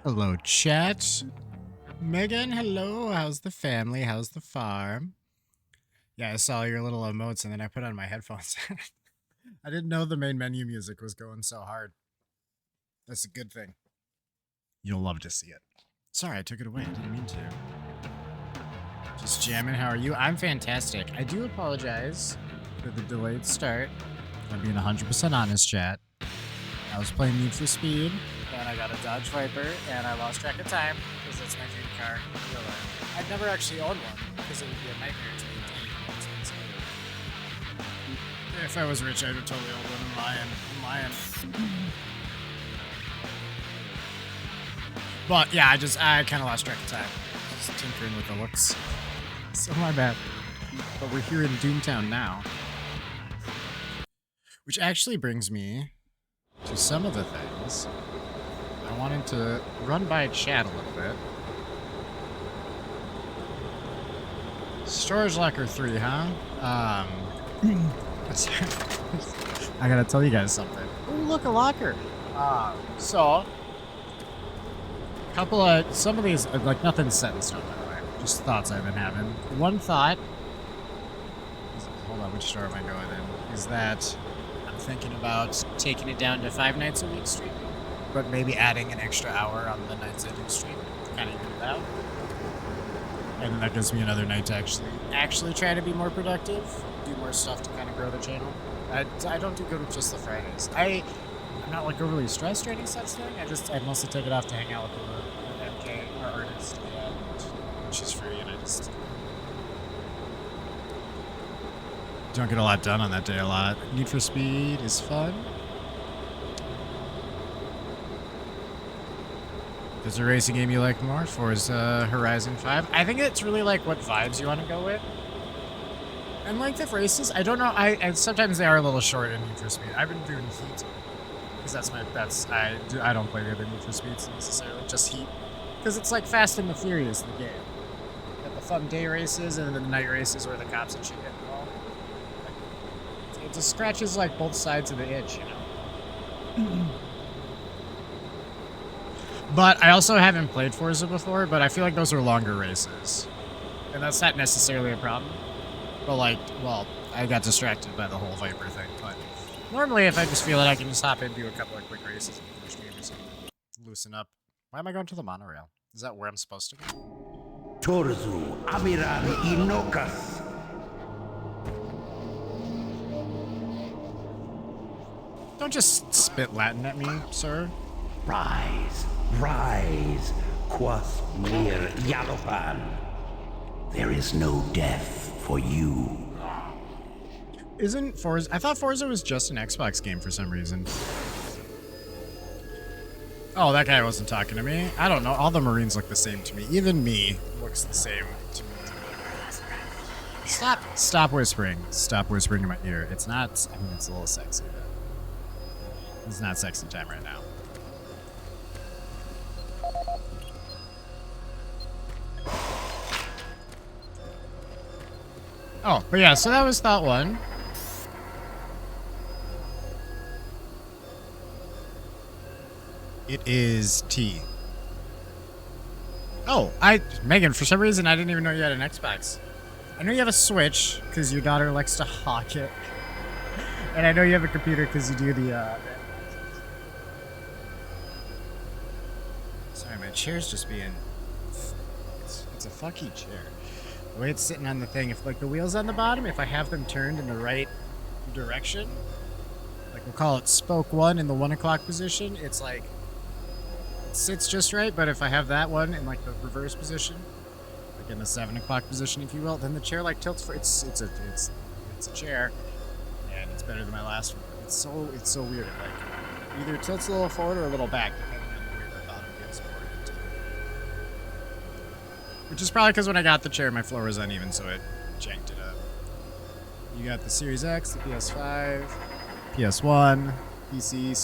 Hello, chat. Megan, hello. How's the family? How's the farm? Yeah, I saw your little emotes and then I put on my headphones. I didn't know the main menu music was going so hard. That's a good thing. You'll love to see it. Sorry, I took it away. I didn't mean to. Just jamming. How are you? I'm fantastic. I do apologize for the delayed start. I'm being 100% honest, chat. I was playing Need for Speed, and I got a Dodge Viper, and I lost track of time because it's my dream car. I'd never actually owned one because it would be a nightmare to maintain. If I was rich, I would totally own one. I'm lying. But yeah, I kind of lost track of time. Just tinkering with the looks. So my bad. But we're here in Doomtown now. Which actually brings me to some of the things I wanted to run by chat a little bit. Storage Locker 3, huh? I gotta tell you guys something. Oh, look, a locker. So, some of these, like, nothing's set in stone, by the way. Just thoughts I've been having. One thought, hold on, which store am I going in? Is that I'm thinking about taking it down to 5 nights a week stream, but maybe adding an extra hour on the nights I do stream, kind of even it out. And then that gives me another night to actually try to be more productive, do more stuff to kind of grow the channel. I don't do good with just the Fridays. I'm not like overly stressed or any such thing. I mostly take it off to hang out with MK, our artist, and when she's free, and I just don't get a lot done on that day a lot. Need for Speed is fun. There's a racing game you like more? Forza Horizon 5. I think it's really like what vibes you want to go with. And length of races, I don't know. And sometimes they are a little short in Need for Speed. I've been doing Heat because I don't play the other Need for Speeds necessarily, just Heat, because it's like Fast and the Furious, the game. You got the fun day races and then the night races where the cops and shit get involved. It just scratches like both sides of the itch, you know. But I also haven't played Forza before, but I feel like those are longer races. And that's not necessarily a problem. But like, well, I got distracted by the whole Viper thing. But normally if I just feel it, I can just hop into a couple of quick races and finish game or something. Loosen up. Why am I going to the monorail? Is that where I'm supposed to go? Torzu, Amiral Inokas. Don't just spit Latin at me, sir. Rise, rise, quas mir Yalofan. There is no death for you. Isn't Forza... I thought Forza was just an Xbox game for some reason. Oh, that guy wasn't talking to me. I don't know. All the Marines look the same to me. Even me looks the same to me. Stop whispering. Stop whispering in my ear. It's not... I mean, it's a little sexy, but... It's not sexy time right now. Oh, but yeah, so that was thought one. It is T. Oh, Megan, for some reason I didn't even know you had an Xbox. I know you have a Switch, because your daughter likes to hawk it. And I know you have a computer because you do the, Sorry, my chair's just being... It's a fucky chair. The way it's sitting on the thing, if like the wheels on the bottom, if I have them turned in the right direction, like we'll call it spoke 1 in the 1 o'clock position, it's like it sits just right. But if I have that one in like the reverse position, like in the 7 o'clock position, if you will, then the chair like tilts for it's a chair, and it's better than my last one. It's so weird. It like either tilts a little forward or a little back, depending on the way the bottom gets oriented. Which is probably because when I got the chair, my floor was uneven, so it janked it up. You got the Series X, the PS5, PS1, PC,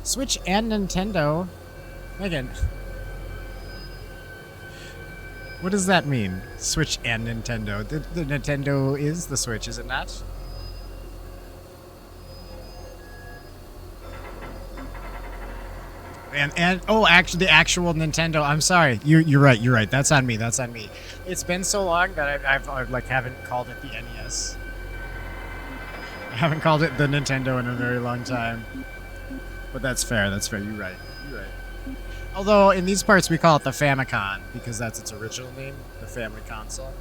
Switch, and Nintendo. Megan, what does that mean? Switch and Nintendo. The Nintendo is the Switch, is it not? And oh, actually, the actual Nintendo. I'm sorry. You're right. You're right. That's on me. That's on me. It's been so long that I've like haven't called it the NES. I haven't called it the Nintendo in a very long time. But that's fair. That's fair. You're right. You're right. Although in these parts we call it the Famicom because that's its original name, the family console.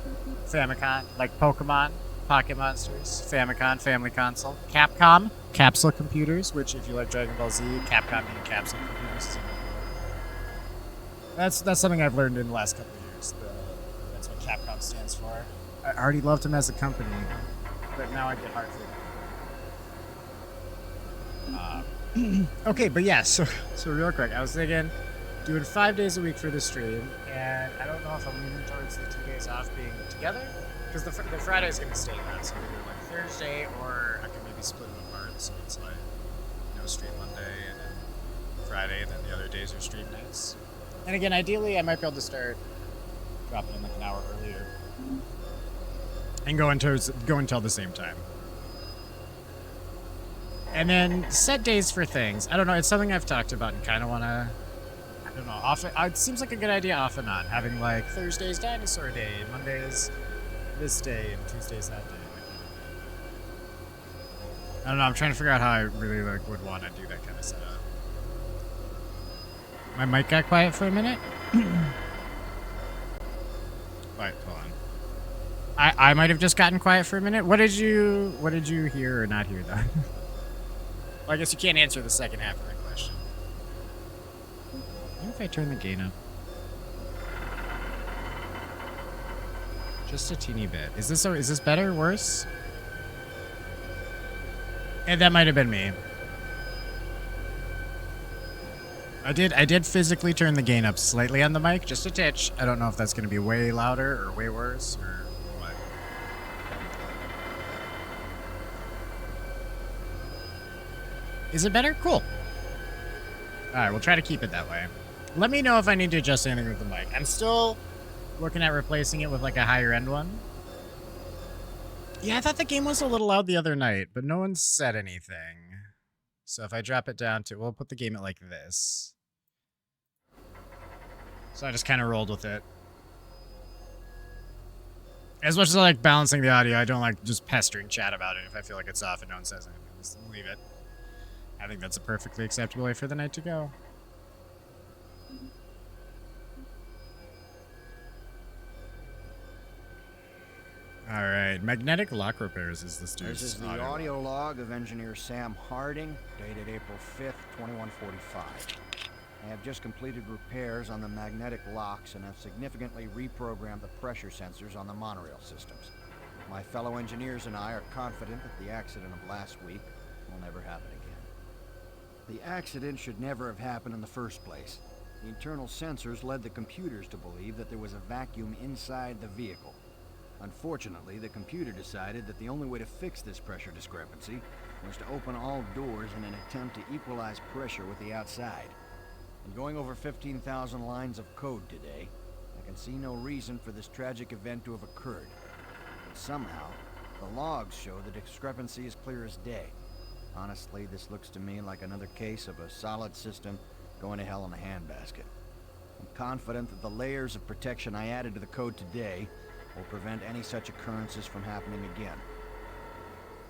Famicom, like Pokemon, Pocket Monsters, Famicom, family console. Capcom, Capsule Computers, which if you like Dragon Ball Z, Capcom being Capsule Computers. That's something I've learned in the last couple of years. That's what Capcom stands for. I already loved them as a company, but now I get hard for them. Okay, but yeah, so real quick, I was thinking doing 5 days a week for the stream, and I don't know if I'm leaning towards the 2 days off being together, because the Friday's going to stay on, so we do like Thursday, or I can maybe split them apart, so it's like, stream Monday, and then Friday, and then the other days are stream nights. And again, ideally, I might be able to start dropping in like an hour earlier, and go until the same time. And then set days for things. I don't know. It's something I've talked about and kind of want to, I don't know, off. It seems like a good idea off and on. Having like Thursday's Dinosaur Day, and Monday's this day, and Tuesday's that day. I don't know. I'm trying to figure out how I really would want to do that kind of setup. My mic got quiet for a minute. Wait, hold on. I might have just gotten quiet for a minute. What did you hear or not hear though? Well, I guess you can't answer the second half of that question. What if I turn the gain up? Just a teeny bit. Is this better or worse? And that might have been me. I did physically turn the gain up slightly on the mic, just a titch. I don't know if that's going to be way louder or way worse or what. Is it better? Cool. Alright, we'll try to keep it that way. Let me know if I need to adjust anything with the mic. I'm still looking at replacing it with like a higher end one. Yeah, I thought the game was a little loud the other night, but no one said anything. So if I drop it down to, we'll put the game at like this. So I just kind of rolled with it. As much as I like balancing the audio, I don't like just pestering chat about it if I feel like it's off and no one says anything. Just leave it. I think that's a perfectly acceptable way for the night to go. Alright, magnetic lock repairs is this dude's This is the audio log of engineer Sam Harding, dated April 5th, 2145. I have just completed repairs on the magnetic locks and have significantly reprogrammed the pressure sensors on the monorail systems. My fellow engineers and I are confident that the accident of last week will never happen again. The accident should never have happened in the first place. The internal sensors led the computers to believe that there was a vacuum inside the vehicle. Unfortunately, the computer decided that the only way to fix this pressure discrepancy was to open all doors in an attempt to equalize pressure with the outside. In going over 15,000 lines of code today, I can see no reason for this tragic event to have occurred. But somehow, the logs show the discrepancy is clear as day. Honestly, this looks to me like another case of a solid system going to hell in a handbasket. I'm confident that the layers of protection I added to the code today will prevent any such occurrences from happening again.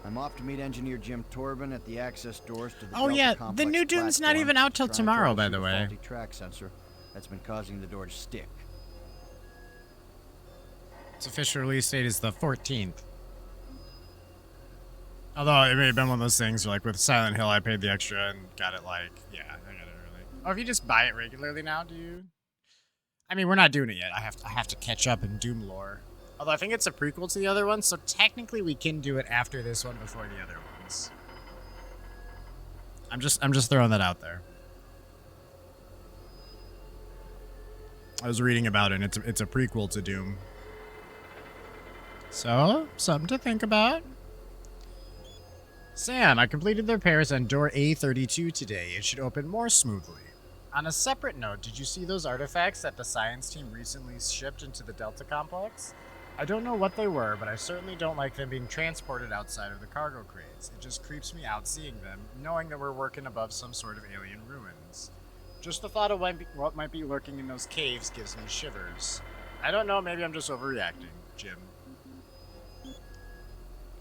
I'm off to meet engineer Jim Torben at the access doors to the Delta Complex the new Doom's not platform even out till to try and tomorrow, by troubleshoot the a way. faulty track sensor that's been causing the door to stick. Its official release date is the 14th. Although it may have been one of those things where, like, with Silent Hill, I paid the extra and got it, like, yeah, I got it early. Oh, if you just buy it regularly now, do you? I mean, we're not doing it yet. I have to catch up in Doom lore. Although I think it's a prequel to the other one, so technically we can do it after this one before the other ones. I'm just throwing that out there. I was reading about it, and it's a prequel to Doom. So, something to think about. Sam, I completed the repairs on door A32 today. It should open more smoothly. On a separate note, did you see those artifacts that the science team recently shipped into the Delta Complex? I don't know what they were, but I certainly don't like them being transported outside of the cargo crates. It just creeps me out seeing them, knowing that we're working above some sort of alien ruins. Just the thought of what might be lurking in those caves gives me shivers. I don't know, maybe I'm just overreacting, Jim.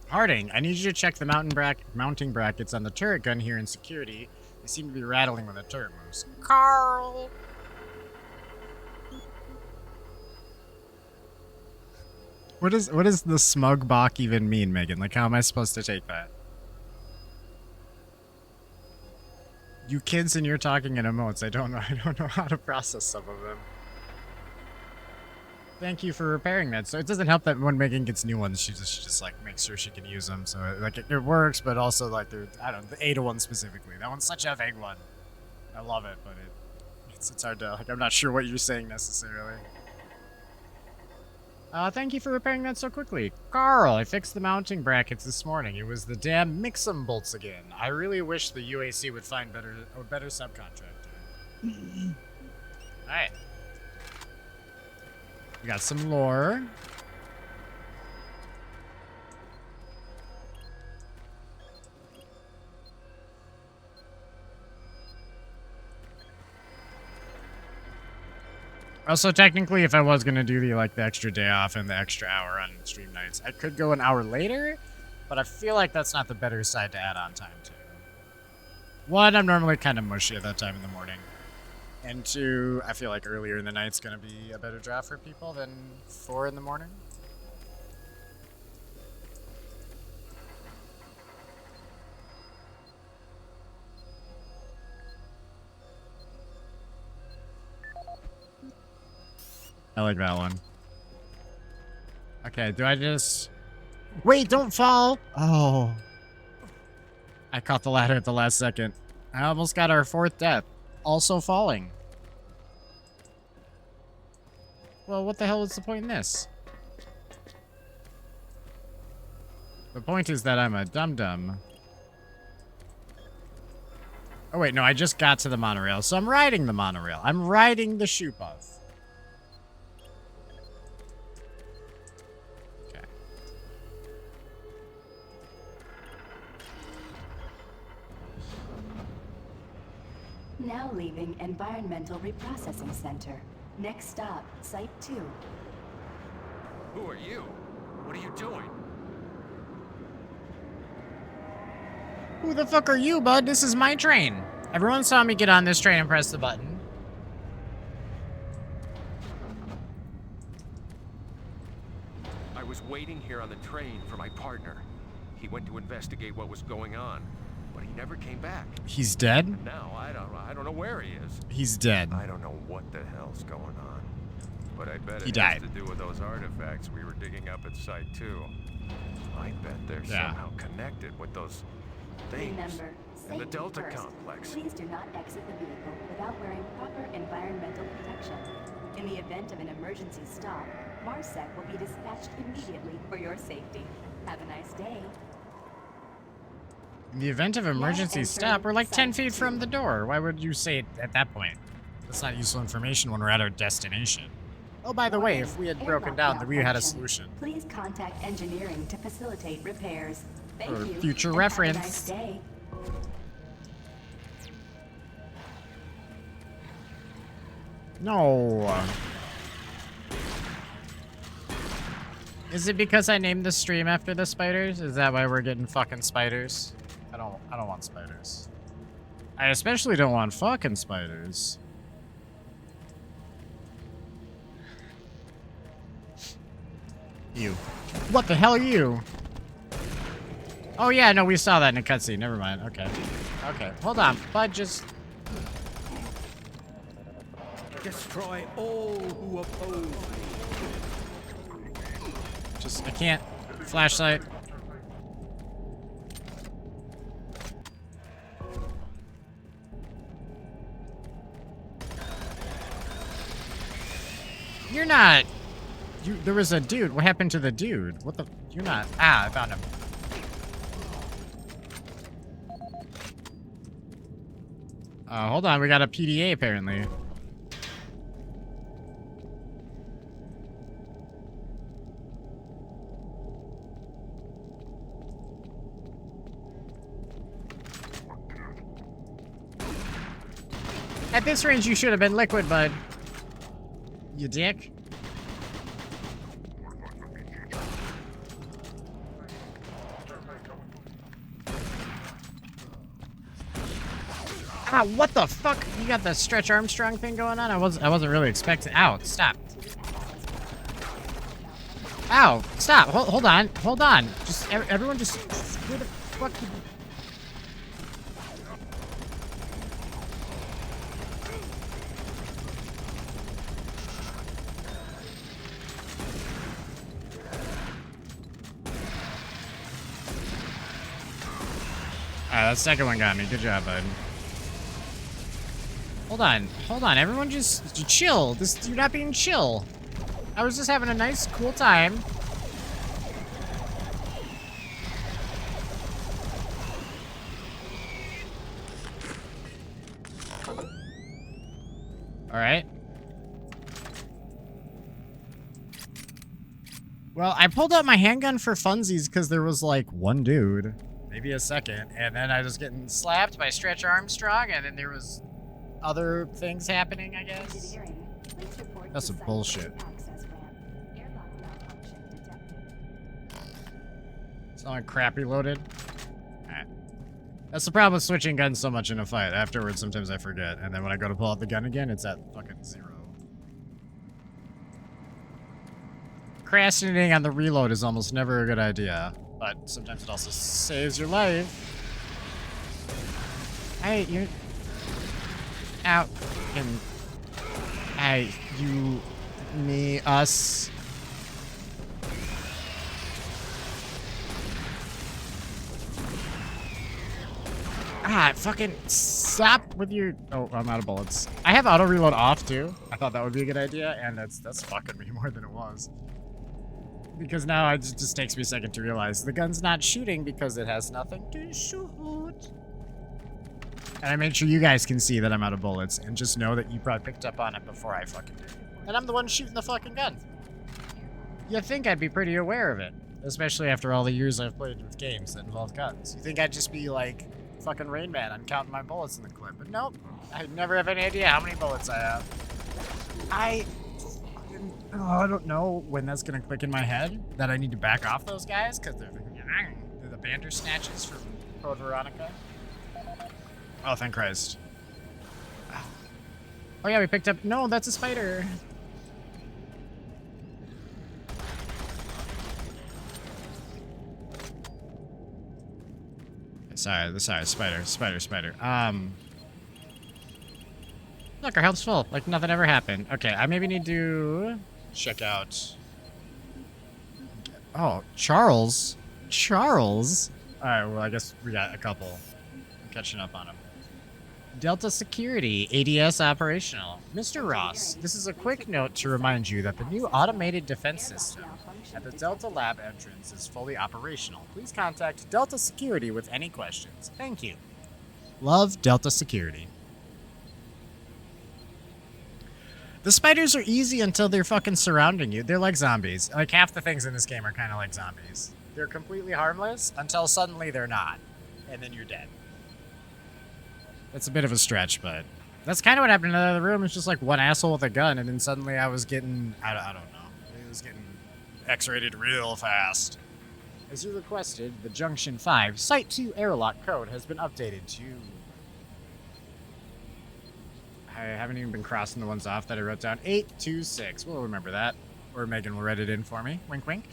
Harding, I need you to check the mounting brackets on the turret gun here in security. They seem to be rattling when the turret moves. Carl! What does the smug Bach even mean, Megan? Like, how am I supposed to take that? You kids and you're talking in emotes. I don't know how to process some of them. Thank you for repairing that. So it doesn't help that when Megan gets new ones, she just like makes sure she can use them. So like it works, but also like I don't know, the Ada one specifically. That one's such a vague one. I love it, but it's hard to like. I'm not sure what you're saying necessarily. Thank you for repairing that so quickly. Carl, I fixed the mounting brackets this morning. It was the damn Mixum bolts again. I really wish the UAC would find a better subcontractor. Alright. We got some lore. Also, technically, if I was gonna do the extra day off and the extra hour on stream nights, I could go an hour later, but I feel like that's not the better side to add on time to. One, I'm normally kind of mushy at that time in the morning, and two, I feel like earlier in the night's gonna be a better draft for people than 4 in the morning. I like that one. Okay, do I just... Wait, don't fall! Oh. I caught the ladder at the last second. I almost got our 4th death. Also falling. Well, what the hell is the point in this? The point is that I'm a dum-dum. Oh wait, no, I just got to the monorail, so I'm riding the monorail. I'm riding the shoe puff. Now leaving Environmental Reprocessing Center. Next stop, Site 2. Who are you? What are you doing? Who the fuck are you, bud? This is my train. Everyone saw me get on this train and press the button. I was waiting here on the train for my partner. He went to investigate what was going on, but he never came back. He's dead? Now I don't know where he is. He's dead. I don't know what the hell's going on. But I bet He it died. has to do with those artifacts we were digging up at Site 2. I bet they're Yeah. somehow connected with those things. Remember, in the safety Delta first. complex. Please do not exit the vehicle without wearing proper environmental protection. In the event of an emergency stop, MARSEC will be dispatched immediately for your safety. Have a nice day. In the event of emergency entering stop, we're like 10 Site feet from 2. the door. Why would you say it at that point? That's not useful information when we're at our destination. Oh, by the way, if we had broken Airlock down, then we had a malfunction. solution. Please contact engineering to facilitate repairs. Thank For you. future and reference. Have a nice day. No. Is it because I named the stream after the spiders? Is that why we're getting fucking spiders? I don't want spiders. I especially don't want fucking spiders. You. What the hell are you? Oh yeah, no, we saw that in a cutscene. Never mind. Okay. Okay. Hold on. Bud, just... Destroy all who oppose me. I can't. Flashlight. You're not... there was a dude. What happened to the dude? What the... You're not... Ah, I found him. Hold on. We got a PDA, apparently. At this range, you should have been liquid, bud. You dick. Ah, what the fuck? You got the Stretch Armstrong thing going on? I wasn't really expecting. Ow, stop. Ow, stop. Hold on. Hold on. Just everyone just where the fuck did you... that second one got me. Good job, bud. Hold on. Everyone just chill. You're not being chill. I was just having a nice, cool time. All right. Well, I pulled out my handgun for funsies because there was like one dude, maybe a second, and then I was getting slapped by Stretch Armstrong, and then there was other things happening, I guess. That's some bullshit. It's not crappy loaded. Alright. That's the problem with switching guns so much in a fight. Afterwards, sometimes I forget, and then when I go to pull out the gun again, it's at fucking 0. Procrastinating on the reload is almost never a good idea, but sometimes it also saves your life. Hey, you're out. And hey, you, me, us. Ah, fucking stop with your... Oh, I'm out of bullets. I have auto reload off too. I thought that would be a good idea, and that's fucking me more than it was. Because now it just takes me a second to realize the gun's not shooting because it has nothing to shoot. And I made sure you guys can see that I'm out of bullets, and just know that you probably picked up on it before I fucking did. And I'm the one shooting the fucking gun. You'd think I'd be pretty aware of it, especially after all the years I've played with games that involve guns. You think I'd just be like fucking Rain Man and counting my bullets in the clip, but nope. I never have any idea how many bullets I have. I don't know when that's gonna click in my head that I need to back off those guys because they're the Bandersnatches from Code Veronica. Oh, thank Christ. Oh yeah, we picked up... No, that's a spider. Sorry, spider. Look, our health's full. Like nothing ever happened. Okay, I maybe need to check out... Oh, Charles? Charles? Alright, well, I guess we got a couple. I'm catching up on them. Delta Security, ADS operational. Mr. Ross, this is a quick note to remind you that the new automated defense system at the Delta Lab entrance is fully operational. Please contact Delta Security with any questions. Thank you. Love, Delta Security. The spiders are easy until they're fucking surrounding you. They're like zombies. Like, half the things in this game are kind of like zombies. They're completely harmless until suddenly they're not. And then you're dead. It's a bit of a stretch, but that's kind of what happened in the other room. It's just like one asshole with a gun, and then suddenly I was getting... I don't know. It was getting X-rated real fast. As you requested, the Junction 5 Site 2 airlock code has been updated to... I haven't even been crossing the ones off that I wrote down. 826. We'll remember that. Or Megan will write it in for me. Wink, wink.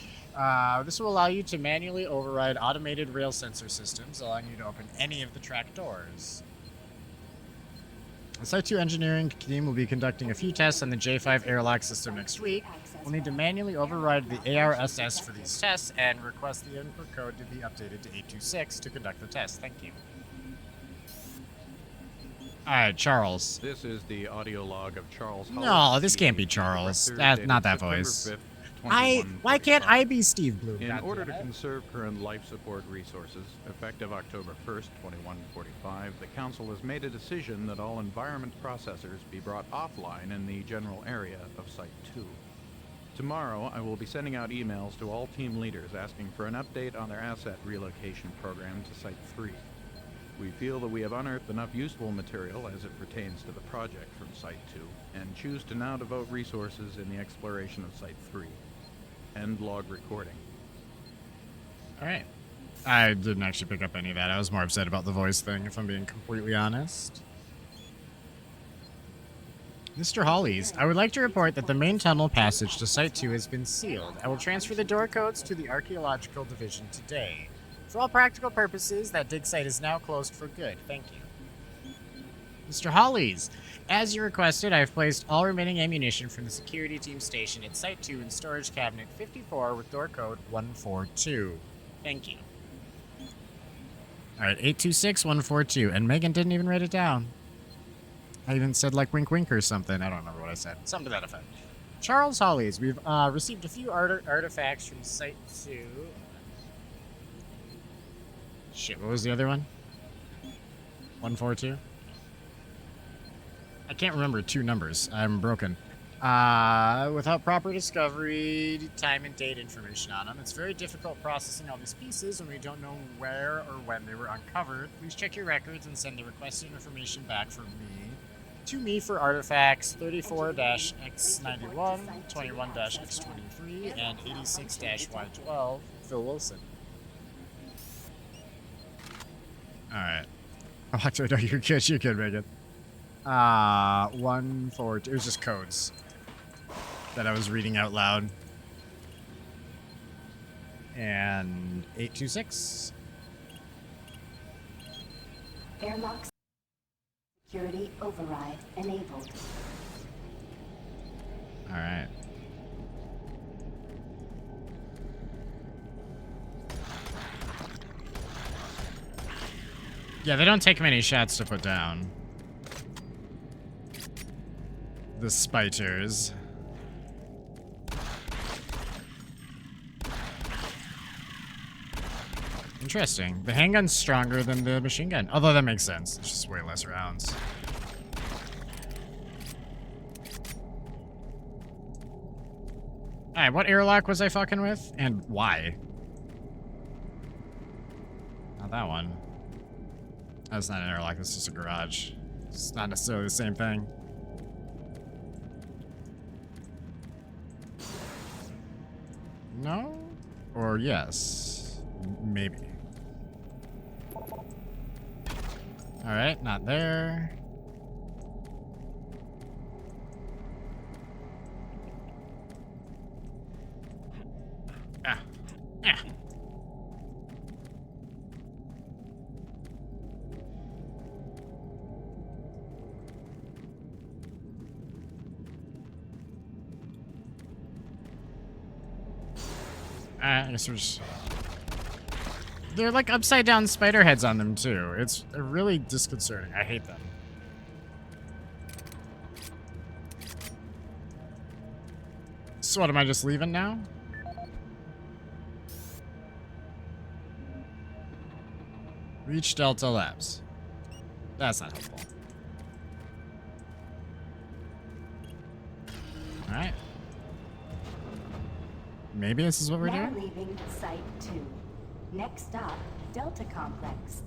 This will allow you to manually override automated rail sensor systems, allowing you to open any of the track doors. The Site 2 engineering team will be conducting a few tests on the J5 airlock system next week. We'll need to manually override the ARSS for these tests and request the input code to be updated to 826 to conduct the test. Thank you. Alright, Charles. This is the audio log of Charles Hollis. No, this can't be Charles. That's not that voice. Why can't I be Steve Bloom? In order to conserve current life support resources, effective October 1st, 2145, the Council has made a decision that all environment processors be brought offline in the general area of Site 2. Tomorrow, I will be sending out emails to all team leaders asking for an update on their asset relocation program to Site 3. We feel that we have unearthed enough useful material as it pertains to the project from Site 2, and choose to now devote resources in the exploration of Site 3. End log recording. Alright. I didn't actually pick up any of that. I was more upset about the voice thing, if I'm being completely honest. Mr. Hollies, I would like to report that the main tunnel passage to Site 2 has been sealed. I will transfer the door codes to the Archaeological Division today. For all practical purposes, that dig site is now closed for good. Thank you. Mr. Hollies, as you requested, I have placed all remaining ammunition from the security team station at Site 2 in storage cabinet 54 with door code 142. Thank you. Alright, 826142, and Megan didn't even write it down. I even said like wink wink or something. I don't remember what I said. Something to that effect. Charles Hollies, we've received a few artifacts from Site 2. Shit, what was the other one? 142? I can't remember two numbers. I'm broken. Without proper discovery, time and date information on them, it's very difficult processing all these pieces when we don't know where or when they were uncovered. Please check your records and send the requested information back to me for artifacts 34-X91, 21-X23, and 86-Y12. Phil Wilson. Alright. Oh, actually, no, you're good, Megan. 142. It was just codes that I was reading out loud. And 826. Airlock security override enabled. Alright. Yeah, they don't take many shots to put down. The spiters. Interesting. The handgun's stronger than the machine gun. Although that makes sense. It's just way less rounds. Alright, what airlock was I fucking with? And why? Not that one. That's not an airlock, that's just a garage. It's not necessarily the same thing. No? Or yes? Maybe. Alright, not there. Ah. Ah. I guess we're just... They're like upside down spider heads on them too. It's really disconcerting. I hate them. So what, am I just leaving now? Reach Delta Labs. That's not helpful. Alright. Maybe this is what we're Now doing? leaving Site 2. Next stop, Delta Complex.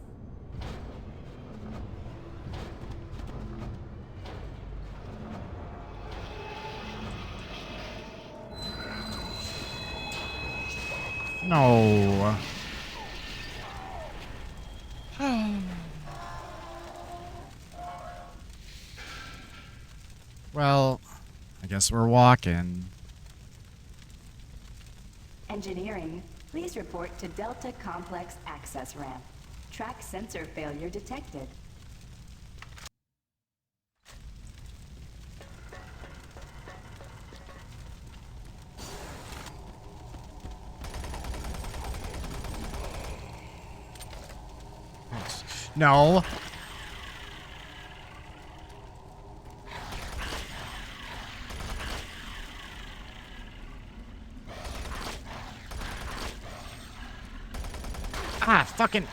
No. Well, I guess we're walking. Engineering, please report to Delta Complex access ramp. Track sensor failure detected. No. Ah, fucking...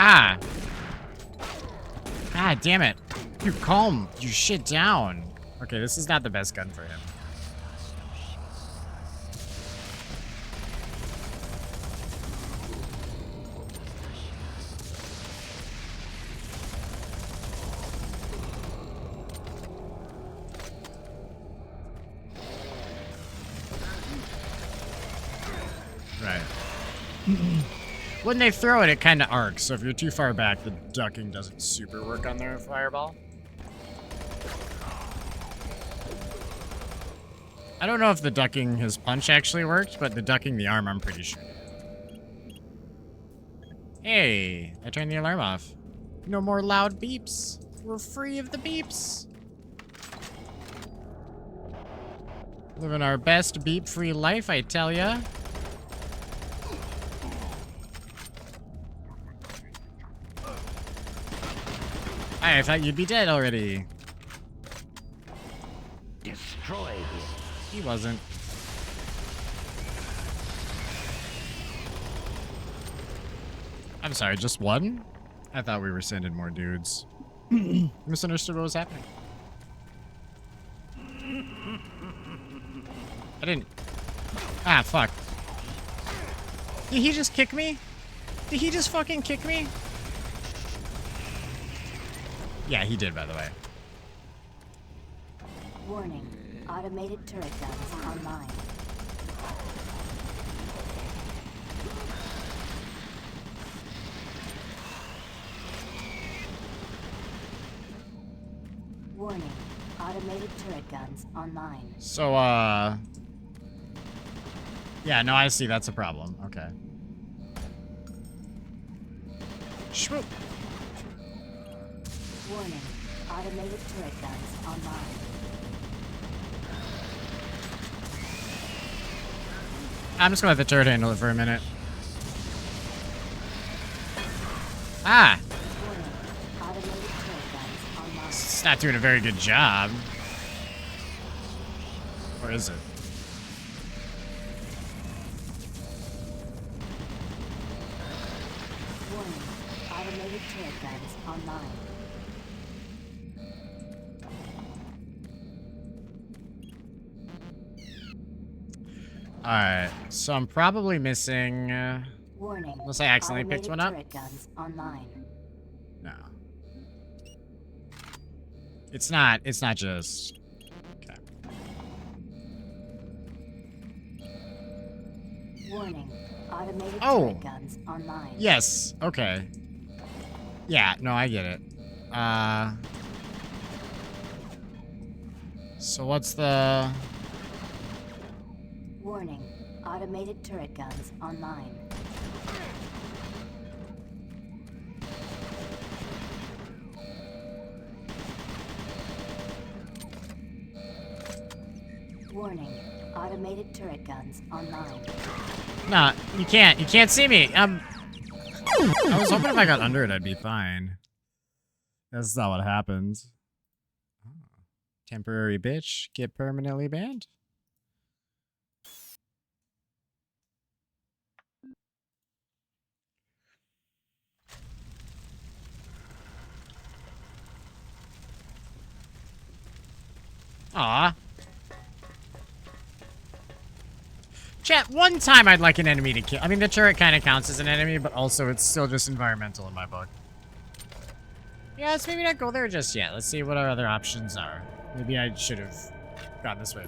Ah! God damn it. You calm your shit down. Okay, this is not the best gun for him. Right. When they throw it, it kind of arcs, so if you're too far back, the ducking doesn't super work on their fireball. I don't know if the ducking his punch actually worked, but the ducking the arm, I'm pretty sure. Hey, I turned the alarm off. No more loud beeps. We're free of the beeps. Living our best beep-free life, I tell ya. I thought you'd be dead already. Destroy him. He wasn't. I'm sorry, just one? I thought we were sending more dudes. Misunderstood what was happening. I didn't... Ah, fuck. Did he just kick me? Did he just fucking kick me? Yeah, he did, by the way. Warning. Automated turret guns online. Warning. Automated turret guns online. So, yeah, no, I see. That's a problem. Okay. Shwoop. Warning. Automated turret guns online. I'm just gonna let the turret handle it for a minute. Ah! Warning. Automated turret guns online. It's not doing a very good job. Or is it? Warning. Automated turret guns online. Alright, so I'm probably missing... Warning. unless I accidentally picked one up? Automated turret guns online. No. It's not just... Okay. Warning. Automated Oh. turret guns online. Yes, okay. Yeah, no, I get it. So what's the... Warning. Automated turret guns online. Warning. Automated turret guns online. Nah, you can't see me. I was hoping if I got under it, I'd be fine. That's not what happened. Oh. Temporary bitch, get permanently banned? Aw. Chat, one time I'd like an enemy to kill. I mean, the turret kind of counts as an enemy, but also it's still just environmental in my book. Yeah, let's maybe not go there just yet. Let's see what our other options are. Maybe I should have gone this way.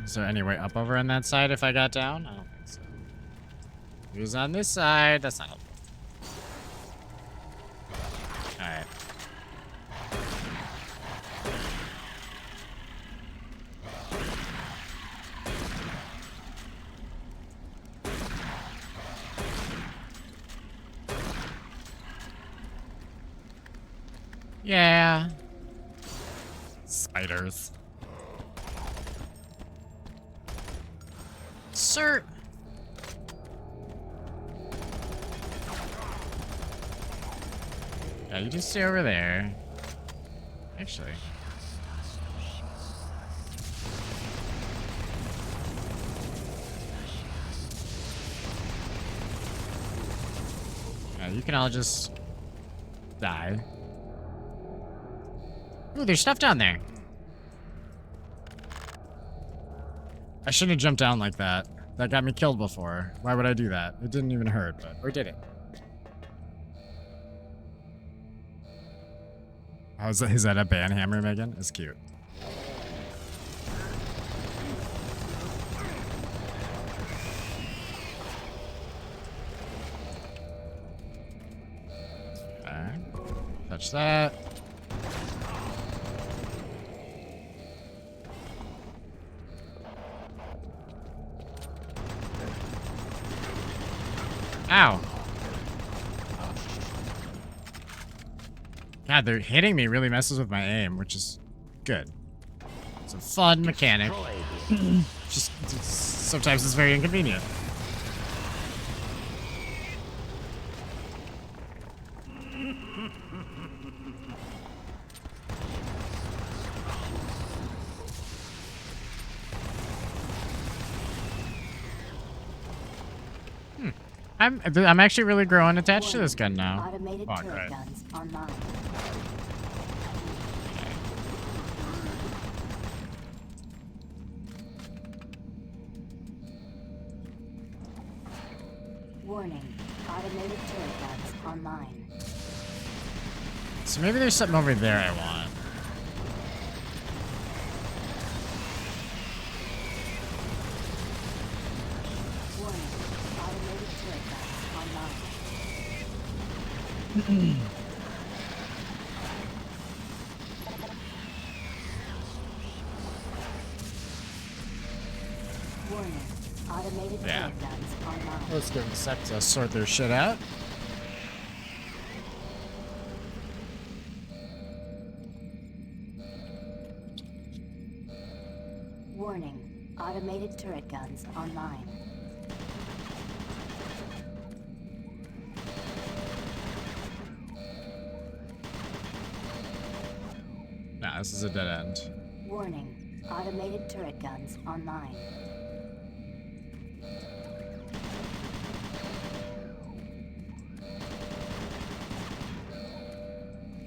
Is there any way up over on that side if I got down? I don't think so. Who's on this side? That's not helpful. Alright. Yeah. Spiders. Sir. Yeah, you just stay over there. Actually. Yeah, you can all just die. Ooh, there's stuff down there. I shouldn't have jumped down like that. That got me killed before. Why would I do that? It didn't even hurt, but... Or did it? Oh, is that a banhammer, Megan? It's cute. Okay. Touch that. Ow. God, they're hitting me really messes with my aim, which is good. It's a fun mechanic. Just sometimes it's very inconvenient. I'm actually really growing attached to this gun now. Automated Oh, turret great. guns online. Warning. Automated turret guns online. So maybe there's something over there I want. Warning. Automated turret guns online. Warning. Automated Yeah. turret guns online. Let's give them a sec to sort their shit out. Warning. Automated turret guns online. Nah, this is a dead end. Warning. Automated turret guns online.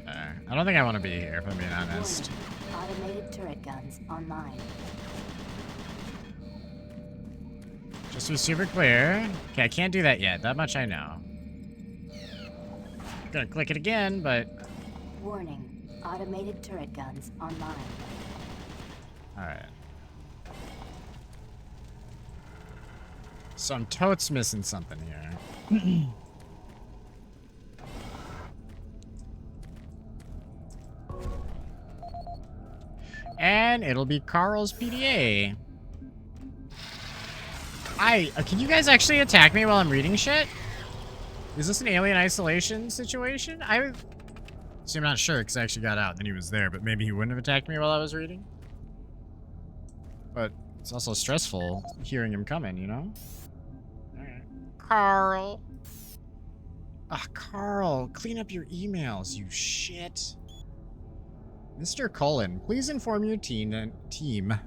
Okay. I don't think I want to be here, if I'm being honest. Warning. Automated turret guns online. Just to be super clear. Okay, I can't do that yet. That much I know. Gonna click it again, but... Warning. Automated turret guns online. Alright. So I'm totes missing something here. And it'll be Carl's PDA. Can you guys actually attack me while I'm reading shit? Is this an alien isolation situation? See, I'm not sure because I actually got out and then he was there, but maybe he wouldn't have attacked me while I was reading. But it's also stressful hearing him coming, you know? Alright. Carl. Ah, Carl, clean up your emails, you shit. Mr. Cullen, please inform your team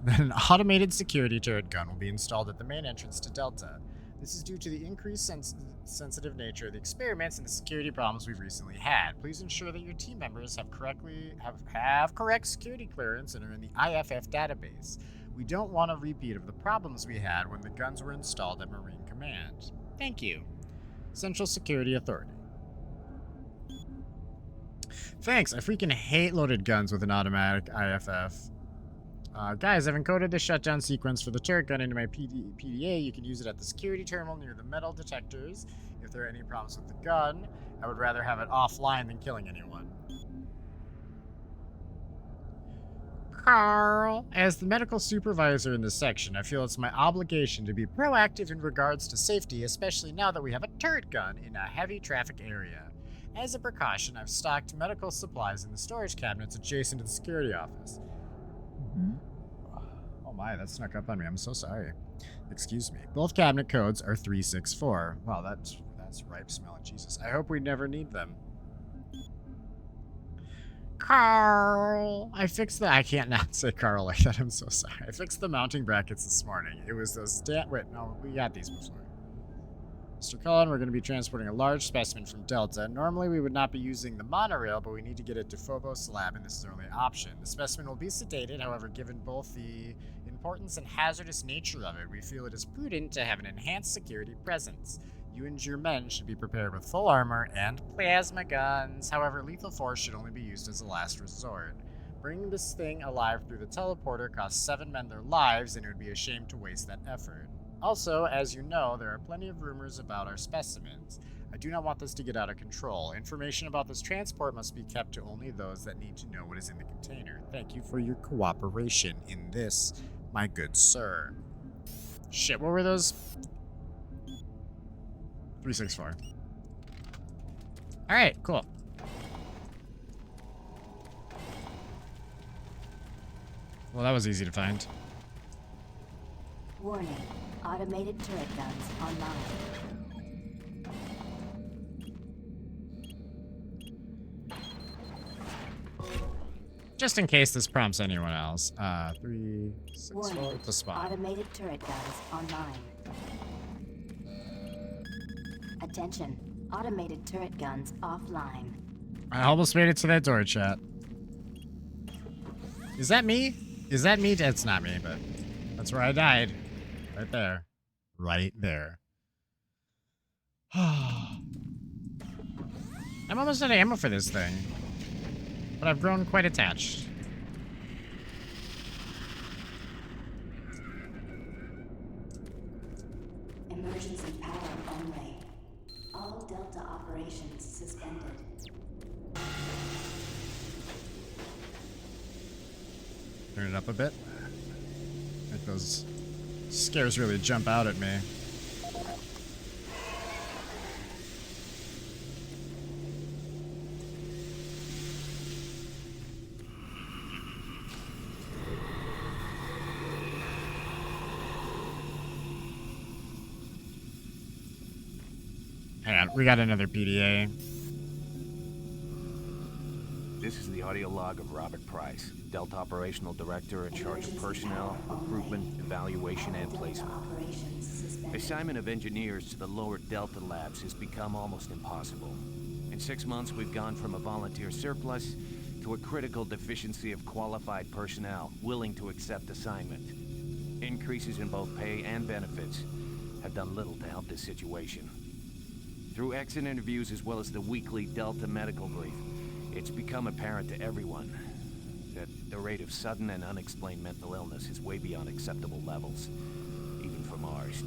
that an automated security turret gun will be installed at the main entrance to Delta. This is due to the increased sensitive nature of the experiments and the security problems we've recently had. Please ensure that your team members have correct security clearance and are in the IFF database. We don't want a repeat of the problems we had when the guns were installed at Marine Command. Thank you. Central Security Authority. Thanks, I freaking hate loaded guns with an automatic IFF. Guys, I've encoded the shutdown sequence for the turret gun into my PDA. You can use it at the security terminal near the metal detectors. If there are any problems with the gun, I would rather have it offline than killing anyone. Carl, as the medical supervisor in this section, I feel it's my obligation to be proactive in regards to safety, especially now that we have a turret gun in a heavy traffic area. As a precaution, I've stocked medical supplies in the storage cabinets adjacent to the security office. Oh my, that snuck up on me. I'm so sorry. Excuse me. Both cabinet codes are 364. Wow, that's ripe smelling Jesus. I hope we never need them. Carl, I can't not say Carl like that. I'm so sorry. I fixed the mounting brackets this morning. It was those wait, no, we got these before. Mr. Cullen, we're going to be transporting a large specimen from Delta. Normally, we would not be using the monorail, but we need to get it to Phobos Lab, and this is our only option. The specimen will be sedated, however, given both the importance and hazardous nature of it, we feel it is prudent to have an enhanced security presence. You and your men should be prepared with full armor and plasma guns. However, lethal force should only be used as a last resort. Bringing this thing alive through the teleporter costs 7 men their lives, and it would be a shame to waste that effort. Also, as you know, there are plenty of rumors about our specimens. I do not want this to get out of control. Information about this transport must be kept to only those that need to know what is in the container. Thank you for your cooperation in this, my good sir. Shit, what were those? 364. Alright, cool. Well, that was easy to find. Warning. Automated turret guns online. Just in case this prompts anyone else. 364 Warning. to spot. Automated turret guns online. Attention. Automated turret guns offline. I almost made it to that door, chat. Is that me? Is that me? It's not me, but that's where I died. Right there. Right there. I'm almost out of ammo for this thing. But I've grown quite attached. Emergency power only. All Delta operations suspended. Turn it up a bit. Make those scares really jump out at me. Hang on, we got another PDA. This is the audio log of Robert Price, Delta Operational Director in charge of personnel, recruitment, evaluation, and placement. Assignment of engineers to the lower Delta labs has become almost impossible. In 6 months, we've gone from a volunteer surplus to a critical deficiency of qualified personnel willing to accept assignment. Increases in both pay and benefits have done little to help this situation. Through exit interviews as well as the weekly Delta medical brief, it's become apparent to everyone that the rate of sudden and unexplained mental illness is way beyond acceptable levels, even for Mars.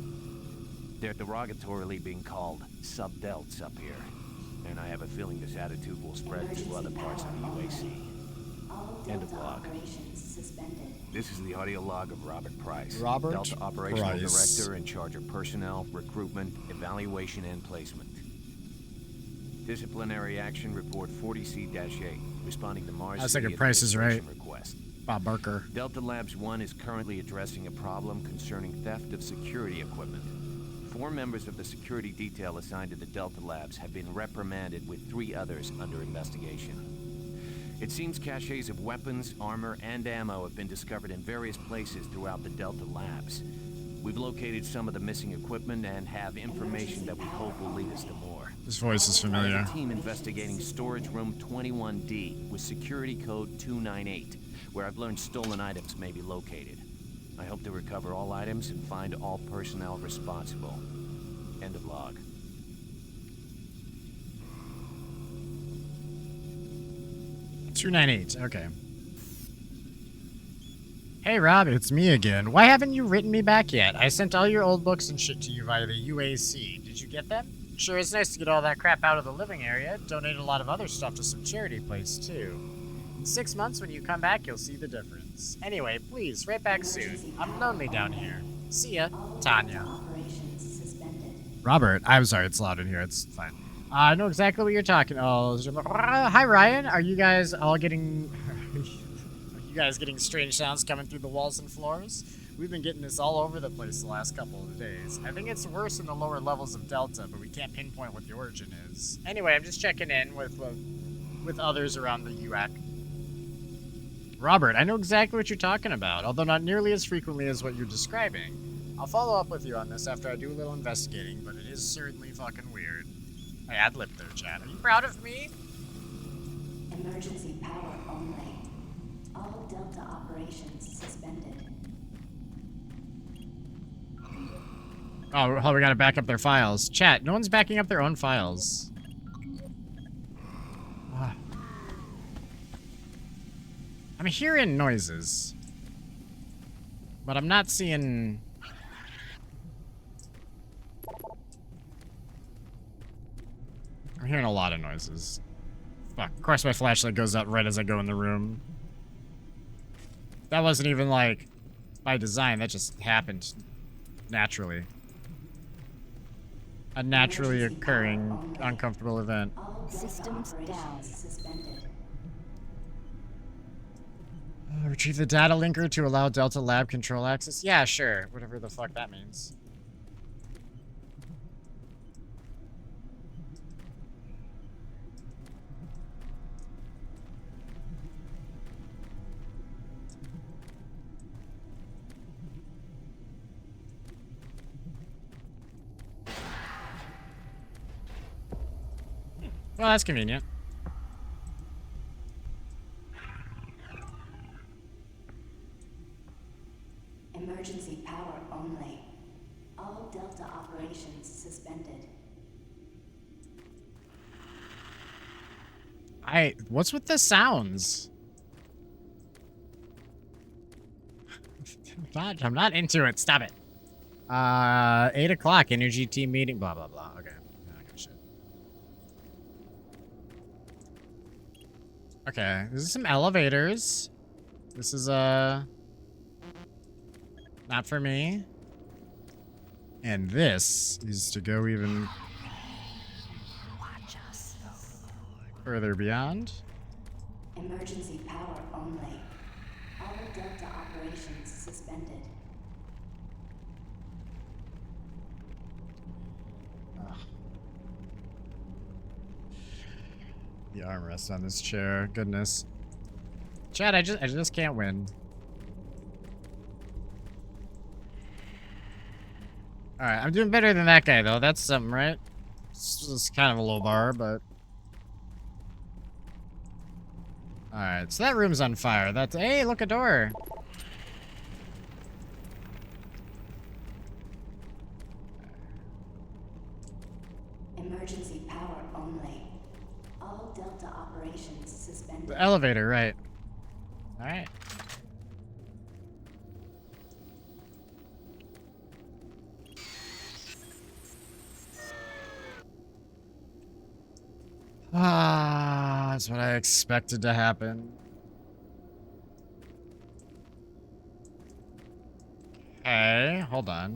They're derogatorily being called sub-delts up here, and I have a feeling this attitude will spread to other parts of the UAC. End of log. This is the audio log of Robert Price, Robert Delta Operational Price. Director in charge of personnel, recruitment, evaluation, and placement. Disciplinary Action Report 40C-8, responding to Mars I was thinking City Price is right. Administration request. Bob Barker. Delta Labs 1 is currently addressing a problem concerning theft of security equipment. 4 members of the security detail assigned to the Delta Labs have been reprimanded, with 3 others under investigation. It seems caches of weapons, armor, and ammo have been discovered in various places throughout the Delta Labs. We've located some of the missing equipment and have information that we hope will lead us to more. His voice is I familiar. have a team investigating storage room 21D with security code 298, where I've learned stolen items may be located. I hope to recover all items and find all personnel responsible. End of log. $298. Okay. Hey Rob, it's me again. Why haven't you written me back yet? I sent all your old books and shit to you via the UAC. Did you get them? Sure, it's nice to get all that crap out of the living area. Donated a lot of other stuff to some charity place too. In 6 months, when you come back, you'll see the difference. Anyway, please, right back soon. I'm lonely down here. See ya, Tanya. Robert, I'm sorry, it's loud in here. It's fine. I know exactly what you're talking. Oh, hi Ryan. Are you guys all getting? Are you guys getting strange sounds coming through the walls and floors? We've been getting this all over the place the last couple of days. I think it's worse in the lower levels of Delta, but we can't pinpoint what the origin is. Anyway, I'm just checking in with others around the UAC. Robert, I know exactly what you're talking about, although not nearly as frequently as what you're describing. I'll follow up with you on this after I do a little investigating, but it is certainly fucking weird. I ad-libbed there, chat. Are you proud of me? Emergency power only. All Delta operations suspended. Oh, we gotta back up their files. Chat, no one's backing up their own files. Ah. I'm hearing noises. But I'm not seeing... I'm hearing a lot of noises. Fuck, of course my flashlight goes out right as I go in the room. That wasn't even, like, by design. That just happened naturally. A naturally occurring uncomfortable event. All Systems down. Suspended. Retrieve the data linker to allow Delta Lab control access? Yeah, sure. Whatever the fuck that means. Well, that's convenient. Emergency power only. All Delta operations suspended. What's with the sounds? I'm not into it. Stop it. 8 o'clock, energy team meeting, blah, blah, blah. Okay. Shit. Okay, this is some elevators. This is, not for me. And this is to go even further beyond. Emergency power only. All Delta operations suspended. The armrest on this chair. Goodness. Chad, I just can't win. Alright, I'm doing better than that guy, though. That's something, right? It's kind of a low bar, but... Alright, so that room's on fire. That's... Hey, look, a door! Emergency power only. All Delta operations suspended. The elevator, right. Alright. Ah, that's what I expected to happen. Okay, hold on.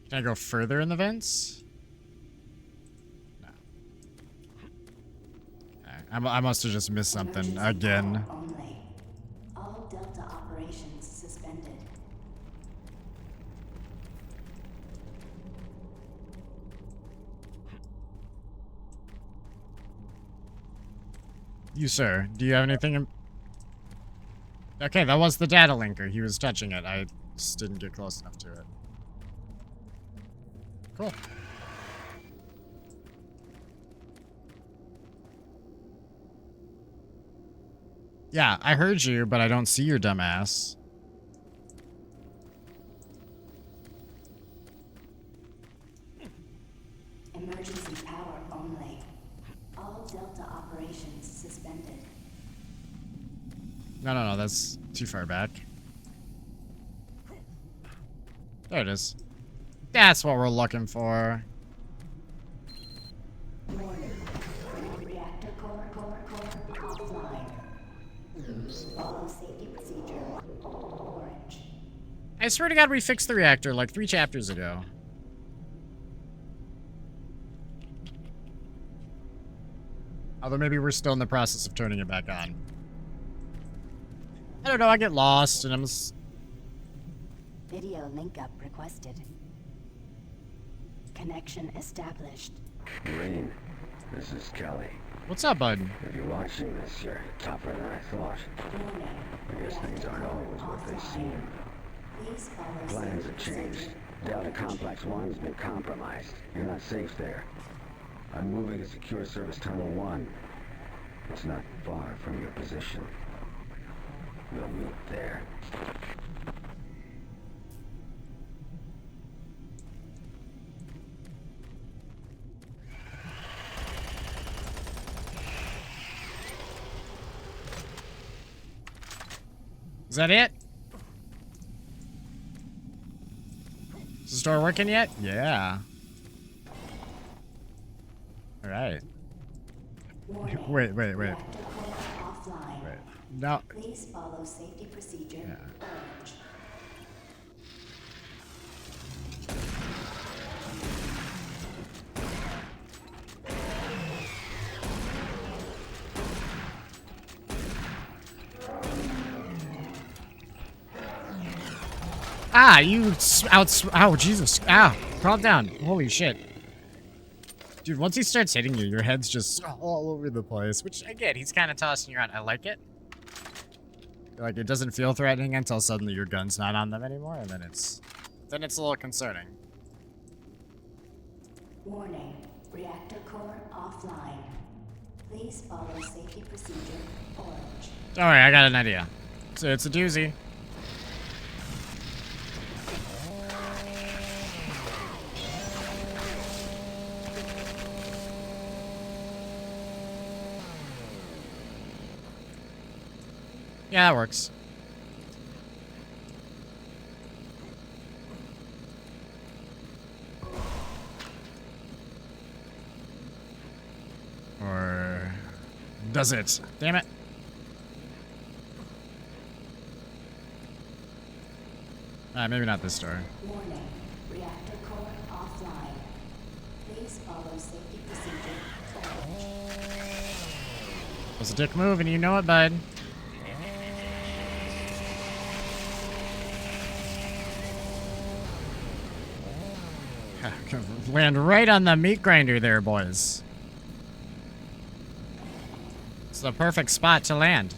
Can I go further in the vents? No. Okay, I must have just missed something Emergency again. power only. All Delta operations suspended. You, sir, do you have anything in... Okay, that was the data linker. He was touching it. I just didn't get close enough to it. Cool. Yeah, I heard you, but I don't see your dumb ass. Emergency power only. All Delta operations suspended. No, that's too far back. There it is. That's what we're looking for. Warning. Reactor core offline. Follow safety procedure. Orange. I swear to God, we fixed the reactor like 3 chapters ago. Although maybe we're still in the process of turning it back on. I don't know, I get lost and I'm... Video link up requested. Connection established. Green, this is Kelly. What's up, bud? If you're watching this, you're tougher than I thought. I guess things aren't always what they seem. Plans have changed. Delta Complex 1's been compromised. You're not safe there. I'm moving to Secure Service Tunnel 1. It's not far from your position. We'll meet there. Is that it? Is the store working yet? Yeah. All right. Wait. Wait. No. Please follow safety procedure. Yeah. Orange. Ah, you ow, Jesus. Ah, calm down. Holy shit. Dude, once he starts hitting you, your head's just all over the place. Which, again, he's kind of tossing you around. I like it. Like, it doesn't feel threatening until suddenly your gun's not on them anymore, and then it's a little concerning. Warning. Reactor core offline. Please follow safety procedure. Orange. Don't worry, I got an idea. So it's a doozy. Yeah, that works. Or does it? Damn it. Maybe not this door. Warning. Reactor core offline. Please follow safety procedure. Orange. It was a dick move, and you know it, bud. Land right on the meat grinder there, boys. It's the perfect spot to land.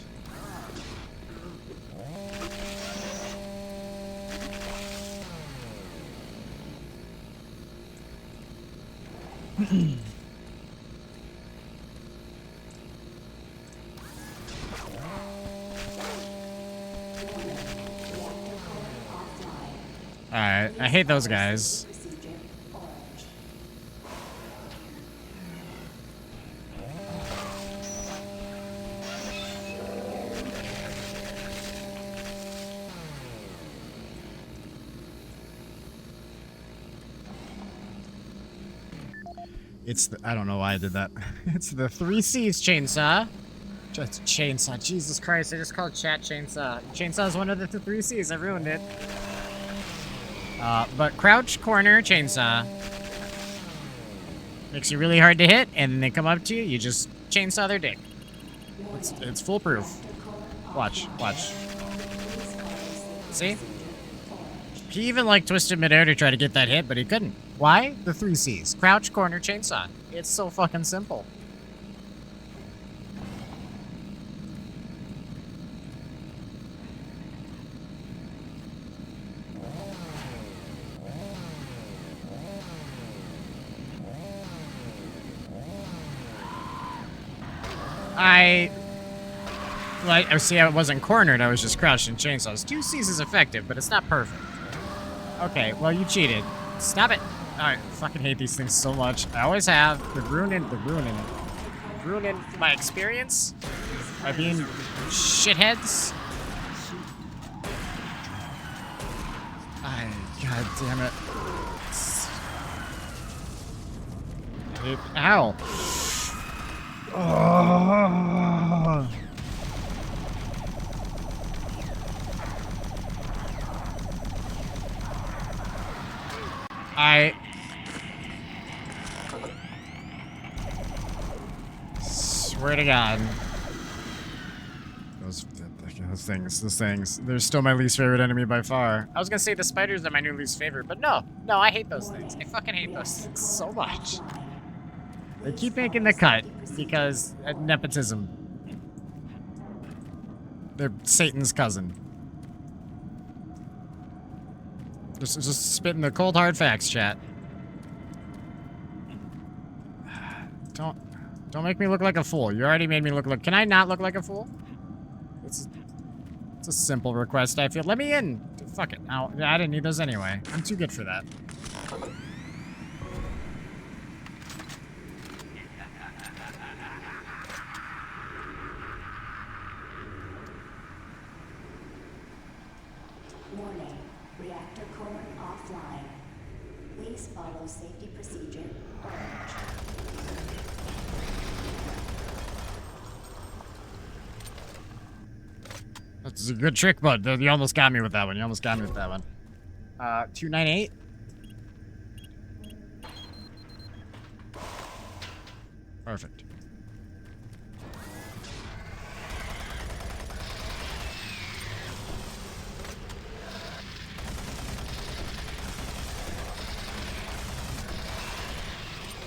Alright, I hate those guys. Procedure. Orange. It's the, I don't know why I did that. It's the 3C's chainsaw. Just chainsaw. Jesus Christ, I just called chat chainsaw. Chainsaw is one of the 3C's. I ruined it. But crouch, corner, chainsaw. Makes you really hard to hit, and then they come up to you, you just chainsaw their dick. It's foolproof. Watch. See? He even like twisted midair to try to get that hit, but he couldn't. Why? The 3C's. Crouch, corner, chainsaw. It's so fucking simple. I wasn't cornered, I was just crouched in chainsaws. 2C's is effective, but it's not perfect. Okay, well, you cheated. Stop it. I fucking hate these things so much. I always have. They're ruining my experience by being shitheads. God damn it. Ow. Oh. I swear to God. Those things. They're still my least favorite enemy by far. I was gonna say the spiders are my new least favorite, but no, I hate those things. I fucking hate those things so much. They keep making the cut because nepotism. They're Satan's cousin. Just spitting the cold hard facts, chat. Don't make me look like a fool. You already made me look like. Can I not look like a fool? It's a simple request. I feel. Let me in. Fuck it. I didn't need those anyway. I'm too good for that. Warning. Reactor core offline. Please follow safety procedure orange. That's a good trick, bud. You almost got me with that one. 298? Perfect.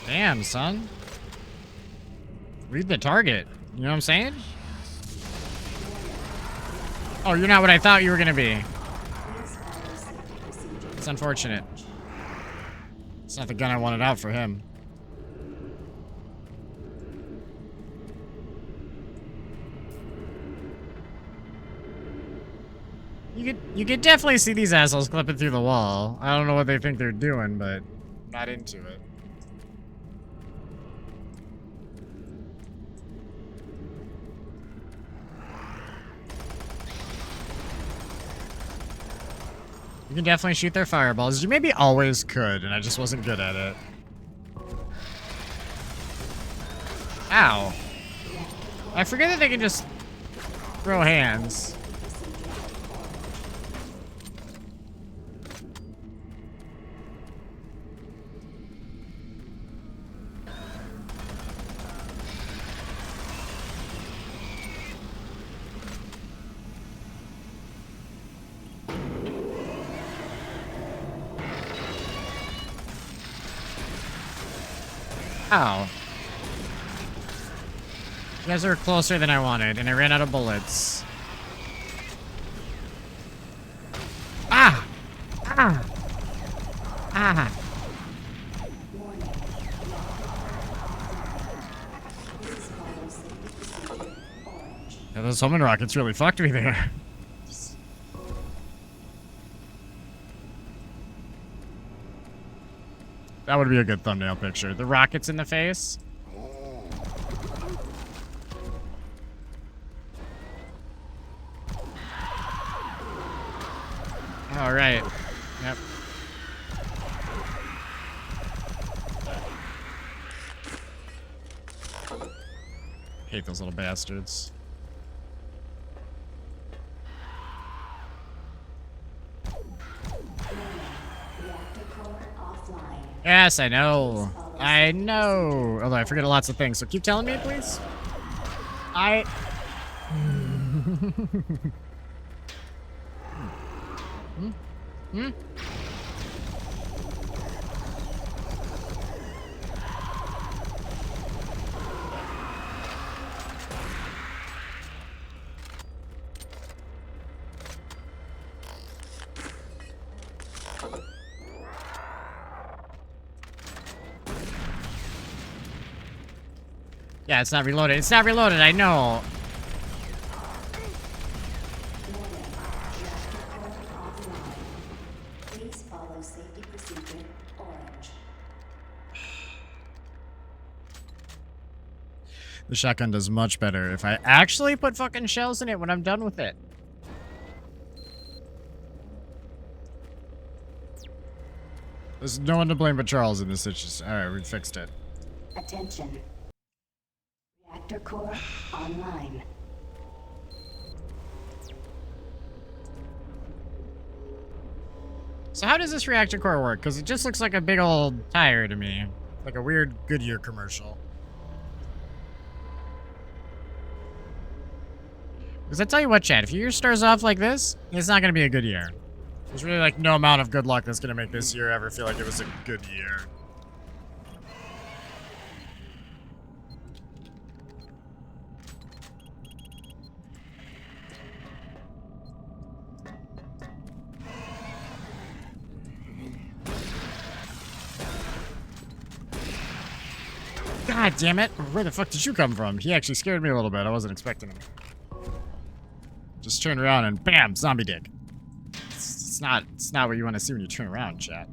Damn, son. Read the target. You know what I'm saying? Oh, you're not what I thought you were gonna be. It's unfortunate. It's not the gun I wanted out for him. You could definitely see these assholes clipping through the wall. I don't know what they think they're doing, but I'm not into it. You can definitely shoot their fireballs. You maybe always could, and I just wasn't good at it. Ow. I forget that they can just throw hands. Ow. You guys are closer than I wanted, and I ran out of bullets. Ah! Ah! Ah! Yeah, those homing rockets really fucked me there. That would be a good thumbnail picture. The rockets in the face. All right. Yep. Hate those little bastards. Yes, I know. I know. Although I forget lots of things, so keep telling me, please. Yeah, it's not reloaded. It's not reloaded, I know. Please follow safety procedure orange. The shotgun does much better if I actually put fucking shells in it when I'm done with it. There's no one to blame but Charles in this situation. Alright, we fixed it. Attention. Reactor core online. So how does this reactor core work? Because it just looks like a big old tire to me. Like a weird Goodyear commercial. Because I tell you what, Chad, if your year starts off like this, it's not going to be a good year. There's really like no amount of good luck that's going to make this year ever feel like it was a good year. God damn it. Where the fuck did you come from? He actually scared me a little bit. I wasn't expecting him. Just turn around and bam, zombie dick. It's not what you want to see when you turn around, chat.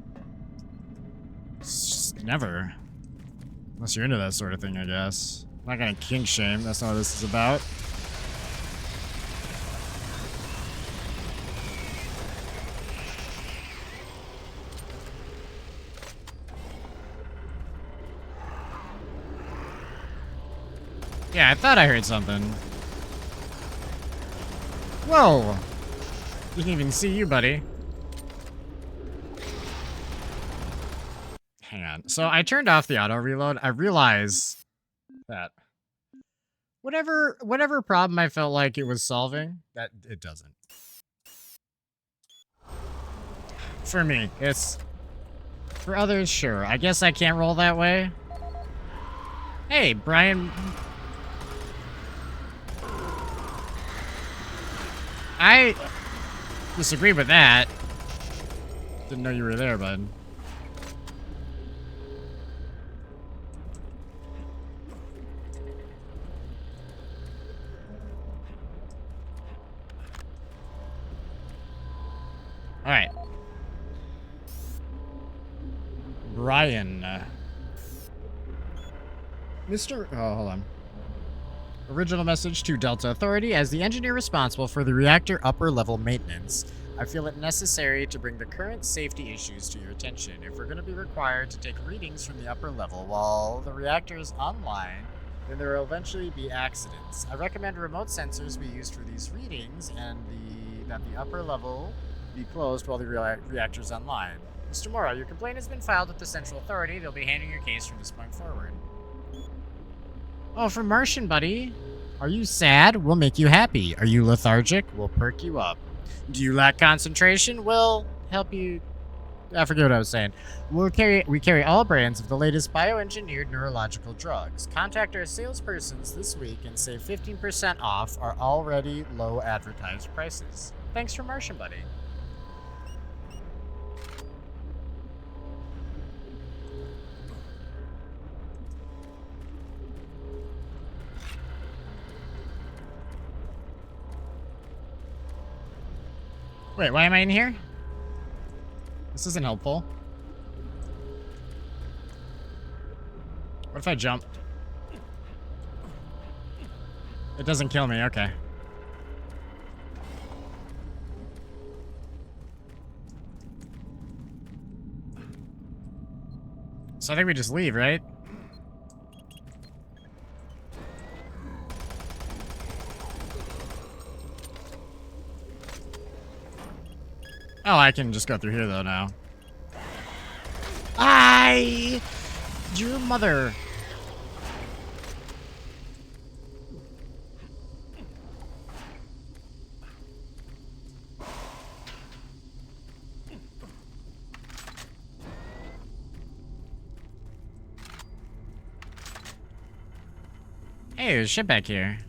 It's just never. Unless you're into that sort of thing, I guess. I'm not gonna kink shame. That's not what this is about. Yeah, I thought I heard something. Whoa! Didn't even see you, buddy. Hang on. So I turned off the auto reload. I realized that whatever problem I felt like it was solving, that it doesn't. For me, it's for others, sure. I guess I can't roll that way. Hey, Brian. I disagree with that. Didn't know you were there, bud. All right. Brian. Oh, hold on. Original message to Delta Authority. As the engineer responsible for the reactor upper level maintenance, I feel it necessary to bring the current safety issues to your attention. If we're going to be required to take readings from the upper level while the reactor is online, then there will eventually be accidents. I recommend remote sensors be used for these readings and that the upper level be closed while the reactor is online. Mr. Mora, your complaint has been filed with the Central Authority. They'll be handling your case from this point forward. Oh, from Martian, buddy. Are you sad? We'll make you happy. Are you lethargic? We'll perk you up. Do you lack concentration? We'll help you. I forget what I was saying. We carry all brands of the latest bioengineered neurological drugs. Contact our salespersons this week and save 15% off our already low advertised prices. Thanks from Martian, buddy. Wait, why am I in here? This isn't helpful. What if I jump? It doesn't kill me, okay. So I think we just leave, right? Oh, I can just go through here, though, now. Your mother. Hey, there's shit back here.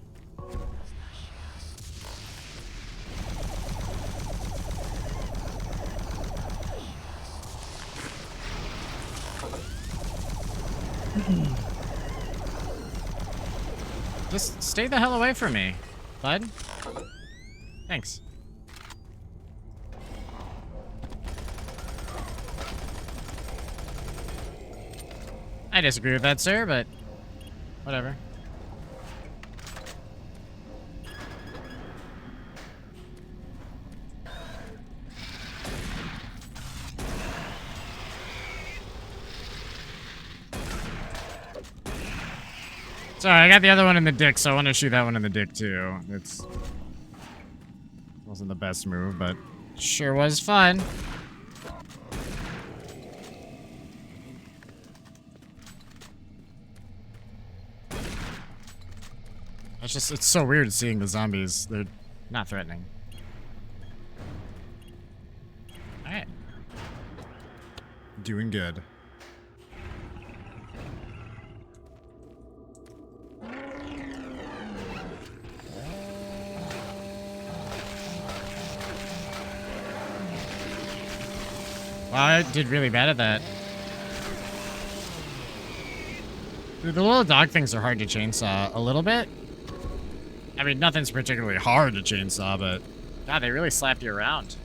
Just stay the hell away from me, bud. Thanks. I disagree with that, sir, but whatever. Sorry, I got the other one in the dick, so I want to shoot that one in the dick too. Wasn't the best move, but sure was fun. It's so weird seeing the zombies. They're not threatening. Alright. Doing good. Wow, I did really bad at that. Dude, the little dog things are hard to chainsaw a little bit. I mean, nothing's particularly hard to chainsaw, but God, they really slap you around.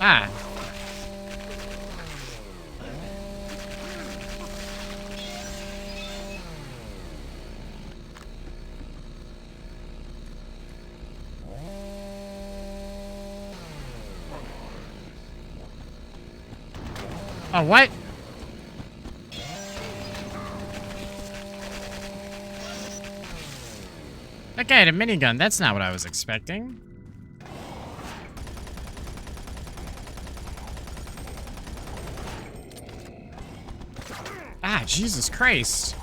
Ah. Oh, what? That guy had a minigun. That's not what I was expecting. Ah, Jesus Christ.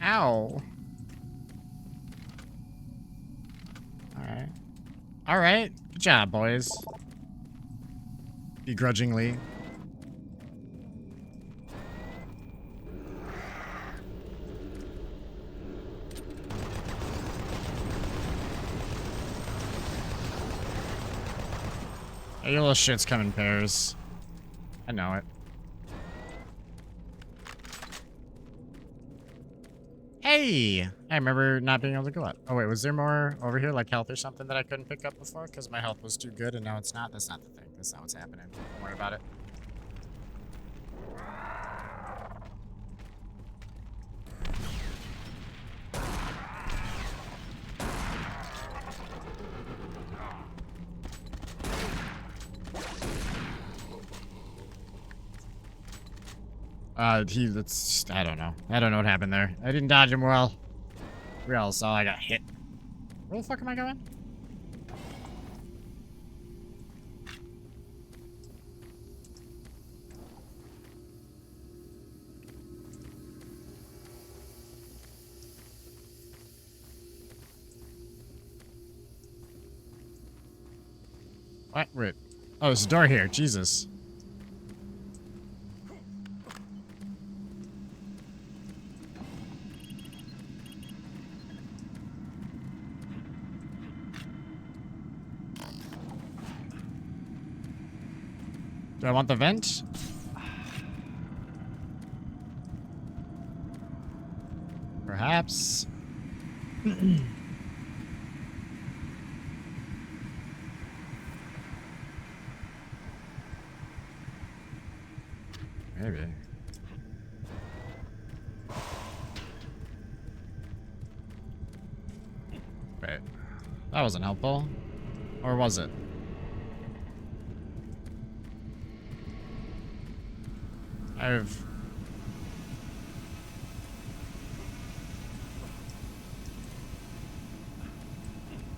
Ow. Alright. Alright. Good job, boys. Begrudgingly. Hey, your little shits come in pairs. I know it. Hey! I remember not being able to go up. Oh wait, was there more over here, like health or something that I couldn't pick up before? Because my health was too good and now it's not? That's not the thing. That's not what's happening. Don't worry about it. That's, I don't know. I don't know what happened there. I didn't dodge him well. Real, so I got hit. Where the fuck am I going? What? Wait. Oh, there's a door here. Jesus. Do I want the vent? Perhaps. Maybe. Wait. That wasn't helpful. Or was it?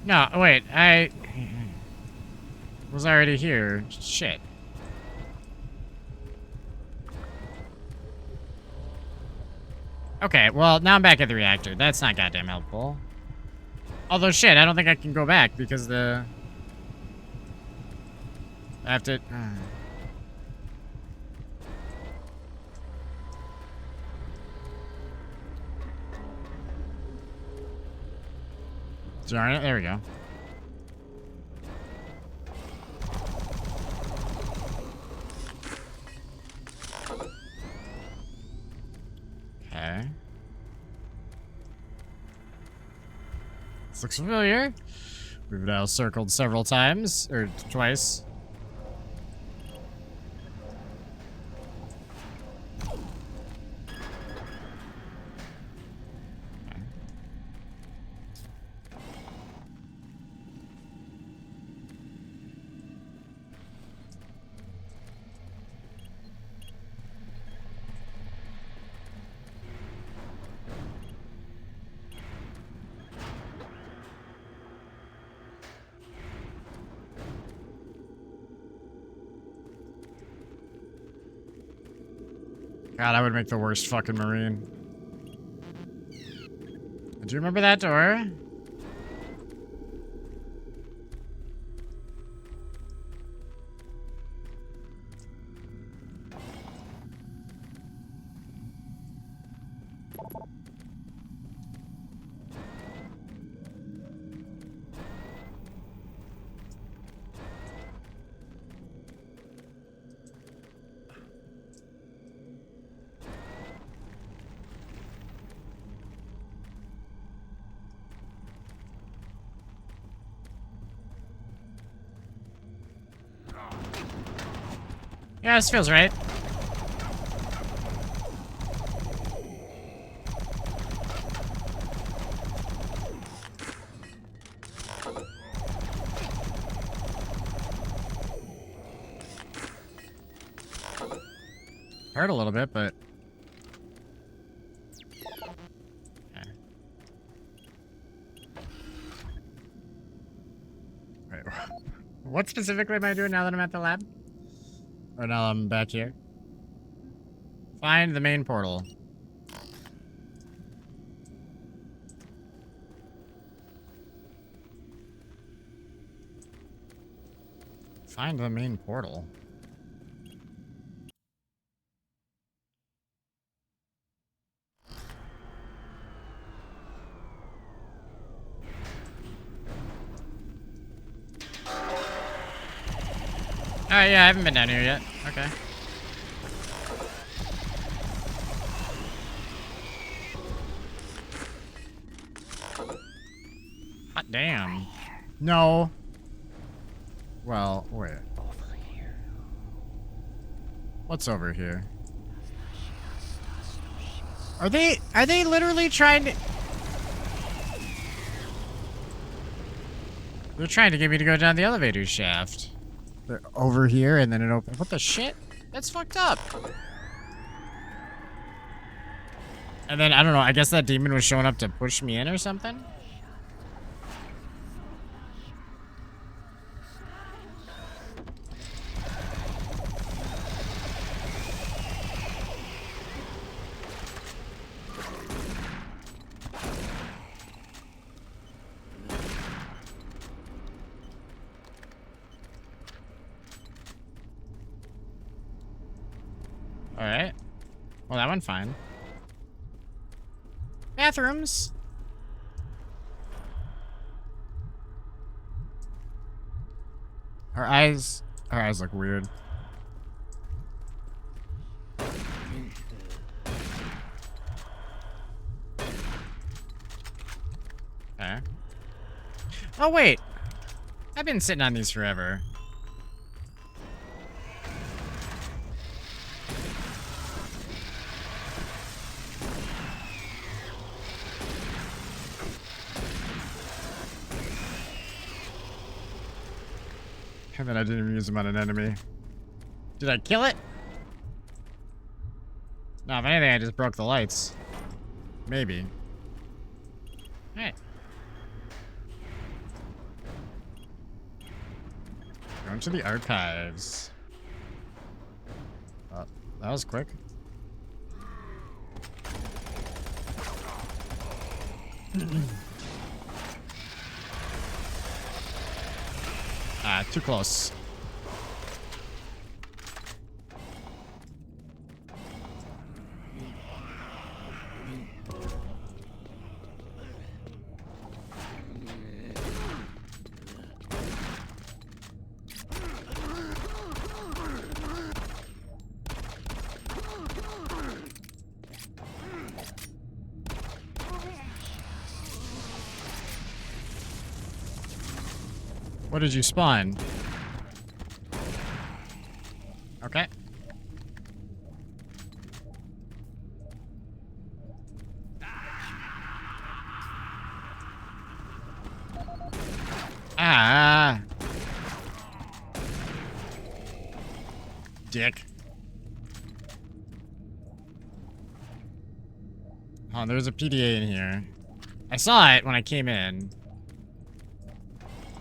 No, wait, I was already here. Shit. Okay, well, now I'm back at the reactor. That's not goddamn helpful. Although, shit, I don't think I can go back because I have to... Darn it, there we go. Okay. This looks familiar. We've now circled several times, or twice. God, I would make the worst fucking Marine. Do you remember that door? Yeah, this feels right. Hurt a little bit, but... Okay. Wait, what specifically am I doing now that I'm at the lab? Or now I'm back here? Find the main portal. Find the main portal. Oh yeah, I haven't been down here yet. Okay. Hot damn. No. Well, wait. Over here. What's over here? Are they literally trying to... They're trying to get me to go down the elevator shaft. They're over here and then it opens. What the shit? That's fucked up. And then, I don't know, I guess that demon was showing up to push me in or something? Alright. Well, that went fine. Bathrooms. Her eyes look weird. Okay. Oh, wait. I've been sitting on these forever. And then I didn't even use them on an enemy. Did I kill it? No, if anything, I just broke the lights. Maybe. Alright. Going to the archives. Oh, that was quick. Ah, too close. What did you spawn? Okay. Ah. Dick. Oh, there's a PDA in here. I saw it when I came in.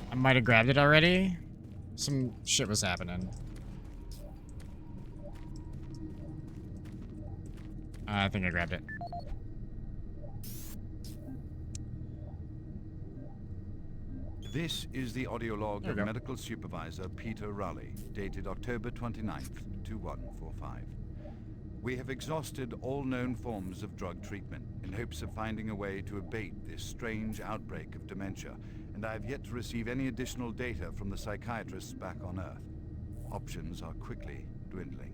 I might have grabbed it already. Some shit was happening. I think I grabbed it. This is the audio log There of we go. Medical Supervisor Peter Raleigh, dated October 29th, 2145. We have exhausted all known forms of drug treatment in hopes of finding a way to abate this strange outbreak of dementia, and I have yet to receive any additional data from the psychiatrists back on Earth. Options are quickly dwindling.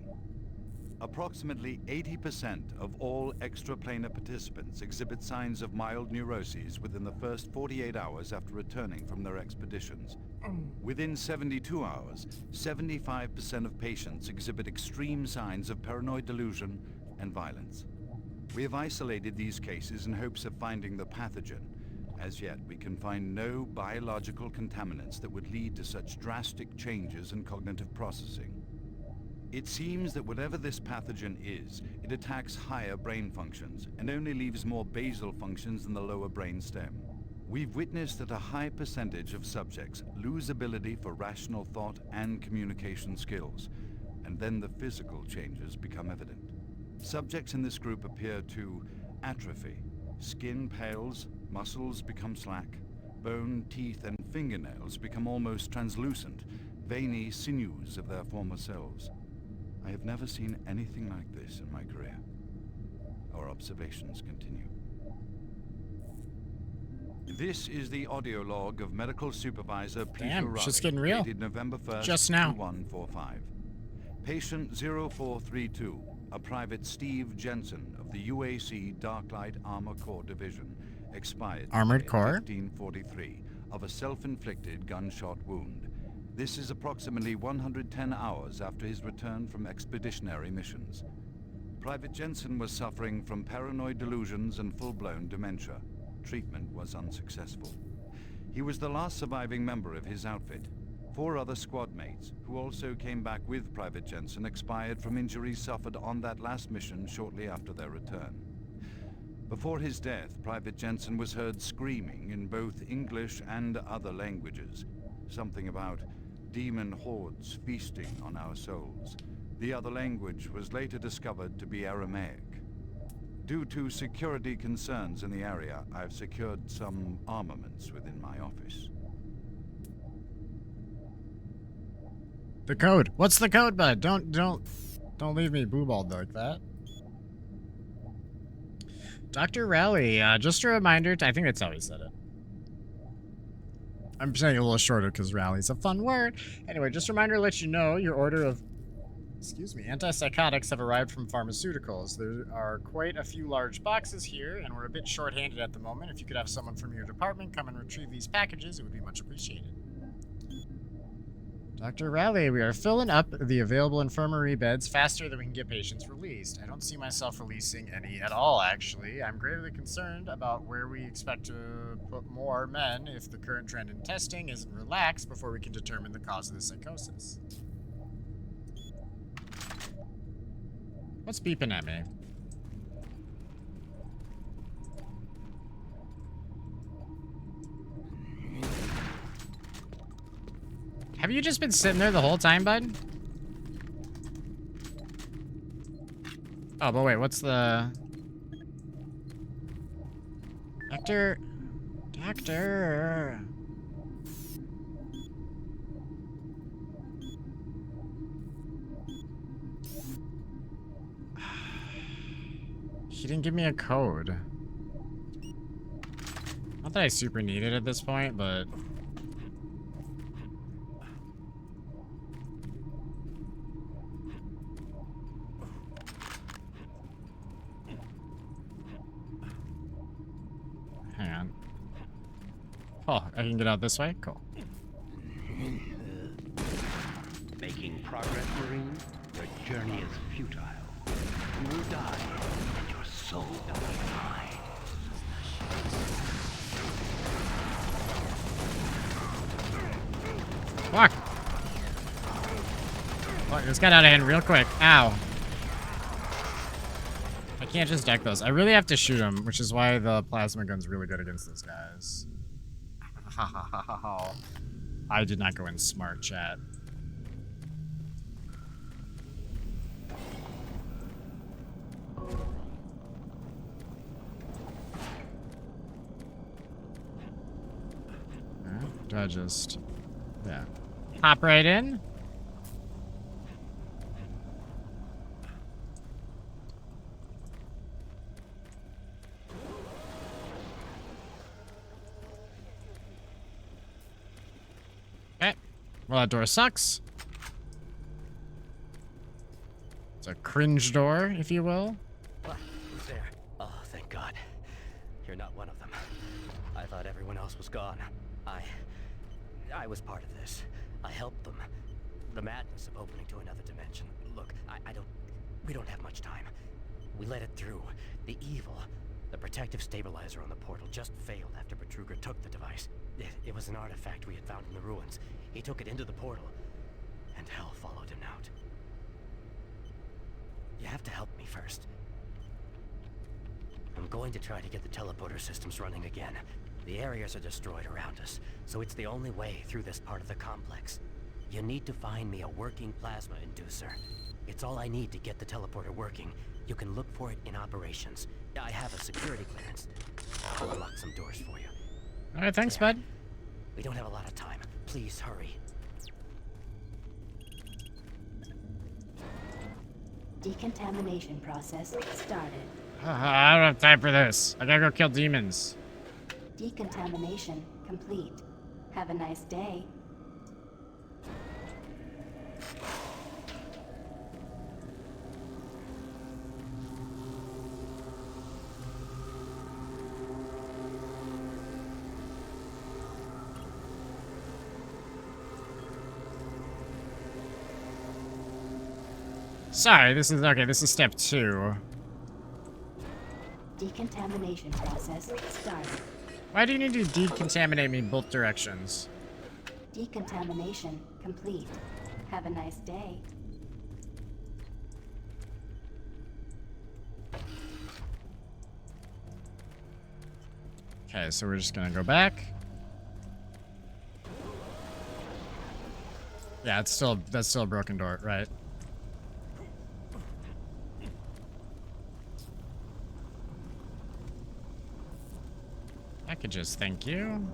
Approximately 80% of all extraplanar participants exhibit signs of mild neuroses within the first 48 hours after returning from their expeditions. Within 72 hours, 75% of patients exhibit extreme signs of paranoid delusion and violence. We have isolated these cases in hopes of finding the pathogen. As yet, we can find no biological contaminants that would lead to such drastic changes in cognitive processing. It seems that whatever this pathogen is, it attacks higher brain functions and only leaves more basal functions in the lower brain stem. We've witnessed that a high percentage of subjects lose ability for rational thought and communication skills, and then the physical changes become evident. Subjects in this group appear to atrophy. Skin pales, muscles become slack, bone, teeth, and fingernails become almost translucent, veiny sinews of their former selves. I have never seen anything like this in my career. Our observations continue. This is the audio log of Medical Supervisor Peter Damn, Raleigh, shit's getting real. dated November 1st, Just now. 2145. Patient 0432, a Private Steve Jensen of the UAC Darklight Armor Corps Division, expired Armored today, Corps? 1543, of a self-inflicted gunshot wound. This is approximately 110 hours after his return from expeditionary missions. Private Jensen was suffering from paranoid delusions and full-blown dementia. Treatment was unsuccessful. He was the last surviving member of his outfit. 4 other squad mates, who also came back with Private Jensen, expired from injuries suffered on that last mission shortly after their return. Before his death, Private Jensen was heard screaming in both English and other languages. Something about demon hordes feasting on our souls. The other language was later discovered to be Aramaic. Due to security concerns in the area, I've secured some armaments within my office. The code. What's the code, bud? Don't leave me boo-balled like that. Dr. Raleigh, just a reminder I think that's how he said it. I'm saying it a little shorter because Raleigh's a fun word. Anyway, just a reminder to let you know your order of antipsychotics have arrived from pharmaceuticals. There are quite a few large boxes here, and we're a bit short-handed at the moment. If you could have someone from your department come and retrieve these packages, it would be much appreciated. Dr. Raleigh, we are filling up the available infirmary beds faster than we can get patients released. I don't see myself releasing any at all, actually. I'm gravely concerned about where we expect to put more men if the current trend in testing isn't relaxed before we can determine the cause of the psychosis. What's beeping at me? Have you just been sitting there the whole time, bud? Oh, but wait, what's the... Doctor... He didn't give me a code. Not that I super need it at this point, but... Hang on. Oh, I can get out this way? Cool. Making progress, Marine? Your journey is futile. You will die, and your soul will die. Fuck! Fuck, this got out of hand real quick. Ow. I can't just deck those. I really have to shoot them, which is why the plasma gun's really good against those guys. I did not go in smart, chat. Do I just... Yeah. Hop right in? Okay. Well, that door sucks. It's a cringe door, if you will. Who's there? Oh, thank God. You're not one of them. I thought everyone else was gone. I was part of this. I helped them. The madness of opening to another dimension. Look, we don't have much time. We let it through. The evil, the protective stabilizer on the portal just failed after Betruger took the device. It was an artifact we had found in the ruins. He took it into the portal, and hell followed him out. You have to help me first. I'm going to try to get the teleporter systems running again. The areas are destroyed around us, so it's the only way through this part of the complex. You need to find me a working plasma inducer. It's all I need to get the teleporter working. You can look for it in operations. I have a security clearance. I'll unlock some doors for you. All right, thanks, bud. We don't have a lot of time. Please hurry. Decontamination process started. I don't have time for this. I gotta go kill demons. Decontamination complete. Have a nice day. Sorry, this is step 2. Decontamination process started. Why do you need to decontaminate me in both directions? Decontamination complete. Have a nice day. Okay, so we're just gonna go back. Yeah, that's still a broken door, right? I could just thank you.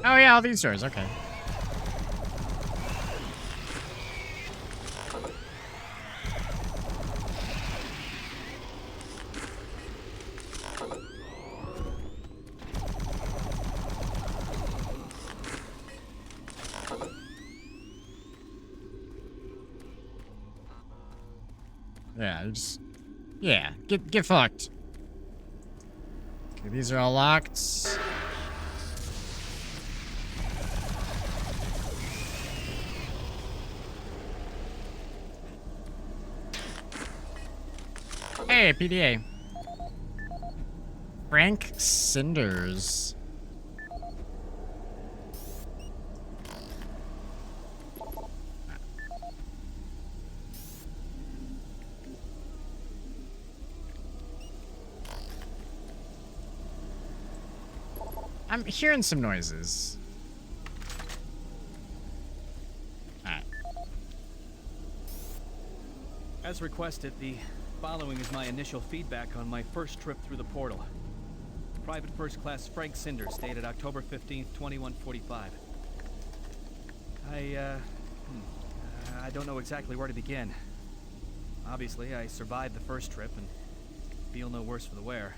Oh yeah, all these doors, okay. Yeah, just... Yeah, get fucked. Okay, these are all locked. Hey, PDA. Frank Cinders. I'm hearing some noises. Alright. As requested, the following is my initial feedback on my first trip through the portal. Private First Class Frank Cinders, dated October 15th, 2145. I don't know exactly where to begin. Obviously, I survived the first trip and feel no worse for the wear.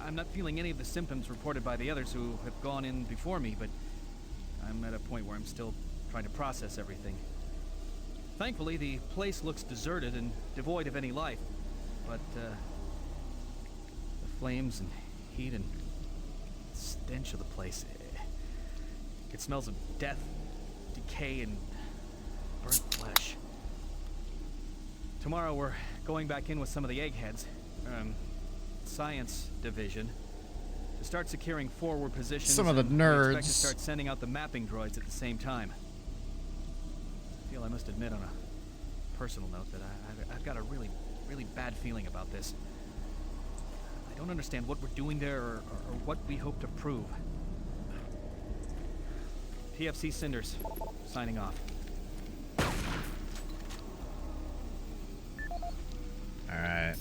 I'm not feeling any of the symptoms reported by the others who have gone in before me, but I'm at a point where I'm still trying to process everything. Thankfully, the place looks deserted and devoid of any life, but the flames and heat and stench of the place, it smells of death, decay, and burnt flesh. Tomorrow we're going back in with some of the eggheads, Science Division, to start securing forward positions. Some of the We nerds. expect to start sending out the mapping droids at the same time. I feel I must admit on a personal note that I've got a really bad feeling about this. I don't understand what we're doing there or what we hope to prove. TFC Cinders, signing off. Alright.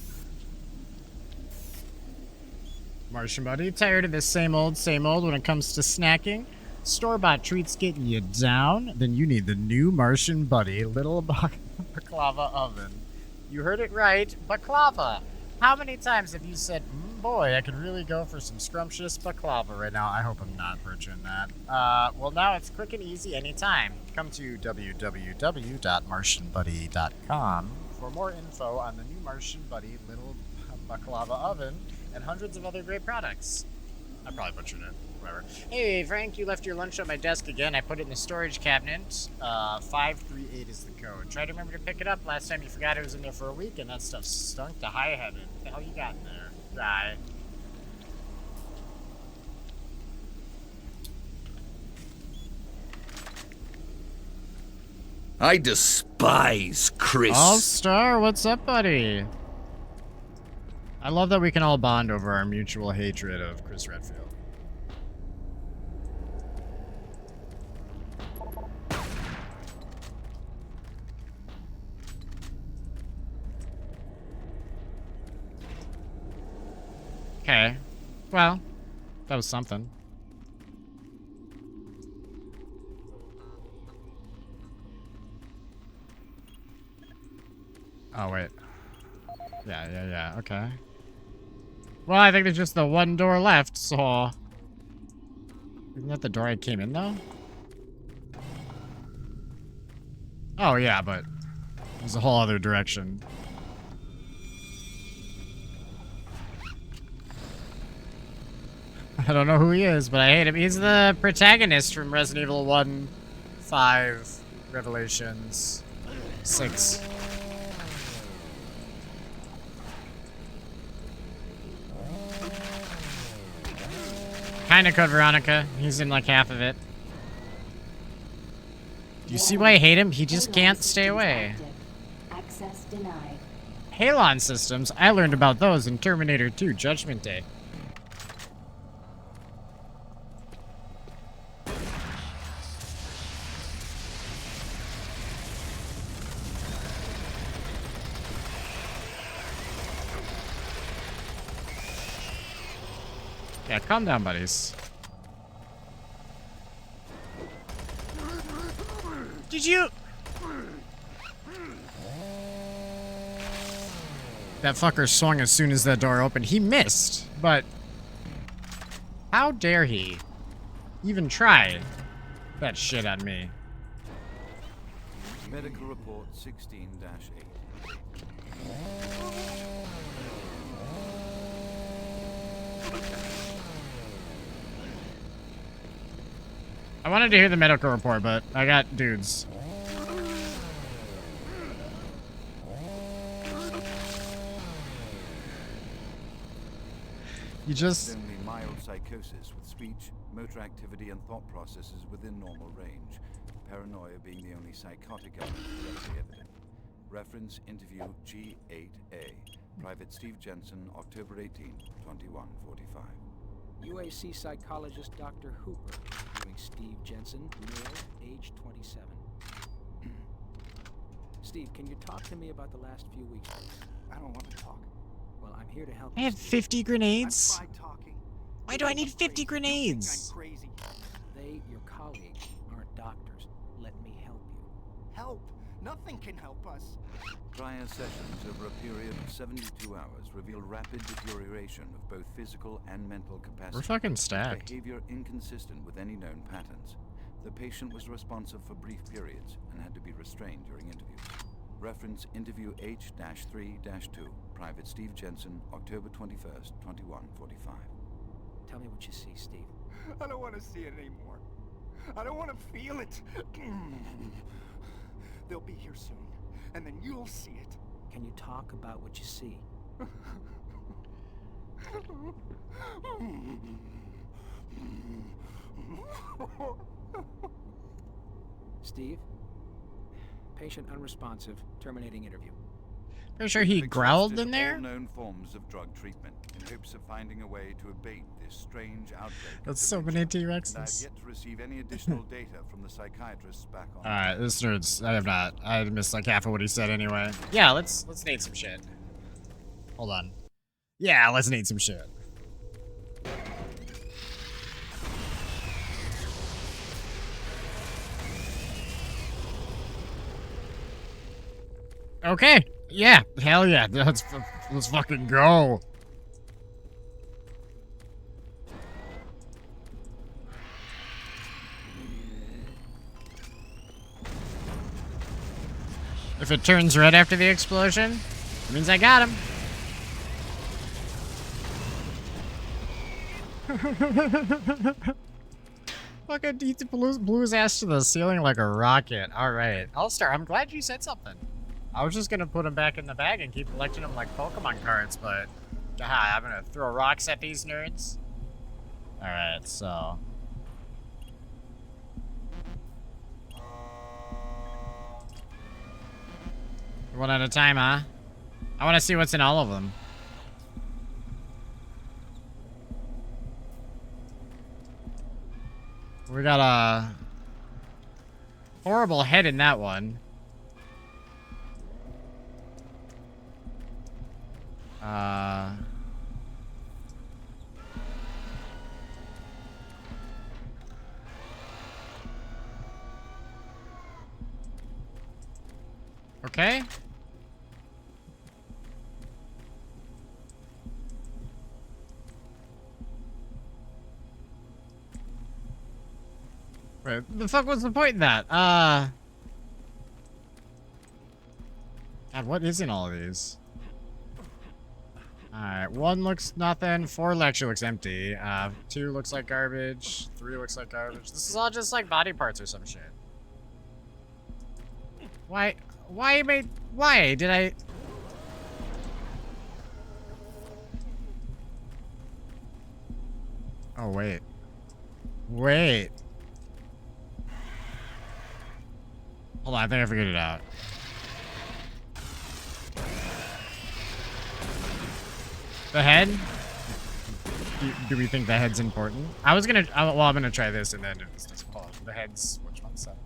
Martian buddy, tired of this same old when it comes to snacking? Store-bought treats getting you down? Then you need the new Martian buddy little baklava oven. You heard it right, baklava. How many times have you said, boy, I could really go for some scrumptious baklava right now. I hope I'm not butchering that. Well, now it's quick and easy anytime. Come to www.martianbuddy.com for more info on the new Martian Buddy little baklava oven and hundreds of other great products. I probably butchered it. Whatever. Hey, Frank, you left your lunch on my desk again. I put it in the storage cabinet. 538 is the code. Try to remember to pick it up. Last time you forgot it was in there for a week, and that stuff stunk to high heaven. What the hell you got in there? Die. I despise Chris. All-Star, what's up, buddy? I love that we can all bond over our mutual hatred of Chris Redfield. Okay. Well, that was something. Oh, wait. Yeah. Okay. Well, I think there's just the one door left, so... Isn't that the door I came in, though? Oh, yeah, but... There's a whole other direction. I don't know who he is, but I hate him. He's the protagonist from Resident Evil 1, 5, Revelations, 6. Kinda Code Veronica. He's in like half of it. Do you see why I hate him? He just can't stay away. Access denied. Halon systems. I learned about those in Terminator 2 Judgment Day. Yeah, calm down, buddies. Did you... That fucker swung as soon as that door opened. He missed, but... How dare he even try that shit on me? Medical report 16-8. I wanted to hear the medical report, but I got dudes. You just... Only mild psychosis with speech, motor activity, and thought processes within normal range. Paranoia being the only psychotic element directly evident. Reference interview G8A. Private Steve Jensen, October 18, 2145. UAC psychologist Dr. Hooper, interviewing Steve Jensen, male, age 27. Steve, can you talk to me about the last few weeks, please? I don't want to talk. Well, I'm here to help. I have 50 grenades. I've tried talking. Why do I need 50 grenades? I'm crazy. They, your colleagues, aren't doctors. Let me help you. Help? Nothing can help us. Prior sessions over a period of 72 hours reveal rapid deterioration of both physical and mental capacity. We're fucking stacked. Behavior inconsistent with any known patterns. The patient was responsive for brief periods and had to be restrained during interviews. Reference interview H-3-2. Private Steve Jensen, October 21st, 2145. Tell me what you see, Steve. I don't want to see it anymore. I don't want to feel it. They'll be here soon, and then you'll see it. Can you talk about what you see? Steve? Patient unresponsive. Terminating interview. Pretty sure he growled in there? All known forms of drug treatment in hopes of finding a way to abate this strange outbreak. That's so many T-Rexes. And I've yet to receive any additional data from the psychiatrists back on. Alright, this nerd's... I have not. I missed like half of what he said anyway. Yeah, let's nade some shit. Hold on. Yeah, let's nade some shit. Okay. Yeah. Hell yeah. Let's fucking go. If it turns red after the explosion, it means I got him. Fucking he blew his ass to the ceiling like a rocket. Alright. All-Star, I'm glad you said something. I was just gonna put him back in the bag and keep collecting them like Pokemon cards, but I'm gonna throw rocks at these nerds. Alright, so. One at a time, huh? I wanna see what's in all of them. We got a horrible head in that one. Okay. Wait, the fuck was the point in that? God, what is in all of these? Alright, 1 looks nothing, 4 actually looks empty, 2 looks like garbage, 3 looks like garbage. This is all just like body parts or some shit. Why did I... Oh, wait. Wait. Hold on, I think I figured it out. The head? Do we think the head's important? I was gonna, well, I'm gonna try this and then if this doesn't fall. The head's, which one's that?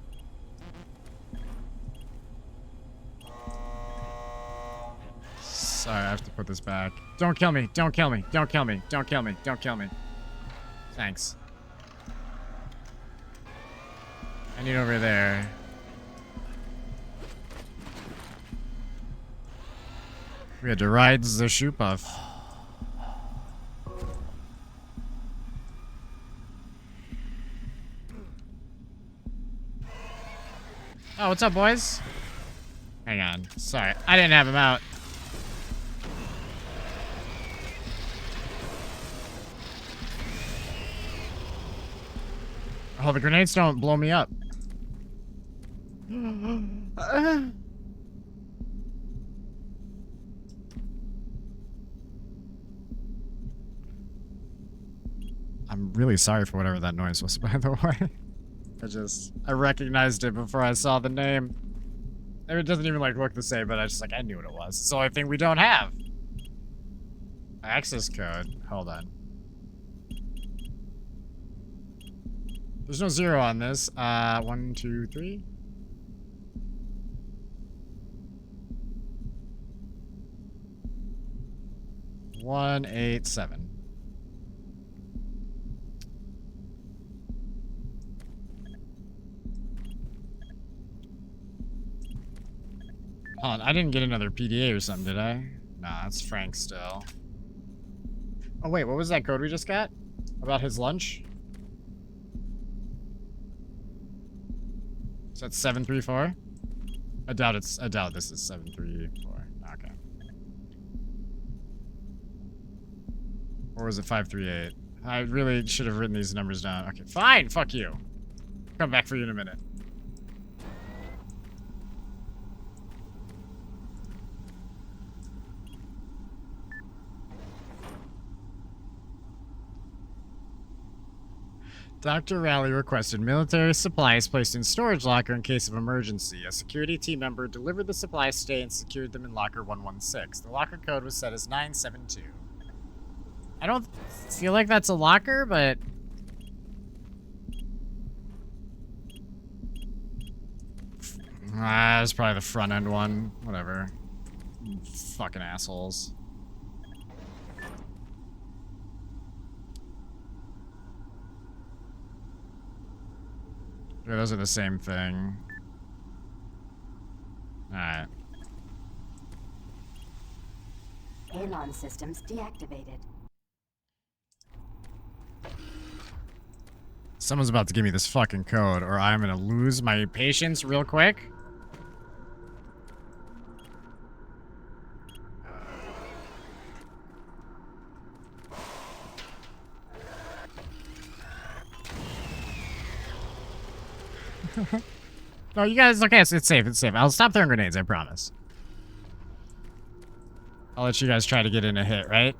Sorry, I have to put this back. Don't kill me, don't kill me, don't kill me, don't kill me, don't kill me. Thanks. I need over there. We had to ride the shoe puff. Oh, what's up, boys? Hang on. Sorry, I didn't have him out. Oh, the grenades don't blow me up. I'm really sorry for whatever that noise was, by the way. I recognized it before I saw the name. It doesn't even like look the same, but I knew what it was. It's the only thing we don't have. Access code. Hold on. There's no 0 on this. 1, 2, 3. One, 8, 7. Hold on, I didn't get another PDA or something, did I? Nah, that's Frank still. Oh wait, what was that code we just got? About his lunch? So that's 734? I doubt this is 734. Okay. Or was it 538? I really should have written these numbers down. Okay, fine, fuck you. Come back for you in a minute. Dr. Rowley requested military supplies placed in storage locker in case of emergency. A security team member delivered the supplies today and secured them in locker 116. The locker code was set as 972. I don't feel like that's a locker, but... That's probably the front end one. Whatever. Fucking assholes. Yeah, those are the same thing. Alright. Halon systems deactivated. Someone's about to give me this fucking code, or I'm gonna lose my patience real quick. No, you guys, okay, it's safe, it's safe. I'll stop throwing grenades, I promise. I'll let you guys try to get in a hit, right?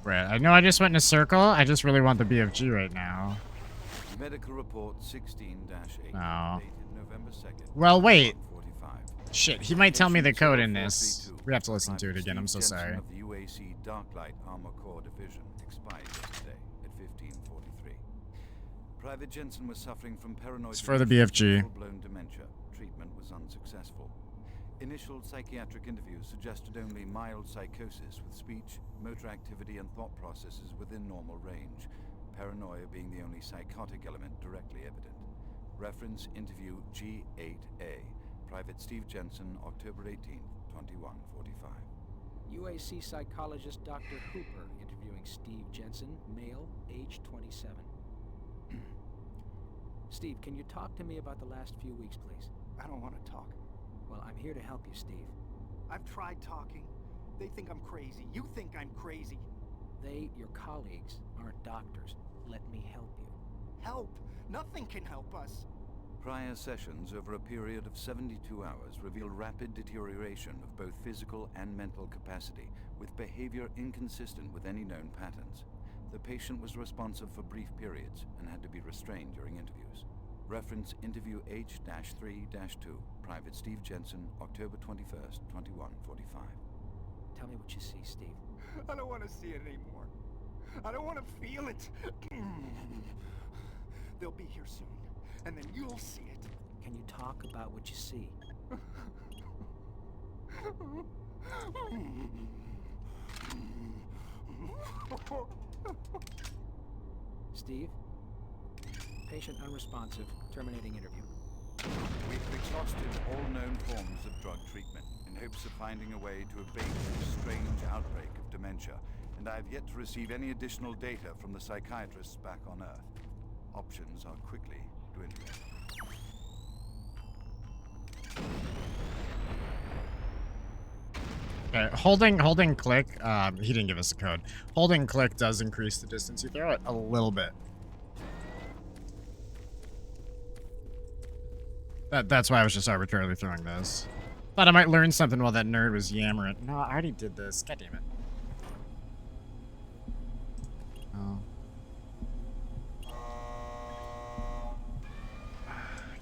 Right, I know I just went in a circle. I just really want the BFG right now. Medical report 16-8. No. Dated November 2nd. Well, wait. 1:45. Shit, he might tell me the Patient code in this. 0432, We have to listen to it again. I'm so Steve Jensen sorry. Of the UAC Darklight Armor Corps Division expired yesterday at 15:43. Private Jensen was suffering from paranoid It's for the delusions and BFG. full-blown dementia. Treatment was unsuccessful. Initial psychiatric interviews suggested only mild psychosis with speech, motor activity, and thought processes within normal range. Paranoia being the only psychotic element directly evident. Reference interview G8A. Private Steve Jensen, October 18th, 21:45. UAC psychologist Dr. Hooper interviewing Steve Jensen, male, age 27. Steve, can you talk to me about the last few weeks, please? I don't want to talk. Well, I'm here to help you, Steve. I've tried talking. They think I'm crazy. You think I'm crazy. They, your colleagues, aren't doctors. Let me help you. Help! Nothing can help us. Prior sessions over a period of 72 hours reveal rapid deterioration of both physical and mental capacity, with behavior inconsistent with any known patterns. The patient was responsive for brief periods and had to be restrained during interviews. Reference interview H-3-2, Private Steve Jensen, October 21st, 21:45. Tell me what you see, Steve. I don't want to see it anymore. I don't want to feel it. They'll be here soon, and then you'll see it. Can you talk about what you see? Steve? Patient unresponsive. Terminating interview. We've exhausted all known forms of drug treatment in hopes of finding a way to abate this strange outbreak of dementia, and I have yet to receive any additional data from the psychiatrists back on Earth. Options are quickly dwindling. Okay, holding click, he didn't give us a code. Holding click does increase the distance you throw it a little bit. That's why I was just arbitrarily throwing this. Thought I might learn something while that nerd was yammering. No, I already did this. God damn it. Oh.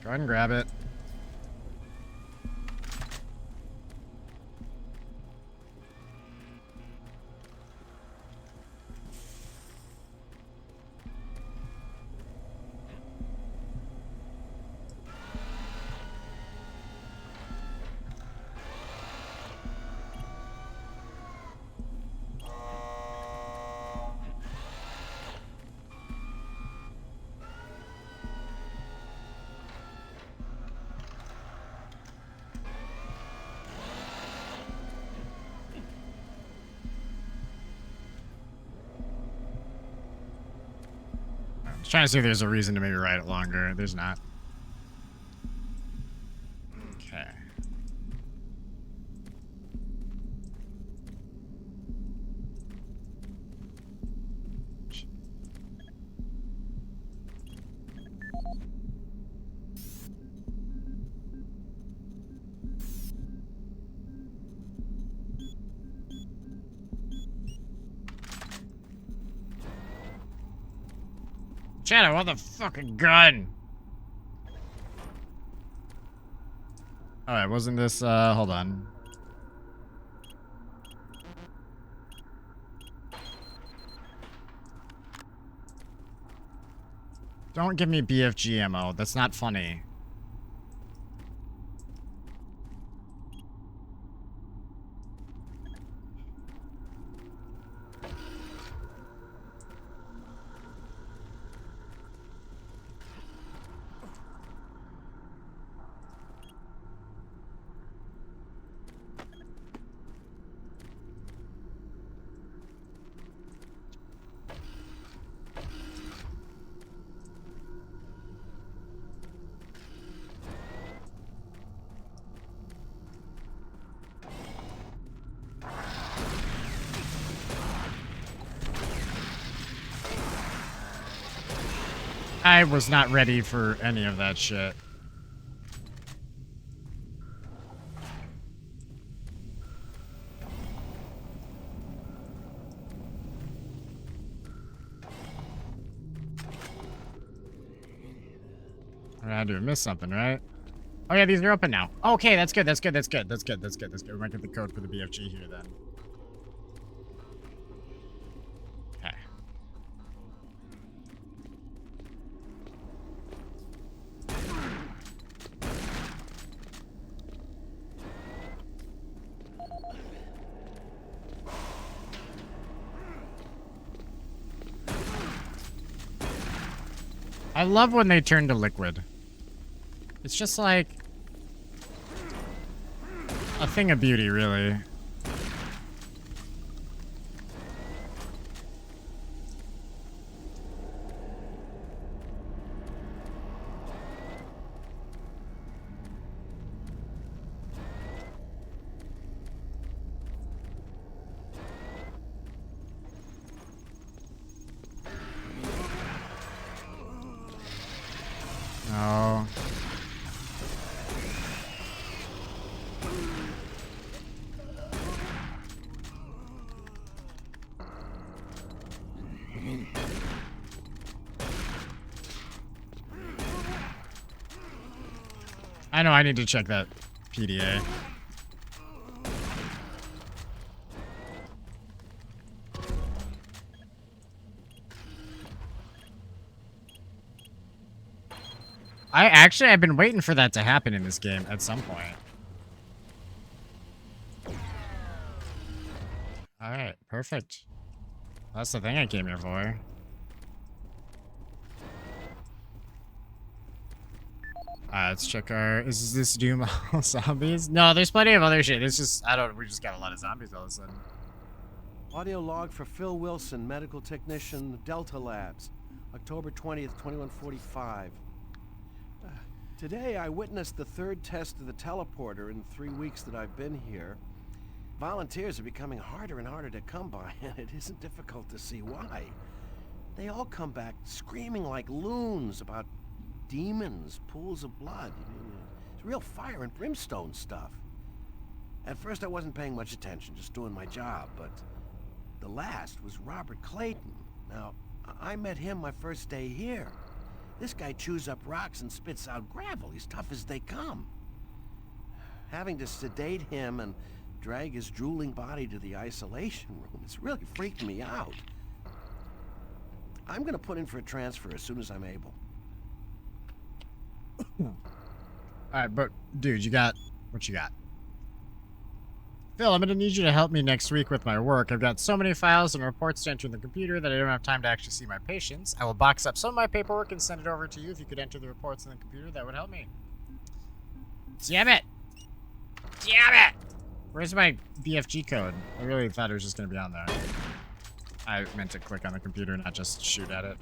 Go ahead and grab it. Trying to see if there's a reason to maybe ride it longer. There's not. Okay. Chad, I want the fucking gun. Alright, wasn't this, hold on. Don't give me BFG ammo. That's not funny. I was not ready for any of that shit. I do miss something, right? Oh yeah, these are open now. Okay, that's good. That's good. That's good. That's good. That's good. That's good. We might get the code for the BFG here then. Okay. I love when they turn to liquid. It's just like a thing of beauty, really. Oh. I know I need to check that PDA. I've been waiting for that to happen in this game at some point. Alright, perfect. That's the thing I came here for. Let's check our... Is this Doom all zombies? No, there's plenty of other shit. It's just... we just got a lot of zombies all of a sudden. Audio log for Phil Wilson, medical technician, Delta Labs. October 20th, 2145. Today, I witnessed the third test of the teleporter in the 3 weeks that I've been here. Volunteers are becoming harder and harder to come by, and it isn't difficult to see why. They all come back screaming like loons about demons, pools of blood. It's real fire and brimstone stuff. At first, I wasn't paying much attention, just doing my job, but the last was Robert Clayton. Now, I met him my first day here. This guy chews up rocks and spits out gravel. He's tough as they come. Having to sedate him and drag his drooling body to the isolation room, it's really freaked me out. I'm gonna put in for a transfer as soon as I'm able. Alright, but dude, you got what you got? Phil, I'm gonna need you to help me next week with my work. I've got so many files and reports to enter in the computer that I don't have time to actually see my patients. I will box up some of my paperwork and send it over to you. If you could enter the reports in the computer, that would help me. Damn it! Damn it! Where's my BFG code? I really thought it was just gonna be on there. I meant to click on the computer, not just shoot at it.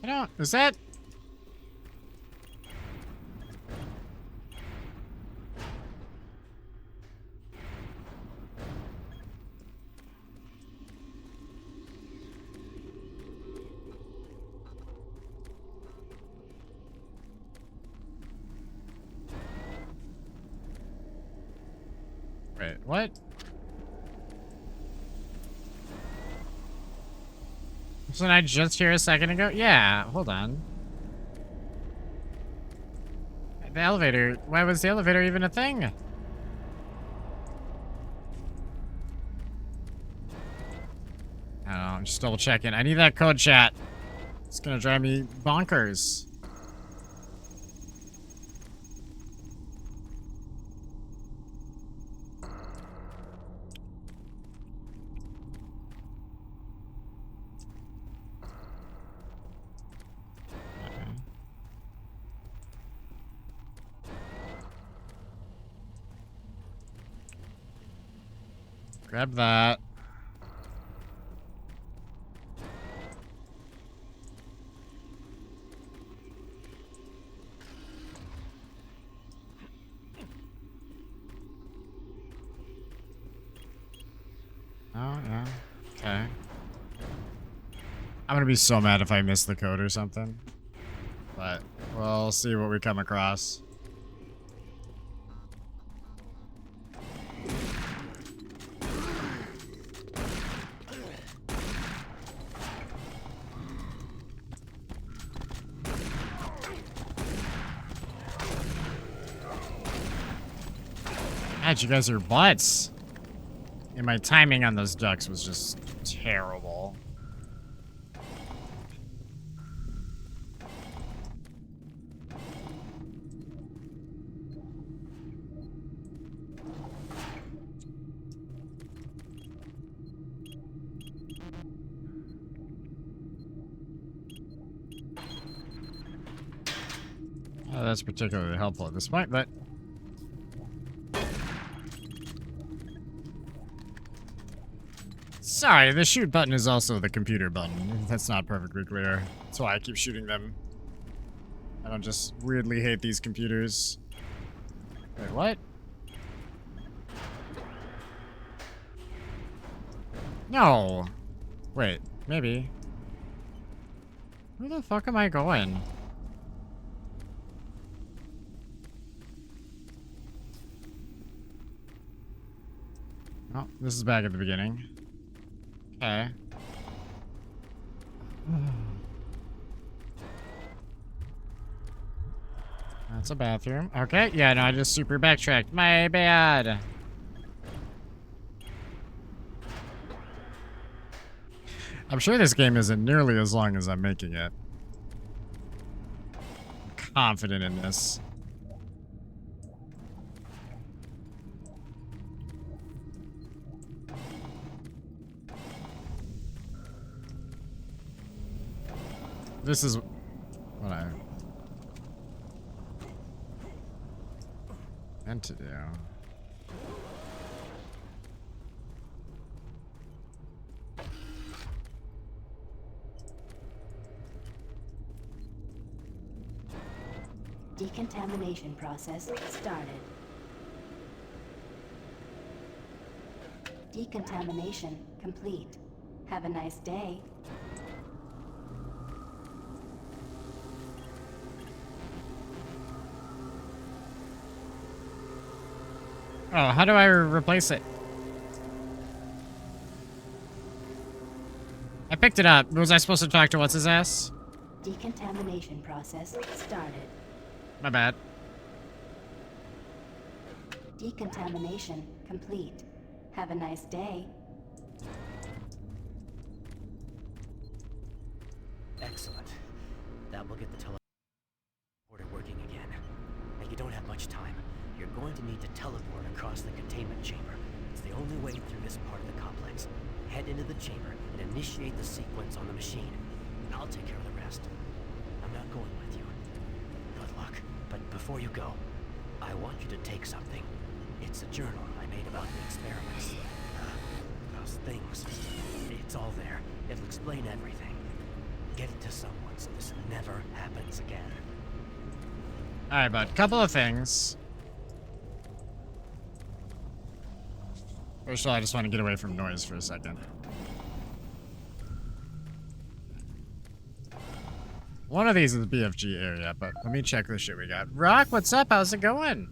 I don't... Is that... Wait, what? Wasn't I just here a second ago? Yeah, hold on. The elevator. Why was the elevator even a thing? I don't know, I'm just double checking. I need that code, chat. It's gonna drive me bonkers. Grab that. Oh, yeah. Okay. I'm gonna be so mad if I miss the code or something. But we'll see what we come across. God, you guys are butts. And my timing on those ducks was just terrible. Oh, that's particularly helpful at this point, but sorry, the shoot button is also the computer button. That's not perfectly clear. That's why I keep shooting them. I don't just weirdly hate these computers. Wait, what? No. Wait, maybe. Where the fuck am I going? Oh, this is back at the beginning. Okay. That's a bathroom. Okay, yeah, no, I just super backtracked. My bad. I'm sure this game isn't nearly as long as I'm making it. I'm confident in this. This is what I meant to do. Decontamination process started. Decontamination complete. Have a nice day. Oh, how do I replace it? I picked it up. Was I supposed to talk to what's his ass? Decontamination process started. My bad. Decontamination complete. Have a nice day. Excellent. That will get the teleporter working again. And you don't have much time. You're going to need to teleport across the containment chamber. It's the only way through this part of the complex. Head into the chamber and initiate the sequence on the machine. I'll take care of the rest. I'm not going with you. Good luck. But before you go, I want you to take something. It's a journal I made about the experiments. Those things. It's all there. It'll explain everything. Get it to someone so this never happens again. Alright, bud. Couple of things. First of all, I just want to get away from noise for a second. One of these is the BFG area, but let me check the shit we got. Rock, what's up? How's it going?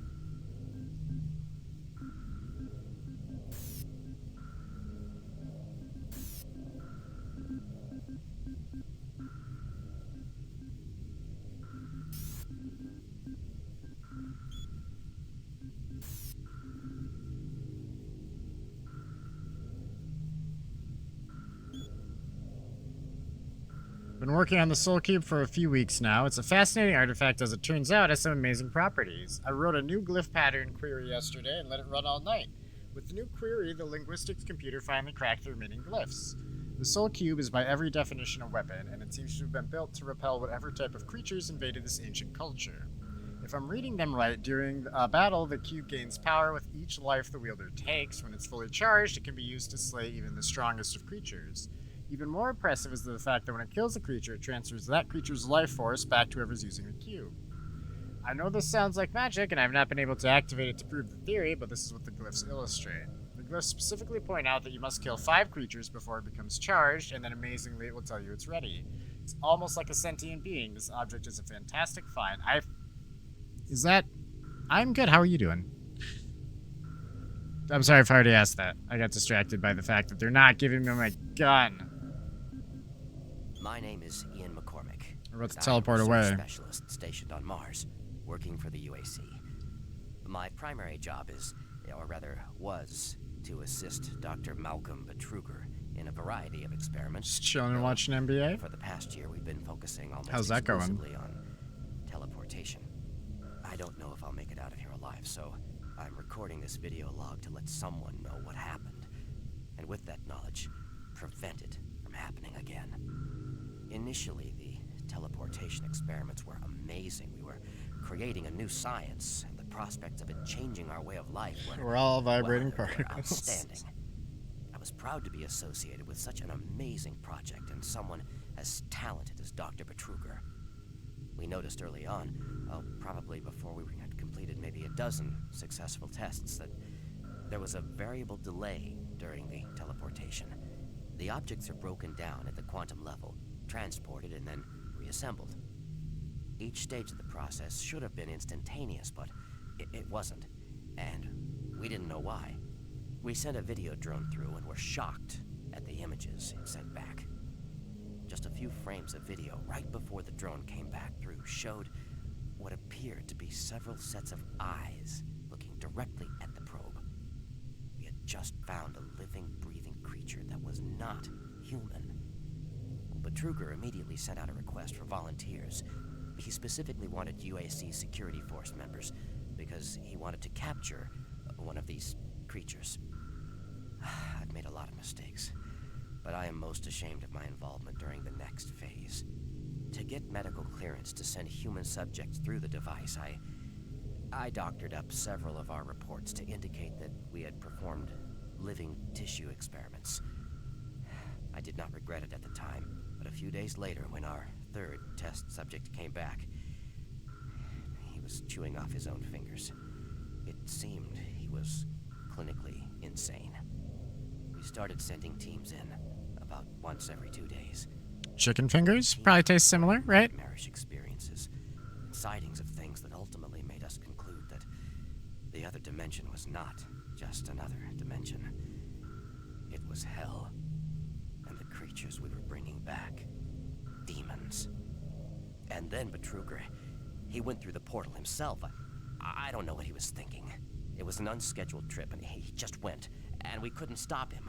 Been working on the Soul Cube for a few weeks now. It's a fascinating artifact as it turns out, it has some amazing properties. I wrote a new glyph pattern query yesterday and let it run all night. With the new query, the linguistics computer finally cracked the remaining glyphs. The Soul Cube is by every definition a weapon, and it seems to have been built to repel whatever type of creatures invaded this ancient culture. If I'm reading them right, during a battle, the cube gains power with each life the wielder takes. When it's fully charged, it can be used to slay even the strongest of creatures. Even more impressive is the fact that when it kills a creature, it transfers that creature's life force back to whoever's using the cube. I know this sounds like magic, and I've not been able to activate it to prove the theory, but this is what the glyphs illustrate. The glyphs specifically point out that you must kill 5 creatures before it becomes charged, and then amazingly it will tell you it's ready. It's almost like a sentient being. This object is a fantastic find. I'm good. How are you doing? I'm sorry if I already asked that. I got distracted by the fact that they're not giving me my gun. My name is Ian McCormick. We're about to teleport away. Specialist stationed on Mars, working for the UAC. My primary job is, or rather was, to assist Dr. Malcolm Betruger in a variety of experiments. Just chilling and watching NBA? For the past year, we've been focusing almost How's that going? exclusively on teleportation. I don't know if I'll make it out of here alive, so I'm recording this video log to let someone know what happened, and with that knowledge, prevent it from happening again. Initially, the teleportation experiments were amazing. We were creating a new science, and the prospects of it changing our way of life we're all vibrating were particles. outstanding. I was proud to be associated with such an amazing project and someone as talented as Dr. Betruger. We noticed early on, probably before we had completed maybe a dozen successful tests, that there was a variable delay during the teleportation. The objects are broken down at the quantum level, transported, and then reassembled. Each stage of the process should have been instantaneous, but it wasn't, and we didn't know why. We sent a video drone through and were shocked at the images it sent back. Just a few frames of video right before the drone came back through showed what appeared to be several sets of eyes looking directly at the probe. We had just found a living, breathing creature that was not human. Betruger immediately sent out a request for volunteers. He specifically wanted UAC security force members because he wanted to capture one of these creatures. I've made a lot of mistakes, but I am most ashamed of my involvement during the next phase. To get medical clearance to send human subjects through the device, I doctored up several of our reports to indicate that we had performed living tissue experiments. I did not regret it at the time, but a few days later, when our third test subject came back, he was chewing off his own fingers. It seemed he was clinically insane. We started sending teams in about once every 2 days. Chicken fingers? Probably taste similar, right? Nightmarish experiences, and sightings of things that ultimately made us conclude that the other dimension was not just another dimension. It was hell, and the creatures we were bringing back, demons. And then Betruger, he went through the portal himself. I don't know what he was thinking. It was an unscheduled trip, and he just went, and we couldn't stop him.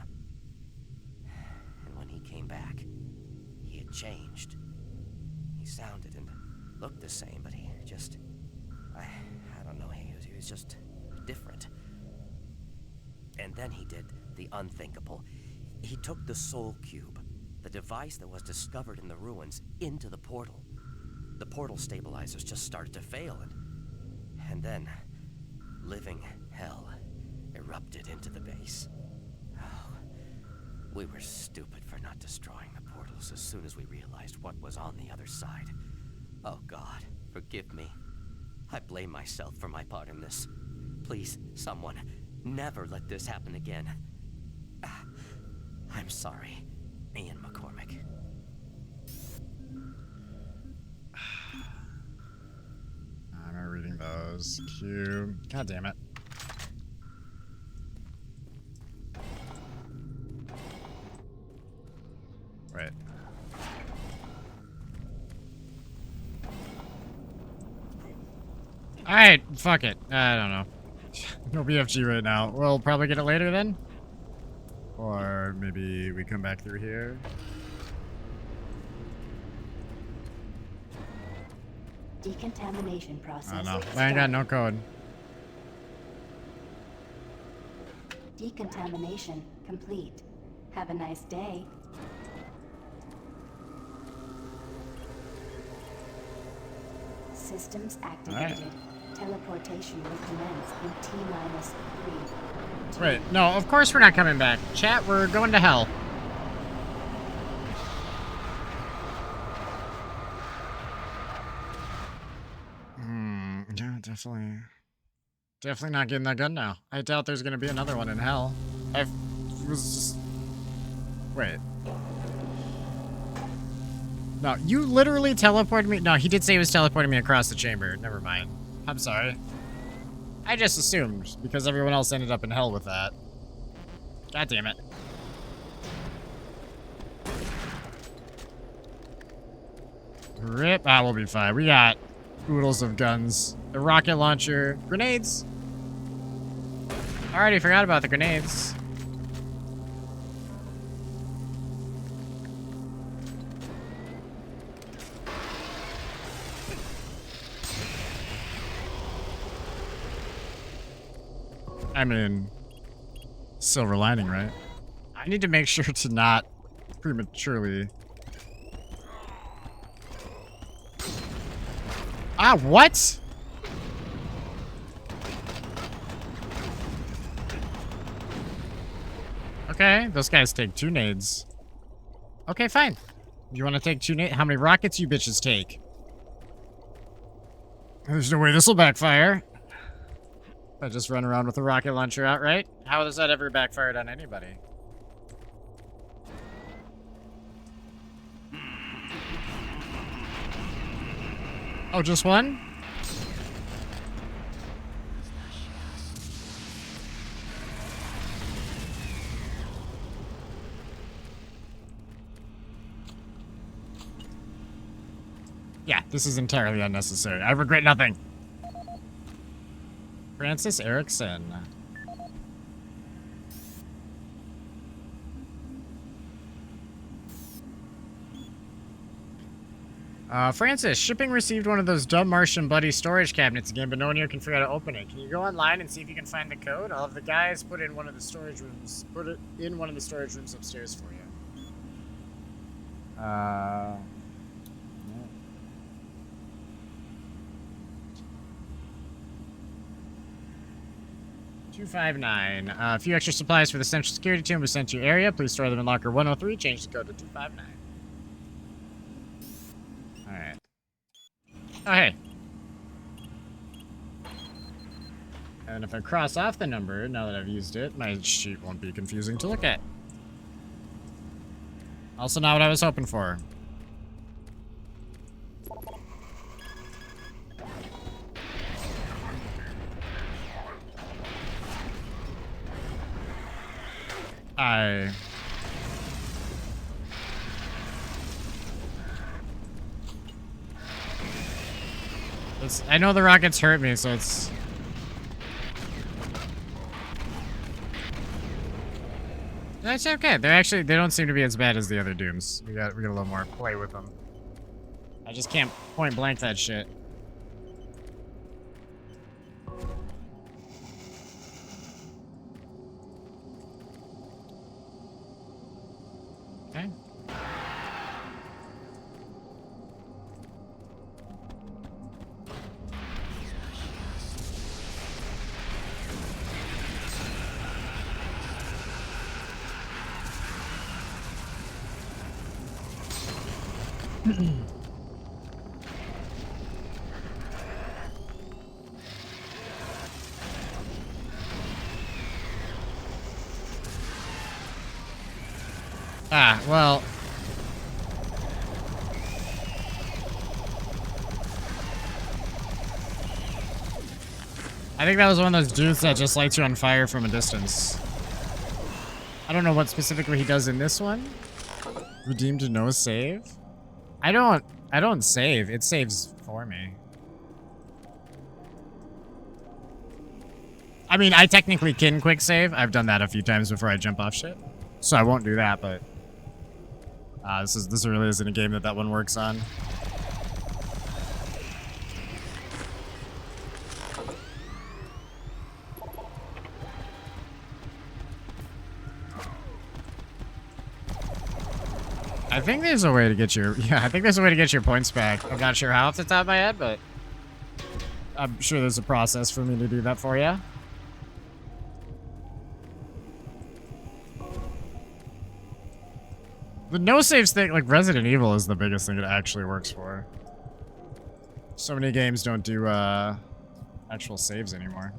And when he came back, he had changed. He sounded and looked the same, but he just... I don't know, he was just different. And then he did the unthinkable. He took the Soul Cube, the device that was discovered in the ruins, into the portal. The portal stabilizers just started to fail, and then living hell erupted into the base. Oh, we were stupid for not destroying the portals as soon as we realized what was on the other side. Oh God, forgive me. I blame myself for my part in this. Please, someone, never let this happen again. I'm sorry, Ian McCormick. I'm not reading those. Q. God damn it. Wait. Alright, fuck it. I don't know. No BFG right now. We'll probably get it later then? Or maybe we come back through here? Decontamination process. I don't know. I ain't got no code. Decontamination complete. Have a nice day. Systems activated. Teleportation will commence in T-minus 3. Wait, no, of course we're not coming back. Chat, we're going to hell. Yeah, definitely. Definitely not getting that gun now. I doubt there's gonna be another one in hell. I was just... Wait. No, you literally teleported me? No, he did say he was teleporting me across the chamber. Never mind. I'm sorry. I just assumed, because everyone else ended up in hell with that. God damn it. Rip. Ah, we'll be fine. We got oodles of guns. The rocket launcher. Grenades. I already forgot about the grenades. I mean, silver lining, right? I need to make sure to not prematurely... Ah, what? Okay, those guys take 2 nades. Okay, fine. You want to take 2 nades? How many rockets you bitches take? There's no way this will backfire. I just run around with a rocket launcher outright? How has that ever backfired on anybody? Oh, just one? Yeah, this is entirely unnecessary. I regret nothing. Francis Erickson. Francis, shipping received one of those dumb Martian buddy storage cabinets again, but no one here can figure out how to open it. Can you go online and see if you can find the code? I'll have the guys put it in one of the storage rooms. Put it in one of the storage rooms upstairs for you. 259. A few extra supplies for the Central Security Team was sent to your area. Please store them in locker 103. Change the code to 259. Alright. Oh, hey. And if I cross off the number, now that I've used it, my sheet won't be confusing to look at. Also not what I was hoping for. I know the rockets hurt me, so it's... That's okay. They don't seem to be as bad as the other Dooms. We got a little more play with them. I just can't point blank that shit. Okay. Ah, well. I think that was one of those dudes that just lights you on fire from a distance. I don't know what specifically he does in this one. Redeemed to no save? I don't save. It saves for me. I mean, I technically can quick save. I've done that a few times before I jump off shit. So I won't do that, but this really isn't a game that one works on. I think there's a way to get your points back. I'm not sure how off the top of my head, but I'm sure there's a process for me to do that for you. The no saves thing, like Resident Evil, is the biggest thing it actually works for. So many games don't do actual saves anymore.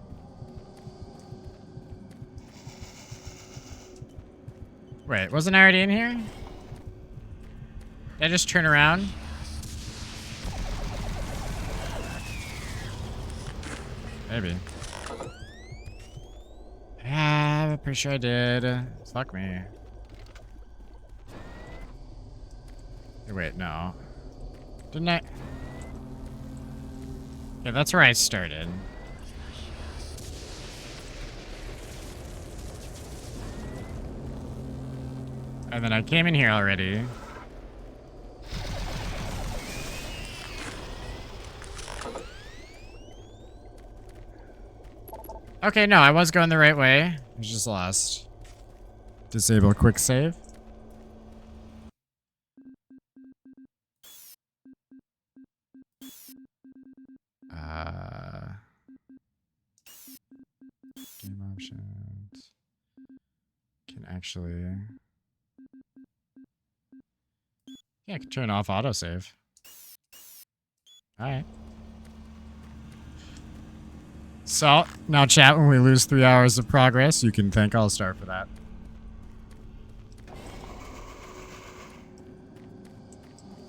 Wait, wasn't I already in here? Did I just turn around? Maybe. Yeah, I'm pretty sure I did. Fuck me. Hey, wait, no. Didn't I? Yeah, that's where I started. And then I came in here already. Okay, no, I was going the right way. I was just lost. Disable quick save. Game options. Can actually... Yeah, I can turn off autosave. Alright. So, now chat, when we lose 3 hours of progress, you can thank All-Star for that.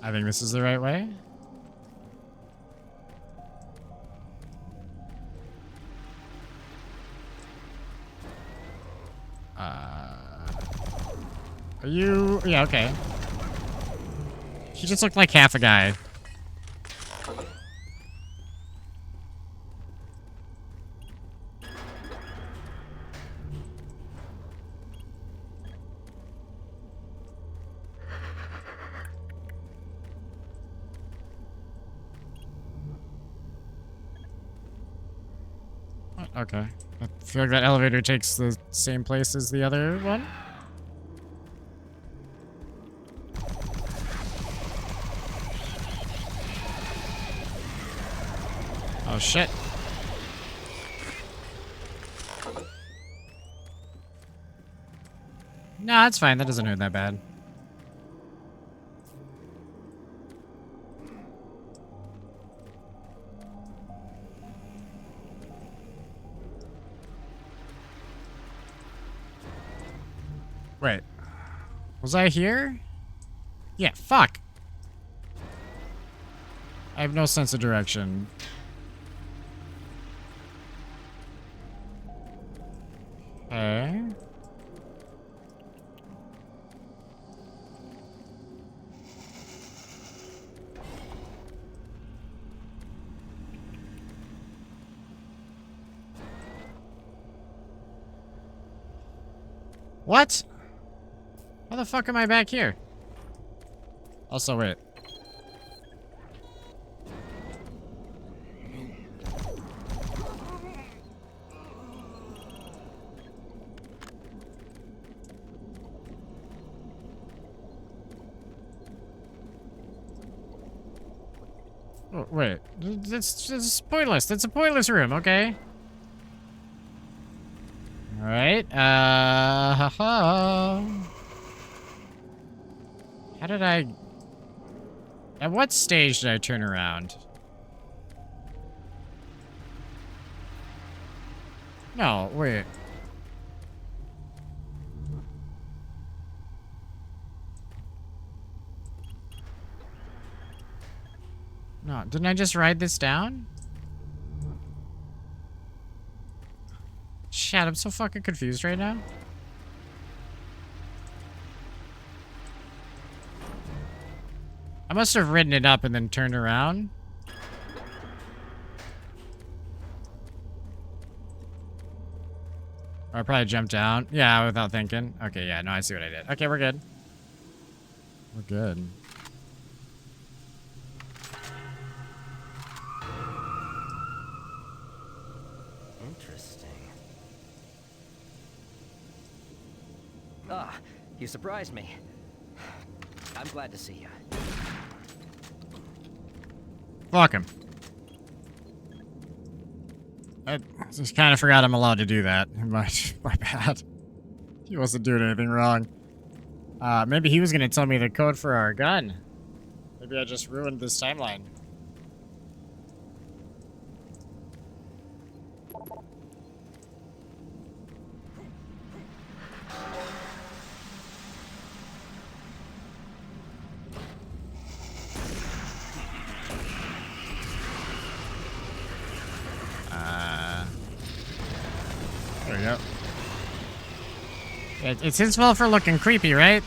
I think this is the right way. Are you... Yeah, okay. He just looked like half a guy. Okay. I feel like that elevator takes the same place as the other one. Oh shit. No, it's fine. That doesn't hurt that bad. Wait. Was I here? Yeah, fuck. I have no sense of direction. Okay. What? How the fuck am I back here? Also, wait. Oh, wait. That's pointless. That's a pointless room, okay? Alright, How did I... At what stage did I turn around? No, wait. No, didn't I just ride this down? Shit, I'm so fucking confused right now. I must have ridden it up and then turned around. Or I probably jumped down. Yeah, without thinking. Okay, yeah, no, I see what I did. Okay, we're good. We're good. Interesting. Ah, you surprised me. I'm glad to see you. Fuck him. I just kind of forgot I'm allowed to do that. My bad. He wasn't doing anything wrong. Maybe he was going to tell me the code for our gun. Maybe I just ruined this timeline. There we go. It's his fault for looking creepy, right?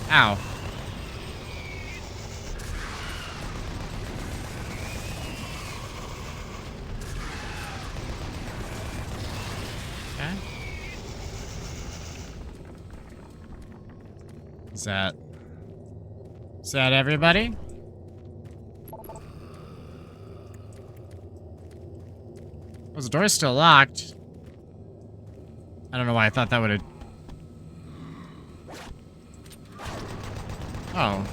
Ow. Okay. Is that everybody? Was the door still locked? I don't know why I thought that would have... Oh.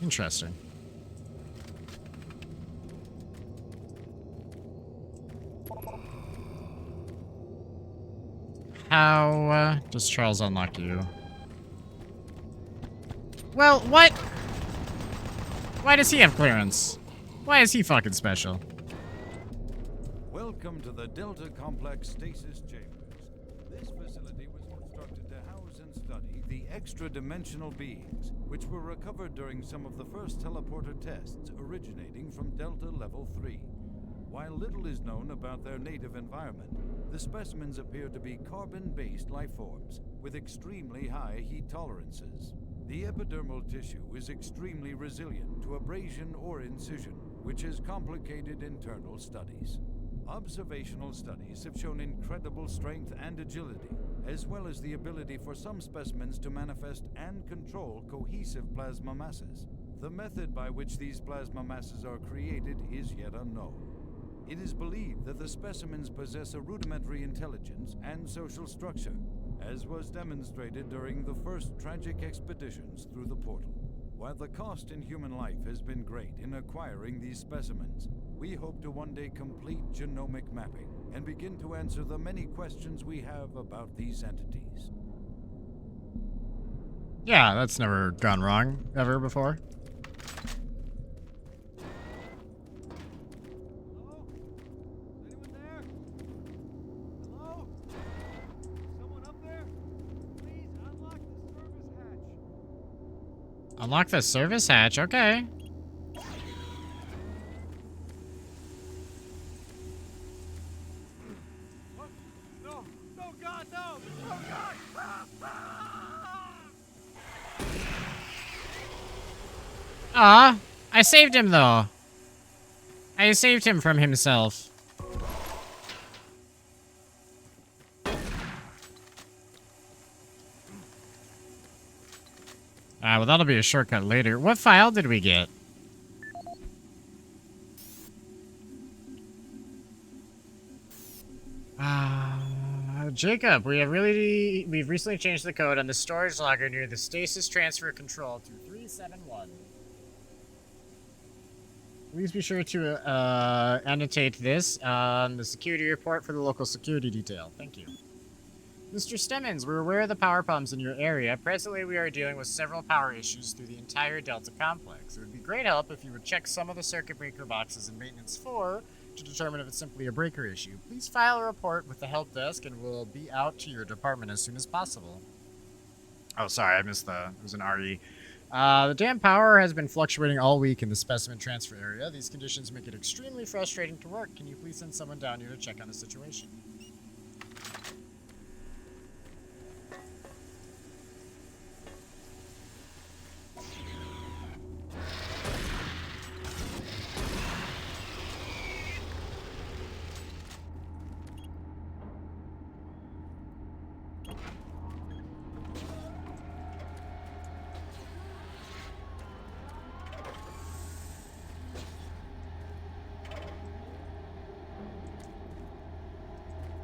Interesting. How does Charles unlock you? Well, what? Why does he have clearance? Why is he fucking special? Welcome to the Delta Complex Stasis Chambers. This facility was constructed to house and study the extra-dimensional beings, which were recovered during some of the first teleporter tests originating from Delta Level 3. While little is known about their native environment, the specimens appear to be carbon-based lifeforms with extremely high heat tolerances. The epidermal tissue is extremely resilient to abrasion or incision, which has complicated internal studies. Observational studies have shown incredible strength and agility, as well as the ability for some specimens to manifest and control cohesive plasma masses. The method by which these plasma masses are created is yet unknown. It is believed that the specimens possess a rudimentary intelligence and social structure, as was demonstrated during the first tragic expeditions through the portal. While the cost in human life has been great in acquiring these specimens, we hope to one day complete genomic mapping and begin to answer the many questions we have about these entities. Yeah, that's never gone wrong ever before. Unlock the service hatch, okay. No, no, God, no! Oh, God! Aw, I saved him though. I saved him from himself. Well, that'll be a shortcut later. What file did we get? Jacob, we've recently changed the code on the storage logger near the stasis transfer control to 371. Please be sure to annotate this on the security report for the local security detail. Thank you. Mr. Stemmons, we're aware of the power problems in your area. Presently, we are dealing with several power issues through the entire Delta complex. It would be great help if you would check some of the circuit breaker boxes in Maintenance 4 to determine if it's simply a breaker issue. Please file a report with the help desk and we'll be out to your department as soon as possible. Oh, sorry, I missed it was an RE. The damn power has been fluctuating all week in the specimen transfer area. These conditions make it extremely frustrating to work. Can you please send someone down here to check on the situation?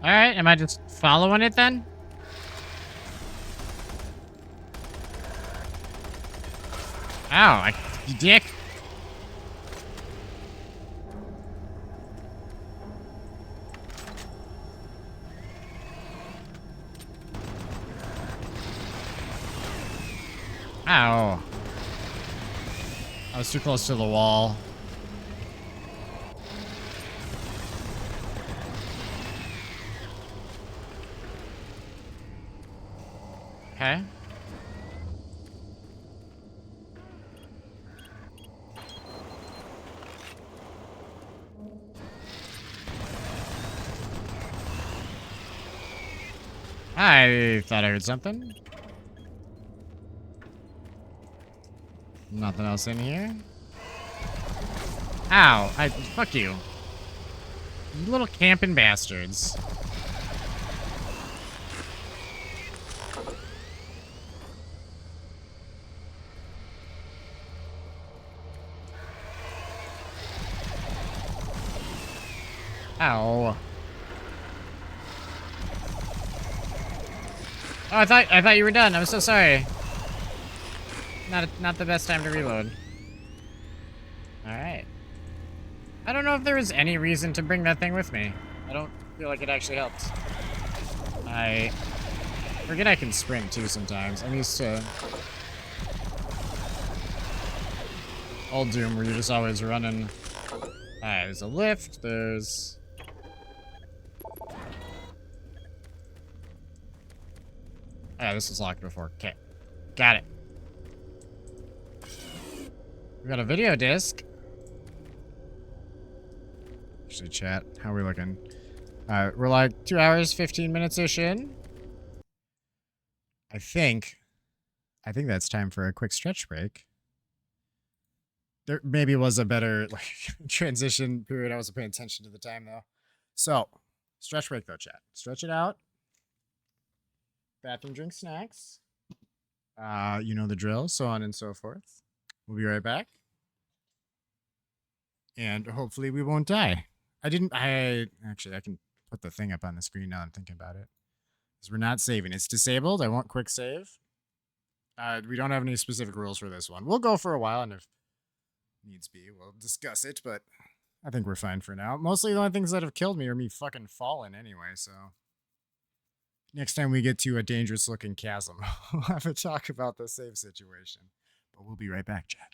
Alright, am I just following it then? Ow, you dick. Ow. I was too close to the wall. Okay. I thought I heard something. Nothing else in here. Ow! Fuck you. You little camping bastards. Ow. Oh, I thought you were done. I'm so sorry. Not the best time to reload. Alright. I don't know if there was any reason to bring that thing with me. I don't feel like it actually helped. I forget I can sprint too sometimes. I'm used to old Doom where you're just always running. Alright, there's a lift, there's... Oh, this was locked before. Okay. Got it. We got a video disc. Actually, chat, how are we looking? We're like 2 hours, 15 minutes-ish in. I think that's time for a quick stretch break. There maybe was a better transition period. I wasn't paying attention to the time though. So, stretch break though, chat. Stretch it out. Bathroom, drink, snacks. You know the drill, so on and so forth. We'll be right back. And hopefully we won't die. Actually, I can put the thing up on the screen now I'm thinking about it. Because we're not saving. It's disabled. I want quick save. We don't have any specific rules for this one. We'll go for a while, and if needs be, we'll discuss it, but I think we're fine for now. Mostly the only things that have killed me are me fucking falling anyway, so... Next time we get to a dangerous looking chasm, we'll have to talk about the save situation. But we'll be right back, chat.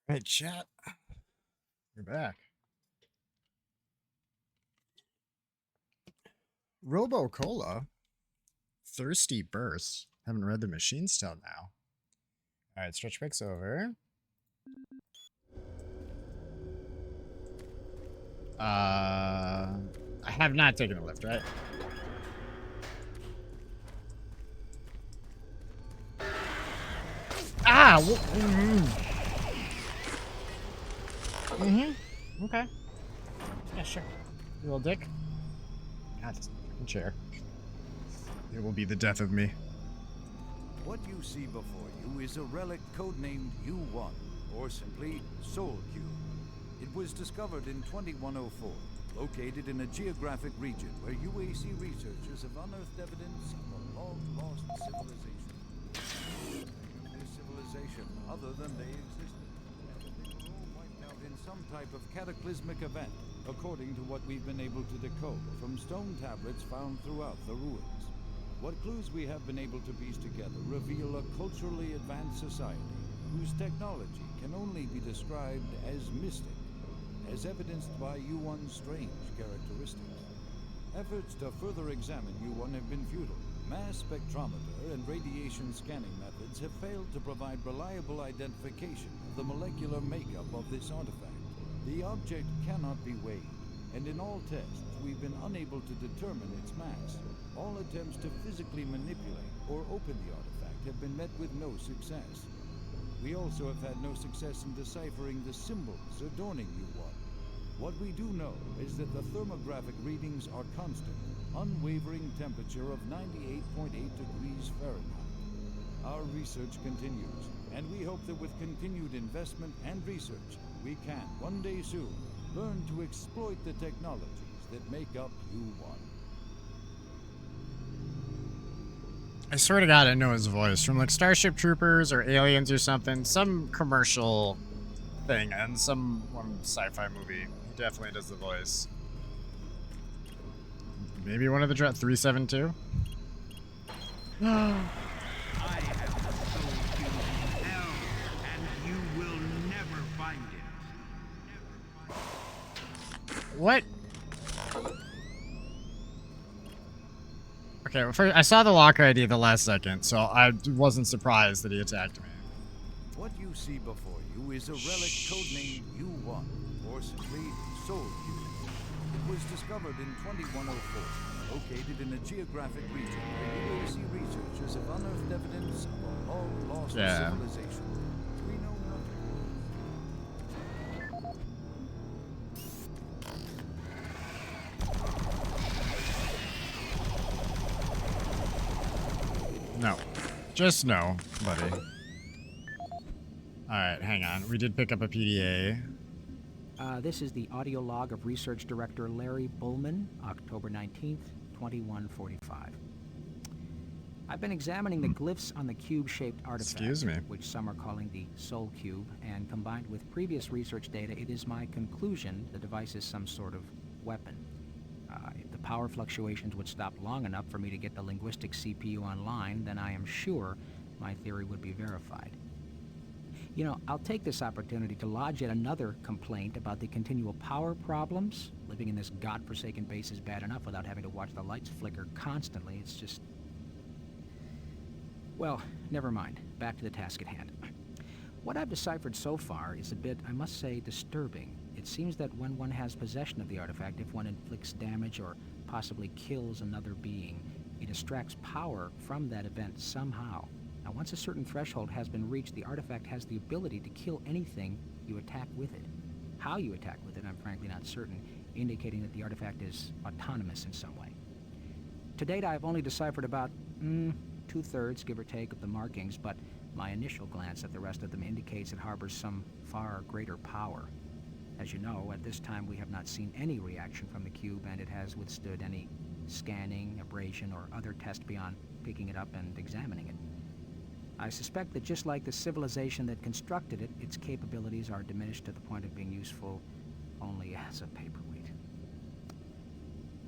Hey, chat. You're back. Robo-Cola. Thirsty Burst. Haven't read the machines till now. Alright, stretch picks over. I have not taken a lift, right? Ah! Okay. Yeah, sure. You little dick. God, this fucking chair. It will be the death of me. What you see before you is a relic codenamed U1, or simply Soul Cube. It was discovered in 2104, located in a geographic region where UAC researchers have unearthed evidence of a long-lost civilization. This civilization, other than they existed, they were all wiped out in some type of cataclysmic event, according to what we've been able to decode from stone tablets found throughout the ruins. What clues we have been able to piece together reveal a culturally advanced society whose technology can only be described as mystic, as evidenced by U1's strange characteristics. Efforts to further examine U1 have been futile. Mass spectrometer and radiation scanning methods have failed to provide reliable identification of the molecular makeup of this artifact. The object cannot be weighed, and in all tests, we've been unable to determine its mass. All attempts to physically manipulate or open the artifact have been met with no success. We also have had no success in deciphering the symbols adorning U1. What we do know is that the thermographic readings are constant, unwavering temperature of 98.8 degrees Fahrenheit. Our research continues, and we hope that with continued investment and research, we can, one day soon, learn to exploit the technologies that make up U1. I swear to God, I know his voice from like Starship Troopers or Aliens or something. Some commercial thing and some sci-fi movie. He definitely does the voice. Maybe one of the 372? I have the soul cube in hell, and you will never find it. What? Okay, well, first, I saw the locker ID the last second, so I wasn't surprised that he attacked me. What you see before you is a relic codenamed U1, or simply Soul Cube. It was discovered in 2104, located in a geographic region where UAC researchers have unearthed evidence of a long-lost civilization. We know nothing. No. Just no, buddy. Alright, hang on. We did pick up a PDA. This is the audio log of Research Director Larry Bullman, October 19th, 2145. I've been examining the glyphs on the cube-shaped artifact, Excuse me, which some are calling the Soul Cube, and combined with previous research data, it is my conclusion the device is some sort of weapon. If the power fluctuations would stop long enough for me to get the linguistic CPU online, then I am sure my theory would be verified. You know, I'll take this opportunity to lodge yet another complaint about the continual power problems. Living in this godforsaken base is bad enough without having to watch the lights flicker constantly. It's just... Well, never mind. Back to the task at hand. What I've deciphered so far is a bit, I must say, disturbing. It seems that when one has possession of the artifact, if one inflicts damage or possibly kills another being, it extracts power from that event somehow. Now, once a certain threshold has been reached, the artifact has the ability to kill anything you attack with it. How you attack with it, I'm frankly not certain, indicating that the artifact is autonomous in some way. To date, I've only deciphered about, 2/3, give or take, of the markings, but my initial glance at the rest of them indicates it harbors some far greater power. As you know, at this time we have not seen any reaction from the cube, and it has withstood any scanning, abrasion, or other test beyond picking it up and examining it. I suspect that just like the civilization that constructed it, its capabilities are diminished to the point of being useful only as a paperweight.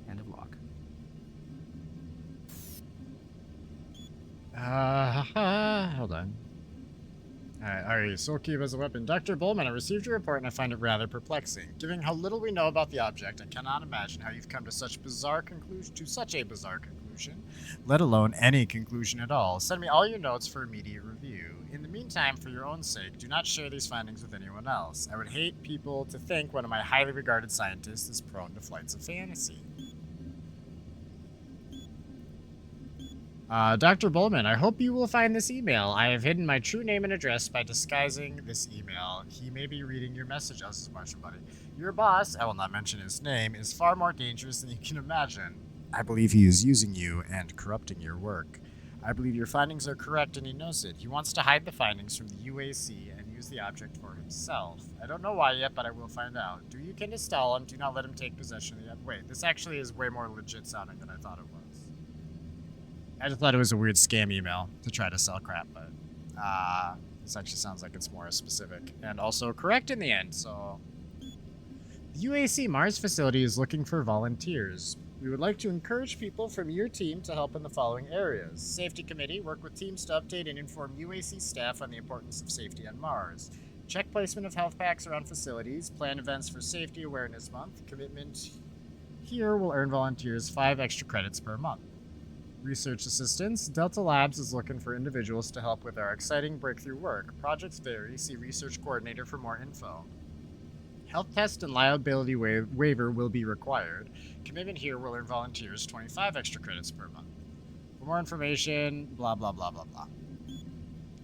End of log. Hold on. Alright, Soul Cube as a weapon. Dr. Bullman, I received your report and I find it rather perplexing. Given how little we know about the object, I cannot imagine how you've come to such a bizarre conclusion, let alone any conclusion at all. Send me all your notes for immediate review. In the meantime, for your own sake, do not share these findings with anyone else. I would hate people to think one of my highly regarded scientists is prone to flights of fantasy. Dr. Bullman, I hope you will find this email. I have hidden my true name and address by disguising this email. He may be reading your message as a Martian buddy. Your boss, I will not mention his name, is far more dangerous than you can imagine. I believe he is using you and corrupting your work. I believe your findings are correct and he knows it. He wants to hide the findings from the UAC and use the object for himself. I don't know why yet, but I will find out. Do you can install him? Do not let him take possession of the Wait, this actually is way more legit sounding than I thought it was. I just thought it was a weird scam email to try to sell crap, but this actually sounds like it's more specific and also correct in the end, so... The UAC Mars facility is looking for volunteers. We would like to encourage people from your team to help in the following areas. Safety Committee, work with teams to update and inform UAC staff on the importance of safety on Mars. Check placement of health packs around facilities, plan events for Safety Awareness Month. Commitment here will earn volunteers 5 extra credits per month. Research assistance. Delta Labs is looking for individuals to help with our exciting breakthrough work. Projects vary. See Research Coordinator for more info. Health test and liability waiver will be required. Commitment here will earn volunteers 25 extra credits per month. For more information, blah, blah, blah, blah, blah.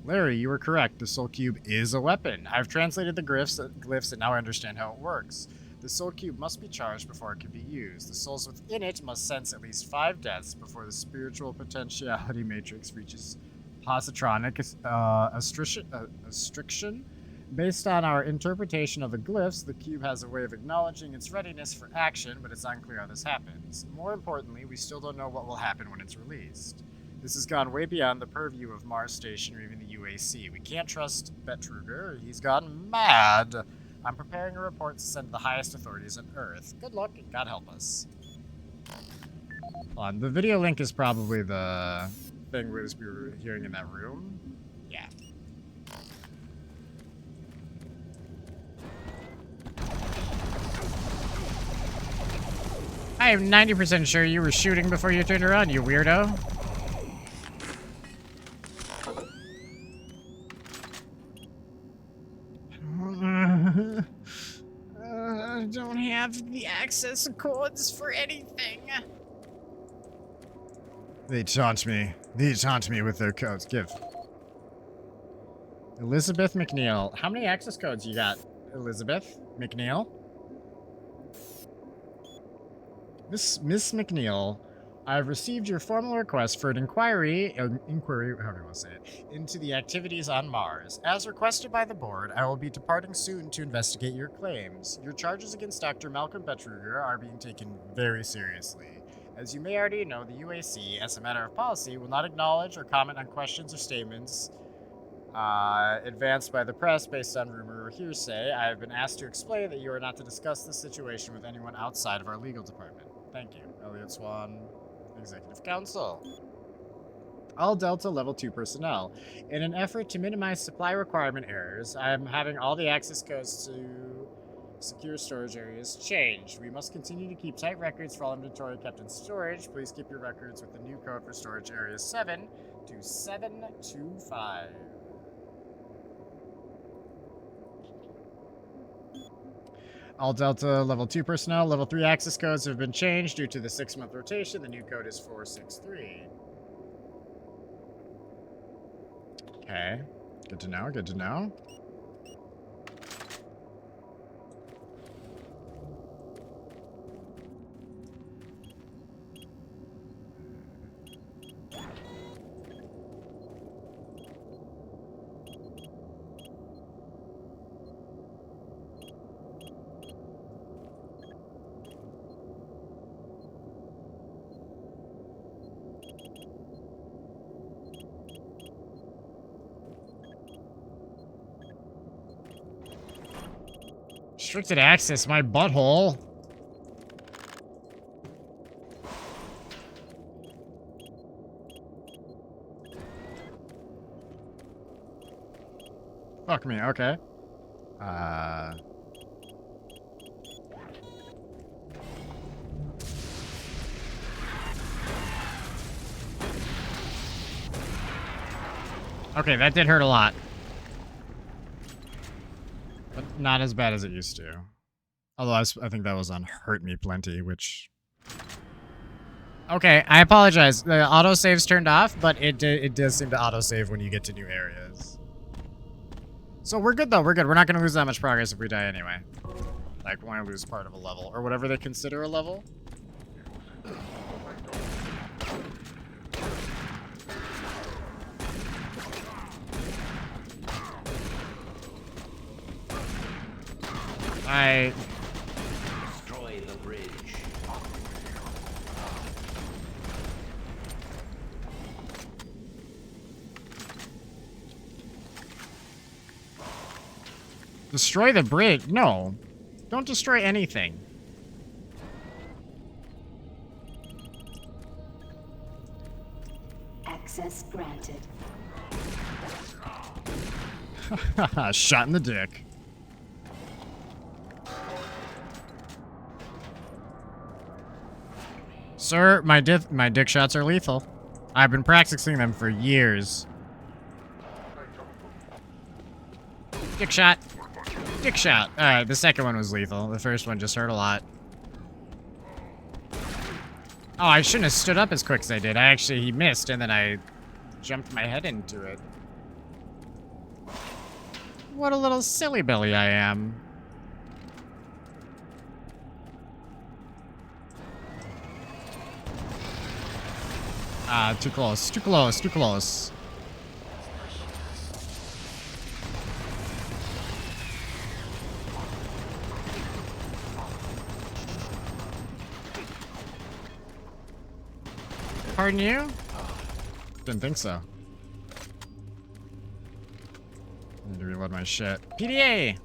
Larry, you were correct. The Soul Cube is a weapon. I've translated the glyphs and now I understand how it works. The Soul Cube must be charged before it can be used. The souls within it must sense at least 5 deaths before the spiritual potentiality matrix reaches positronic restriction. Based on our interpretation of the glyphs, the cube has a way of acknowledging its readiness for action, but it's unclear how this happens. More importantly, we still don't know what will happen when it's released. This has gone way beyond the purview of Mars Station or even the UAC. We can't trust Betruger. He's gone mad. I'm preparing a report to send to the highest authorities on Earth. Good luck and God help us. The video link is probably the thing we were hearing in that room. Yeah. I am 90% sure you were shooting before you turned around, you weirdo. I don't have the access codes for anything. They taunt me. They taunt me with their codes. Give. Elizabeth McNeil. How many access codes you got, Elizabeth McNeil? Miss McNeil, I've received your formal request for an inquiry, however you want to say it, into the activities on Mars. As requested by the board, I will be departing soon to investigate your claims. Your charges against Dr. Malcolm Betruger are being taken very seriously. As you may already know, the UAC, as a matter of policy, will not acknowledge or comment on questions or statements advanced by the press based on rumor or hearsay. I have been asked to explain that you are not to discuss this situation with anyone outside of our legal department. Thank you. Elliot Swan, Executive Counsel. All Delta Level 2 personnel. In an effort to minimize supply requirement errors, I am having all the access codes to secure storage areas changed. We must continue to keep tight records for all inventory kept in storage. Please keep your records with the new code for storage areas 7 to 725. All Delta Level 2 personnel, Level 3 access codes have been changed due to the 6-month rotation. The new code is 463. Okay. Good to know, good to know. Restricted access, my butthole. Fuck me, okay. Okay, that did hurt a lot. But not as bad as it used to. Although I think that was on Hurt Me Plenty, which... Okay, I apologize. The autosave's turned off, but it does seem to autosave when you get to new areas. So we're good, though. We're good. We're not going to lose that much progress if we die anyway. Like, when I lose part of a level. Or whatever they consider a level. Destroy the bridge. Destroy the bridge? No. Don't destroy anything. Access granted. Shot in the dick. Sir, my dick shots are lethal. I've been practicing them for years. Dick shot. Dick shot. Alright, the second one was lethal. The first one just hurt a lot. Oh, I shouldn't have stood up as quick as I did. He missed, and then I jumped my head into it. What a little silly Billy I am. Too close, too close, too close. Pardon you? Didn't think so. I need to reload my shit. PDA!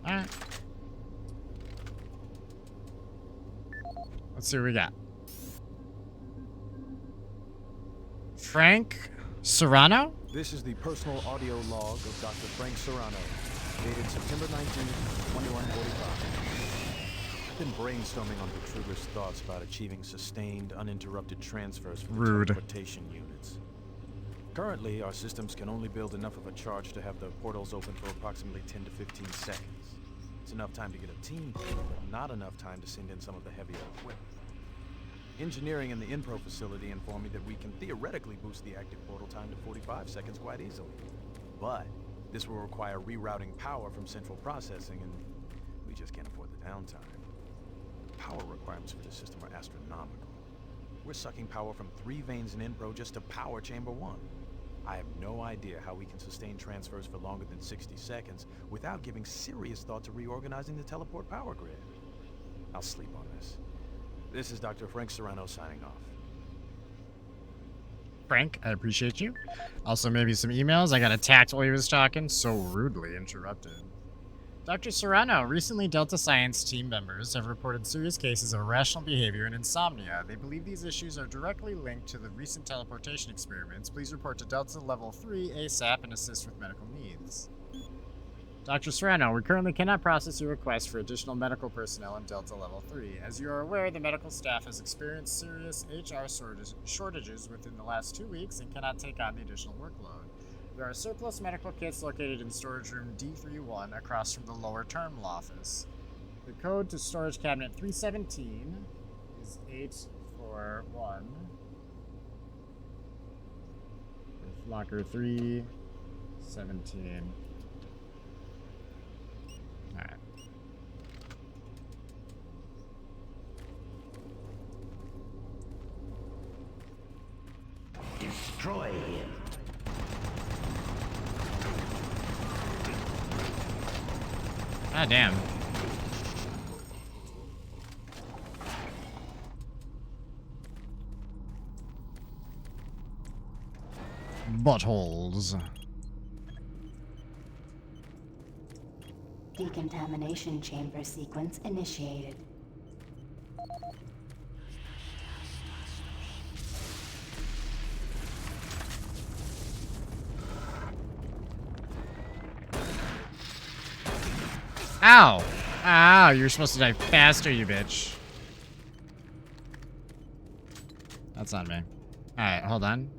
Alright. Let's see what we got. Frank Serrano? This is the personal audio log of Dr. Frank Serrano, dated September 19, 2145. I've been brainstorming on Petruger's thoughts about achieving sustained, uninterrupted transfers from the teleportation units. Currently, our systems can only build enough of a charge to have the portals open for approximately 10 to 15 seconds. It's enough time to get a team together, but not enough time to send in some of the heavier equipment. Engineering in the Inpro facility informed me that we can theoretically boost the active portal time to 45 seconds quite easily. But this will require rerouting power from central processing, and we just can't afford the downtime. The power requirements for this system are astronomical. We're sucking power from 3 veins in Inpro just to power Chamber 1. I have no idea how we can sustain transfers for longer than 60 seconds without giving serious thought to reorganizing the teleport power grid. I'll sleep on this. This is Dr. Frank Serrano signing off. Frank, I appreciate you. Also, maybe some emails. I got attacked while he was talking. So rudely interrupted. Dr. Serrano, recently Delta Science team members have reported serious cases of irrational behavior and insomnia. They believe these issues are directly linked to the recent teleportation experiments. Please report to Delta Level 3 ASAP and assist with medical needs. Dr. Serrano, we currently cannot process your request for additional medical personnel in Delta Level 3. As you are aware, the medical staff has experienced serious HR shortages within the last 2 weeks and cannot take on the additional workload. There are surplus medical kits located in storage room D31 across from the lower terminal office. The code to storage cabinet 317 is 841. With locker 317. Alright. Destroy him. God damn. Buttholes. Decontamination chamber sequence initiated. Ow! Ow, you're supposed to die faster, you bitch. That's on me. Alright, hold on.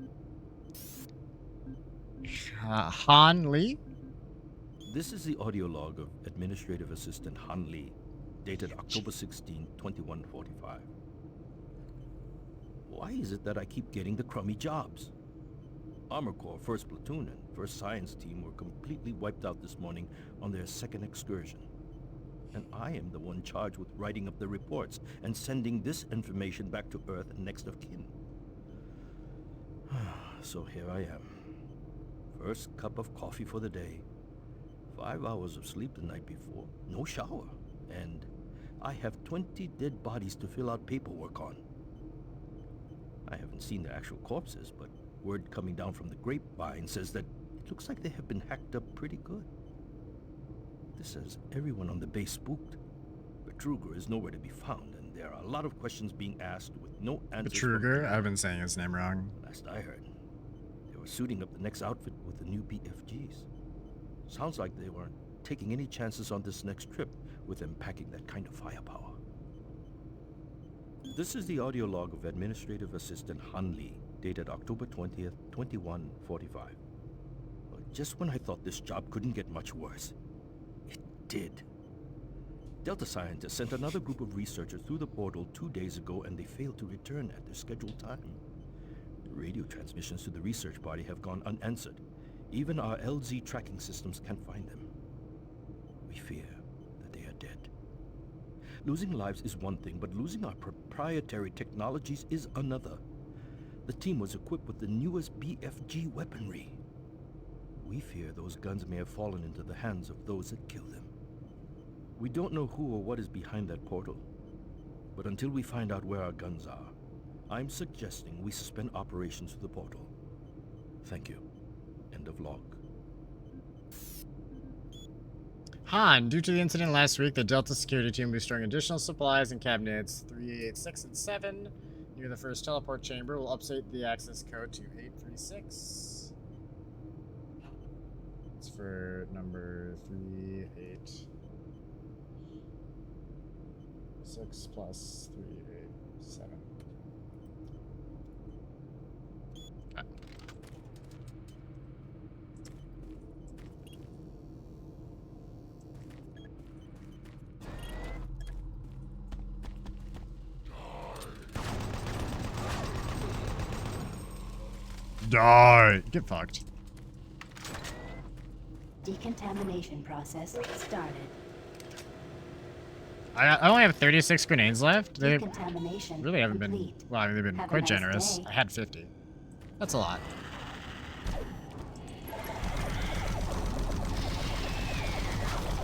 Han Lee? This is the audio log of Administrative Assistant Han Lee, dated October 16, 2145. Why is it that I keep getting the crummy jobs? Armor Corps 1st Platoon and 1st Science Team were completely wiped out this morning on their 2nd excursion. And I am the one charged with writing up the reports and sending this information back to Earth and next of kin. So here I am. First cup of coffee for the day. 5 hours of sleep the night before. No shower. And I have 20 dead bodies to fill out paperwork on. I haven't seen the actual corpses, but word coming down from the grapevine says that it looks like they have been hacked up pretty good. This has everyone on the base spooked. Betruger is nowhere to be found, and there are a lot of questions being asked with no answers. Betruger? I've been saying his name wrong. Last I heard, they were suiting up the next outfit with the new BFGs. Sounds like they weren't taking any chances on this next trip with them packing that kind of firepower. This is the audio log of Administrative Assistant Han Lee, dated October 20th, 2145. Just when I thought this job couldn't get much worse, it did. Delta scientists sent another group of researchers through the portal 2 days ago, and they failed to return at their scheduled time. The radio transmissions to the research party have gone unanswered. Even our LZ tracking systems can't find them. We fear that they are dead. Losing lives is one thing, but losing our proprietary technologies is another. The team was equipped with the newest BFG weaponry. We fear those guns may have fallen into the hands of those that killed them. We don't know who or what is behind that portal, but until we find out where our guns are, I'm suggesting we suspend operations to the portal. Thank you. End of log. Han, due to the incident last week, the Delta security team will be storing additional supplies in cabinets 386 and 7 near the first teleport chamber. We'll update the access code to 836. It's for number 386 plus 387. Die! Get fucked. Decontamination process started. I only have 36 grenades left. They Decontamination really haven't complete. been... Well, I mean, they've been Have a quite nice generous. day. I had 50. That's a lot.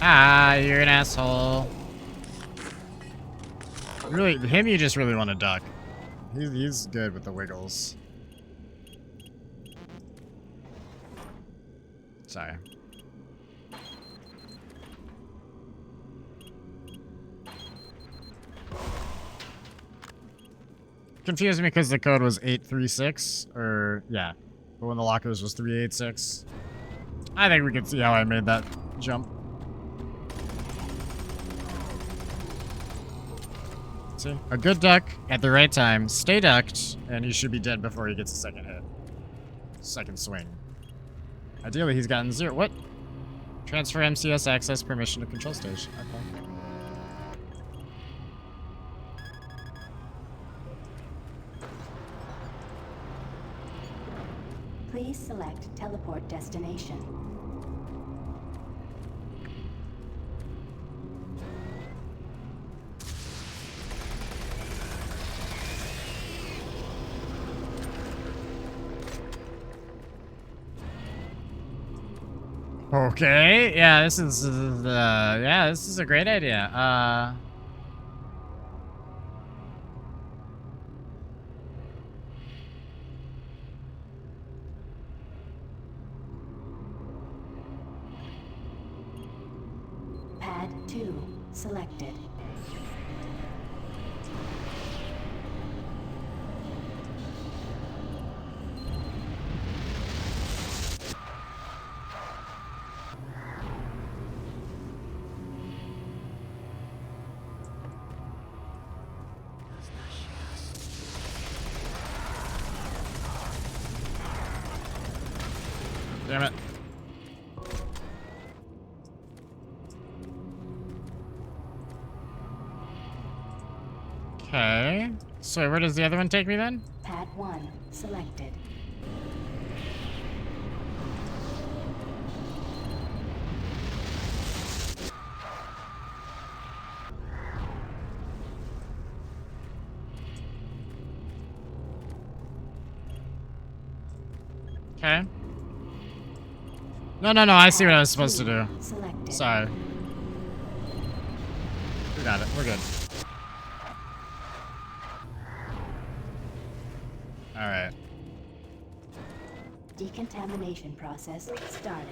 Ah, you're an asshole. Really, him you just really want to duck. He's good with the wiggles. Sorry. Confused me because the code was 836, or yeah, but when the lockers was 386. I think we can see how I made that jump. See, a good duck at the right time. Stay ducked, and he should be dead before he gets a second hit. Second swing. Ideally, he's gotten 0. What? Transfer MCS access permission to control station. Okay. Please select teleport destination. Okay, yeah, this is this is a great idea. Pad 2 selected. Damn it. Okay. So where does the other one take me then? Pad 1 selected. Okay. No, I see what I was supposed to do. Selected. Sorry. We got it. We're good. Alright. Decontamination process started.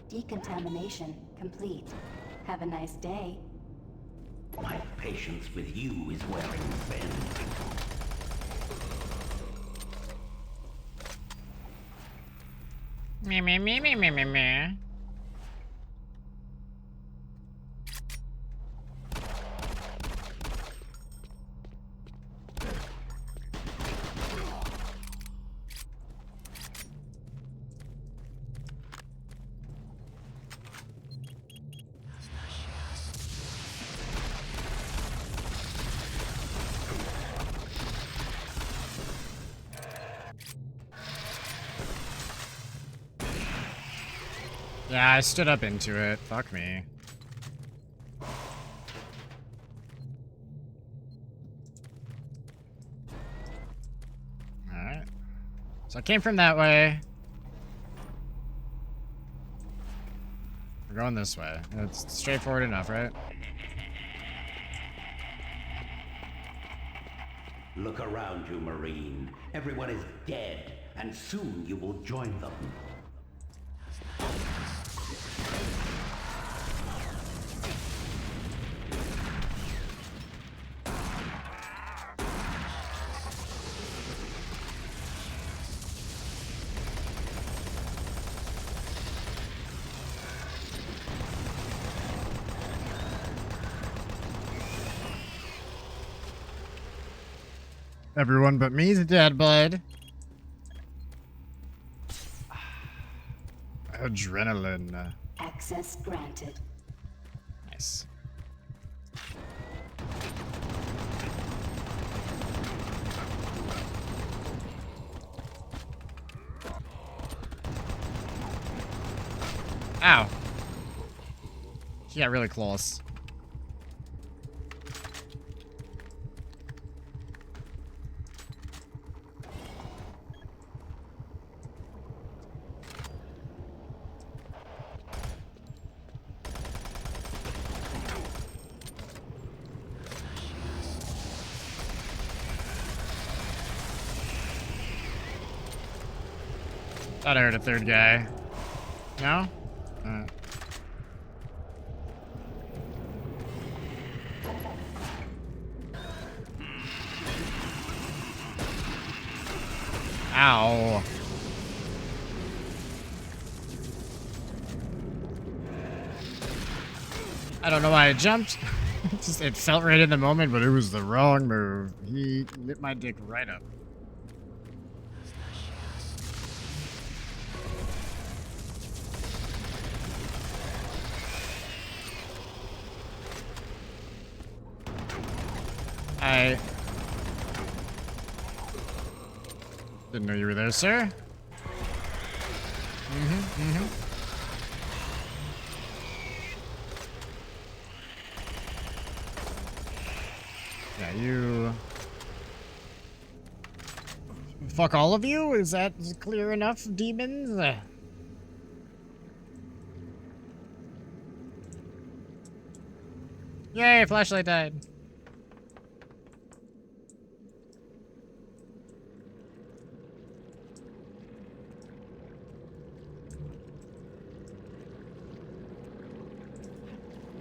Decontamination complete. Have a nice day. My patience with you is wearing thin. Me. Yeah, I stood up into it. Fuck me. Alright. So I came from that way. We're going this way. It's straightforward enough, right? Look around you, Marine. Everyone is dead, and soon you will join them. Everyone but me's dead, bud. Adrenaline. Access granted. Nice. Ow. He got really close. Thought I heard a third guy. No? Ow. I don't know why I jumped. Just, it felt right in the moment, but it was the wrong move. He lit my dick right up. I didn't know you were there, sir. Yeah, you. Fuck all of you? Is that clear enough, demons? Yay, flashlight died.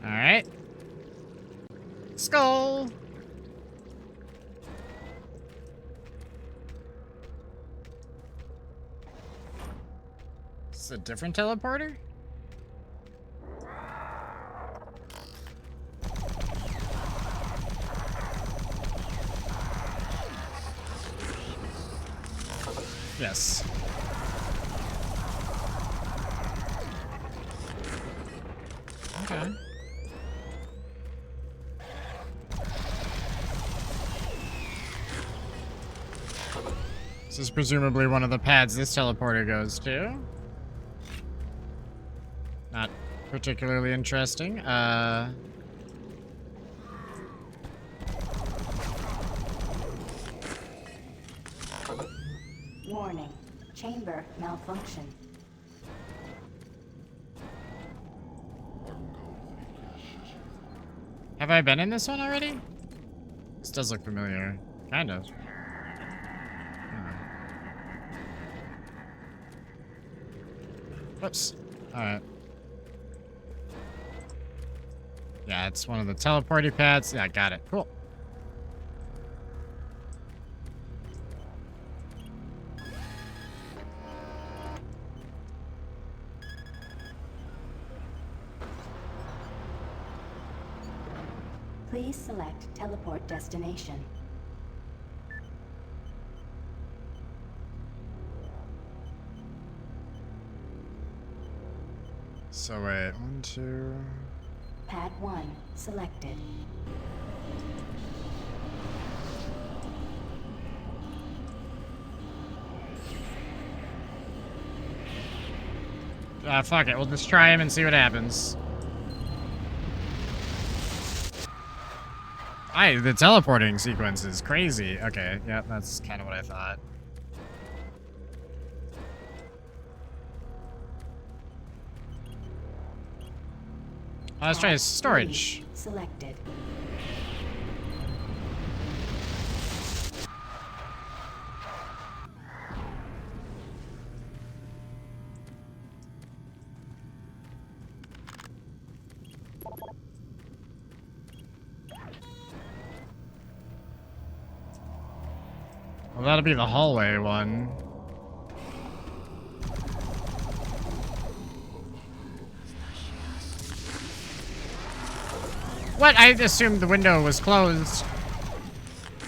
Alright. Skull! Is this a different teleporter? Yes. Okay. This is presumably one of the pads this teleporter goes to. Not particularly interesting. Warning. Chamber malfunction. Have I been in this one already? This does look familiar. Kind of. Whoops. Alright. Yeah, it's one of the teleporty pads. Yeah, got it. Cool. Please select teleport destination. So wait, 1, 2. Pad 1 selected. Fuck it. We'll just try him and see what happens. The teleporting sequence is crazy. Okay, yeah, that's kind of what I thought. Let's try his storage. Selected. Well, that'll be the hallway one. What? I assumed the window was closed.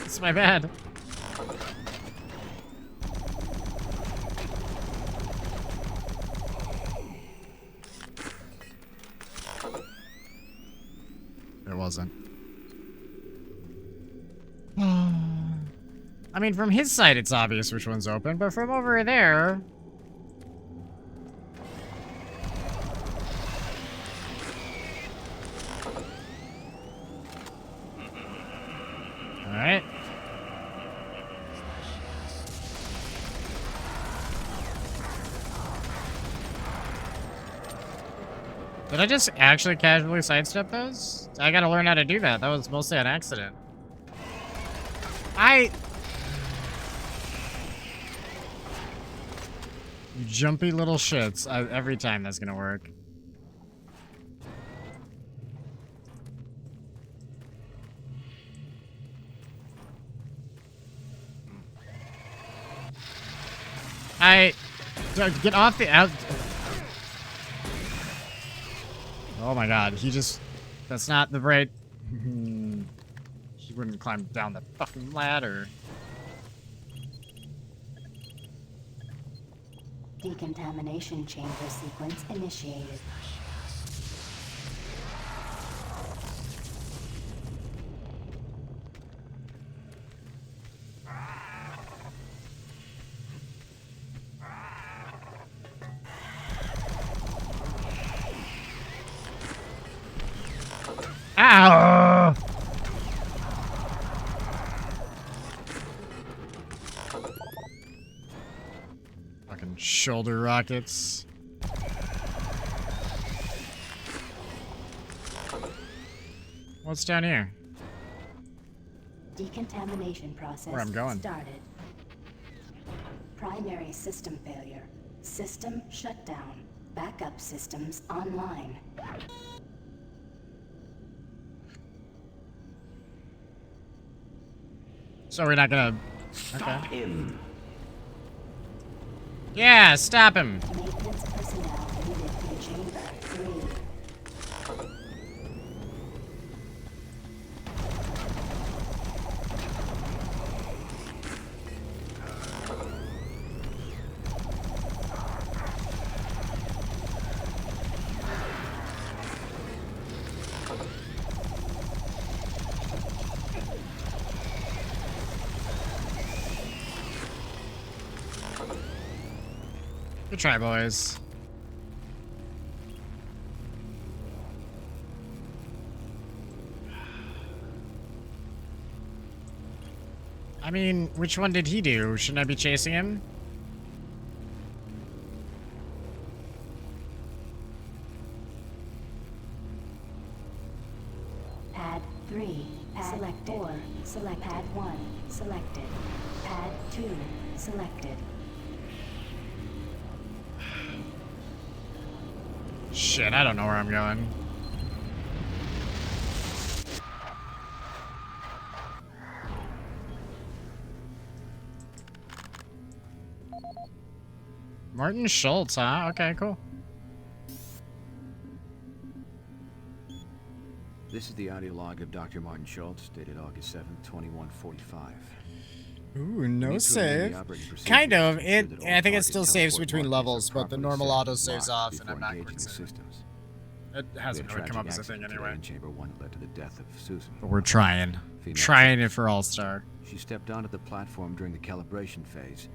It's my bad. It wasn't. I mean, from his side, it's obvious which one's open, but from over there... Alright. Did I just actually casually sidestep those? I gotta learn how to do that. That was mostly an accident. You jumpy little shits. Every time that's gonna work. Get off the out. Oh my god, he just... That's not the right... He wouldn't climb down the fucking ladder. Decontamination chamber sequence initiated. Ow! Fucking shoulder rockets. What's down here? Decontamination process Where I'm going. started. Primary system failure. System shut down. Backup systems online. So we're not gonna... Stop him. Yeah, stop him. Maintenance personnel needed in chamber 3. Good try, boys. I mean, which one did he do? Shouldn't I be chasing him? Pad 3, pad selected. 4, select pad 1, selected. Pad 2, selected. Shit, I don't know where I'm going. Martin Schultz, huh? Okay, cool. This is the audio log of Dr. Martin Schultz, dated August 7th, 2145. Ooh, no save. Kind of. I think it still saves between levels, but the normal auto saves off, and I'm not quick saving. It hasn't really come up as a thing anyway. Chamber 1 that led to the death of Susan. But we're trying. Trying it for All-Star. She stepped onto the platform during the calibration phase.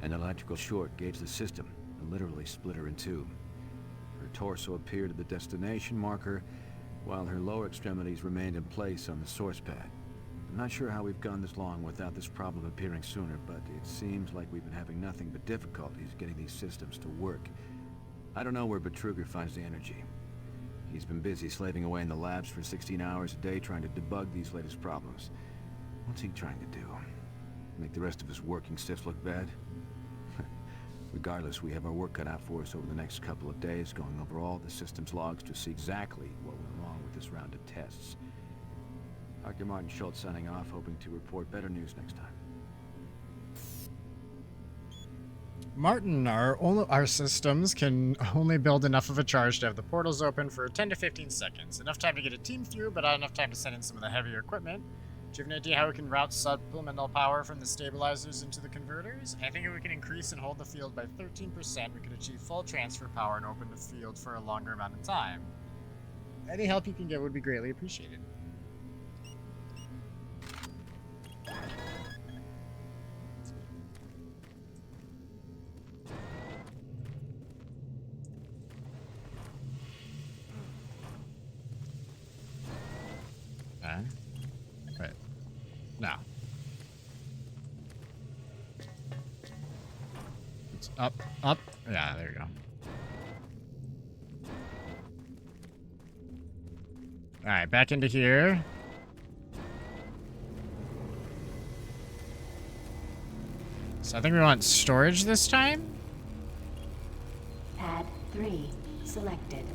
An electrical short gauged the system and literally split her in two. Her torso appeared at the destination marker, while her lower extremities remained in place on the source pad. I'm not sure how we've gone this long without this problem appearing sooner, but it seems like we've been having nothing but difficulties getting these systems to work. I don't know where Betruger finds the energy. He's been busy slaving away in the labs for 16 hours a day trying to debug these latest problems. What's he trying to do? Make the rest of his working stiffs look bad? Regardless, we have our work cut out for us over the next couple of days, going over all the system's logs to see exactly what went wrong with this round of tests. Dr. Martin Schultz signing off, hoping to report better news next time. Martin, our systems can only build enough of a charge to have the portals open for 10 to 15 seconds. Enough time to get a team through, but not enough time to send in some of the heavier equipment. Do you have an idea how we can route supplemental power from the stabilizers into the converters? I think if we can increase and hold the field by 13%, we could achieve full transfer power and open the field for a longer amount of time. Any help you can get would be greatly appreciated. Okay. Wait. No. It's up, up. Yeah, there you go. Alright, back into here. So I think we want storage this time? Pad 3, selected.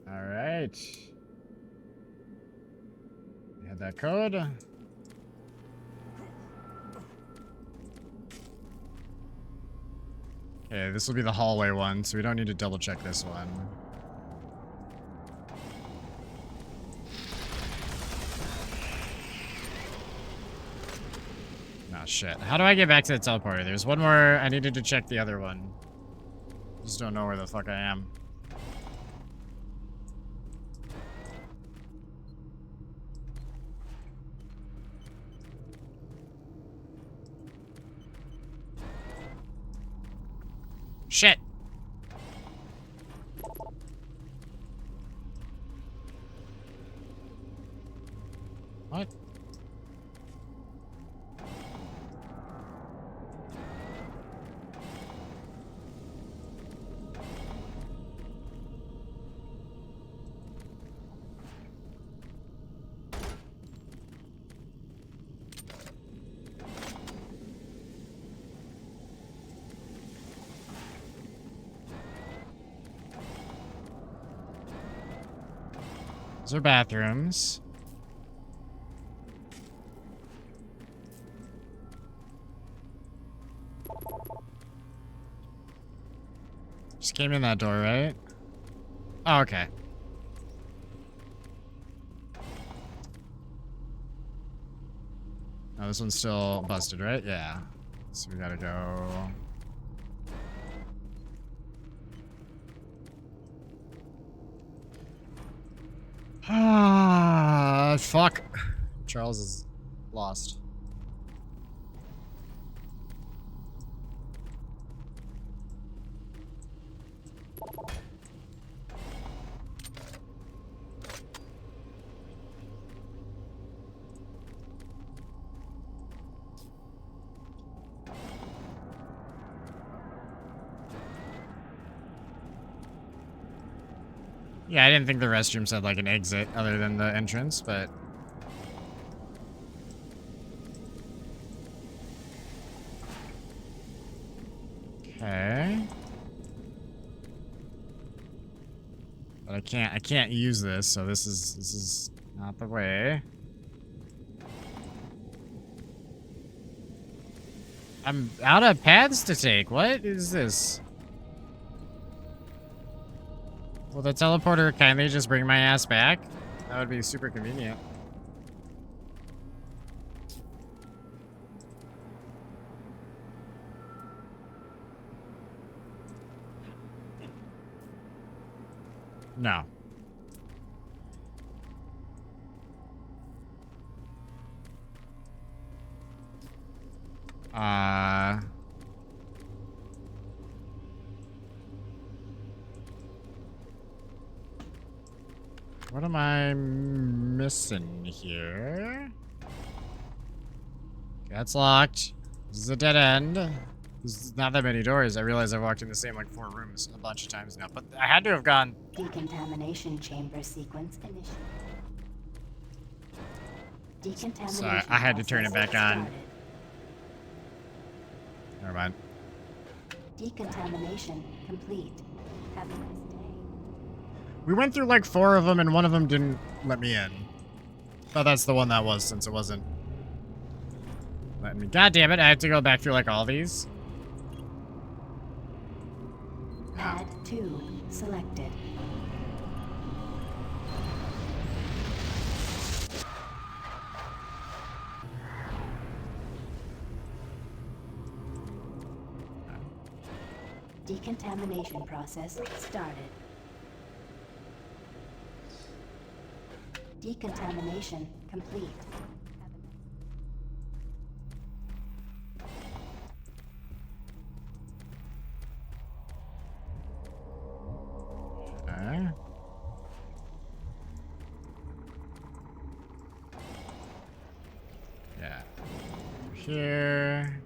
Alright. We had that code. Okay, this will be the hallway one, so we don't need to double check this one. Oh shit. How do I get back to the teleporter? There's one more. I needed to check the other one. Just don't know where the fuck I am. Shit. What? Those are bathrooms. Just came in that door, right? Oh, okay. Oh, this one's still busted, right? Yeah. So we gotta go... Ah, fuck. Charles is lost. Yeah, I didn't think the restrooms had like an exit other than the entrance, but... Okay. But I can't use this, so this is not the way. I'm out of paths to take. What is this? Will the teleporter kindly just bring my ass back? That would be super convenient. No. What am I missing here? That's locked. This is a dead end. There's not that many doors. I realize I've walked in the same like 4 rooms a bunch of times now, but I had to have gone. Decontamination chamber sequence initiated. Decontamination. Sorry, I had to turn it back on. Never mind. Decontamination complete. Have a nice day. We went through like 4 of them and one of them didn't let me in. But that's the one that was, since it wasn't letting me. God damn it, I have to go back through like all these. Pad 2 selected. Decontamination process started. Decontamination complete. Okay. Yeah. Here.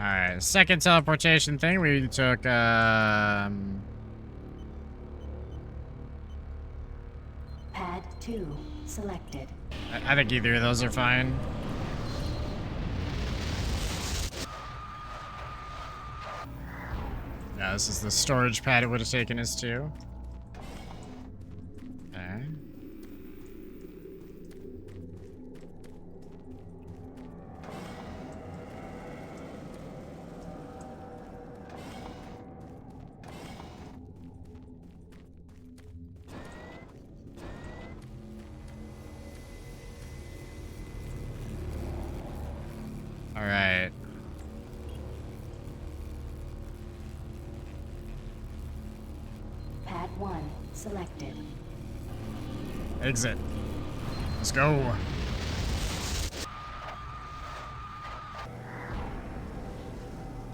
Alright, second teleportation thing, we took, Pad 2 selected. I think either of those are fine. Yeah, this is the storage pad it would have taken us to. Okay. All right. Pad 1 selected. Exit. Let's go.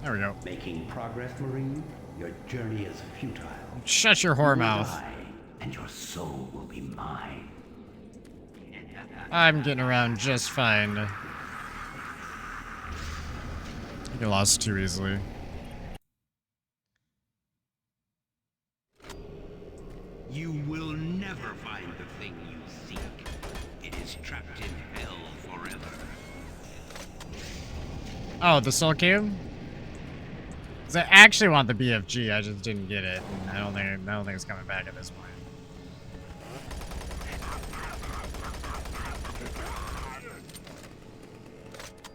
There we go. Making progress, Marine? Your journey is futile. Shut your whore You will mouth. die, and your soul will be mine. I'm getting around just fine. I get lost too easily. You will never find the thing you seek. It is trapped in hell forever. Oh, the soul cube? 'Cause I actually want the BFG, I just didn't get it. And I don't think it's coming back at this point.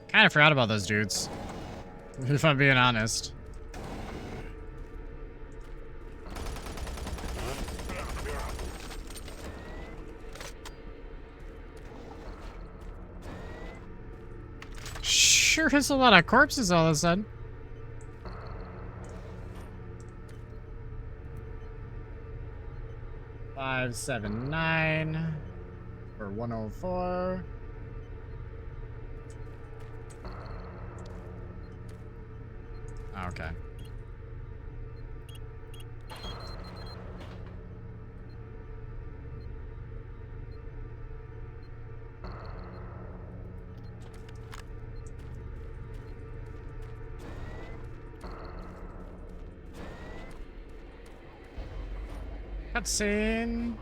Kinda forgot about those dudes. If I'm being honest. Sure is a lot of corpses all of a sudden. Five, 7, 9 for 104. Okay. Cutscene.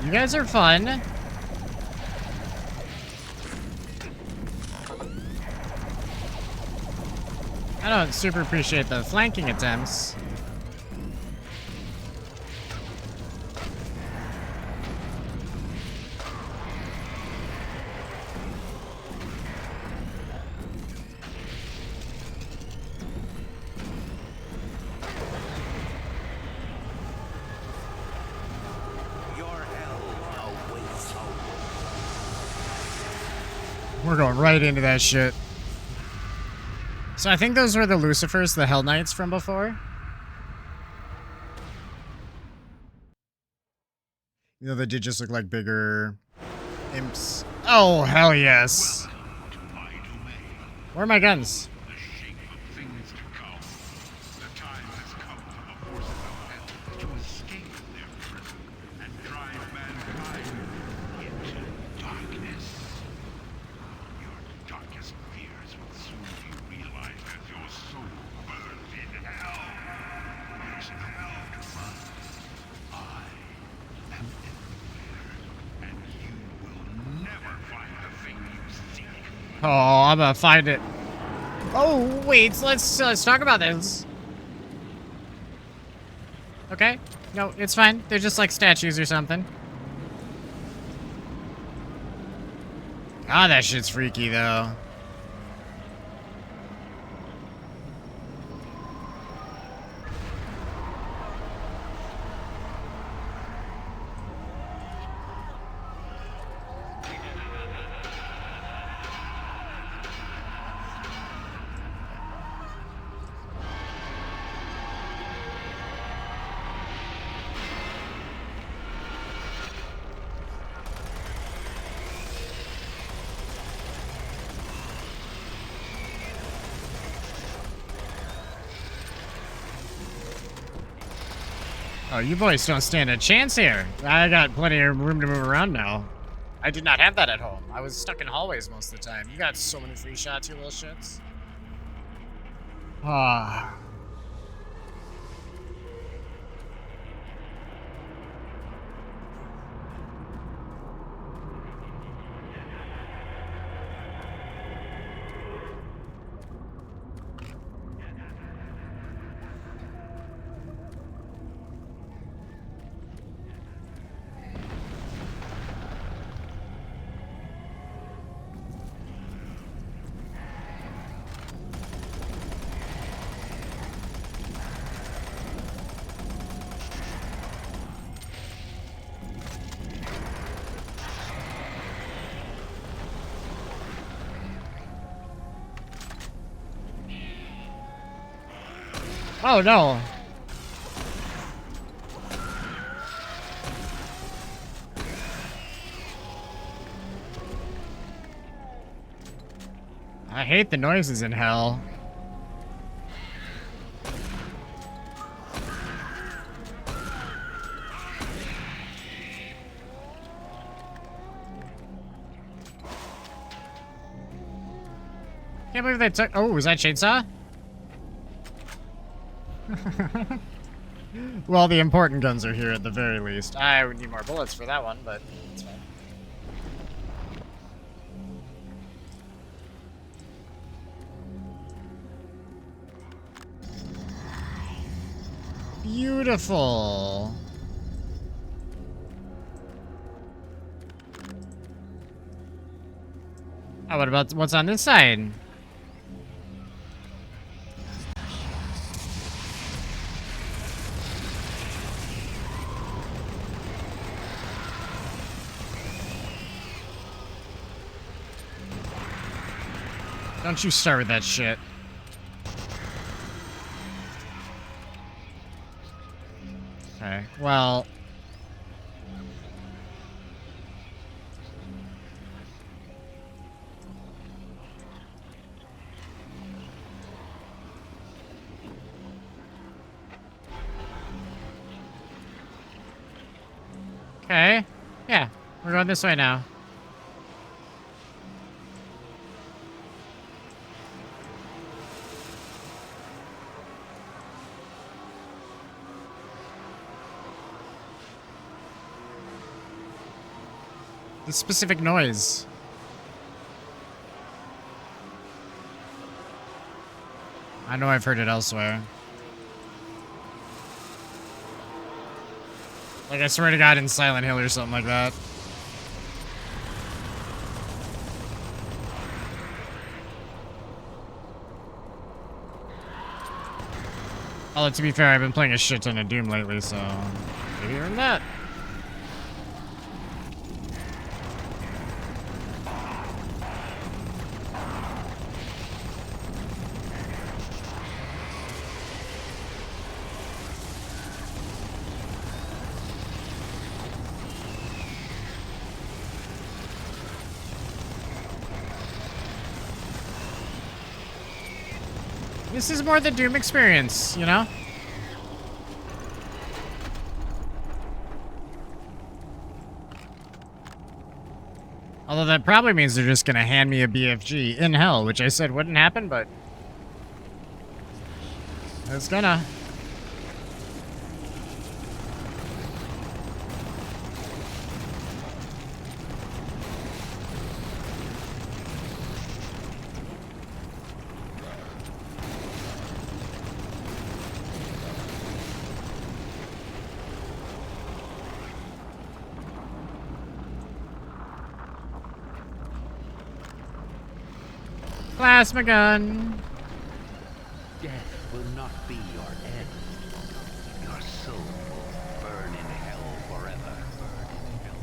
You guys are fun. I don't super appreciate the flanking attempts. We're going right into that shit. So I think those were the Lucifers, the Hell Knights from before. You know, they did just look like bigger imps. Oh, hell yes. Where are my guns? Oh, I'm gonna find it. Oh, wait, let's talk about this. Okay. No, it's fine. They're just like statues or something. Ah, that shit's freaky, though. Oh, you boys don't stand a chance here. I got plenty of room to move around now. I did not have that at home. I was stuck in hallways most of the time. You got so many free shots, you little shits. Ah. Oh no. I hate the noises in hell. Can't believe they took... Oh, was that Chainsaw? Well, the important guns are here at the very least. I would need more bullets for that one, but it's fine. Beautiful. Oh, what about what's on this side? Don't you start with that shit. Okay, well... Okay. Yeah, we're going this way now. The specific noise. I know I've heard it elsewhere. Like, I swear to God, in Silent Hill or something like that. Although, to be fair, I've been playing a shit ton of Doom lately, so maybe you're in that. This is more the Doom experience, you know? Although that probably means they're just gonna hand me a BFG in hell, which I said wouldn't happen, but... it's gonna. Plasma gun. Death will not be your end. Your soul will burn in hell forever. Burn in hell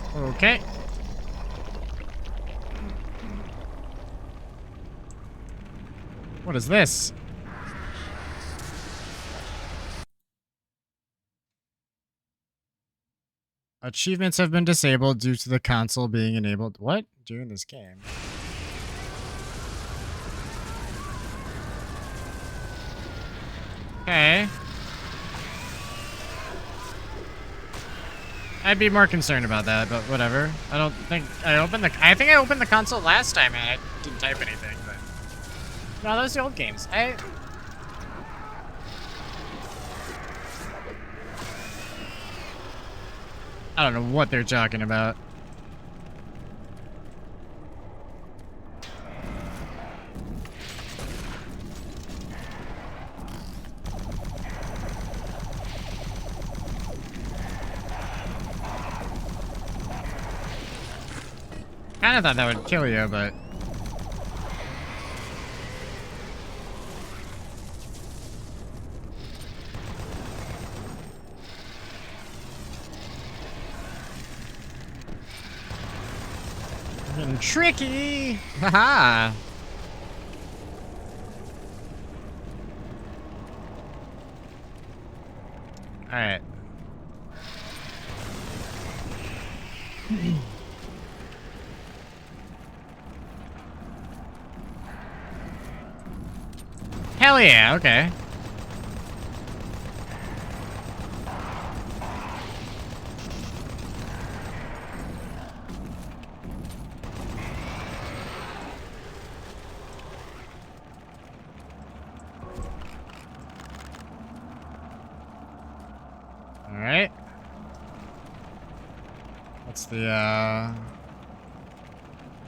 forever. Okay. What is this? Achievements have been disabled due to the console being enabled. What? During this game. Okay. I'd be more concerned about that, but whatever. I don't think I opened the... I think I opened the console last time and I didn't type anything, but... No, those are the old games. I don't know what they're talking about. Kinda thought that would kill you, but... Getting tricky! Haha! Alright. Hell yeah, okay.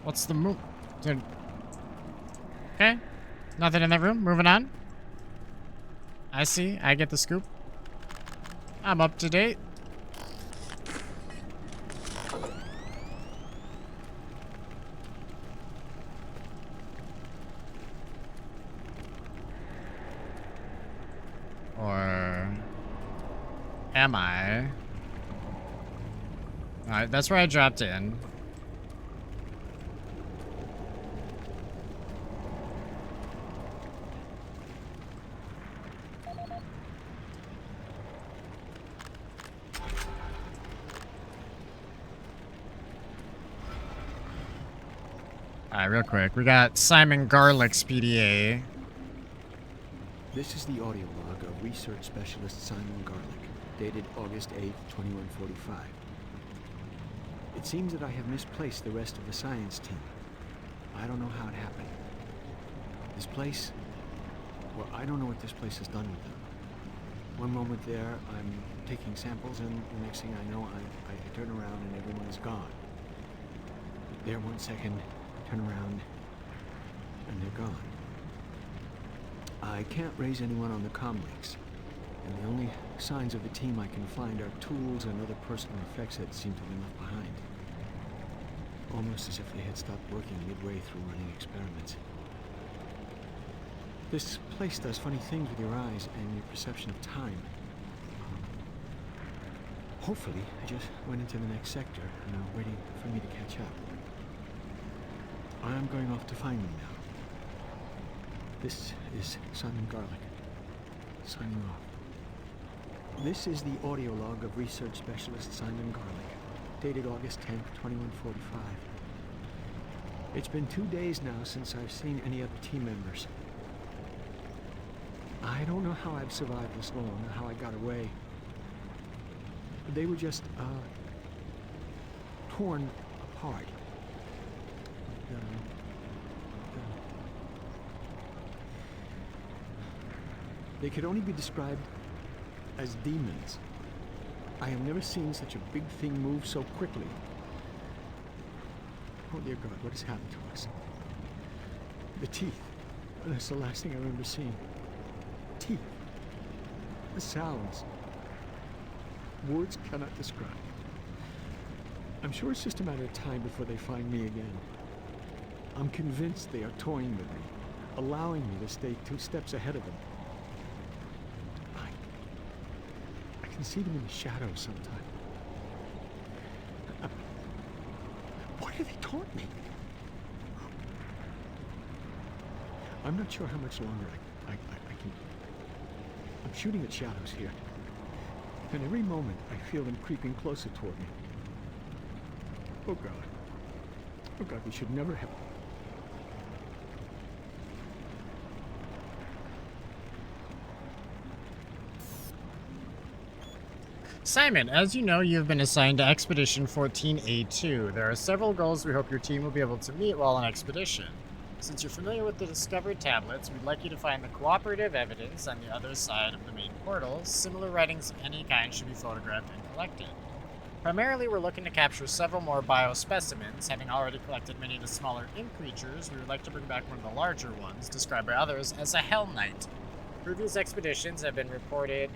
What's the move? Okay. Nothing in that room. Moving on. I see. I get the scoop. I'm up to date. Or am I? Alright, that's where I dropped in. Alright, real quick. We got Simon Garlick's PDA. This is the audio log of Research Specialist Simon Garlick, dated August 8th, 2145. It seems that I have misplaced the rest of the science team. I don't know how it happened. This place... well, I don't know what this place has done with them. One moment there, I'm taking samples, and the next thing I know, I turn around and everyone's gone. There 1 second, turn around, and they're gone. I can't raise anyone on the comm links, and the only signs of the team I can find are tools and other personal effects that seem to have been left behind. Almost as if they had stopped working midway through running experiments. This place does funny things with your eyes and your perception of time. Hopefully, I just went into the next sector and are waiting for me to catch up. I'm going off to find them now. This is Simon Garlick, signing off. This is the audio log of Research Specialist Simon Garlick, dated August 10th, 2145. It's been 2 days now since I've seen any other team members. I don't know how I've survived this long, or how I got away. They were just, torn apart. They could only be described as demons. I have never seen such a big thing move so quickly. Oh dear God, what has happened to us? The teeth. That's the last thing I remember seeing. Teeth. The sounds. Words cannot describe. I'm sure it's just a matter of time before they find me again. I'm convinced they are toying with me, allowing me to stay 2 steps ahead of them. I can see them in the shadows sometimes. Why do they taunt me? I'm not sure how much longer I can... I'm shooting at shadows here. And every moment I feel them creeping closer toward me. Oh God. Oh God, we should never have... Simon, as you know, you have been assigned to Expedition 14A2. There are several goals we hope your team will be able to meet while on expedition. Since you're familiar with the discovered tablets, we'd like you to find the cooperative evidence on the other side of the main portal. Similar writings of any kind should be photographed and collected. Primarily, we're looking to capture several more biospecimens. Having already collected many of the smaller imp creatures, we would like to bring back one of the larger ones, described by others as a Hell Knight. Previous expeditions have reported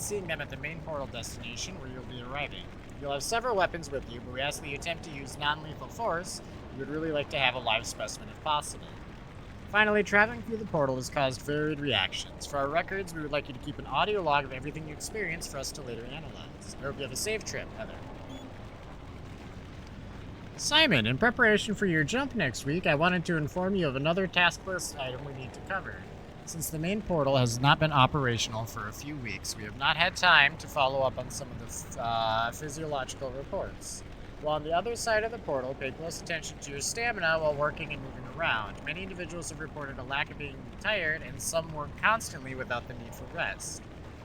seeing them at the main portal destination where you'll be arriving. You'll have several weapons with you, but we ask that you attempt to use non-lethal force. We would really like to have a live specimen if possible. Finally, traveling through the portal has caused varied reactions. For our records, we would like you to keep an audio log of everything you experience for us to later analyze. I hope you have a safe trip, Heather. Simon, in preparation for your jump next week, I wanted to inform you of another task list item we need to cover. Since the main portal has not been operational for a few weeks, we have not had time to follow up on some of the physiological reports. While on the other side of the portal, pay close attention to your stamina while working and moving around. Many individuals have reported a lack of being tired, and some work constantly without the need for rest.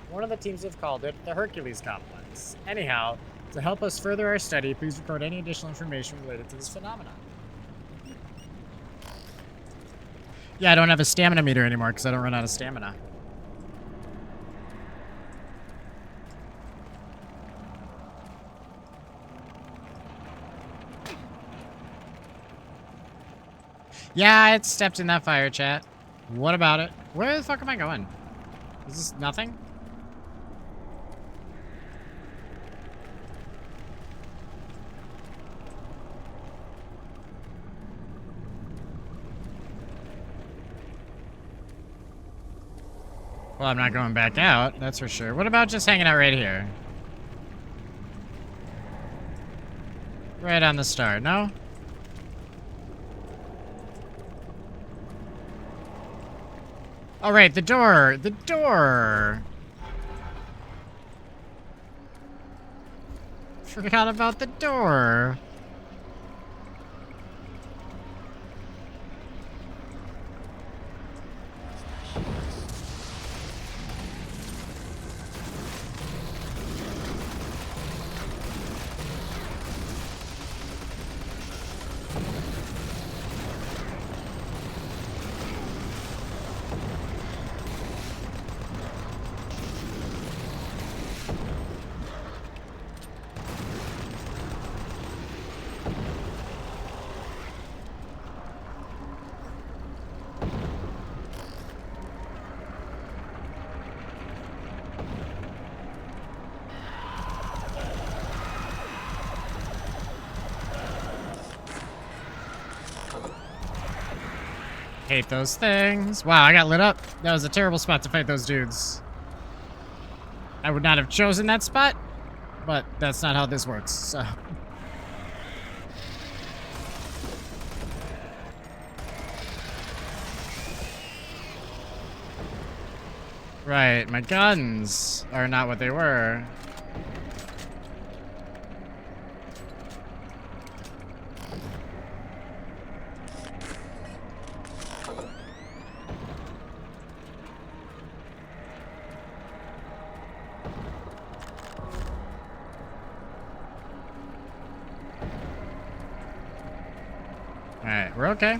One of the teams have called it the Hercules Complex. Anyhow, to help us further our study, please record any additional information related to this phenomenon. Yeah, I don't have a stamina meter anymore because I don't run out of stamina. Yeah, it stepped in that fire, chat. What about it? Where the fuck am I going? Is this nothing? Well, I'm not going back out, that's for sure. What about just hanging out right here? Right on the start, no? All right, the door. The door. Forgot about the door. Hate those things. Wow, I got lit up. That was a terrible spot to fight those dudes. I would not have chosen that spot, but that's not how this works, so. Right, my guns are not what they were. Alright, we're okay.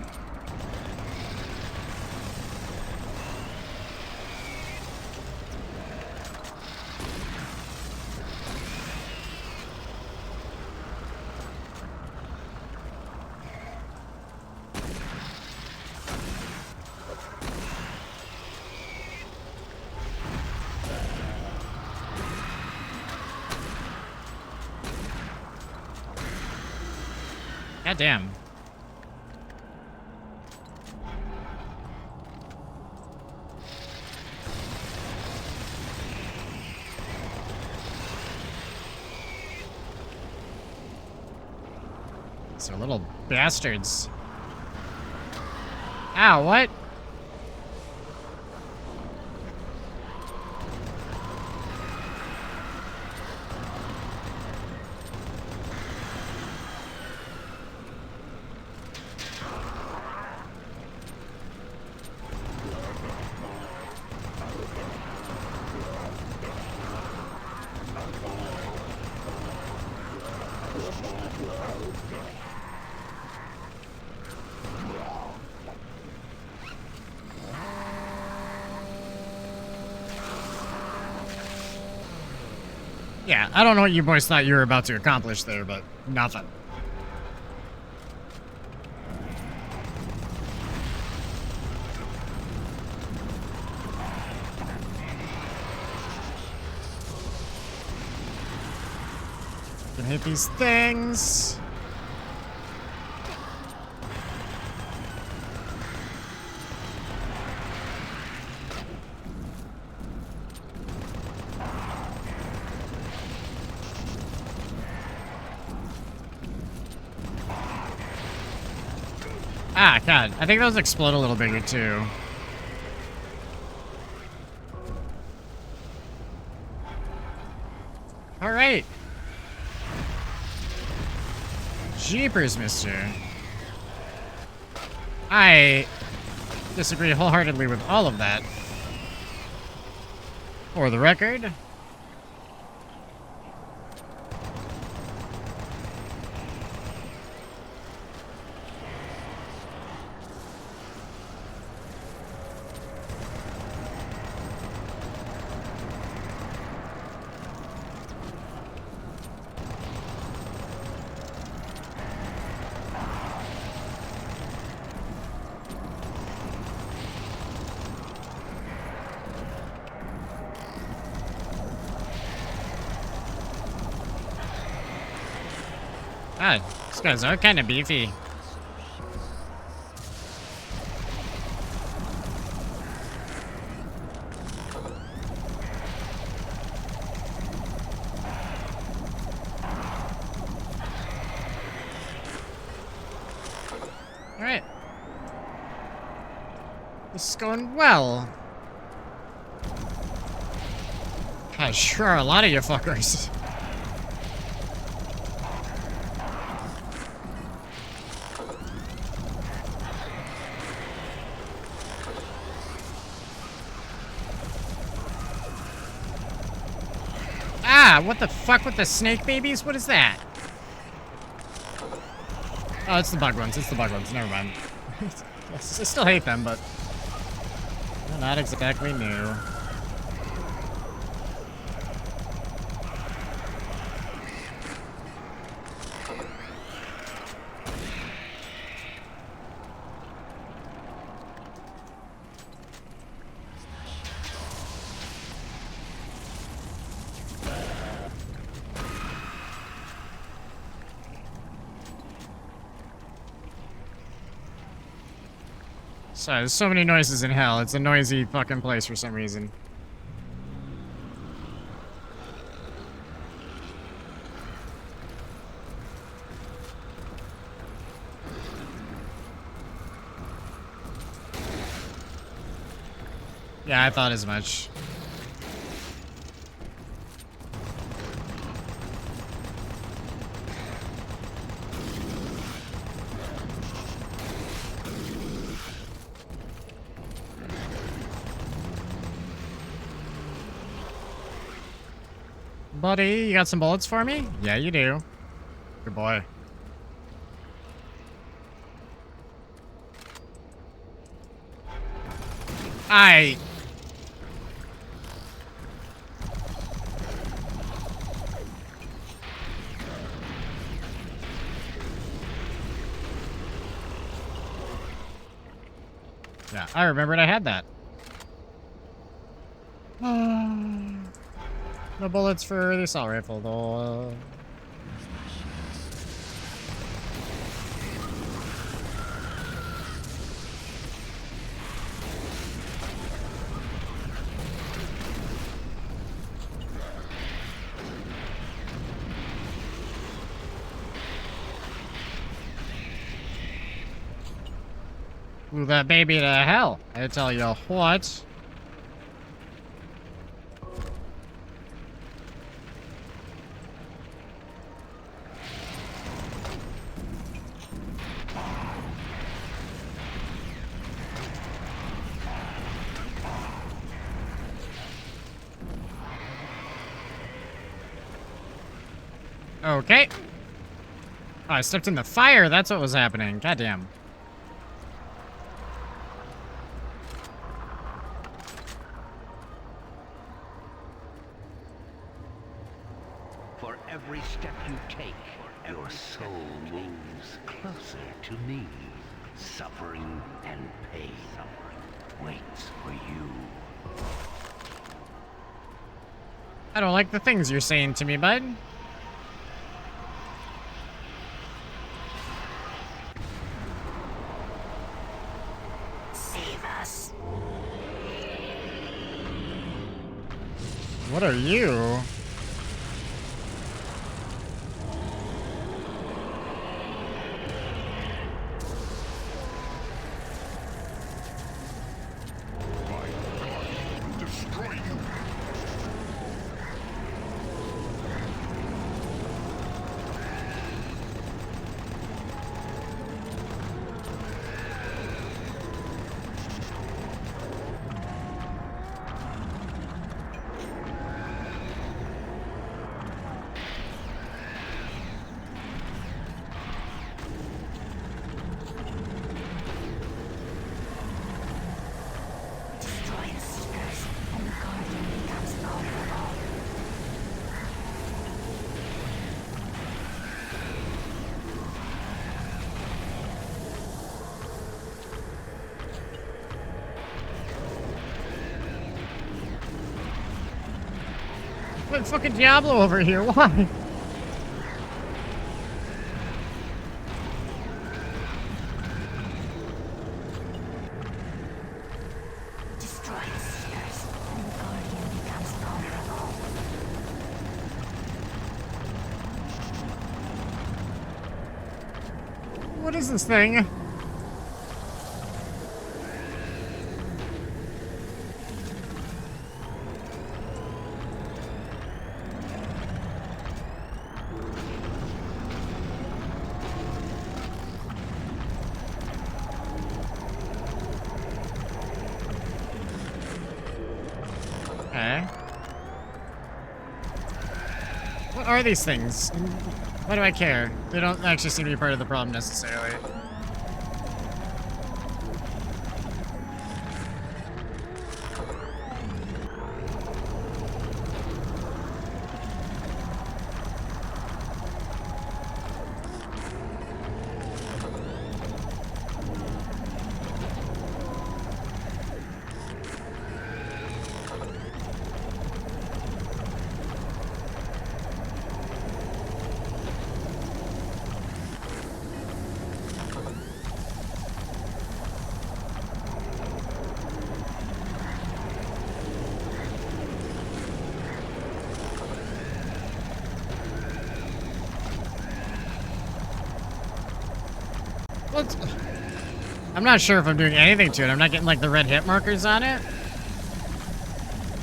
God damn. These are little bastards. Ow, what? Yeah, I don't know what you boys thought you were about to accomplish there, but nothing. Can hit these things. Ah, God. I think those explode a little bigger, too. All right. Jeepers, mister. I disagree wholeheartedly with all of that. For the record. God, these guys are kind of beefy. Alright. This is going well. God, sure are a lot of you fuckers. Ah, what the fuck with the snake babies? What is that? Oh, it's the bug ones. It's the bug ones. Never mind. I still hate them, but they're not exactly new. Sorry, there's so many noises in hell. It's a noisy fucking place for some reason. Yeah, I thought as much. Buddy, you got some bullets for me? Yeah, you do. Good boy. Yeah, I remembered I had that. No bullets for the assault rifle, though. Blew that baby to hell. I tell you what. Okay. Oh, I stepped in the fire. That's what was happening. Goddamn. For every step you take, your soul moves closer to me. Suffering and pain waits for you. I don't like the things you're saying to me, bud. Save us. What are you? Like fucking Diablo over here. Why? What is this thing? Okay. What are these things? Why do I care? They don't actually seem to be part of the problem necessarily. I'm not sure if I'm doing anything to it. I'm not getting like the red hit markers on it.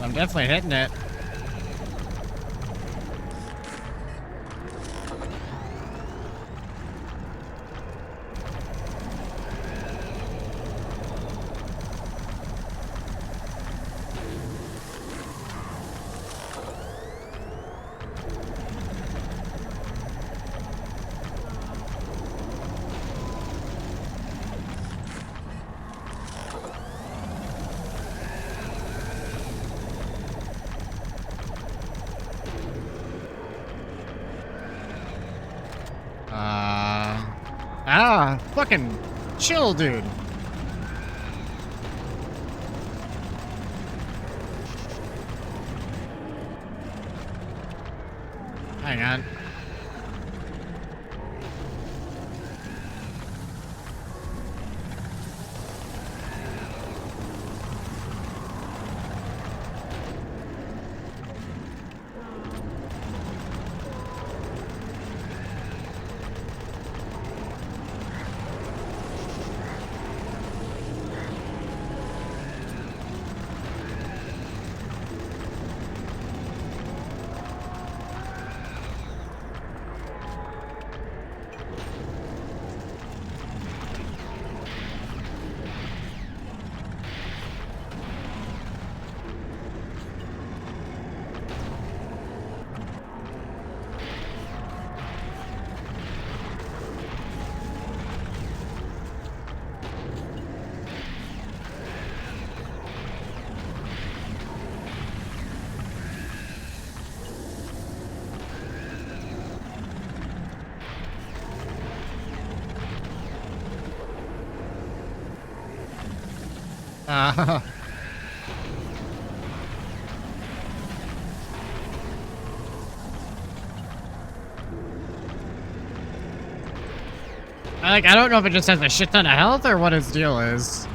I'm definitely hitting it. Fucking chill, dude. Hang on. I don't know if it just has a shit ton of health or what its deal is.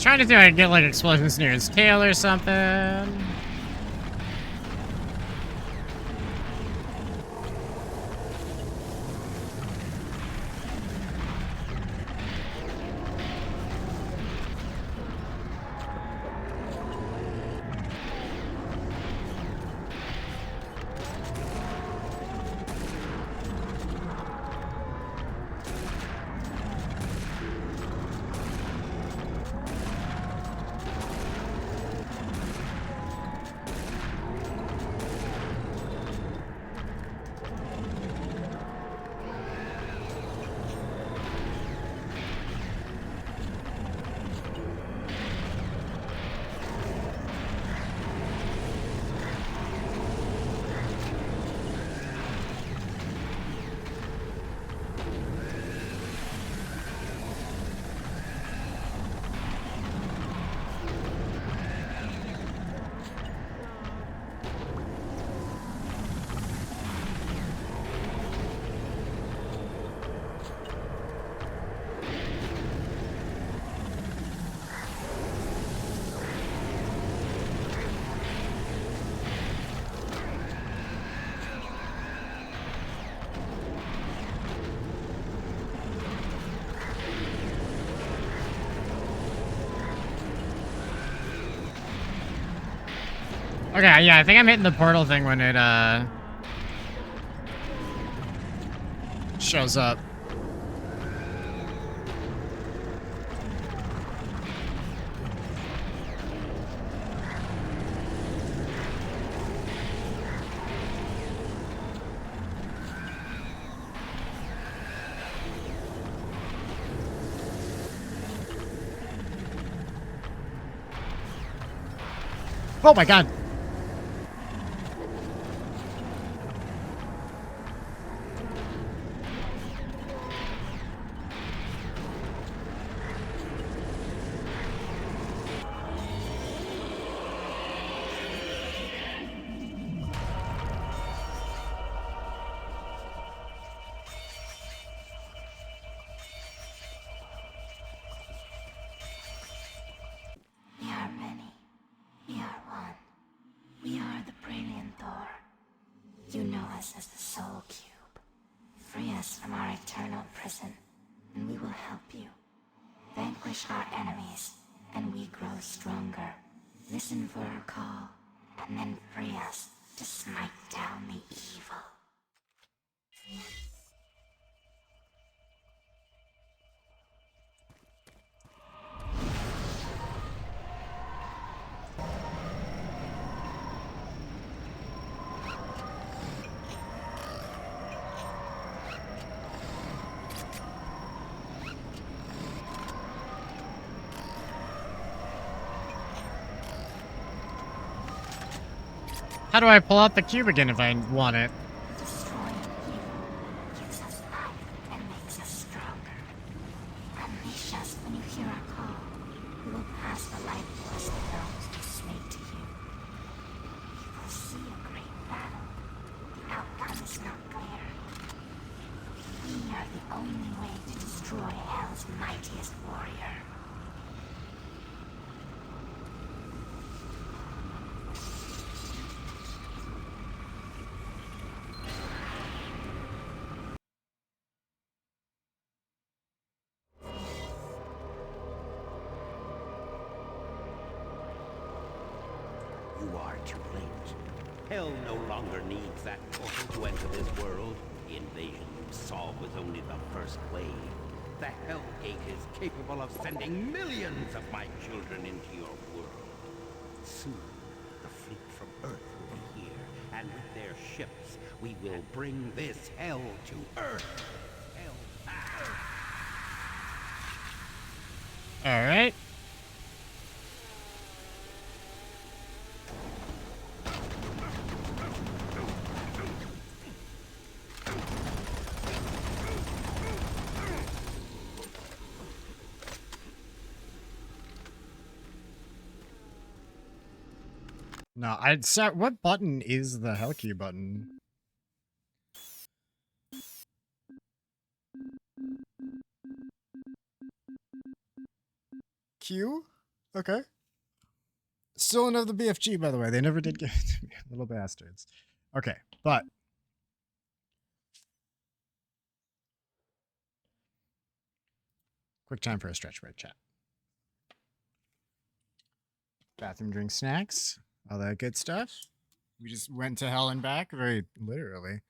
Trying to see if I can get like explosions near his tail or something. Okay, yeah, I think I'm hitting the portal thing when it, shows up. Oh my god. We are many. We are one. We are the Brilliant Thor. You know us as the Soul Cube. Free us from our eternal prison, and we will help you. Vanquish our enemies, and we grow stronger. Listen for our call, and then free us to smite down the evil. How do I pull out the cube again if I want it? Destroying evil gives us life and makes us stronger. Unleash us when you hear our call. We will pass the life force to those who submit to you. You will see a great battle. The outcome is not clear. We are the only way to destroy Hell's mightiest warrior. You are too late. Hell no longer needs that portal to enter this world. The invasion you saw was only the first wave. The Hell Gate is capable of sending millions of my children into your world. Soon, the fleet from Earth will be here, and with their ships, we will bring this hell to Earth. All right. No, I'd say, what button is the hell key button? Q? Okay. Still another BFG, by the way. They never did give it to me. Little bastards. Okay, but quick time for a stretch break, chat. Bathroom, drink, snacks, all that good stuff. We just went to hell and back, very literally.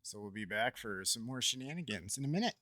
So we'll be back for some more shenanigans in a minute.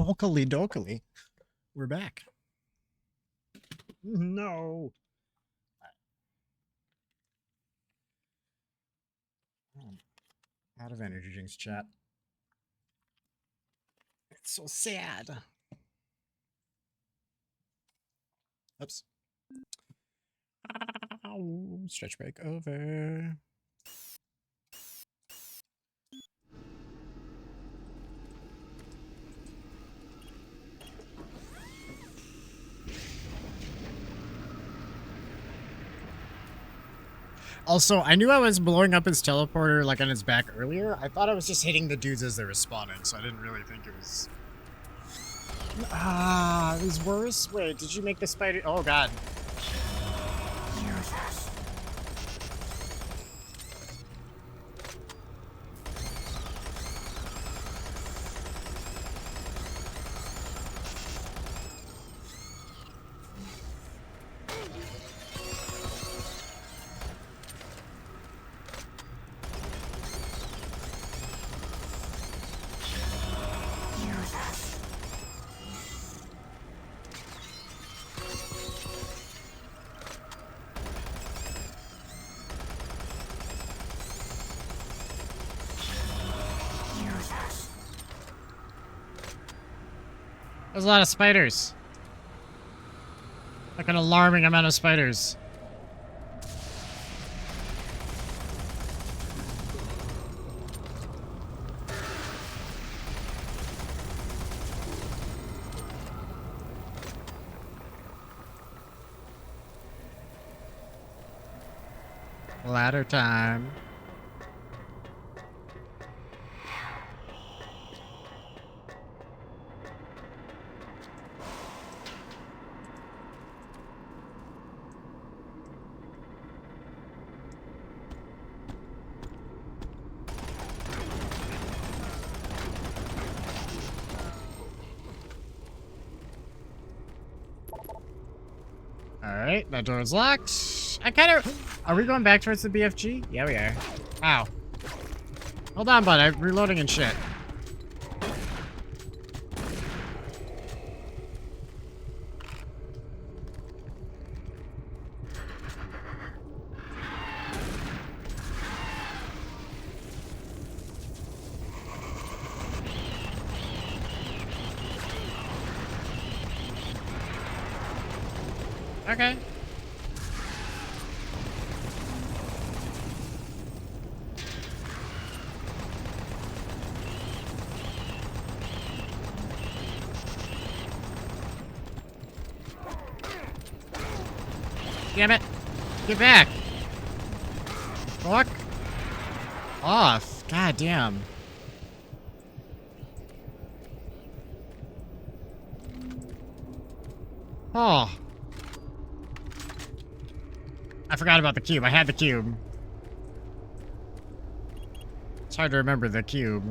Okily dokily. We're back. No. Out of energy drinks, chat. It's so sad. Oops. Ow, stretch break over. Also, I knew I was blowing up his teleporter like on his back earlier. I thought I was just hitting the dudes as they were spawning, so I didn't really think it was... Ah, it was worse? Wait, did you make the spider... Oh, God. There's a lot of spiders. Like an alarming amount of spiders. Ladder time. Alright, that door is locked. I kind of... Are we going back towards the BFG? Yeah, we are. Ow. Hold on, bud. I'm reloading and shit. Okay. Damn it. Get back. Fuck off. God damn. Oh. I forgot about the cube. I had the cube. It's hard to remember the cube.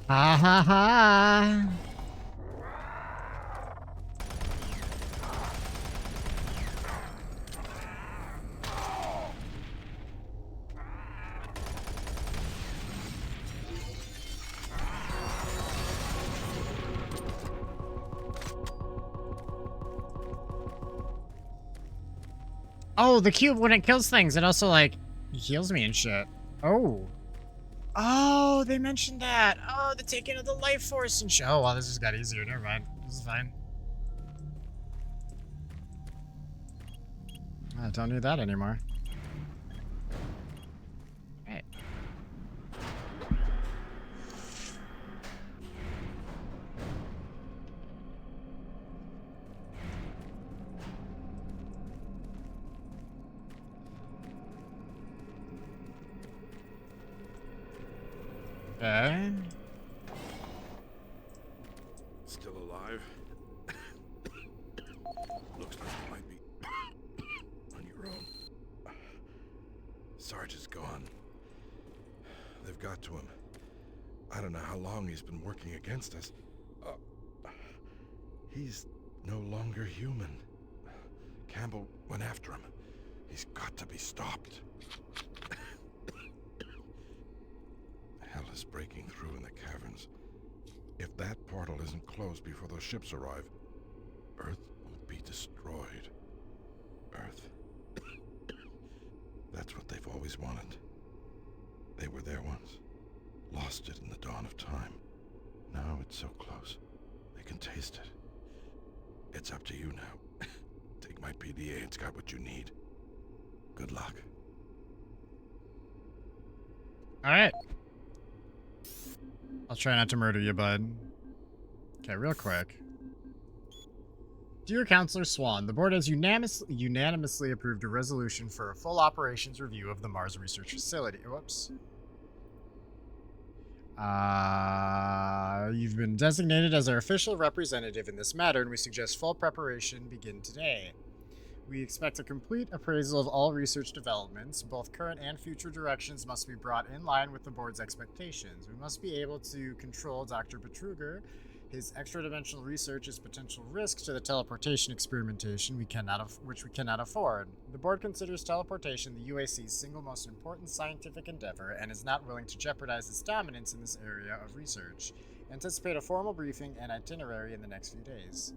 Ha ha ha. Oh, the cube, when it kills things, it also, like, heals me and shit. Oh. Oh, they mentioned that. Oh, the taking of the life force and shit. Oh, wow, this just got easier. Never mind. This is fine. I don't need that anymore. Right. Okay. Still alive? Looks like you might be on your own. Sarge is gone. They've got to him. I don't know how long he's been working against us. He's no longer human. Campbell went after him. He's got to be stopped. Hell is breaking through in the caverns. If that portal isn't closed before those ships arrive, Earth will be destroyed. Earth. That's what they've always wanted. They were there once. Lost it in the dawn of time. Now it's so close. They can taste it. It's up to you now. Take my PDA, it's got what you need. Good luck. Alright. I'll try not to murder you, bud. Okay, real quick. Dear Counselor Swan, the board has unanimously approved a resolution for a full operations review of the Mars Research Facility. Whoops. You've been designated as our official representative in this matter, and we suggest full preparation begin today. We expect a complete appraisal of all research developments. Both current and future directions must be brought in line with the board's expectations. We must be able to control Dr. Betruger. His extra-dimensional research is potential risk to the teleportation experimentation which we cannot afford. The board considers teleportation the UAC's single most important scientific endeavor and is not willing to jeopardize its dominance in this area of research. Anticipate a formal briefing and itinerary in the next few days.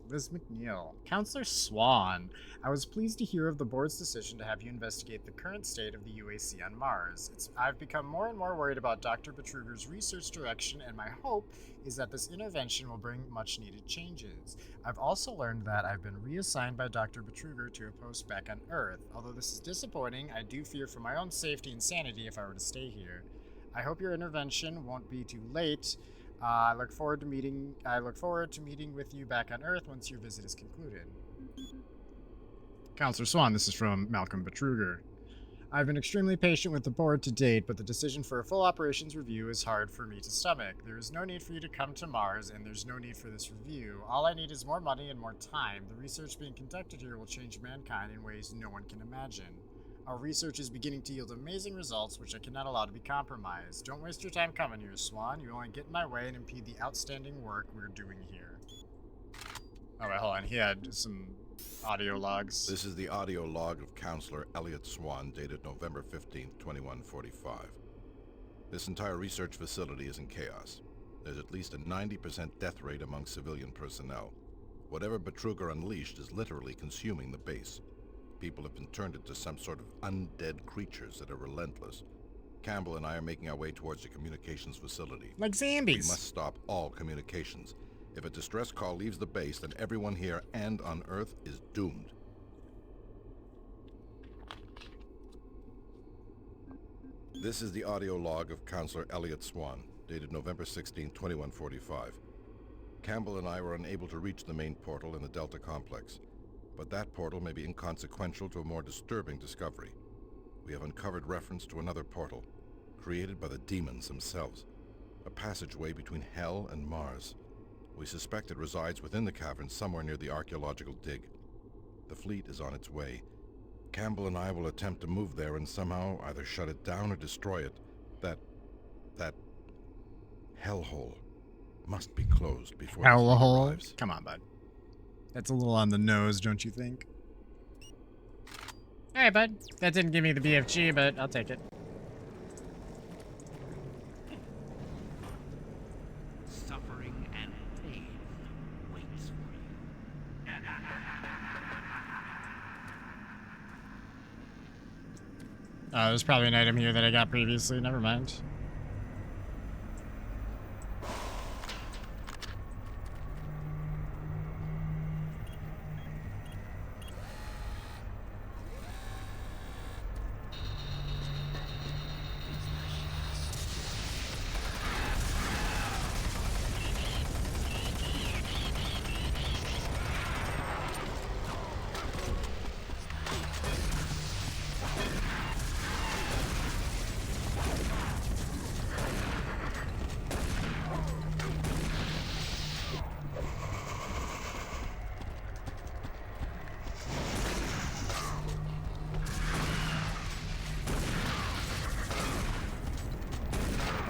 Liz McNeil. Counselor Swan, I was pleased to hear of the board's decision to have you investigate the current state of the UAC on Mars. I've become more and more worried about Dr. Betruger's research direction, and my hope is that this intervention will bring much-needed changes. I've also learned that I've been reassigned by Dr. Betruger to a post back on Earth. Although this is disappointing, I do fear for my own safety and sanity if I were to stay here. I hope your intervention won't be too late. I look forward to meeting with you back on Earth once your visit is concluded. Counselor Swan, this is from Malcolm Betruger. I've been extremely patient with the board to date, but the decision for a full operations review is hard for me to stomach. There is no need for you to come to Mars, and there's no need for this review. All I need is more money and more time. The research being conducted here will change mankind in ways no one can imagine. Our research is beginning to yield amazing results, which I cannot allow to be compromised. Don't waste your time coming here, Swan. You only get in my way and impede the outstanding work we're doing here. Oh, wait, hold on. He had some audio logs. This is the audio log of Counselor Elliot Swan, dated November 15th, 2145. This entire research facility is in chaos. There's at least a 90% death rate among civilian personnel. Whatever Betruger unleashed is literally consuming the base. People have been turned into some sort of undead creatures that are relentless. Campbell and I are making our way towards the communications facility. Like zombies. We must stop all communications. If a distress call leaves the base, then everyone here and on Earth is doomed. This is the audio log of Counselor Elliot Swan, dated November 16, 2145. Campbell and I were unable to reach the main portal in the Delta Complex, but that portal may be inconsequential to a more disturbing discovery. We have uncovered reference to another portal, created by the demons themselves, a passageway between Hell and Mars. We suspect it resides within the cavern somewhere near the archaeological dig. The fleet is on its way. Campbell and I will attempt to move there and somehow either shut it down or destroy it. That hellhole must be closed before hellhole arrives. Come on, bud. That's a little on the nose, don't you think? Alright, bud. That didn't give me the BFG, but I'll take it. Suffering and pain waits for you. There's probably an item here that I got previously. Never mind.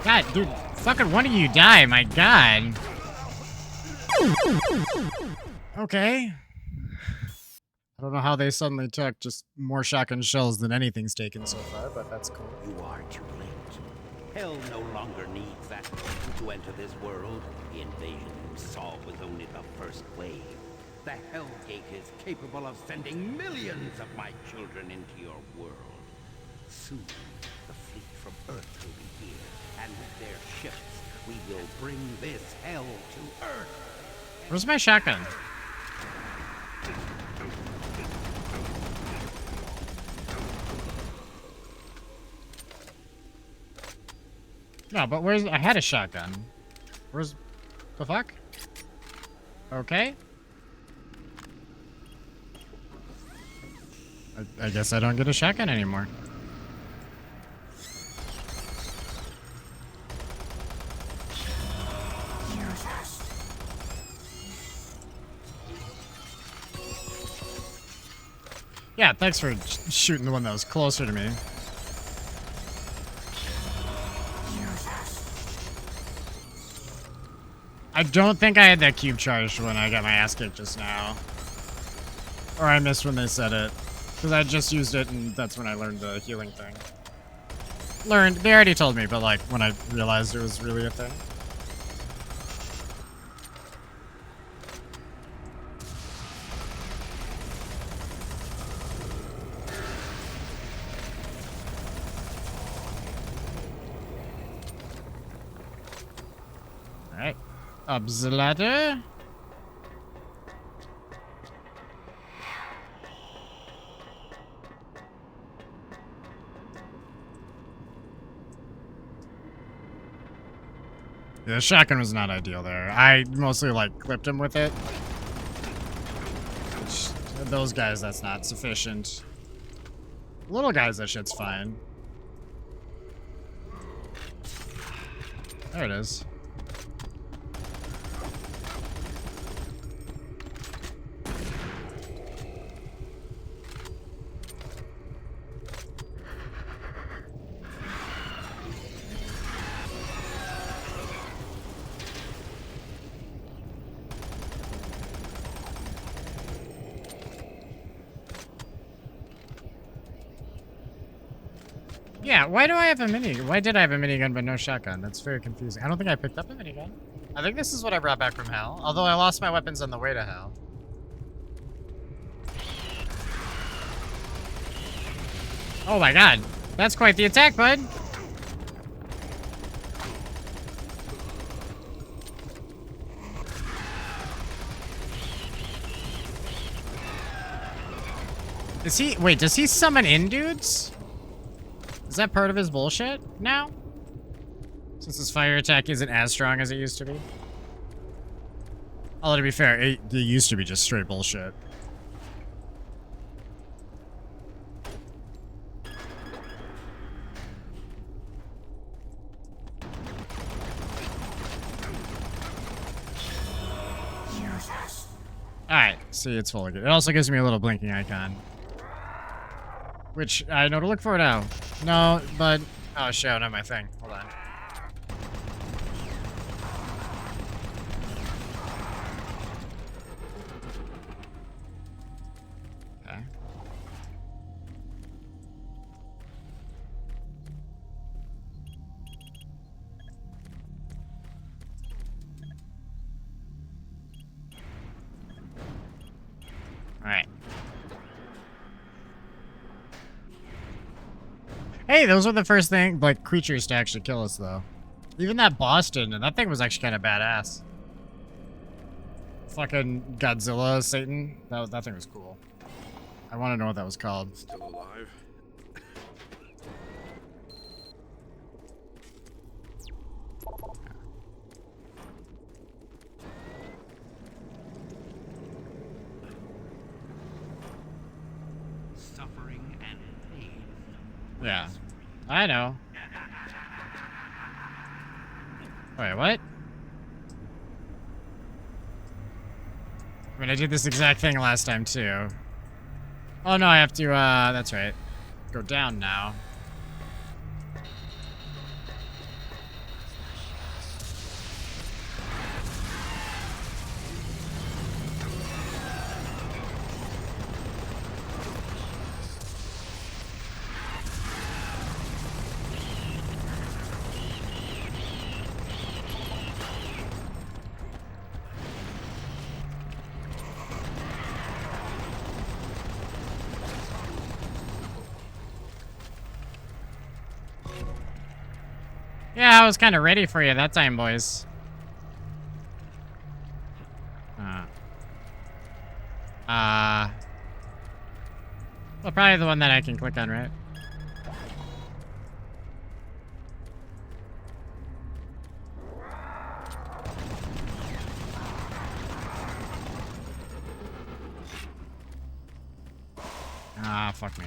God, dude, fucking one of you die, my god. Okay. I don't know how they suddenly took just more shotgun shells than anything's taken so far, but that's cool. You are too late. Hell no longer needs that portal to enter this world. The invasion you saw was only the first wave. The Hellgate is capable of sending millions of my children into your world. Soon, the fleet from Earth will be here, and with their ships, we will bring this hell to Earth. Where's my shotgun? No, but where's... I had a shotgun. Where's... the fuck? Okay. I guess I don't get a shotgun anymore. Yeah, thanks for shooting the one that was closer to me. I don't think I had that cube charged when I got my ass kicked just now. Or I missed when they said it. Because I just used it and that's when I learned the healing thing. They already told me, but like when I realized it was really a thing. Alright. Up the ladder. Yeah, the shotgun was not ideal there. I mostly like clipped him with it. Which, those guys, that's not sufficient. Little guys, that shit's fine. There it is. Yeah, why do I have a minigun? Why did I have a minigun but no shotgun? That's very confusing. I don't think I picked up a minigun. I think this is what I brought back from hell. Although I lost my weapons on the way to hell. Oh my god. That's quite the attack, bud. Is he... Wait, does he summon in dudes? Is that part of his bullshit now? Since his fire attack isn't as strong as it used to be? Although to be fair, it used to be just straight bullshit. Alright, see, it's fully good. It also gives me a little blinking icon. Which I know to look for now. No, but... Oh, shit, not my thing. Hold on. Okay. Alright. Hey, those were the first thing, like, creatures to actually kill us, though. Even that boss didn't, and that thing was actually kind of badass. Fucking Godzilla, Satan. That thing was cool. I want to know what that was called. Still alive? Suffering and pain. Yeah. I know. Wait, what? I mean, I did this exact thing last time, too. Oh, no, I have to, that's right. Go down now. Yeah, I was kind of ready for you that time, boys. Well, probably the one that I can click on, right? Ah, fuck me.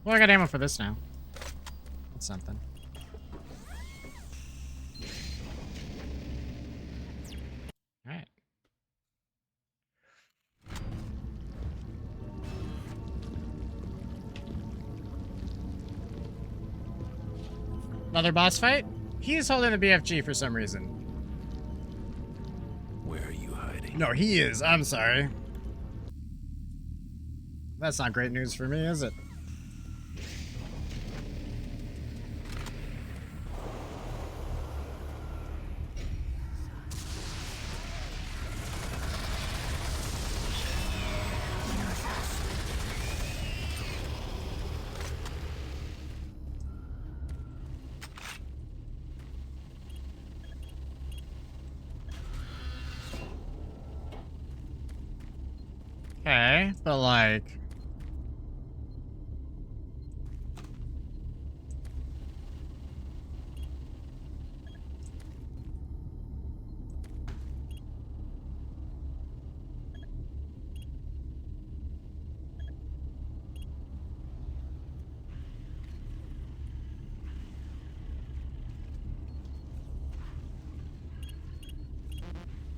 Well, I got ammo for this now. That's something. Alright. Another boss fight? He's holding the BFG for some reason. Where are you hiding? No, he is. I'm sorry. That's not great news for me, is it? Okay, but like...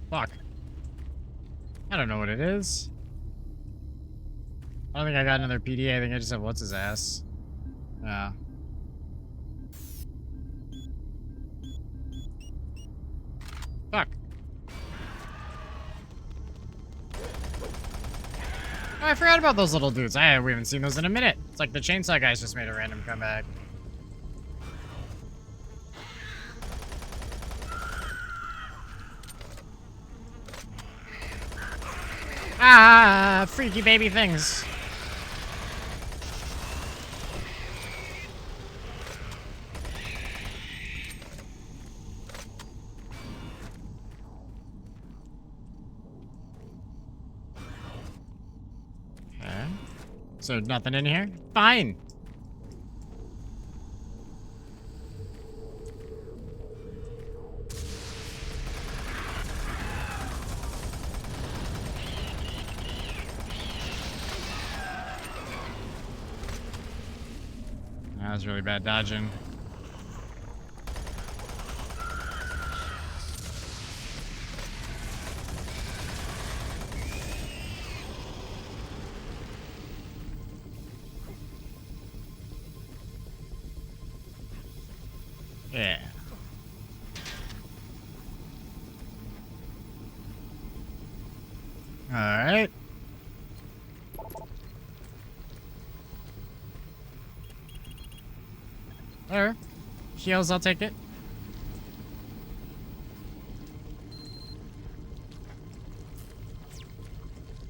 Fuck. I don't know what it is. I don't think I got another PDA. I think I just have what's his ass. Yeah. Fuck. Oh, I forgot about those little dudes. We haven't seen those in a minute. It's like the chainsaw guys just made a random comeback. Ah, freaky baby things. Okay. So nothing in here? Fine. That was really bad dodging. Yeah. All right. There. Heals, I'll take it.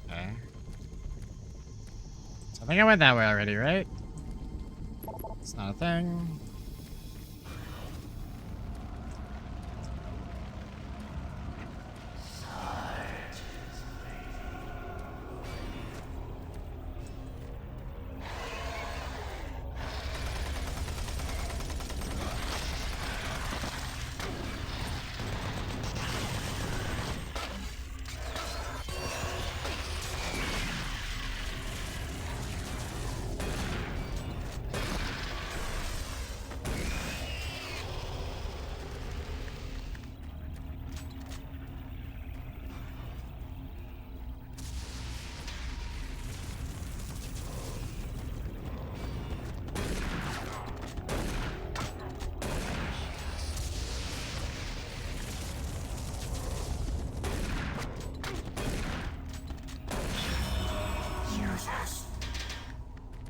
Okay. So I think I went that way already, right? It's not a thing.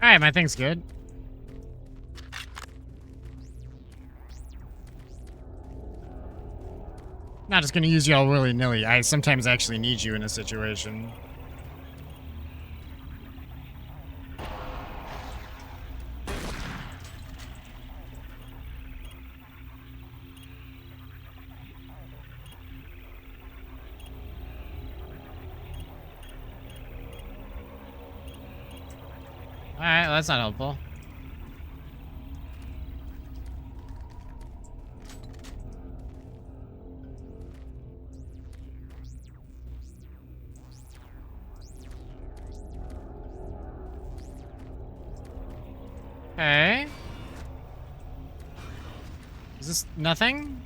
Alright, my thing's good. Not just gonna use you all willy-nilly. I sometimes actually need you in a situation. Alright, well, that's not helpful. Okay. Is this nothing?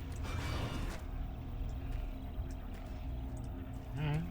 Alright.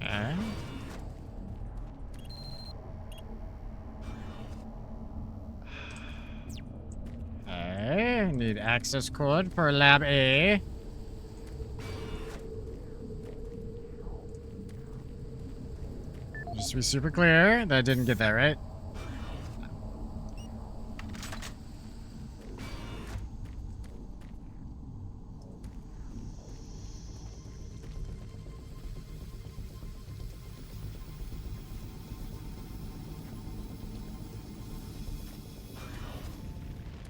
Okay. Okay, need access code for Lab A. Just to be super clear, that I didn't get that right.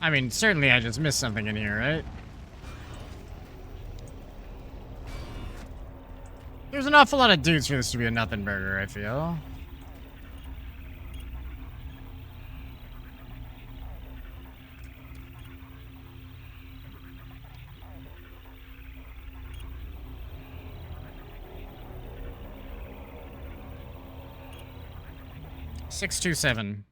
I mean, certainly I just missed something in here, right? There's an awful lot of dudes for this to be a nothing burger, I feel. $627.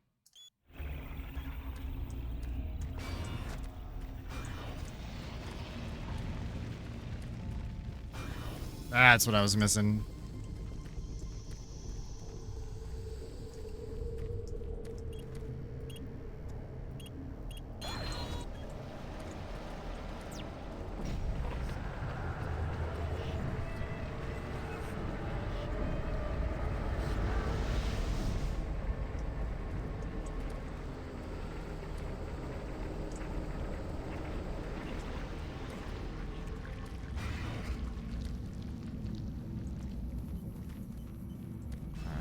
That's what I was missing.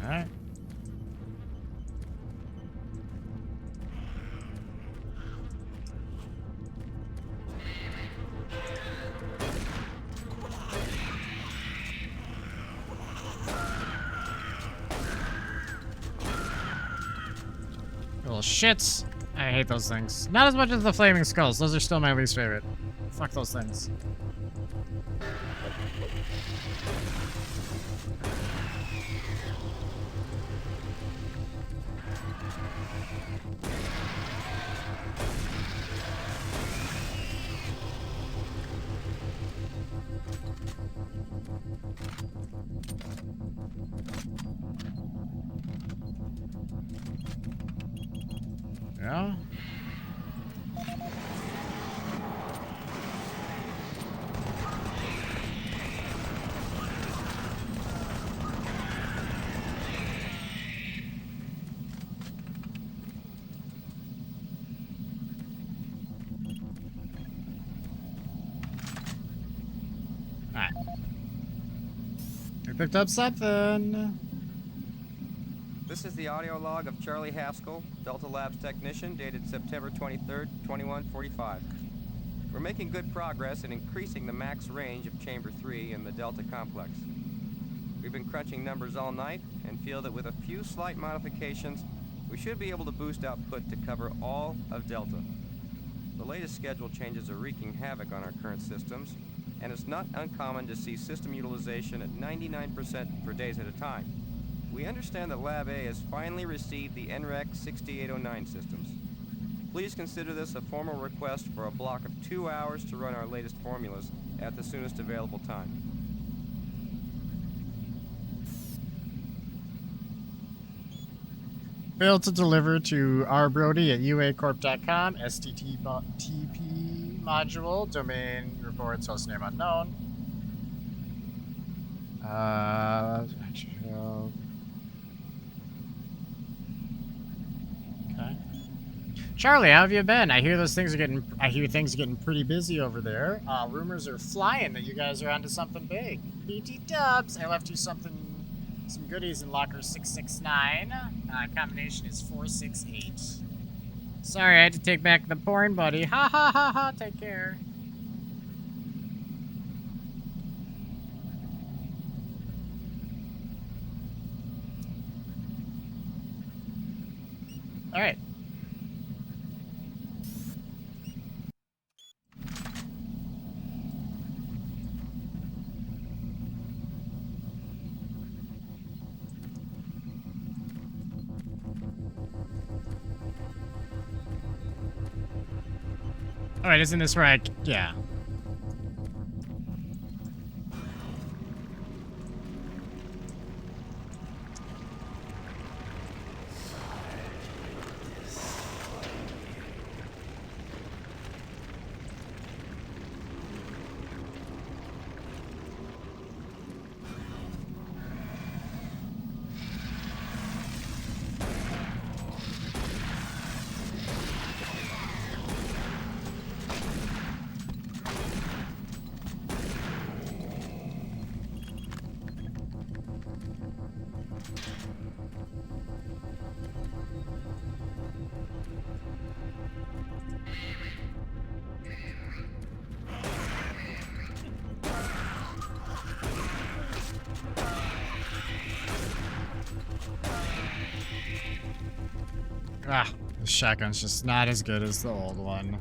Alright. Little shits. I hate those things. Not as much as the flaming skulls. Those are still my least favorite. Fuck those things. Yeah. Alright. I picked up something. This is the audio log of Charlie Haskell, Delta Labs technician, dated September 23rd, 2145. We're making good progress in increasing the max range of Chamber 3 in the Delta complex. We've been crunching numbers all night and feel that with a few slight modifications, we should be able to boost output to cover all of Delta. The latest schedule changes are wreaking havoc on our current systems, and it's not uncommon to see system utilization at 99% for days at a time. We understand that Lab A has finally received the NREC 6809 systems. Please consider this a formal request for a block of 2 hours to run our latest formulas at the soonest available time. Failed to deliver to rbrody at uacorp.com, STTP module, domain reports, host name unknown. Okay. Charlie, how have you been? I hear things are getting pretty busy over there. Rumors are flying that you guys are onto something big. BT Dubs, I left you some goodies in locker 669. Combination is 468. Sorry, I had to take back the porn, buddy. Ha ha ha ha. Take care. All right. All right, isn't this right? Yeah. Ah, the shotgun's just not as good as the old one.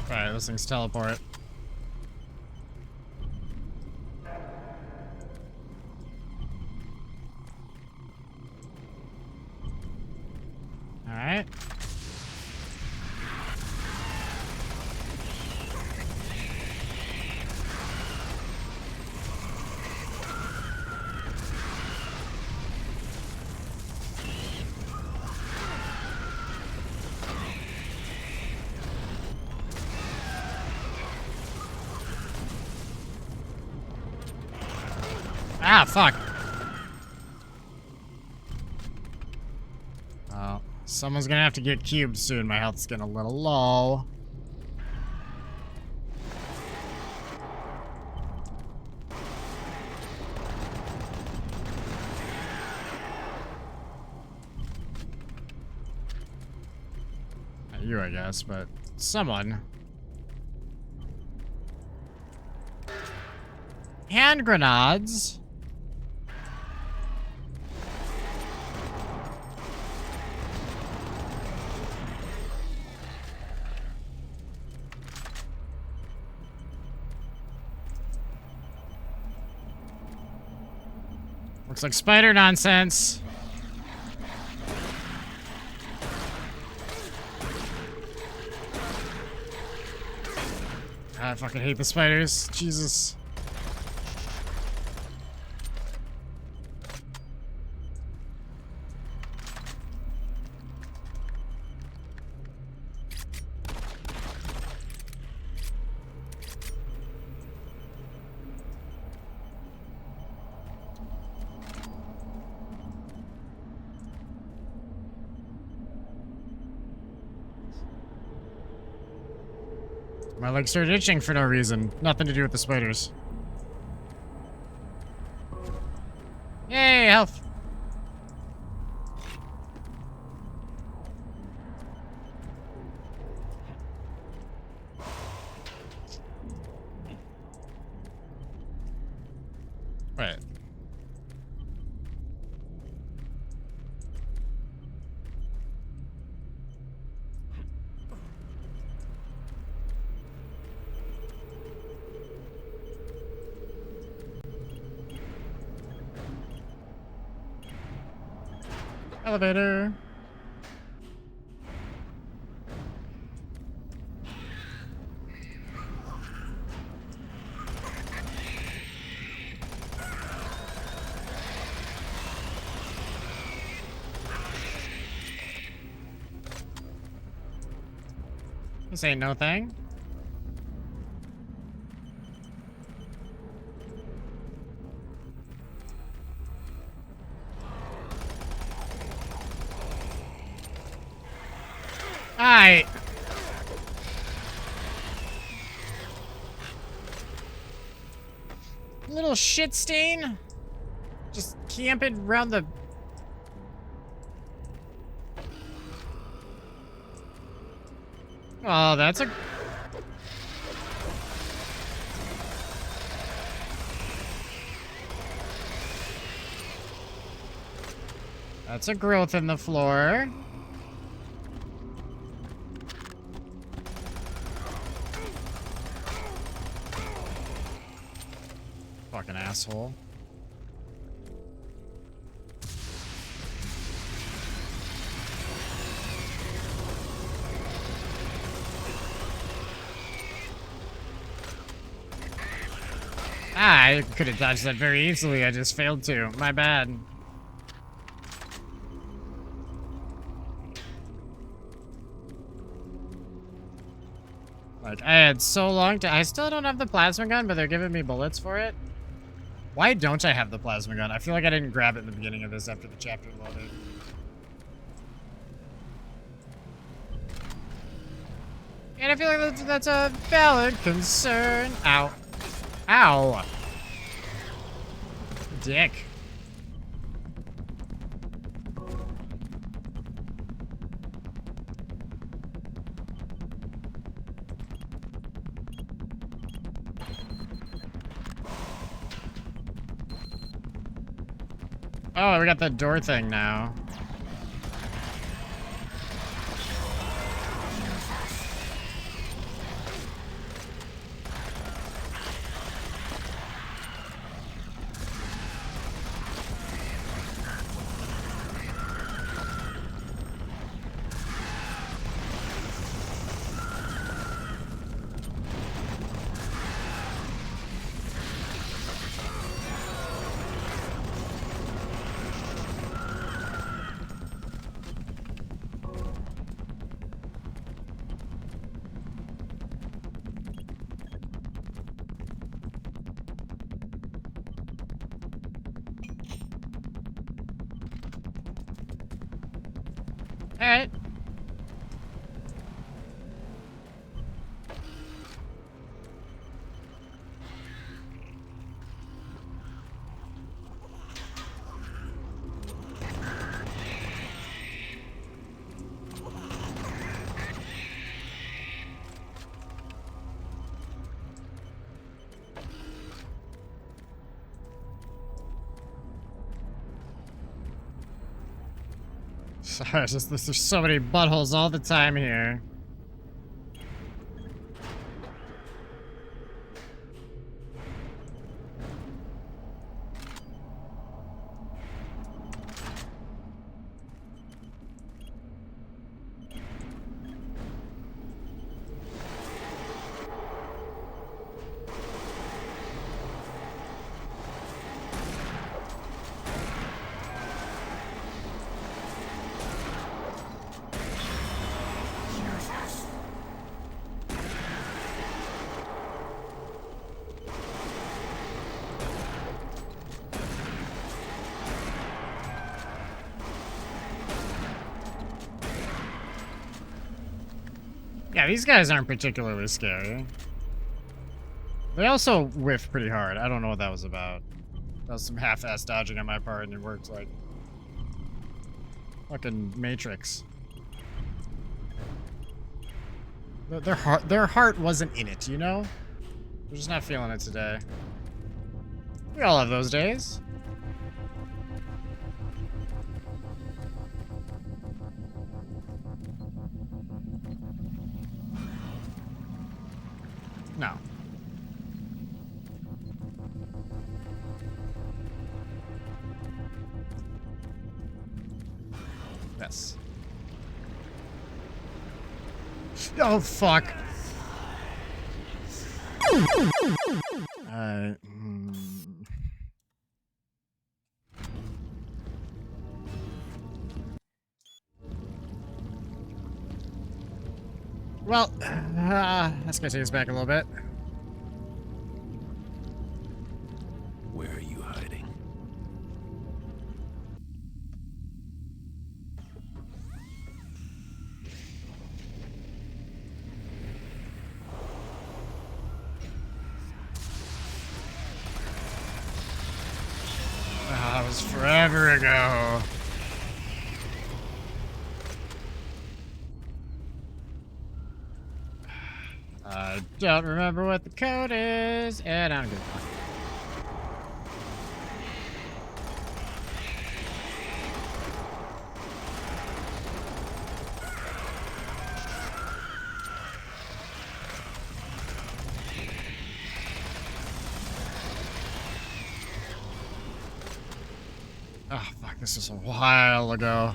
Alright, those things teleport. Alright. Ah, fuck. Well, someone's gonna have to get cubed soon. My health's getting a little low. Not you, I guess, but someone. Hand grenades. Looks like spider nonsense. I fucking hate the spiders. Jesus. My legs started itching for no reason. Nothing to do with the spiders. Yay, health. Right. Elevator. This ain't no thing. Alright. Little shit stain. Just camping around the... Oh, that's a... That's a growth in the floor. Fucking asshole. Ah, I could have dodged that very easily. I just failed to. My bad. Like, I had so long to... I still don't have the plasma gun, but they're giving me bullets for it. Why don't I have the plasma gun? I feel like I didn't grab it in the beginning of this after the chapter loaded. And I feel like that's a valid concern. Ow. Ow. Dick. Oh, we got the door thing now. Alright. Sorry, it's just there's so many buttholes all the time here. Yeah, these guys aren't particularly scary. They also whiff pretty hard. I don't know what that was about. That was some half-ass dodging on my part and it worked like fucking Matrix. Their heart wasn't in it, you know? We're just not feeling it today. We all have those days. No. Yes. Oh, fuck. Well, that's gonna take us back a little bit. Where are you hiding? That was forever ago. I don't remember what the code is, and I'm good. Oh, fuck, this is a while ago.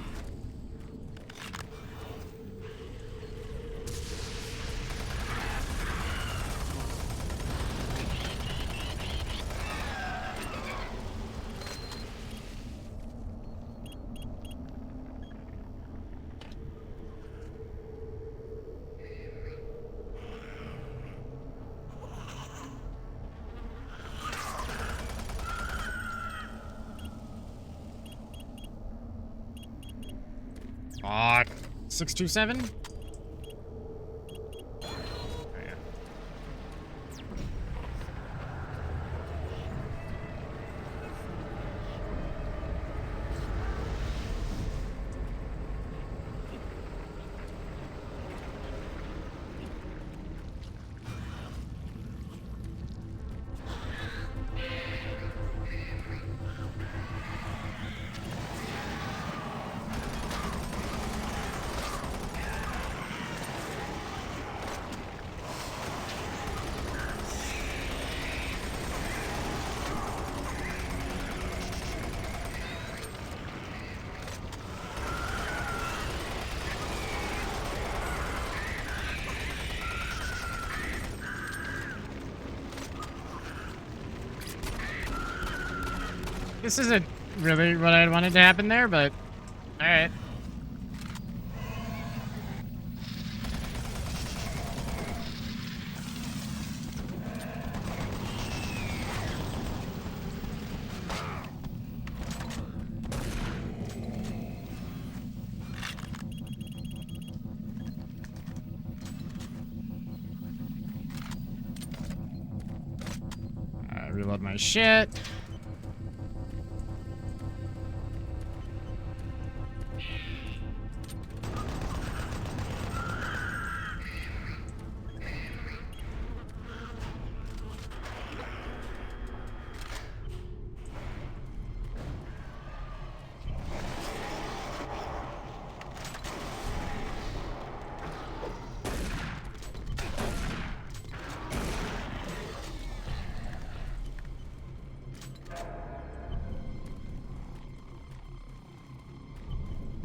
Fuck. 627? Oh, yeah. This isn't really what I wanted to happen there, but alright. Reload my shit.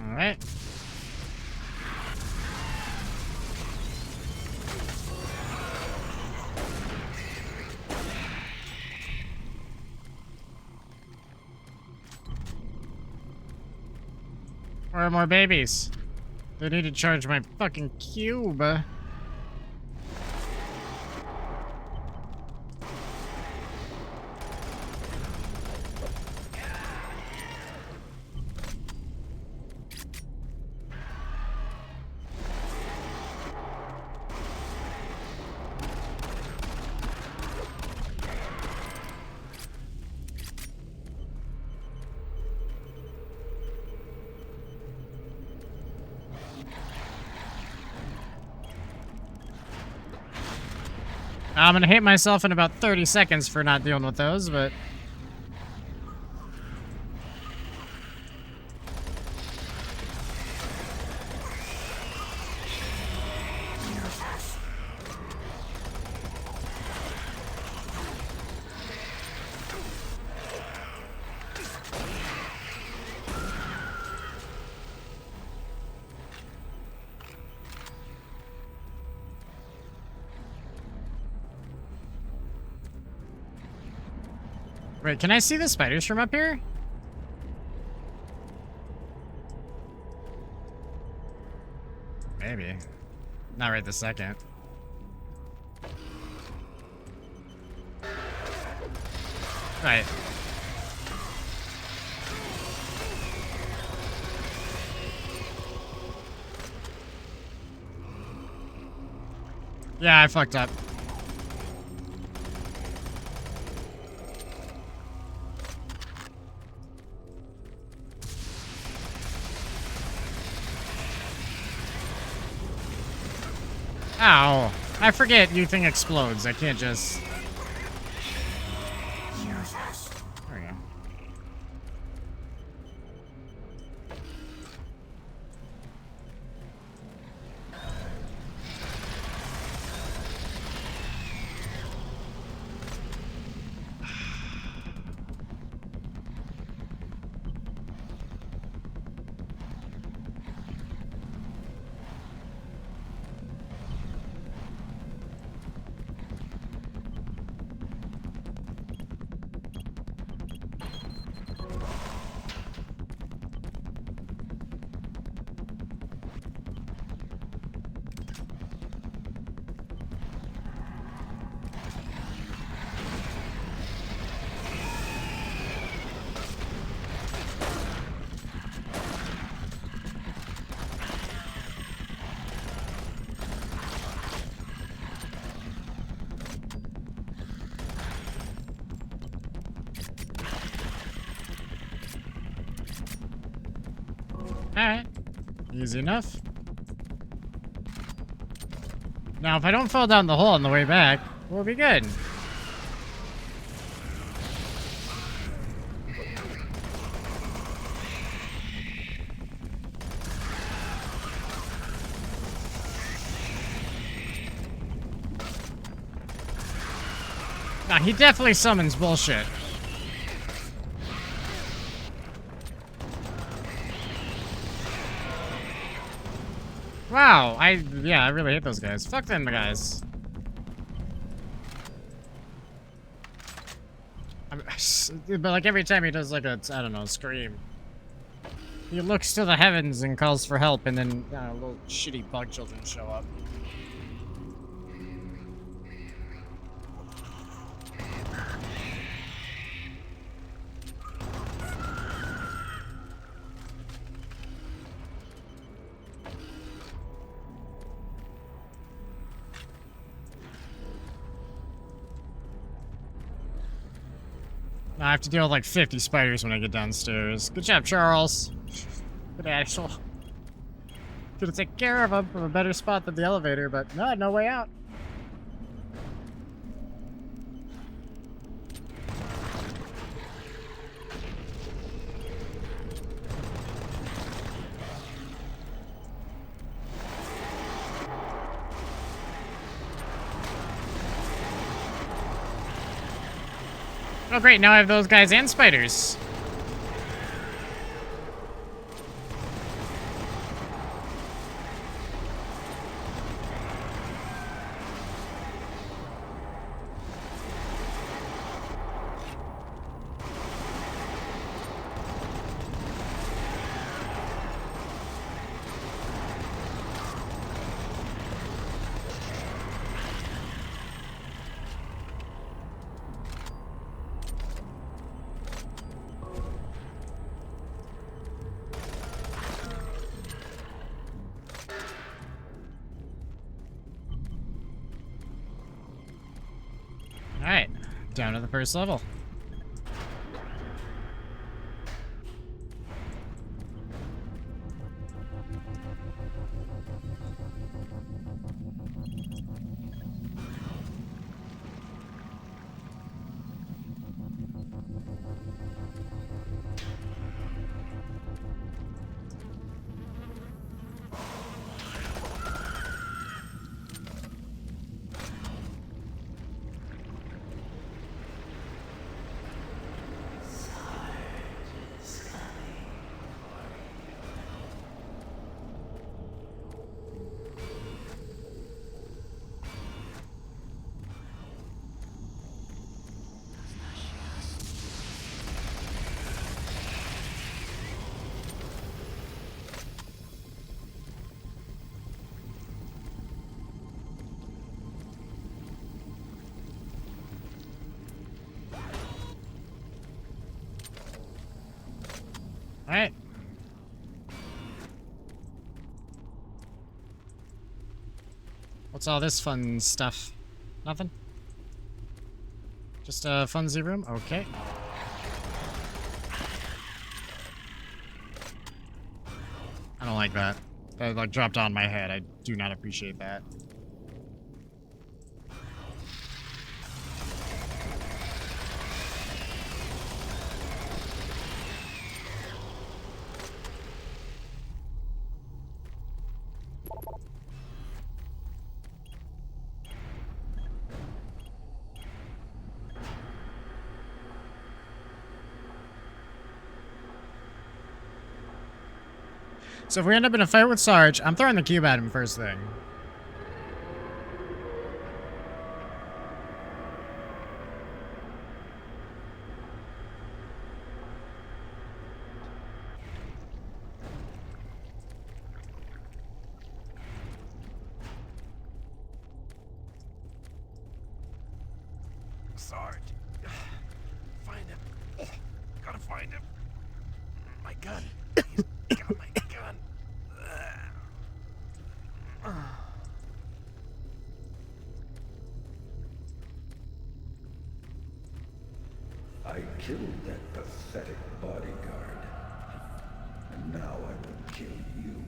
All right. Where are more babies? They need to charge my fucking cube. I'm gonna hate myself in about 30 seconds for not dealing with those, but... Wait, can I see the spiders from up here? Maybe. Not right this second. Right. Yeah, I fucked up. Ow. I forget you thing explodes. I can't just... There we go. Alright. Easy enough. Now, if I don't fall down the hole on the way back, we'll be good. Nah, he definitely summons bullshit. Wow, I really hate those guys. Fuck them guys. But like every time he does like a, I don't know, scream. He looks to the heavens and calls for help, and then little shitty bug children show up. I have to deal with like 50 spiders when I get downstairs. Good job, Charles. Good asshole. Could have taken care of them from a better spot than the elevator, but no way out. Oh great, now I have those guys and spiders. Alright, down to the first level. What's all this fun stuff? Nothing? Just a funzy room? Okay. I don't like that. That like dropped on my head. I do not appreciate that. So if we end up in a fight with Sarge, I'm throwing the cube at him first thing. Sarge. Find him. Gotta find him. My gun. He's got my gun. I killed that pathetic bodyguard. And now I will kill you.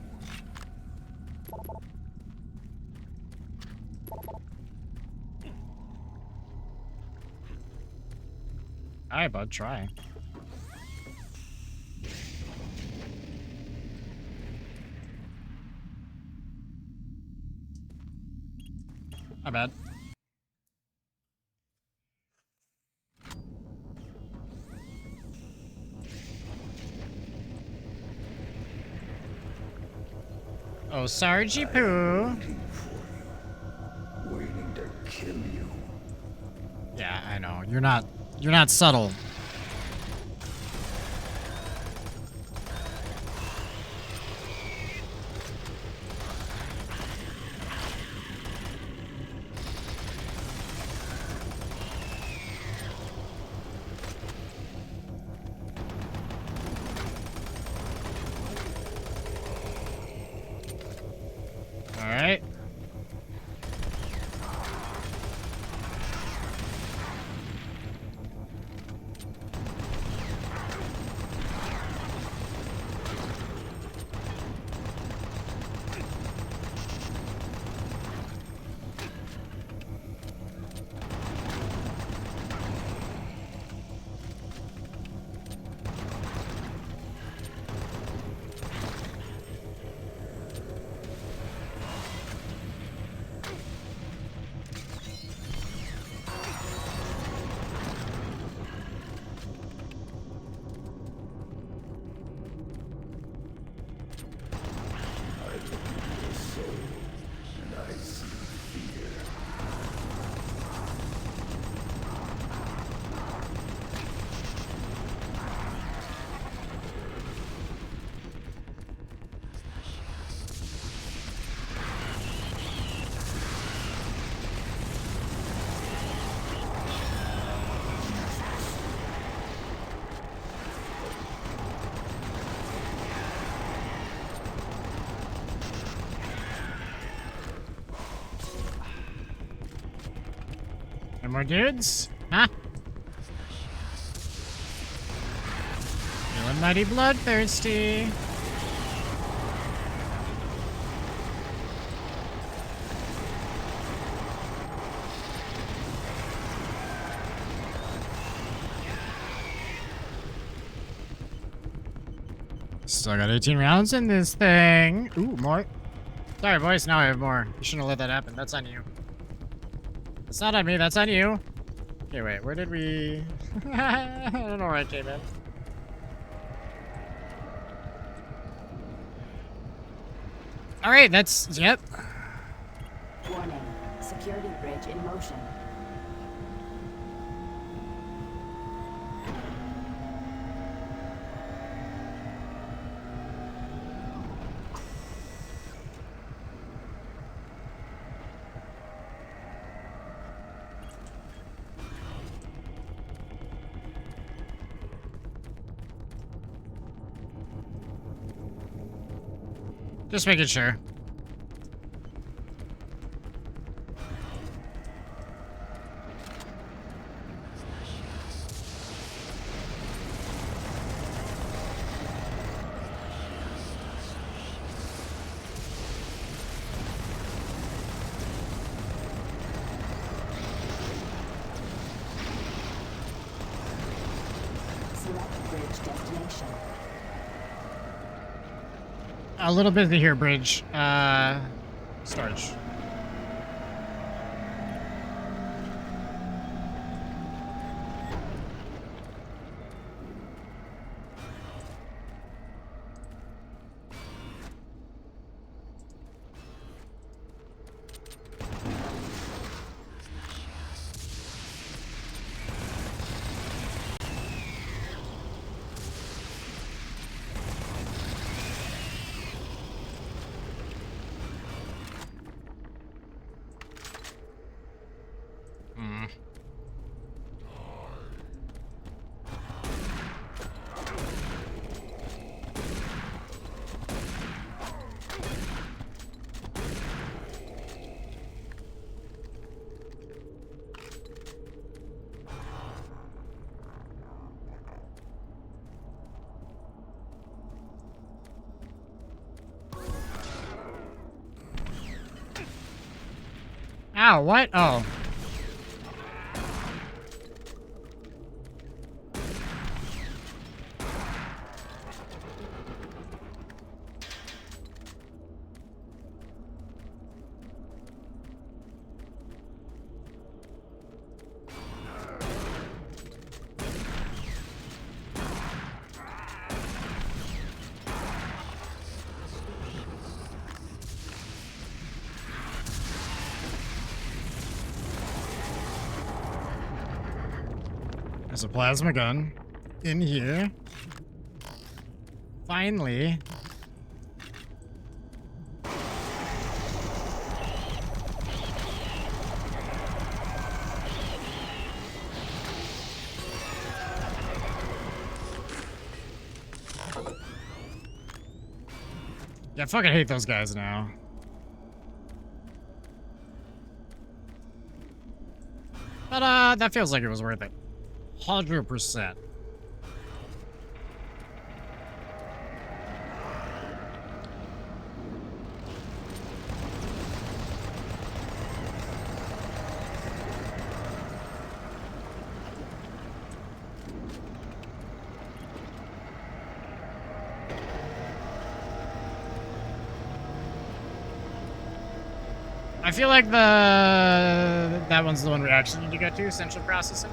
Alright, bud, try. My bad. Oh, Sargy Poo. Waiting to kill you. Yeah, I know. You're not subtle. All right. Any more dudes? Huh? Feeling mighty bloodthirsty. Still got 18 rounds in this thing. Ooh, more. Sorry, boys. Now I have more. You shouldn't have let that happen. That's on you. It's not on me. That's on you. Okay, wait. Where did we... I don't know where I came in. All right, that's... Yep. Warning. Security bridge in motion. Just making sure. operation. A little busy here, Bridge. Starch. Ow, what? Oh. There's a plasma gun in here. Finally. Yeah, I fucking hate those guys now. But that feels like it was worth it. 100%. I feel like that one's the one we actually need to get to, central processing.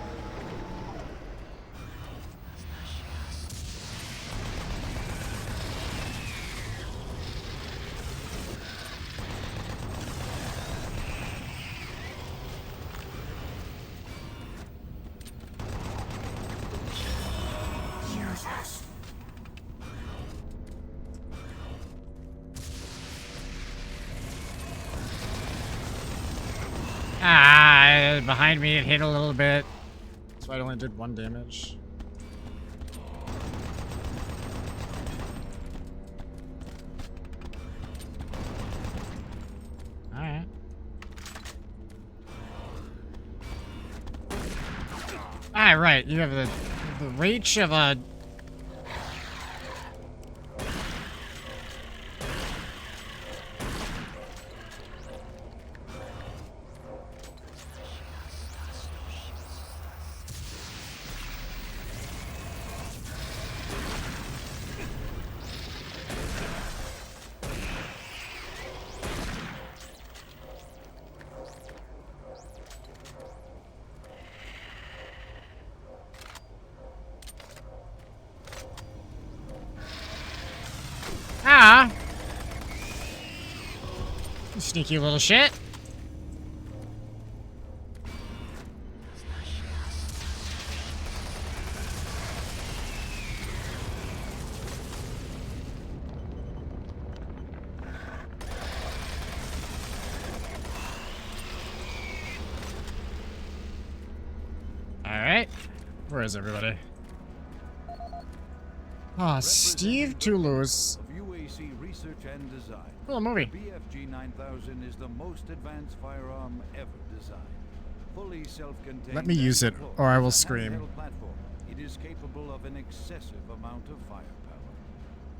Behind me, it hit a little bit. So I only did 1 damage. Alright. Ah, right. You have the reach of a... Sneaky little shit. Alright. Where is everybody? Ah, Steve Toulouse. UAC Research and Design. Cool movie. BFG 9000 is the most advanced firearm ever designed. Fully self-contained. Let me use it, or I will scream. It is capable of an excessive amount of firepower.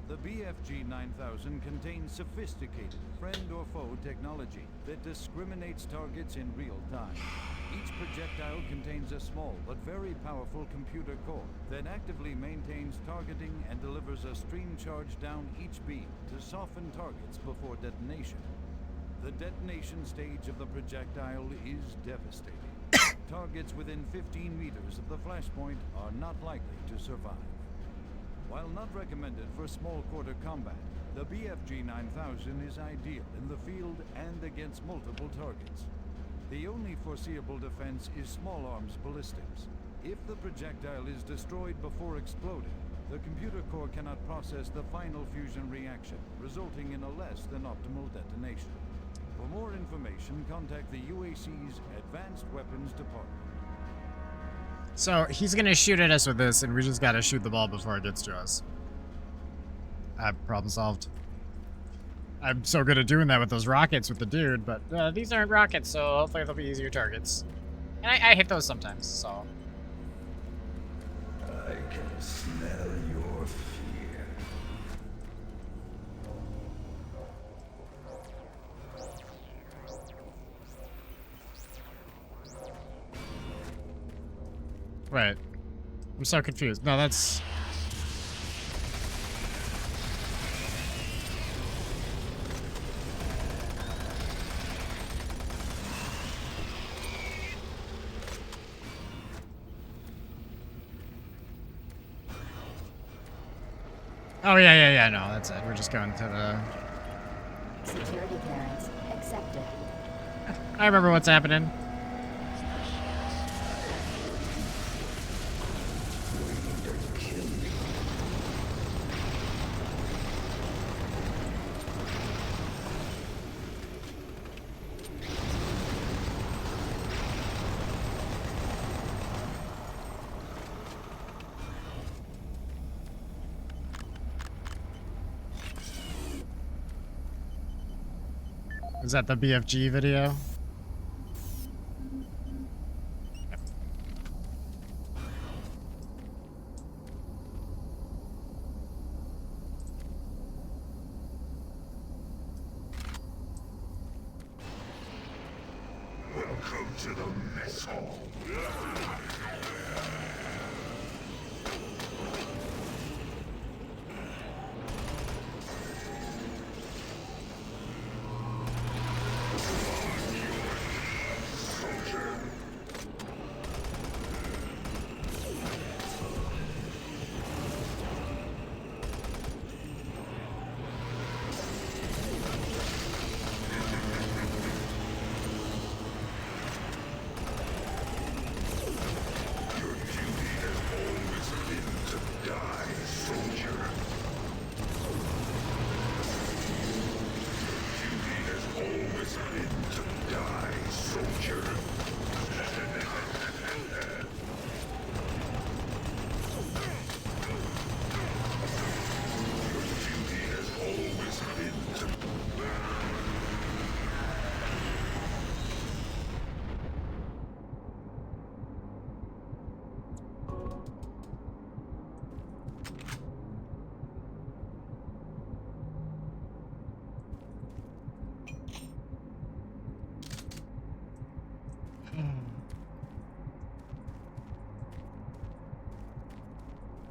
The BFG-9000 contains sophisticated friend or foe technology that discriminates targets in real time. Each projectile contains a small but very powerful computer core that actively maintains targeting and delivers a stream charge down each beam to soften targets before detonation. The detonation stage of the projectile is devastating. Targets within 15 meters of the flashpoint are not likely to survive. While not recommended for small quarter combat, the BFG-9000 is ideal in the field and against multiple targets. The only foreseeable defense is small arms ballistics. If the projectile is destroyed before exploding, the computer core cannot process the final fusion reaction, resulting in a less than optimal detonation. For more information, contact the UAC's Advanced Weapons Department. So he's gonna shoot at us with this, and we just gotta shoot the ball before it gets to us. Problem solved. I'm so good at doing that with those rockets with the dude, but these aren't rockets, so hopefully they'll be easier targets. And I hit those sometimes, so. I can smell your fear. Wait. I'm so confused. No, that's... Oh, yeah, no, that's it. We're just going to the... Security clearance accepted. I remember what's happening. Is that the BFG video? Welcome to the mess hall.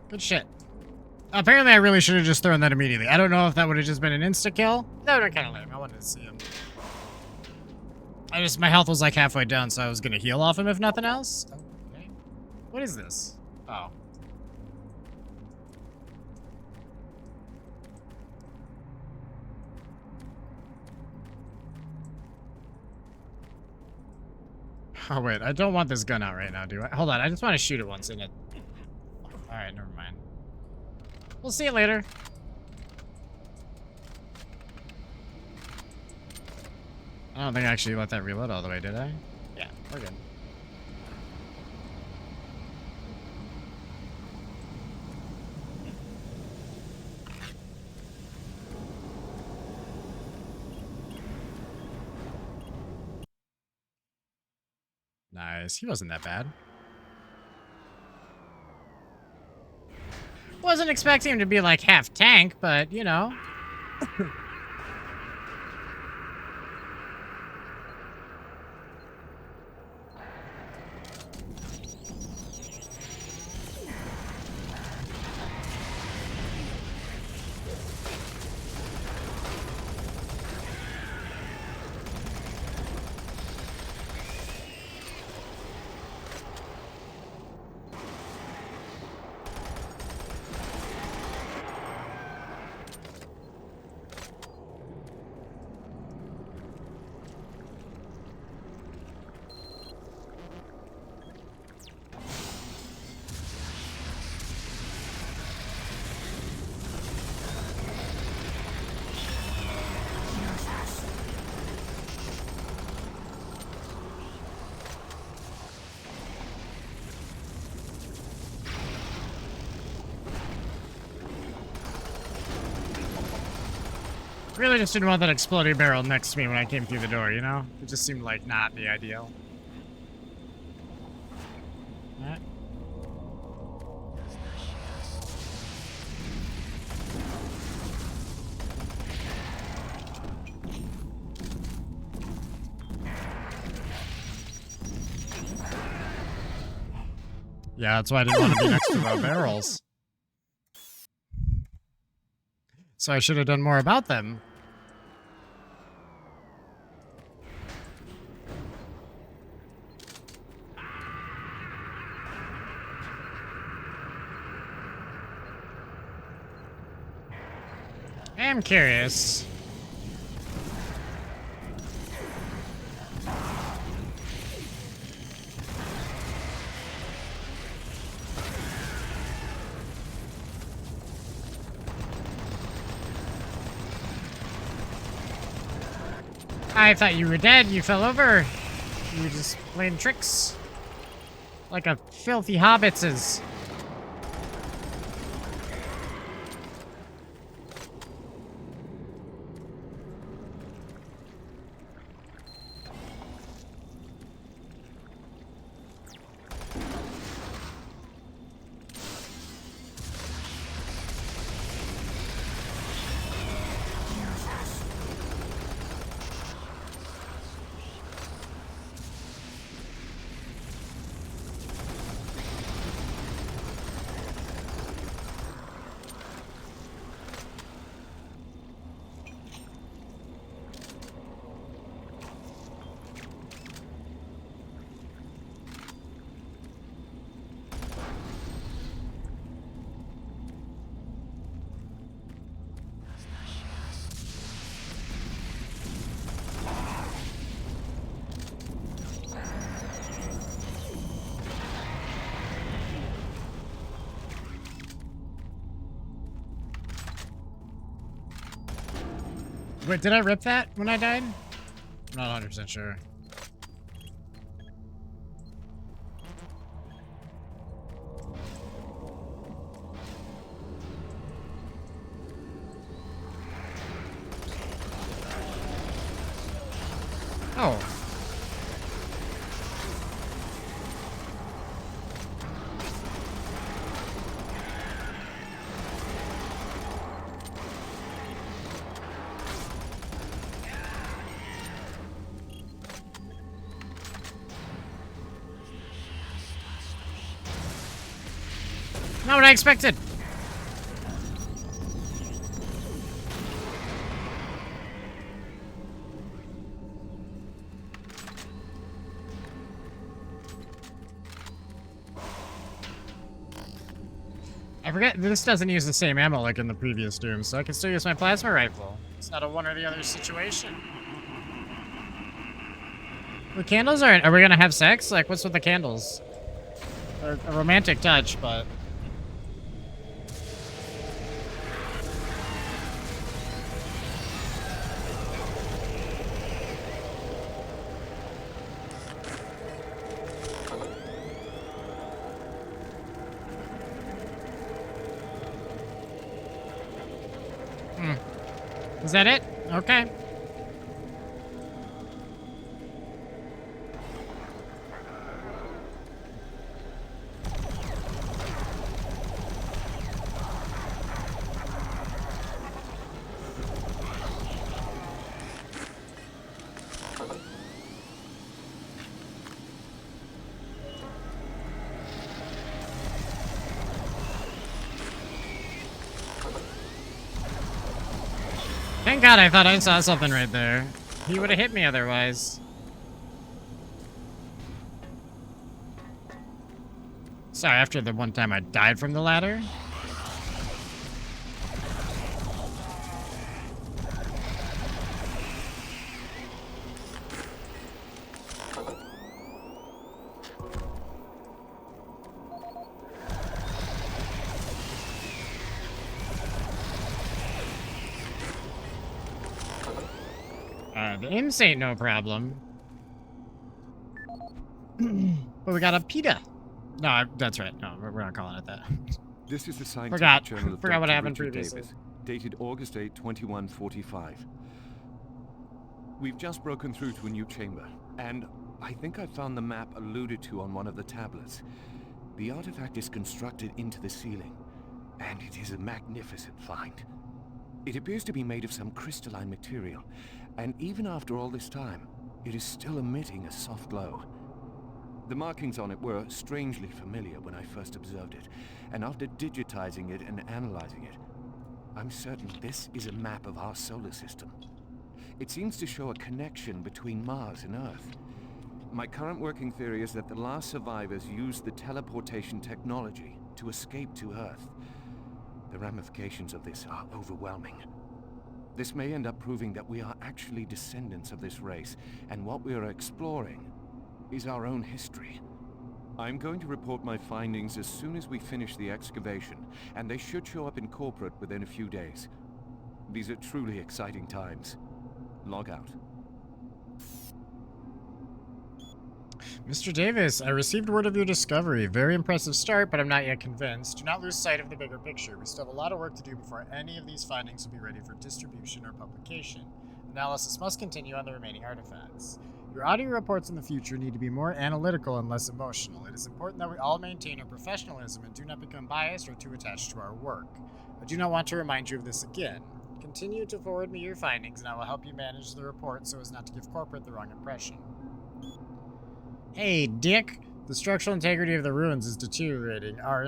Good shit. Apparently I really should have just thrown that immediately. I don't know if that would have just been an insta-kill. That would have been kind of lame. I wanted to see him. My health was like halfway down, so I was going to heal off him if nothing else. Okay. What is this? Oh. Oh, wait. I don't want this gun out right now, do I? Hold on. I just want to shoot it once in it. Alright, never mind. We'll see you later. I don't think I actually let that reload all the way, did I? Yeah, we're good. Nice. He wasn't that bad. Wasn't expecting him to be like half tank, but you know. Really just didn't want that exploding barrel next to me when I came through the door, you know? It just seemed like not the ideal. Alright. Yeah, that's why I didn't want to be next to the barrels. So I should have done more about them. I'm curious. I thought you were dead. You fell over. You were just playing tricks. Like a filthy hobbitses. Wait, did I rip that when I died? I'm not 100% sure. Oh. Not what I expected. I forget, this doesn't use the same ammo like in the previous Doom, so I can still use my plasma rifle. It's not a one or the other situation. The candles are we gonna have sex? Like, what's with the candles? They're a romantic touch, but... Is that it? Okay. Thank God I thought I saw something right there. He would have hit me otherwise. Sorry, after the one time I died from the ladder. The imps ain't no problem. But we got a PETA. No, that's right. No, we're not calling it that. This is the scientific Forgot. journal of Forgot what Dr. happened Richard previously. Davis, dated August 8, 2145. We've just broken through to a new chamber, and I think I found the map alluded to on one of the tablets. The artifact is constructed into the ceiling, and it is a magnificent find. It appears to be made of some crystalline material, and even after all this time, it is still emitting a soft glow. The markings on it were strangely familiar when I first observed it, and after digitizing it and analyzing it, I'm certain this is a map of our solar system. It seems to show a connection between Mars and Earth. My current working theory is that the last survivors used the teleportation technology to escape to Earth. The ramifications of this are overwhelming. This may end up proving that we are actually descendants of this race, and what we are exploring is our own history. I'm going to report my findings as soon as we finish the excavation, and they should show up in corporate within a few days. These are truly exciting times. Log out. Mr. Davis, I received word of your discovery. Very impressive start, but I'm not yet convinced. Do not lose sight of the bigger picture. We still have a lot of work to do before any of these findings will be ready for distribution or publication. Analysis must continue on the remaining artifacts. Your audio reports in the future need to be more analytical and less emotional. It is important that we all maintain our professionalism and do not become biased or too attached to our work. I do not want to remind you of this again. Continue to forward me your findings, and I will help you manage the report so as not to give corporate the wrong impression. Hey, Dick! The structural integrity of the ruins is deteriorating. Our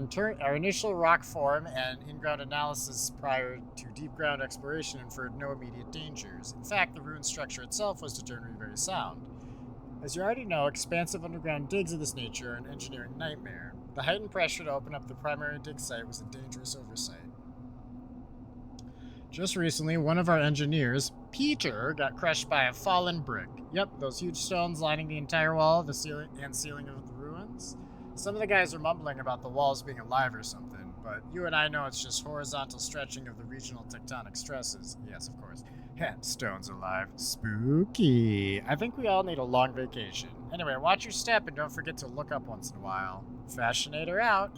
initial rock form and in-ground analysis prior to deep ground exploration inferred no immediate dangers. In fact, the ruin structure itself was determined to be very sound. As you already know, expansive underground digs of this nature are an engineering nightmare. The heightened pressure to open up the primary dig site was a dangerous oversight. Just recently, one of our engineers, Peter, got crushed by a fallen brick. Yep, those huge stones lining the entire wall, the ceiling of the ruins. Some of the guys are mumbling about the walls being alive or something, but you and I know it's just horizontal stretching of the regional tectonic stresses. Yes, of course. Heh, stones alive. Spooky. I think we all need a long vacation. Anyway, watch your step and don't forget to look up once in a while. Fashionator out.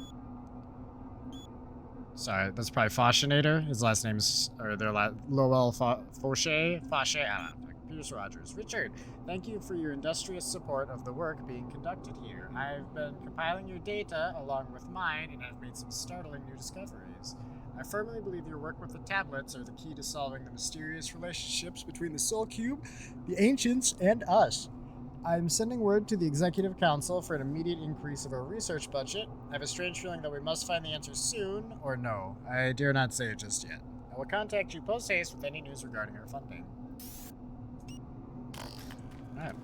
Sorry, that's probably Fashionator. His last name's, or their last, Lowell Fauché? Fauché, I don't know. Pierce Rogers. Richard, thank you for your industrious support of the work being conducted here. I've been compiling your data along with mine, and I've made some startling new discoveries. I firmly believe your work with the tablets are the key to solving the mysterious relationships between the Soul Cube, the Ancients, and us. I'm sending word to the Executive Council for an immediate increase of our research budget. I have a strange feeling that we must find the answer soon, or no. I dare not say it just yet. I will contact you post-haste with any news regarding our funding. Alright.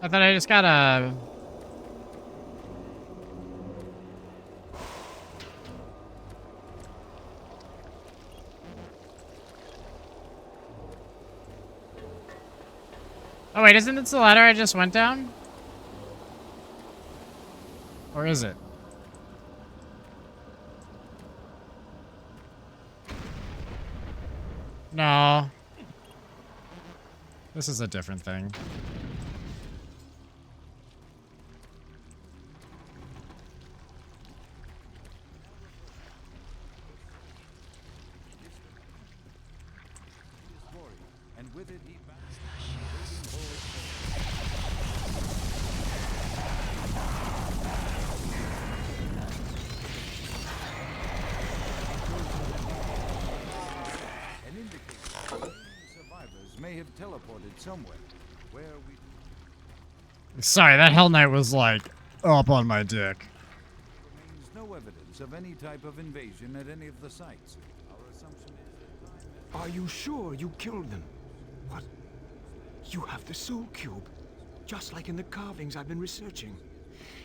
I thought I just got a... Oh wait, isn't this the ladder I just went down? Or is it? No. This is a different thing. And with it he teleported somewhere. Where we... Sorry, that Hell Knight was like up on my dick. Remains no evidence of any type of invasion at any of the sites. Our assumption is that... Are you sure you killed them? What? You have the Soul Cube, just like in the carvings I've been researching.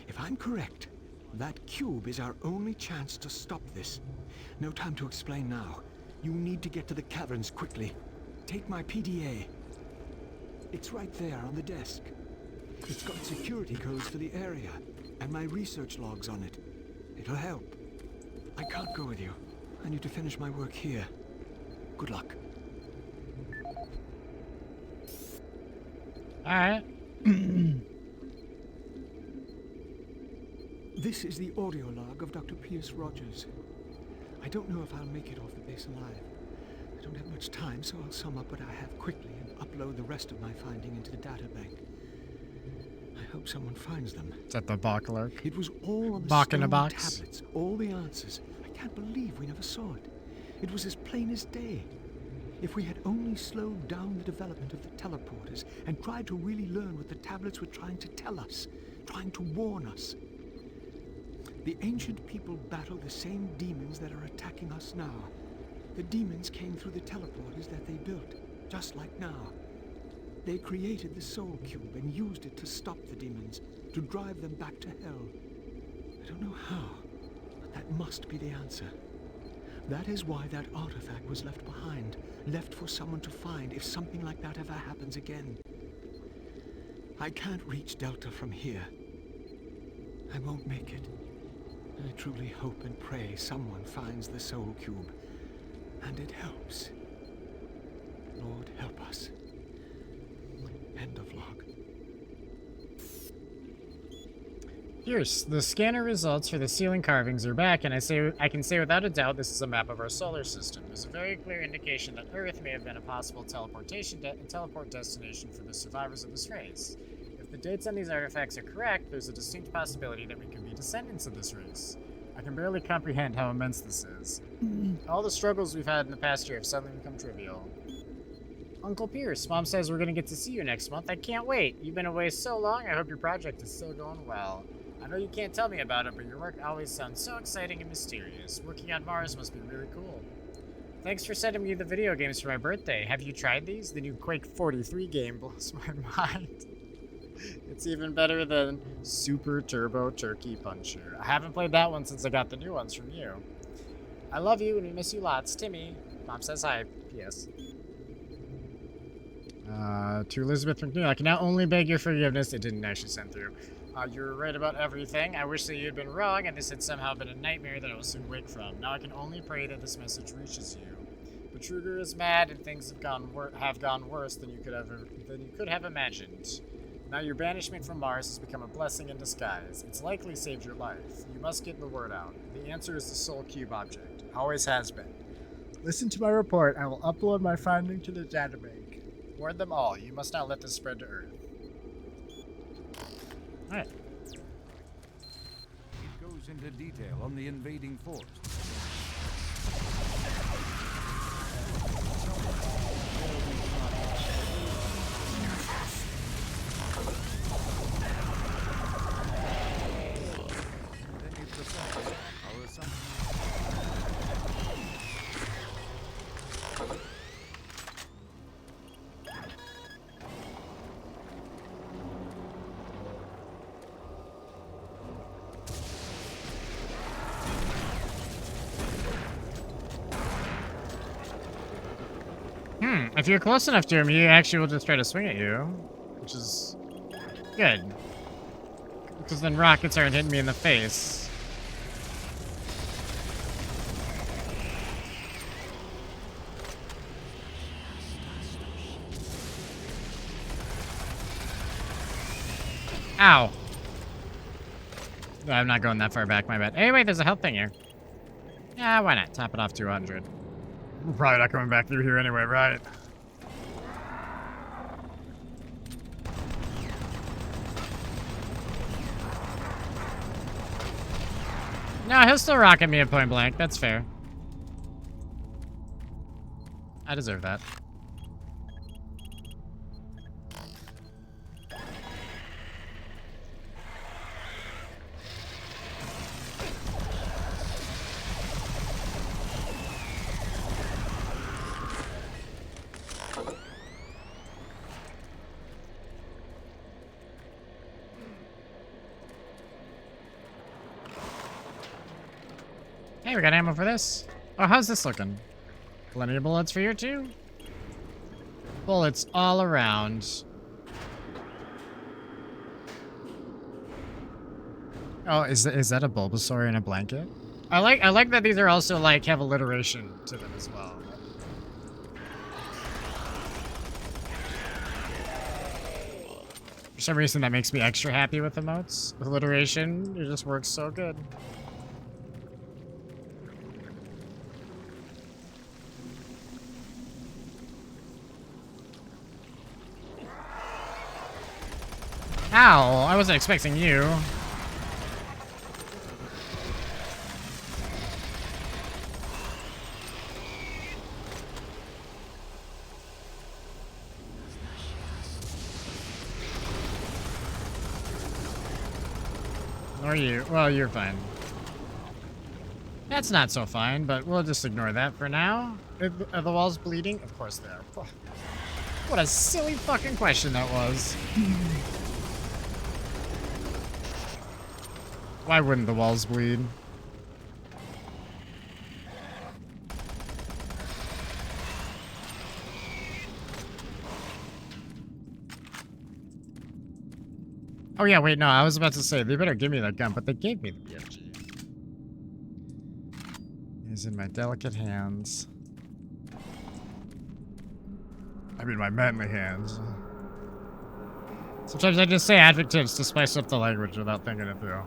If I'm correct, that cube is our only chance to stop this. No time to explain now. You need to get to the caverns quickly. Take my PDA. It's right there on the desk. It's got security codes for the area, and my research logs on it. It'll help. I can't go with you. I need to finish my work here. Good luck. Alright. This is the audio log of Dr. Pierce Rogers. I don't know if I'll make it off the base alive. I don't have much time, so I'll sum up what I have quickly and upload the rest of my finding into the databank. I hope someone finds them. Is that the Baclark? It was all on the Bach in a stone box? tablets, all the answers. I can't believe we never saw it. It was as plain as day. If we had only slowed down the development of the teleporters and tried to really learn what the tablets were trying to tell us, trying to warn us. The ancient people battle the same demons that are attacking us now. The demons came through the teleporters that they built, just like now. They created the Soul Cube and used it to stop the demons, to drive them back to hell. I don't know how, but that must be the answer. That is why that artifact was left behind, left for someone to find if something like that ever happens again. I can't reach Delta from here. I won't make it. I truly hope and pray someone finds the Soul Cube, and it helps. Lord, help us. End of log. Pierce, the scanner results for the ceiling carvings are back, and I can say without a doubt this is a map of our solar system. There's a very clear indication that Earth may have been a possible teleport destination for the survivors of this race. If the dates on these artifacts are correct, there's a distinct possibility that we could be descendants of this race. I can barely comprehend how immense this is. All the struggles we've had in the past year have suddenly become trivial. Uncle Pierce, Mom says we're going to get to see you next month. I can't wait. You've been away so long, I hope your project is still going well. I know you can't tell me about it, but your work always sounds so exciting and mysterious. Working on Mars must be really cool. Thanks for sending me the video games for my birthday. Have you tried these? The new Quake 43 game blows my mind. It's even better than Super Turbo Turkey Puncher. I haven't played that one since I got the new ones from you. I love you and we miss you lots. Timmy. Mom says hi. P.S. To Elizabeth McNeil, I can now only beg your forgiveness. It didn't actually send through. You were right about everything. I wish that you had been wrong and this had somehow been a nightmare that I will soon wake from. Now I can only pray that this message reaches you. Betruger is mad and things have gone worse than you could have imagined. Now your banishment from Mars has become a blessing in disguise. It's likely saved your life. You must get the word out. The answer is the Soul Cube object. Always has been. Listen to my report. I will upload my finding to the databank. Warn them all. You must not let this spread to Earth. Alright. It goes into detail on the invading force. If you're close enough to him, he actually will just try to swing at you, which is good. Because then rockets aren't hitting me in the face. Ow. No, I'm not going that far back, my bad. Hey, wait, there's a health thing here. Yeah, why not? Top it off 200. We're probably not coming back through here anyway, right? No, he'll still rocket me at point blank. That's fair. I deserve that. Hey, we got ammo for this. Oh, how's this looking? Plenty of bullets for you too? Bullets all around. Oh, is that a Bulbasaur in a blanket? I like that these are also like have alliteration to them as well. For some reason that makes me extra happy with emotes. Alliteration, it just works so good. Ow, I wasn't expecting you. Or you. Well, you're fine. That's not so fine, but we'll just ignore that for now. Are the walls bleeding? Of course they are. What a silly fucking question that was. Why wouldn't the walls bleed? Oh yeah, wait, no, I was about to say, they better give me that gun, but they gave me the BFG. It's in my delicate hands. I mean, my manly hands. Sometimes I just say adjectives to spice up the language without thinking it through.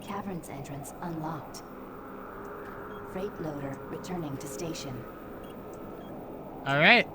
Cavern's entrance unlocked. Freight loader returning to station. Alright.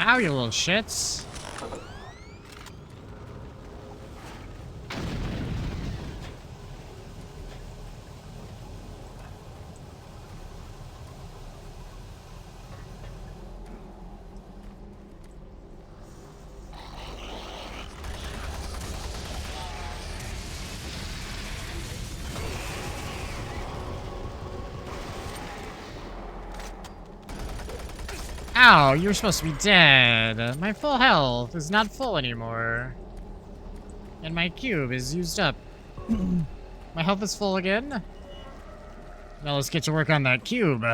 Ow, you little shits. Ow, you're supposed to be dead. My full health is not full anymore. And my cube is used up. My health is full again. Now let's get to work on that cube.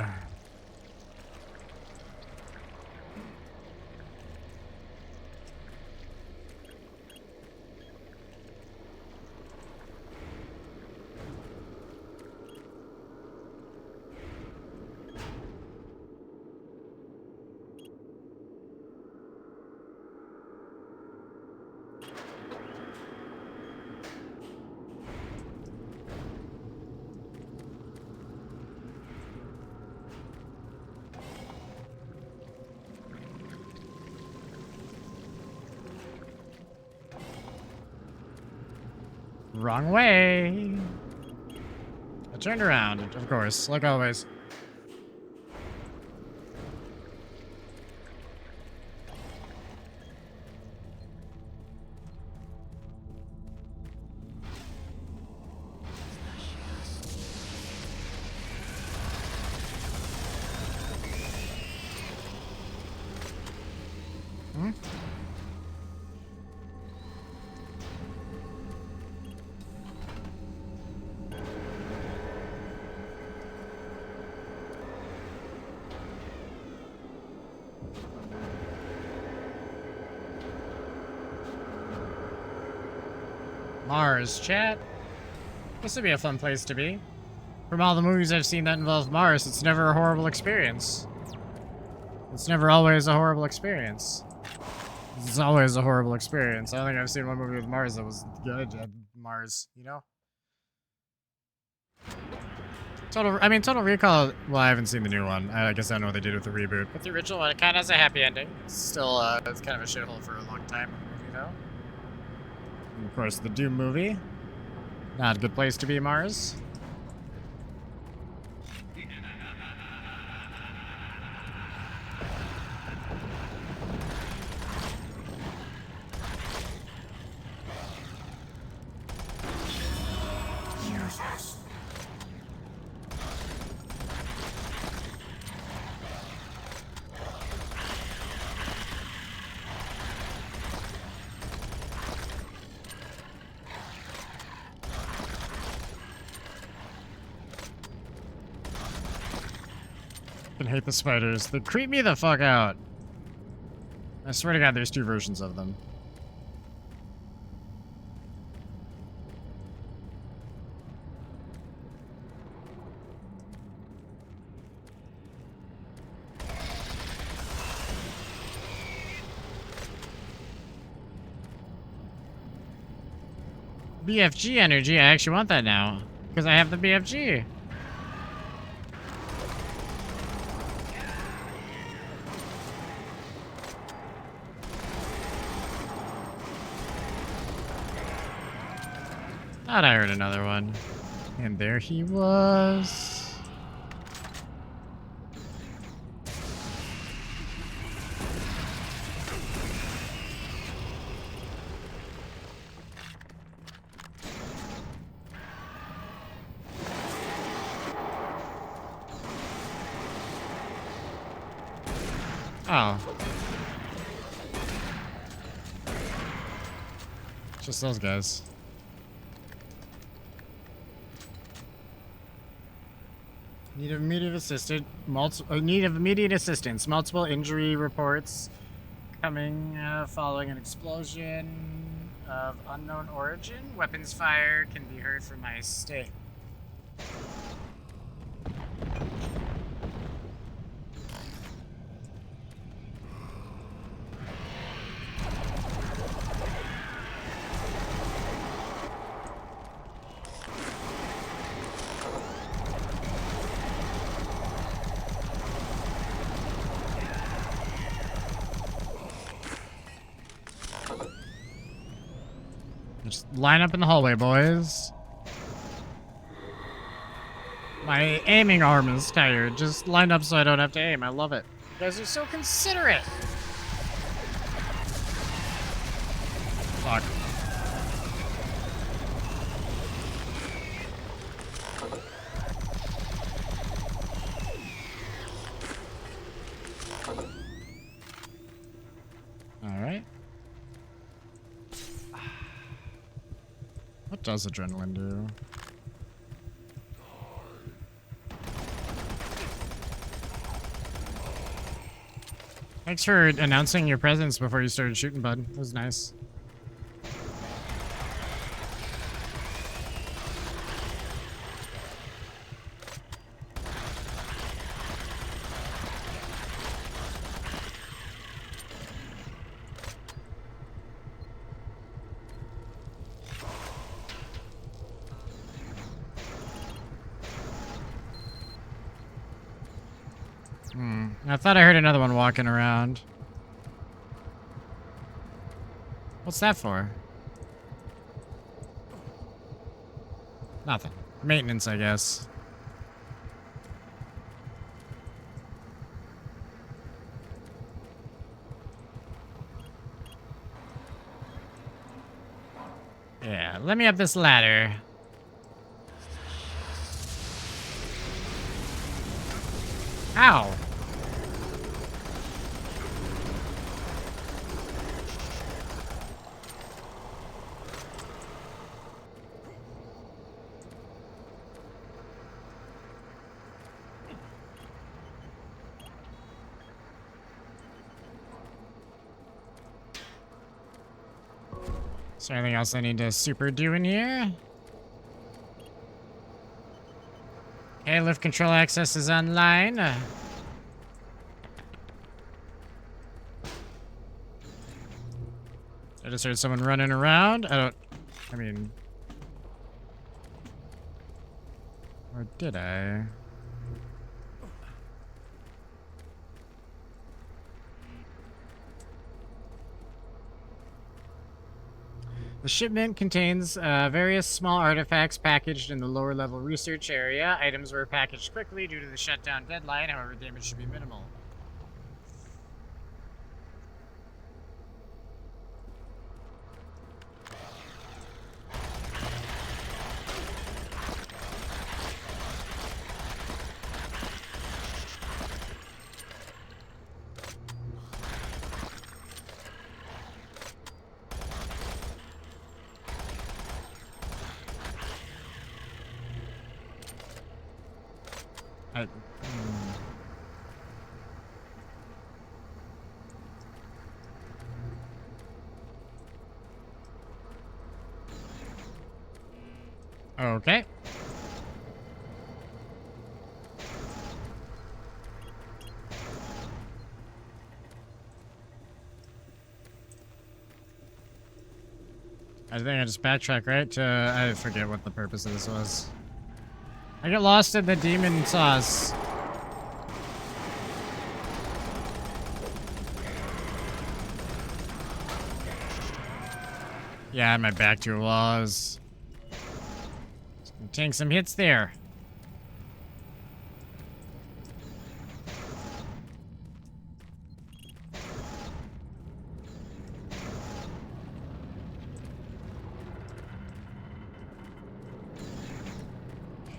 Wrong way. I turned around, of course, like always. Hmm? Mars, chat. This would be a fun place to be. From all the movies I've seen that involve Mars, it's never a horrible experience. It's never always a horrible experience. It's always a horrible experience. I don't think I've seen one movie with Mars that was good at Mars, you know? Total Recall, well, I haven't seen the new one. I guess I don't know what they did with the reboot. But the original one, it kind of has a happy ending. It's still, it's kind of a shithole for a long time, you know? And of course, the Doom movie. Not a good place to be, Mars. I hate the spiders. They creep me the fuck out. I swear to God, there's 2 versions of them. BFG energy, I actually want that now. Because I have the BFG. Thought I heard another one. And there he was. Oh. Just those guys. Need of immediate assistance. Need of immediate assistance. Multiple injury reports coming following an explosion of unknown origin. Weapons fire can be heard from my state. Just line up in the hallway, boys. My aiming arm is tired. Just line up so I don't have to aim. I love it. You guys are so considerate. Fuck. All right. What does adrenaline do? Thanks for announcing your presence before you started shooting, bud. It was nice. I thought I heard another one walking around. What's that for? Nothing. Maintenance, I guess. Yeah, let me up this ladder. Ow! Is there anything else I need to super do in here? Okay, lift control access is online. I just heard someone running around. I mean... Or did I? The shipment contains various small artifacts packaged in the lower level research area. Items were packaged quickly due to the shutdown deadline, however damage should be minimal. Okay. I think I just backtrack, right? I forget what the purpose of this was. I get lost in the demon sauce. Yeah, I had my back to a wall. Taking some hits there.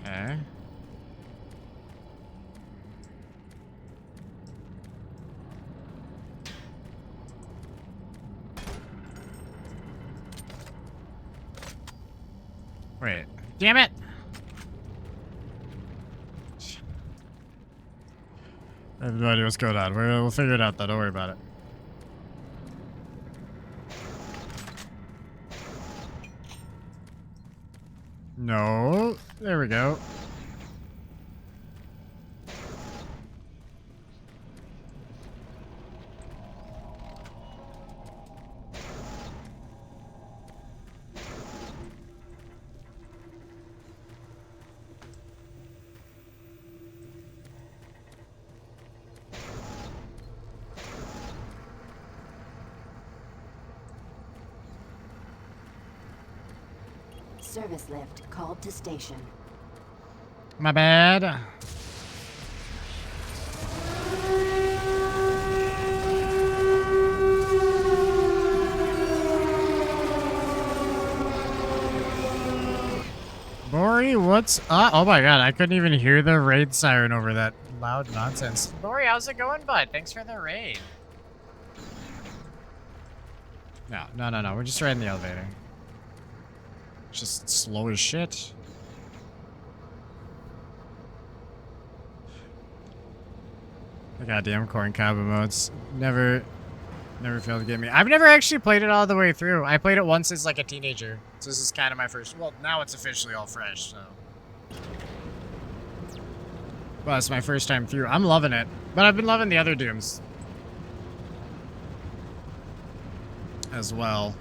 Okay. Wait. Damn it! I have no idea what's going on. We'll figure it out though. Don't worry about it. No. There we go. Service lift called to station. My bad. Bori, what's up? Oh my god, I couldn't even hear the raid siren over that loud nonsense. Bori, how's it going, bud? Thanks for the raid. No. We're just riding the elevator. It's just slow as shit. The goddamn corn cob emotes never failed to get me. I've never actually played it all the way through. I played it once as like a teenager. So this is kind of my first. Well, now it's officially all fresh, so. Well, it's my first time through. I'm loving it. But I've been loving the other Dooms as well.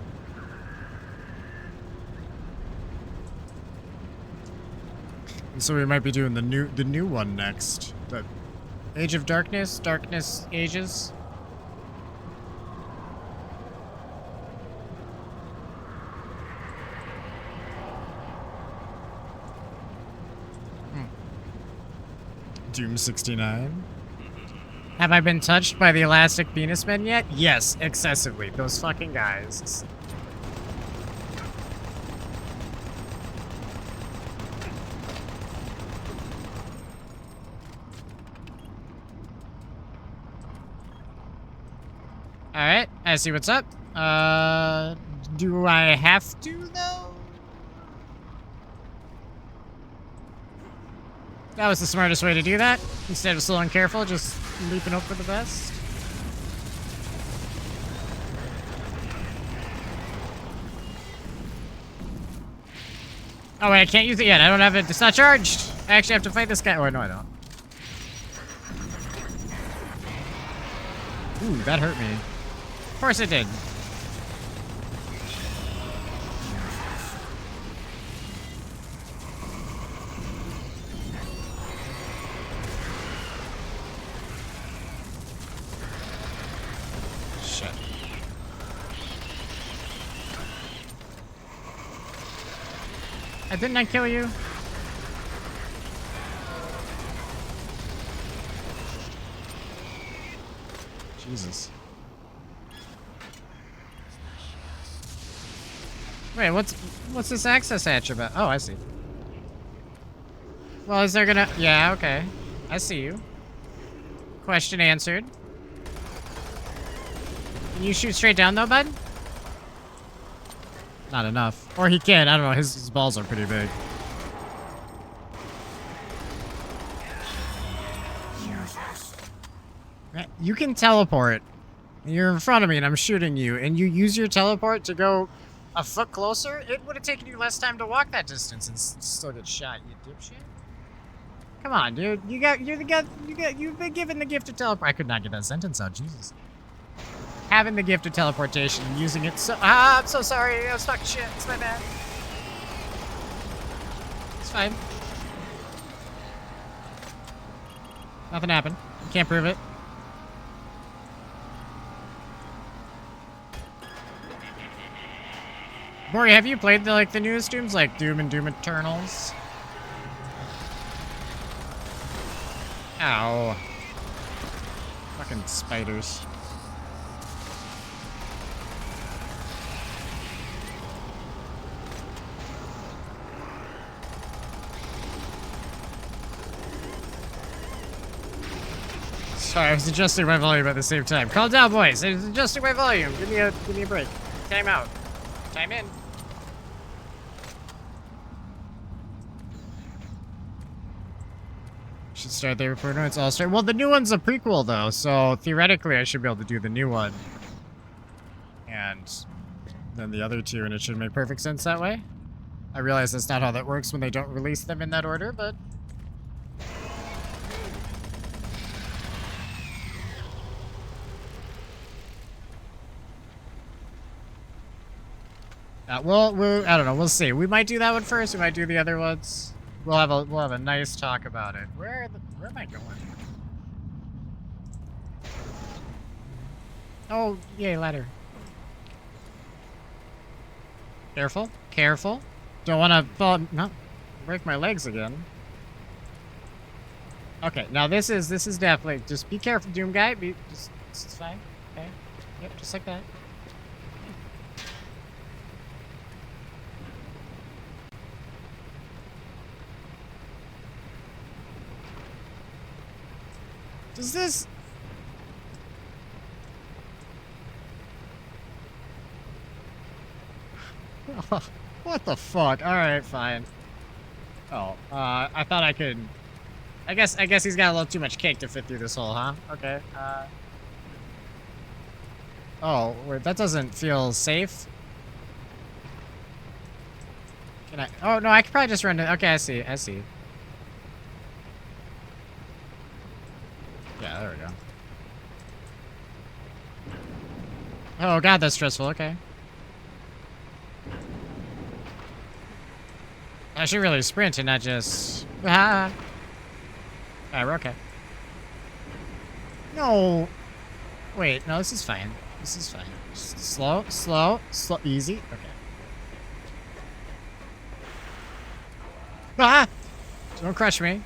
And so we might be doing the new one next. The Age of Darkness, Darkness Ages. Doom 69. Have I been touched by the elastic penis men yet? Yes, excessively. Those fucking guys. Alright, I see what's up. Do I have to, though? That was the smartest way to do that. Instead of slow and careful, just leaping up for the best. Oh wait, I can't use it yet. I don't have it. It's not charged. I actually have to fight this guy. Oh, no, I don't. Ooh, that hurt me. Of course it did. Didn't I kill you? Jesus. Wait, what's this access hatch about? Oh, I see. Well, is there gonna... Yeah, okay. I see you. Question answered. Can you shoot straight down, though, bud? Not enough. Or he can. I don't know. His balls are pretty big. You can teleport. You're in front of me and I'm shooting you. And you use your teleport to go a foot closer? It would have taken you less time to walk that distance and still get shot, you dipshit. Come on, dude. You've been given the gift of teleport. I could not get that sentence out. Jesus. Having the gift of teleportation and using it so... I'm so sorry. I was talking shit. It's my bad. It's fine. Nothing happened. Can't prove it. Mori, have you played the newest Dooms, like Doom and Doom Eternals? Ow. Fucking spiders. Sorry, I was adjusting my volume at the same time. Calm down, boys. I was adjusting my volume. Give me a break. Time out. Time in. Should start there before no, it's all start. Well, the new one's a prequel though, so theoretically I should be able to do the new one. And then the other two, and it should make perfect sense that way. I realize that's not how that works when they don't release them in that order, but... We'll I don't know. We'll see. We might do that one first. We might do the other ones. We'll have a nice talk about it. Where am I going? Oh, yay, ladder. Careful, careful. Don't want to fall. No, break my legs again. Okay, now this is definitely just be careful, Doom guy. It's fine. Okay. Yep, just like that. Does this... What the fuck? Alright, fine. Oh, I thought I could... I guess he's got a little too much cake to fit through this hole, huh? Okay, Oh, wait, that doesn't feel safe. Can I... Oh, no, I could probably just run it. Okay, I see. Yeah, there we go. Oh god, that's stressful. Okay. I should really sprint and not just... Ah. Alright, we're okay. No. Wait, no, this is fine. This is fine. Just slow, easy. Okay. Ah! Don't crush me.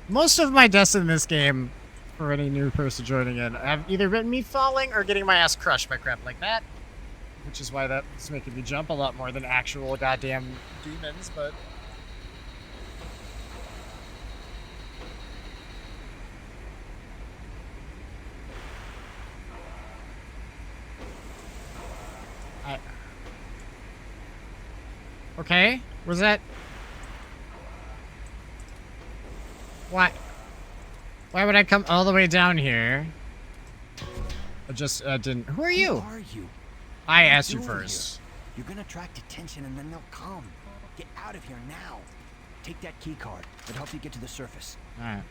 Most of my deaths in this game, for any new person joining in, have either been me falling or getting my ass crushed by crap like that. Which is why that's making me jump a lot more than actual goddamn demons, but... Okay, was that... Why would I come all the way down here? I just didn't... Who are you? Who are you? I asked you first. You're gonna attract attention and then they'll come. Get out of here now. Take that key card. It'll help you get to the surface. Alright.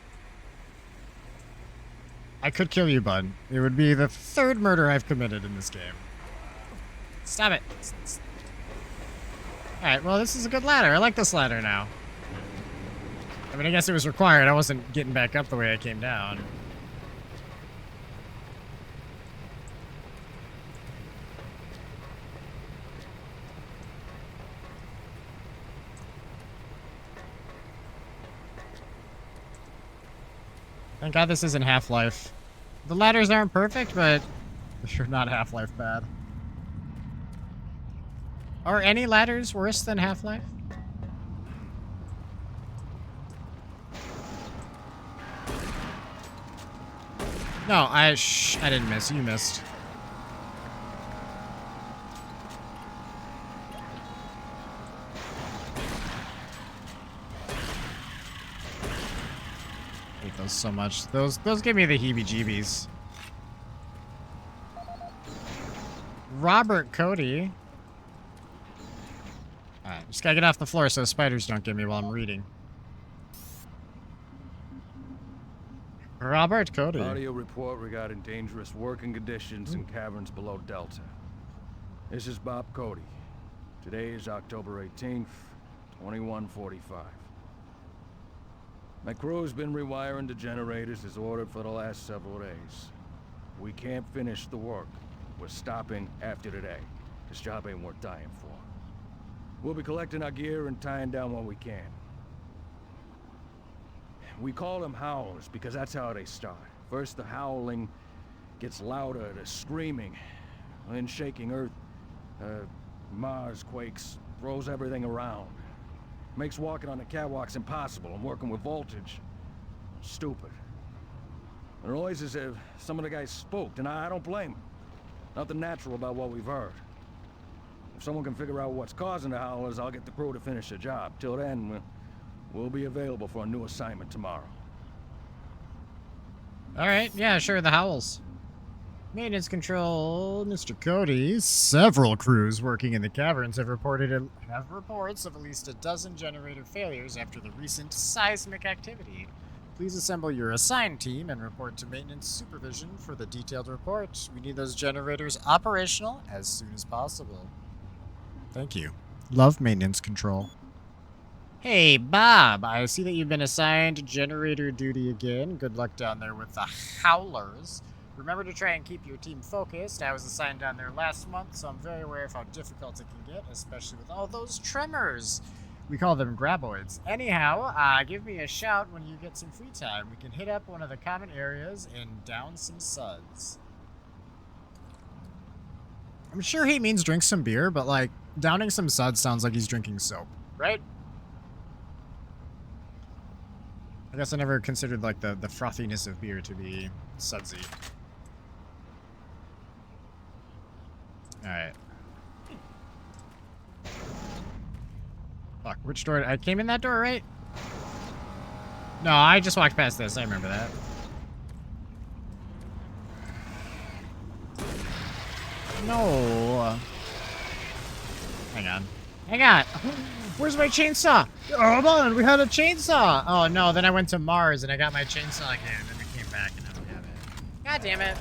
I could kill you, bud. It would be the third murder I've committed in this game. Stop it. Alright, well, this is a good ladder. I like this ladder now. I mean, I guess it was required. I wasn't getting back up the way I came down. Thank God this isn't Half-Life. The ladders aren't perfect, but they're not Half-Life bad. Are any ladders worse than Half-Life? No, I didn't miss. You missed. I hate those so much. Those give me the heebie-jeebies. Robert Cody. Alright, just gotta get off the floor so spiders don't get me while I'm reading. Robert Cody. Audio report regarding dangerous working conditions in caverns below Delta. This is Bob Cody. Today is October 18th, 2145. My crew's been rewiring the generators as ordered for the last several days. We can't finish the work. We're stopping after today. This job ain't worth dying for. We'll be collecting our gear and tying down what we can. We call them howlers because that's how they start. First the howling gets louder, the screaming, then shaking earth. Mars quakes, throws everything around. Makes walking on the catwalks impossible and working with voltage stupid. The noise is if some of the guys spooked, and I don't blame them. Nothing natural about what we've heard. If someone can figure out what's causing the howlers, I'll get the crew to finish the job. Till then, we'll be available for a new assignment tomorrow. Alright, yeah, sure, the howls. Maintenance control, Mr. Cody. Several crews working in the caverns have reports of at least a dozen generator failures after the recent seismic activity. Please assemble your assigned team and report to maintenance supervision for the detailed report. We need those generators operational as soon as possible. Thank you. Love maintenance control. Hey, Bob, I see that you've been assigned generator duty again. Good luck down there with the howlers. Remember to try and keep your team focused. I was assigned down there last month, so I'm very aware of how difficult it can get, especially with all those tremors. We call them graboids. Anyhow, give me a shout when you get some free time. We can hit up one of the common areas and down some suds. I'm sure he means drink some beer, but like, downing some suds sounds like he's drinking soap, right? I guess I never considered like the frothiness of beer to be sudsy. Alright. Fuck, which door? I came in that door, right? No, I just walked past this. I remember that. No. Hang on. Hang on. Where's my chainsaw? Oh, hold on, we had a chainsaw. Oh no, then I went to Mars and I got my chainsaw again, and then we came back and I don't have it. God damn it.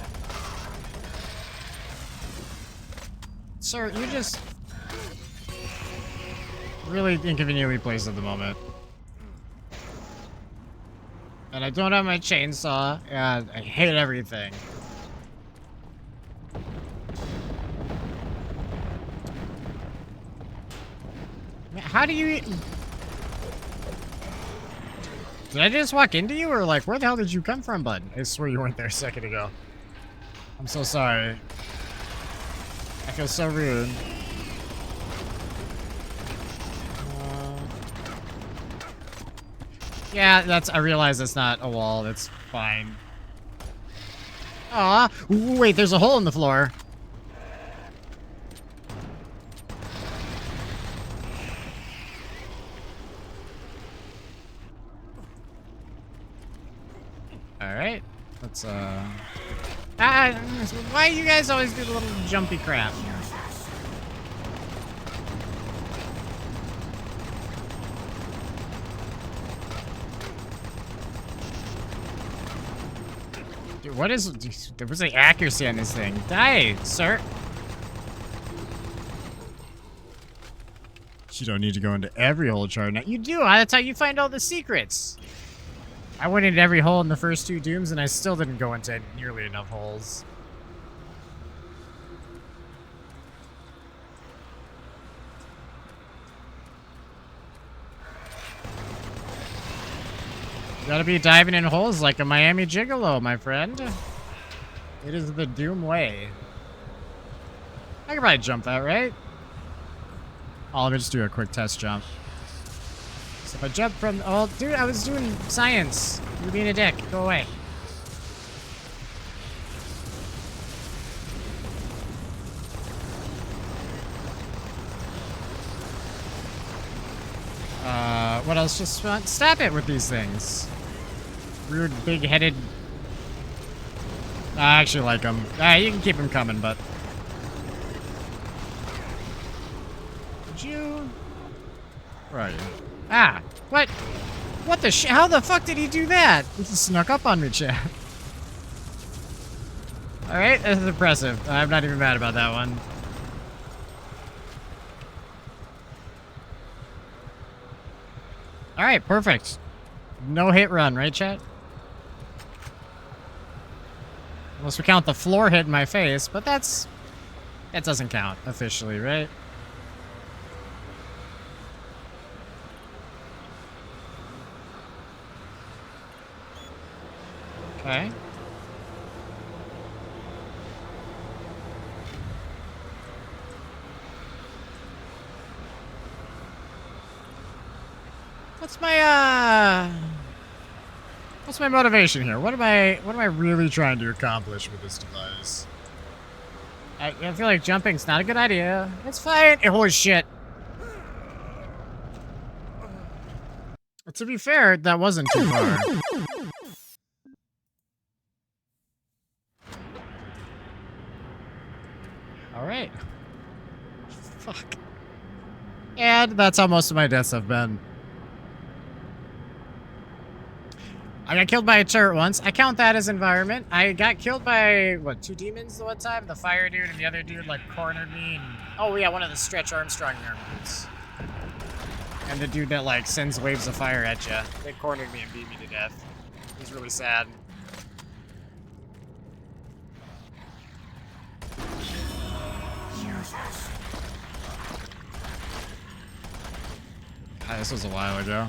Sir, you just really inconveniently placed at the moment. And I don't have my chainsaw, and I hate everything. How do you... Did I just walk into you, or like, where the hell did you come from, bud? I swear you weren't there a second ago. I'm so sorry. I feel so rude. Yeah, that's... I realize that's not a wall. That's fine. Aw. Wait, there's a hole in the floor. Alright. Let's, why you guys always do the little jumpy crap? Dude, what is... What's the accuracy on this thing? Die, sir! You don't need to go into every hole chart now. You do! That's how you find all the secrets! I went into every hole in the first 2 Dooms, and I still didn't go into nearly enough holes. Gotta be diving in holes like a Miami Gigolo, my friend. It is the Doom way. I can probably jump that, right? Oh, let me just do a quick test jump. So if I jump from... Oh, dude, I was doing science. You're being a dick. Go away. What else? Just stop it with these things. Weird, big-headed... I actually like them. You can keep them coming, but... Did you... Where are you? Ah! What? What the sh... How the fuck did he do that? He just snuck up on me, chat. Alright, this is impressive. I'm not even mad about that one. Alright, perfect. No hit run, right, chat? Unless we count the floor hit in my face, but that doesn't count officially, right? Okay. What's my motivation here? What am I really trying to accomplish with this device? I feel like jumping's not a good idea. It's fine. Holy shit. To be fair, that wasn't too far. Alright. Fuck. And that's how most of my deaths have been. I got killed by a turret once. I count that as environment. I got killed by, what, 2 demons the one time? The fire dude and the other dude, like, cornered me. And, oh, yeah, one of the Stretch Armstrong arm dudes. And the dude that, like, sends waves of fire at you. They cornered me and beat me to death. It was really sad. This was a while ago.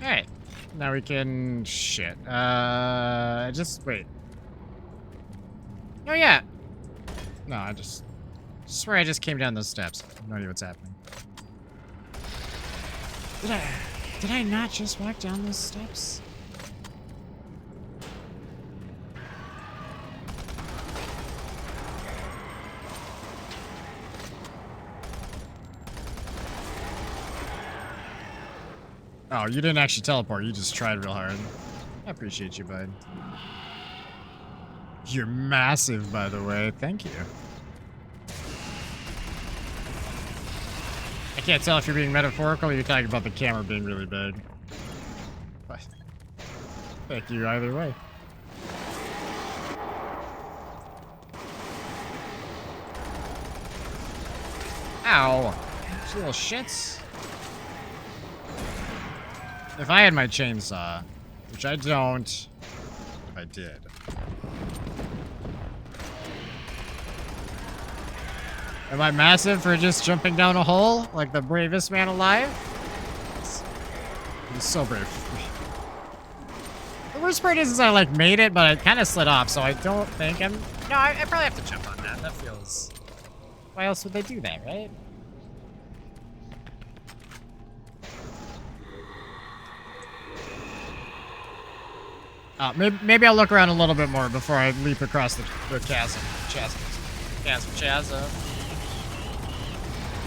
Alright. Now we can... Shit. Just wait. Oh, yeah. No, I swear I just came down those steps. I have no idea what's happening. Did I not just walk down those steps? Oh, you didn't actually teleport. You just tried real hard. I appreciate you, bud. You're massive, by the way. Thank you. I can't tell if you're being metaphorical or you're talking about the camera being really big. But thank you either way. Ow. You little shits. If I had my chainsaw, which I don't, if I did. Am I massive for just jumping down a hole like the bravest man alive? He's so brave. The worst part is I like made it, but I kind of slid off, so I don't think I'm... No, I probably have to jump on that. That feels... Why else would they do that, right? Maybe I'll look around a little bit more before I leap across the chasm. Chasm.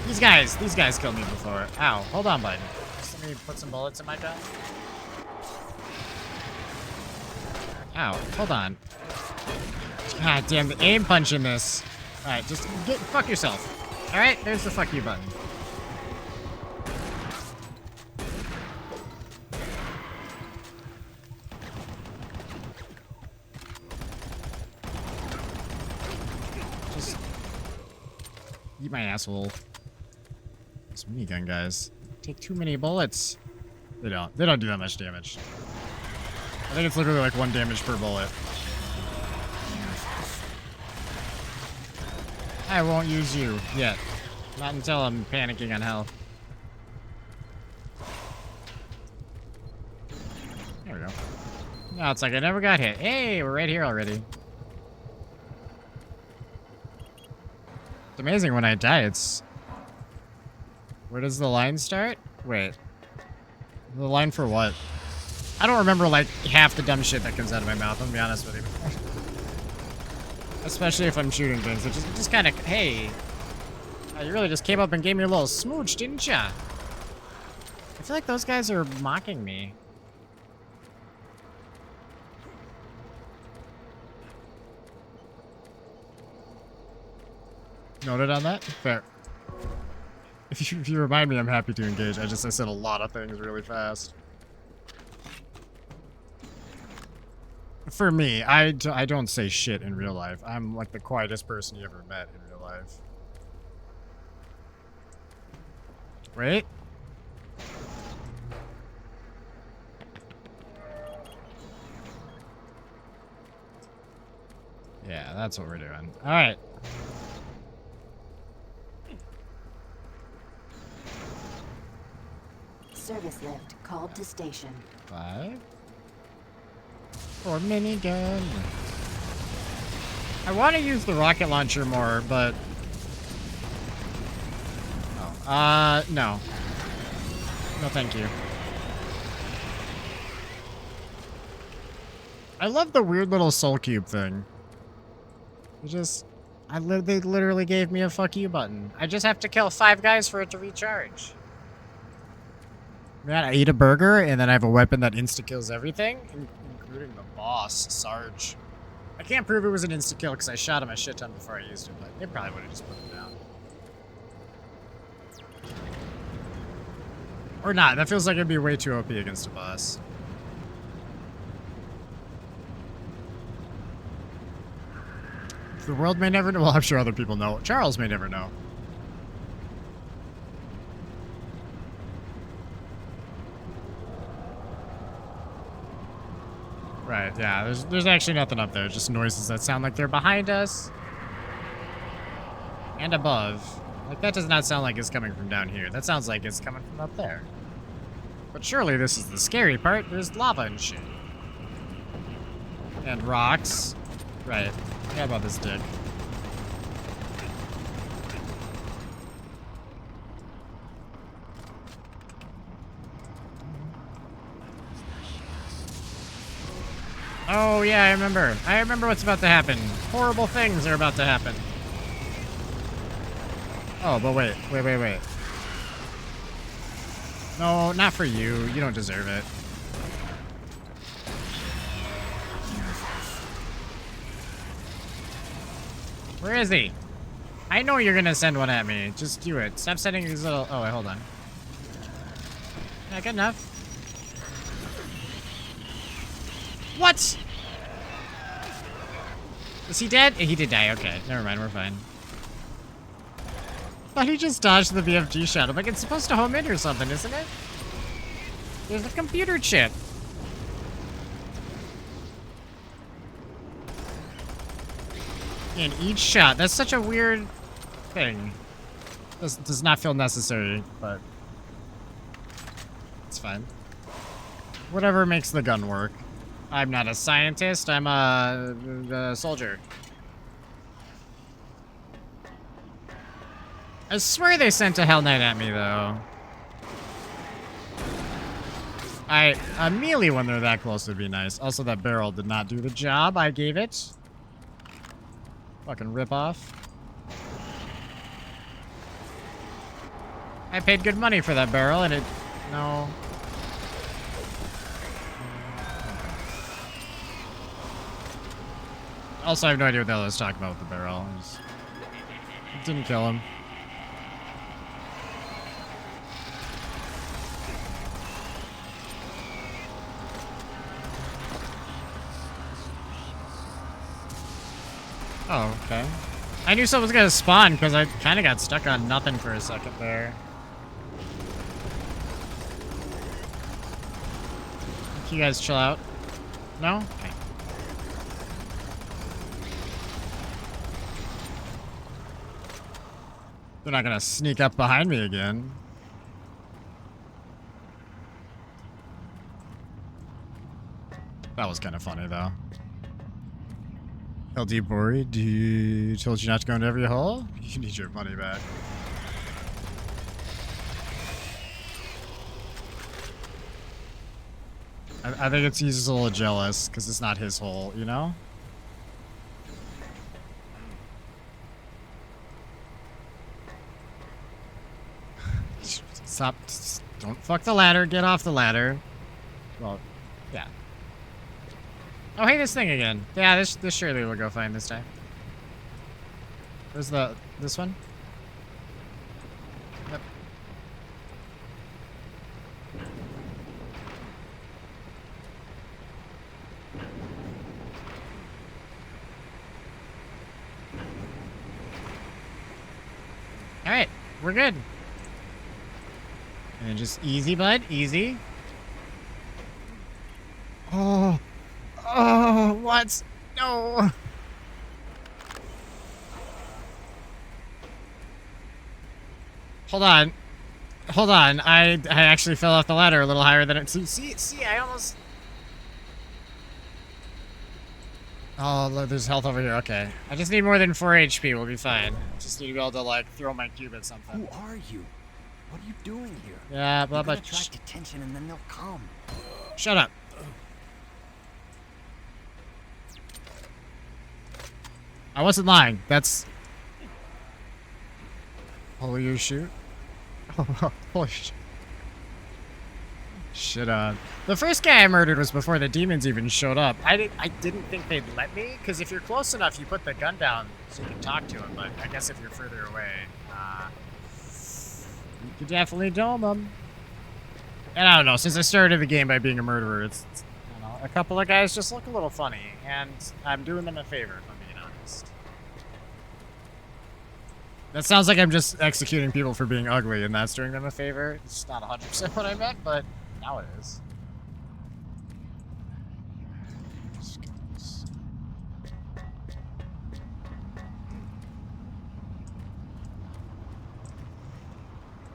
These guys killed me before. Ow, hold on, bud. Just let me put some bullets in my gun. Ow, hold on. God damn, the aim punch in this. Alright, just fuck yourself. Alright, there's the fuck you button. Eat my asshole. These minigun guys take too many bullets. They don't do that much damage. I think it's literally like 1 damage per bullet. I won't use you yet. Not until I'm panicking on health. There we go. No, it's like I never got hit. Hey, we're right here already. It's amazing when I die, it's... Where does the line start? Wait. The line for what? I don't remember, like, half the dumb shit that comes out of my mouth, I'm gonna be honest with you. Especially if I'm shooting things. It just kind of... Hey. You really just came up and gave me a little smooch, didn't ya? I feel like those guys are mocking me. Noted on that? Fair. If you remind me, I'm happy to engage. I said a lot of things really fast. For me, I don't say shit in real life. I'm like the quietest person you ever met in real life. Wait. Yeah, that's what we're doing. All right. Service lift called to station. 5. Or minigun. I want to use the rocket launcher more, but... Oh, no. No, thank you. I love the weird little soul cube thing. They literally gave me a fuck you button. I just have to kill 5 guys for it to recharge. Man, I eat a burger and then I have a weapon that insta-kills everything, including the boss, Sarge. I can't prove it was an insta-kill because I shot him a shit ton before I used it, but they probably would have just put him down. Or not, that feels like it'd be way too OP against a boss. The world may never know. Well, I'm sure other people know. Charles may never know. Right, yeah, there's actually nothing up there, just noises that sound like they're behind us. And above. Like, that does not sound like it's coming from down here. That sounds like it's coming from up there. But surely this is the scary part. There's lava and shit. And rocks. Right. How about this dick? Oh, yeah, I remember. I remember what's about to happen. Horrible things are about to happen. Oh, but wait. No, not for you. You don't deserve it. Where is he? I know you're gonna send one at me. Just do it. Stop sending these little... Oh, wait, hold on. Yeah, good enough. What? Is he dead? He did die. Okay, never mind. We're fine. Thought he just dodged the BFG shot. I'm like, it's supposed to home in or something, isn't it? There's a computer chip. In each shot. That's such a weird thing. This does not feel necessary, but it's fine. Whatever makes the gun work. I'm not a scientist, I'm a soldier. I swear they sent a Hell Knight at me, though. A melee when they're that close would be nice. Also, that barrel did not do the job I gave it. Fucking ripoff. I paid good money for that barrel, and it... No. Also, I have no idea what the hell I was talking about with the barrel. It didn't kill him. Oh, okay. I knew someone was gonna spawn because I kind of got stuck on nothing for a second there. Can you guys chill out? No? Okay. They're not gonna sneak up behind me again. That was kind of funny, though. LD Bori, told you not to go into every hole? You need your money back. I think he's a little jealous because it's not his hole, you know? Stop. Don't fuck the ladder. Get off the ladder. Well, yeah. Oh, hey, this thing again. Yeah, this surely will go fine this time. Where's this one? Yep. All right, we're good. And just easy, bud, easy. Oh. Oh, what? No. Hold on. Hold on. I actually fell off the ladder a little higher than it. See, I almost... Oh, look, there's health over here. Okay. I just need more than 4 HP. We'll be fine. Just need to be able to, like, throw my cube at something. Who are you? What are you doing here? Yeah, blah, blah. Attract attention and then they'll come. Shut up. I wasn't lying. That's... Holy you shoot. Oh, holy shit. Shit on. The first guy I murdered was before the demons even showed up. I didn't think they'd let me, because if you're close enough, you put the gun down so you can talk to him, but I guess if you're further away, you could definitely dome them. And I don't know, since I started the game by being a murderer, it's I don't know, a couple of guys just look a little funny, and I'm doing them a favor, if I'm being honest. That sounds like I'm just executing people for being ugly, and that's doing them a favor. It's not 100% what I meant, but now it is.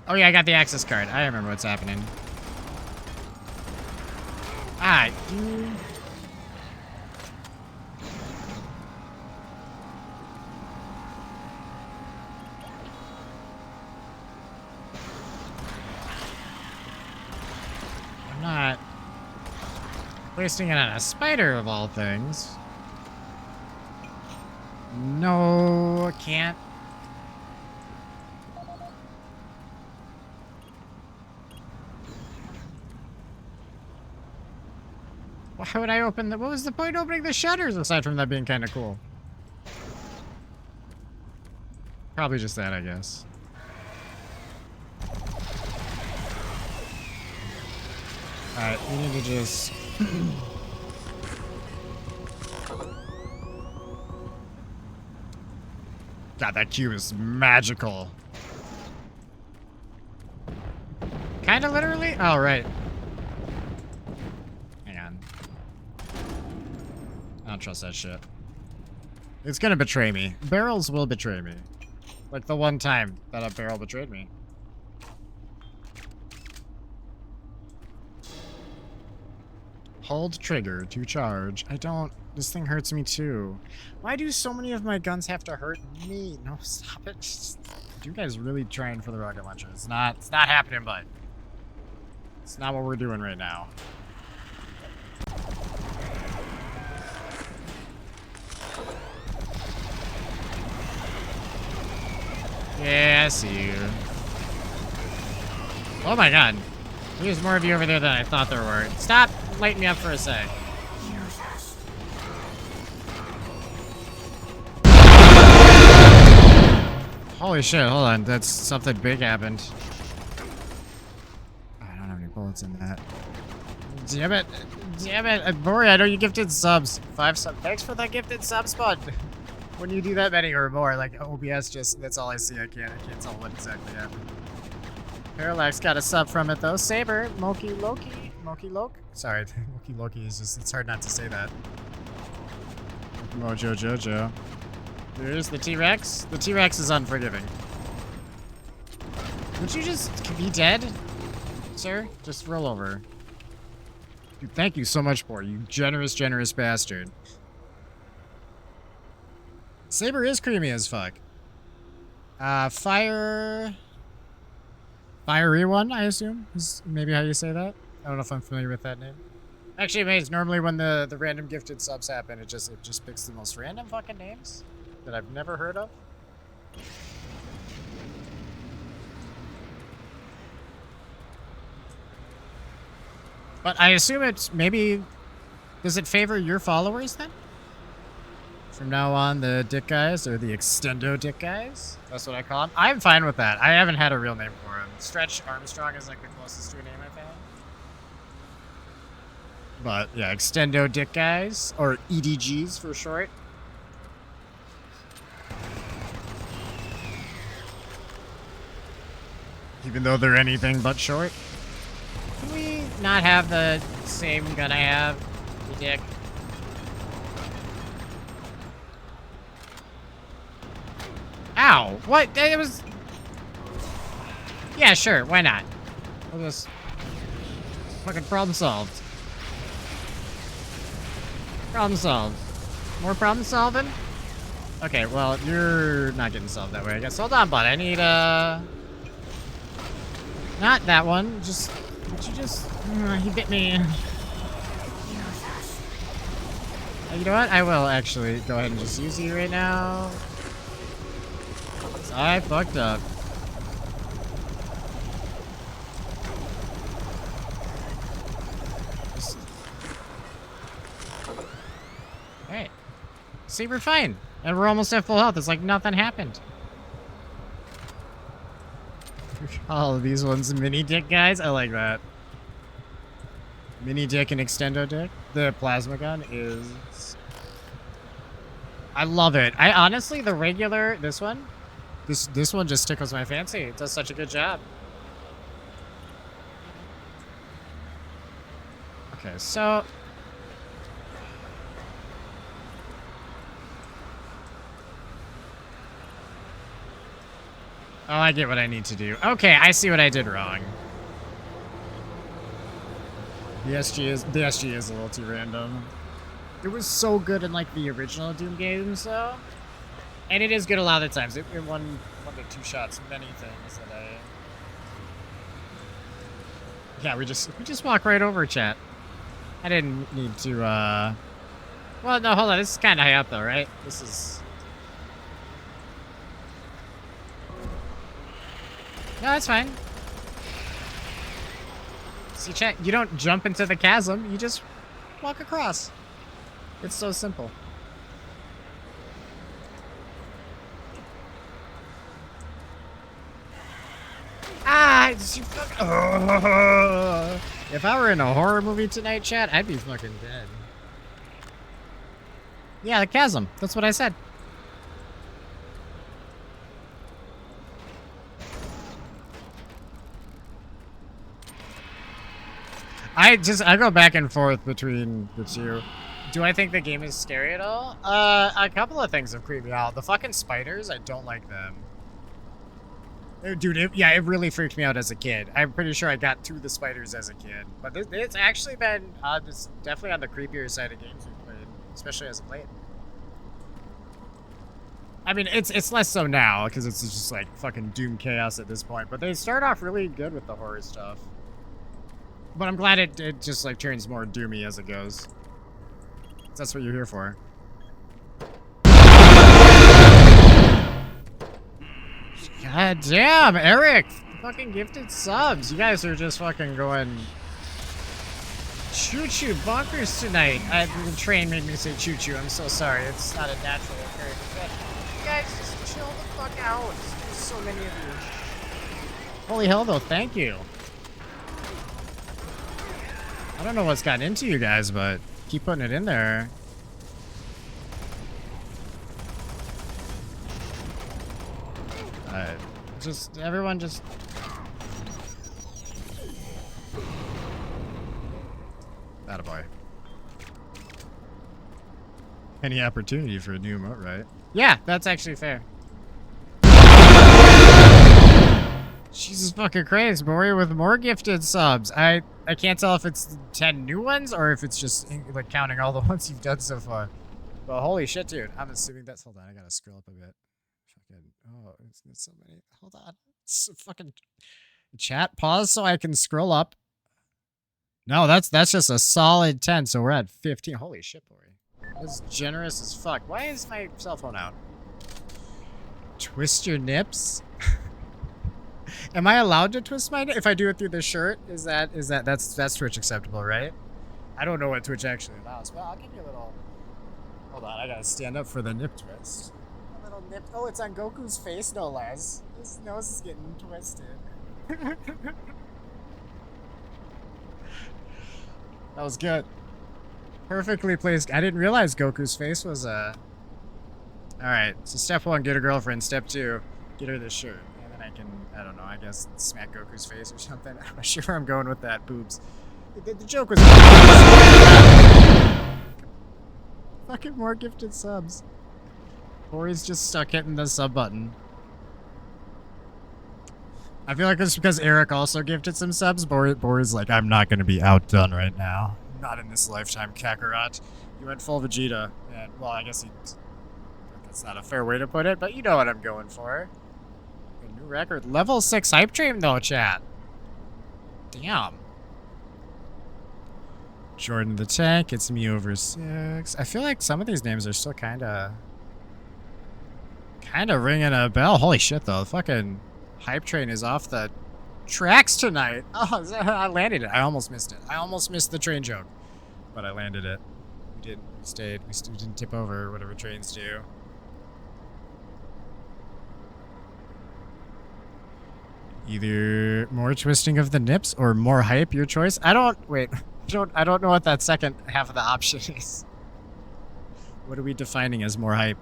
Oh yeah, I got the access card. I remember what's happening. Ah, you... I'm not wasting it on a spider of all things. No, I can't. Why would I open the... What was the point of opening the shutters aside from that being kind of cool? Probably just that, I guess. Alright, we need to just... God, that cube is magical. Kinda literally? Oh, right. Hang on. I don't trust that shit. It's gonna betray me. Barrels will betray me. Like the one time that a barrel betrayed me. Hold trigger to charge. I don't... This thing hurts me too. Why do so many of my guns have to hurt me? No, stop it. Just, you guys really trying for the rocket launcher. It's not happening, bud. It's not what we're doing right now. Yeah, I see you. Oh my god. There's more of you over there than I thought there were. Stop lighting me up for a sec. Holy shit, hold on. That's something big happened. I don't have any bullets in that. Damn it. Damn it. Bori, I know you gifted subs. 5 subs. Thanks for that gifted subs, bud. When you do that many or more, like OBS just, that's all I see. I can't tell what exactly happened. Parallax got a sub from it though. Saber, Moki Loki. Sorry, Moki Loki is just, it's hard not to say that. Mojo Jojo. There's the T-Rex. The T-Rex is unforgiving. Would you just be dead, sir? Just roll over. Dude, thank you so much, for you generous, generous bastard. Saber is creamy as fuck. Fiery one, I assume, is maybe how you say that. I don't know if I'm familiar with that name. Actually, amazed. Normally, when the random gifted subs happen, it just picks the most random fucking names that I've never heard of. But I assume it's maybe... Does it favor your followers then? From now on, the dick guys, or the extendo dick guys? That's what I call them. I'm fine with that. I haven't had a real name for him. Stretch Armstrong is like the closest to a name I've had. But yeah, extendo dick guys, or EDGs for short. Even though they're anything but short. Can we not have the same gun I have, you dick? Ow! What? It was... Yeah, sure. Why not? We'll just... Fucking problem solved. Problem solved. More problem solving? Okay, well, you're not getting solved that way, I guess. Hold on, bud. I need, Not that one. Just... Would you just... he bit me. You know what? I will actually go ahead and just use you right now. I fucked up. Alright. See, we're fine. And we're almost at full health. It's like nothing happened. All of these ones mini dick guys. I like that. Mini dick and extendo dick. The plasma gun is... I love it. I honestly, the regular, this one just tickles my fancy. It does such a good job. Okay, so... Oh, I get what I need to do. Okay, I see what I did wrong. The SG is a little too random. It was so good in like the original Doom games though. And it is good a lot of the times. It one to two shots many things that I... Yeah, we just walk right over, chat. I didn't need to well, no, hold on. This is kind of high up though, right? This is... No, that's fine. See, chat, you don't jump into the chasm, you just walk across. It's so simple. Ah, you fuck. Oh. If I were in a horror movie tonight, chat, I'd be fucking dead. Yeah, the chasm. That's what I said. I go back and forth between the two. Do I think the game is scary at all? A couple of things have creeped me out. The fucking spiders, I don't like them. Dude, it really freaked me out as a kid. I'm pretty sure I got to the spiders as a kid. But it's actually been, it's definitely on the creepier side of games we've played, especially as of late. I mean, it's less so now, because it's just like fucking Doom chaos at this point. But they start off really good with the horror stuff. But I'm glad it just like turns more doomy as it goes. That's what you're here for. God damn, Eric! Fucking gifted subs. You guys are just fucking going choo-choo bonkers tonight. The train made me say choo-choo. I'm so sorry. It's not a natural occurrence. But you guys just chill the fuck out. There's so many of you. Holy hell though, thank you. I don't know what's gotten into you guys, but keep putting it in there. Alright. Everyone just... Attaboy. Any opportunity for a new emote, right? Yeah, that's actually fair. Jesus fucking Christ, Bori with more gifted subs. I can't tell if it's 10 new ones or if it's just like counting all the ones you've done so far. But holy shit, dude. I'm assuming that's... Hold on, I gotta scroll up a bit. Fucking... Oh, it's so many... Hold on. It's fucking... Chat, pause so I can scroll up. No, that's just a solid 10, so we're at 15. Holy shit, Bori. That's generous as fuck. Why is my cell phone out? Twist your nips? Am I allowed to twist my nip? If I do it through the shirt, that's Twitch acceptable, right? I don't know what Twitch actually allows, but I'll give you a little... Hold on, I gotta stand up for the nip twist. A little nip... Oh, it's on Goku's face, no less. His nose is getting twisted. That was good. Perfectly placed. I didn't realize Goku's face was Alright, so step 1, get a girlfriend. Step 2, get her this shirt. And then I can, I don't know, I guess smack Goku's face or something. I'm not sure where I'm going with that. Boobs. The joke was... Fucking more gifted subs. Bori's just stuck hitting the sub button. I feel like it's because Eric also gifted some subs. Bori's like, I'm not going to be outdone right now. Not in this lifetime, Kakarot. You went full Vegeta. And, well, I guess that's not a fair way to put it, but you know what I'm going for. A new record. Level 6 hype train, though, chat. Damn. Jordan the Tank, it's me over 6. I feel like some of these names are still kind of ringing a bell. Holy shit, though. The fucking hype train is off the tracks tonight. Oh, I landed it. I almost missed it. I almost missed the train joke, but I landed it. We didn't. We stayed. We didn't tip over, whatever trains do. Either more twisting of the nips or more hype, your choice. I don't know what that second half of the option is. What are we defining as more hype?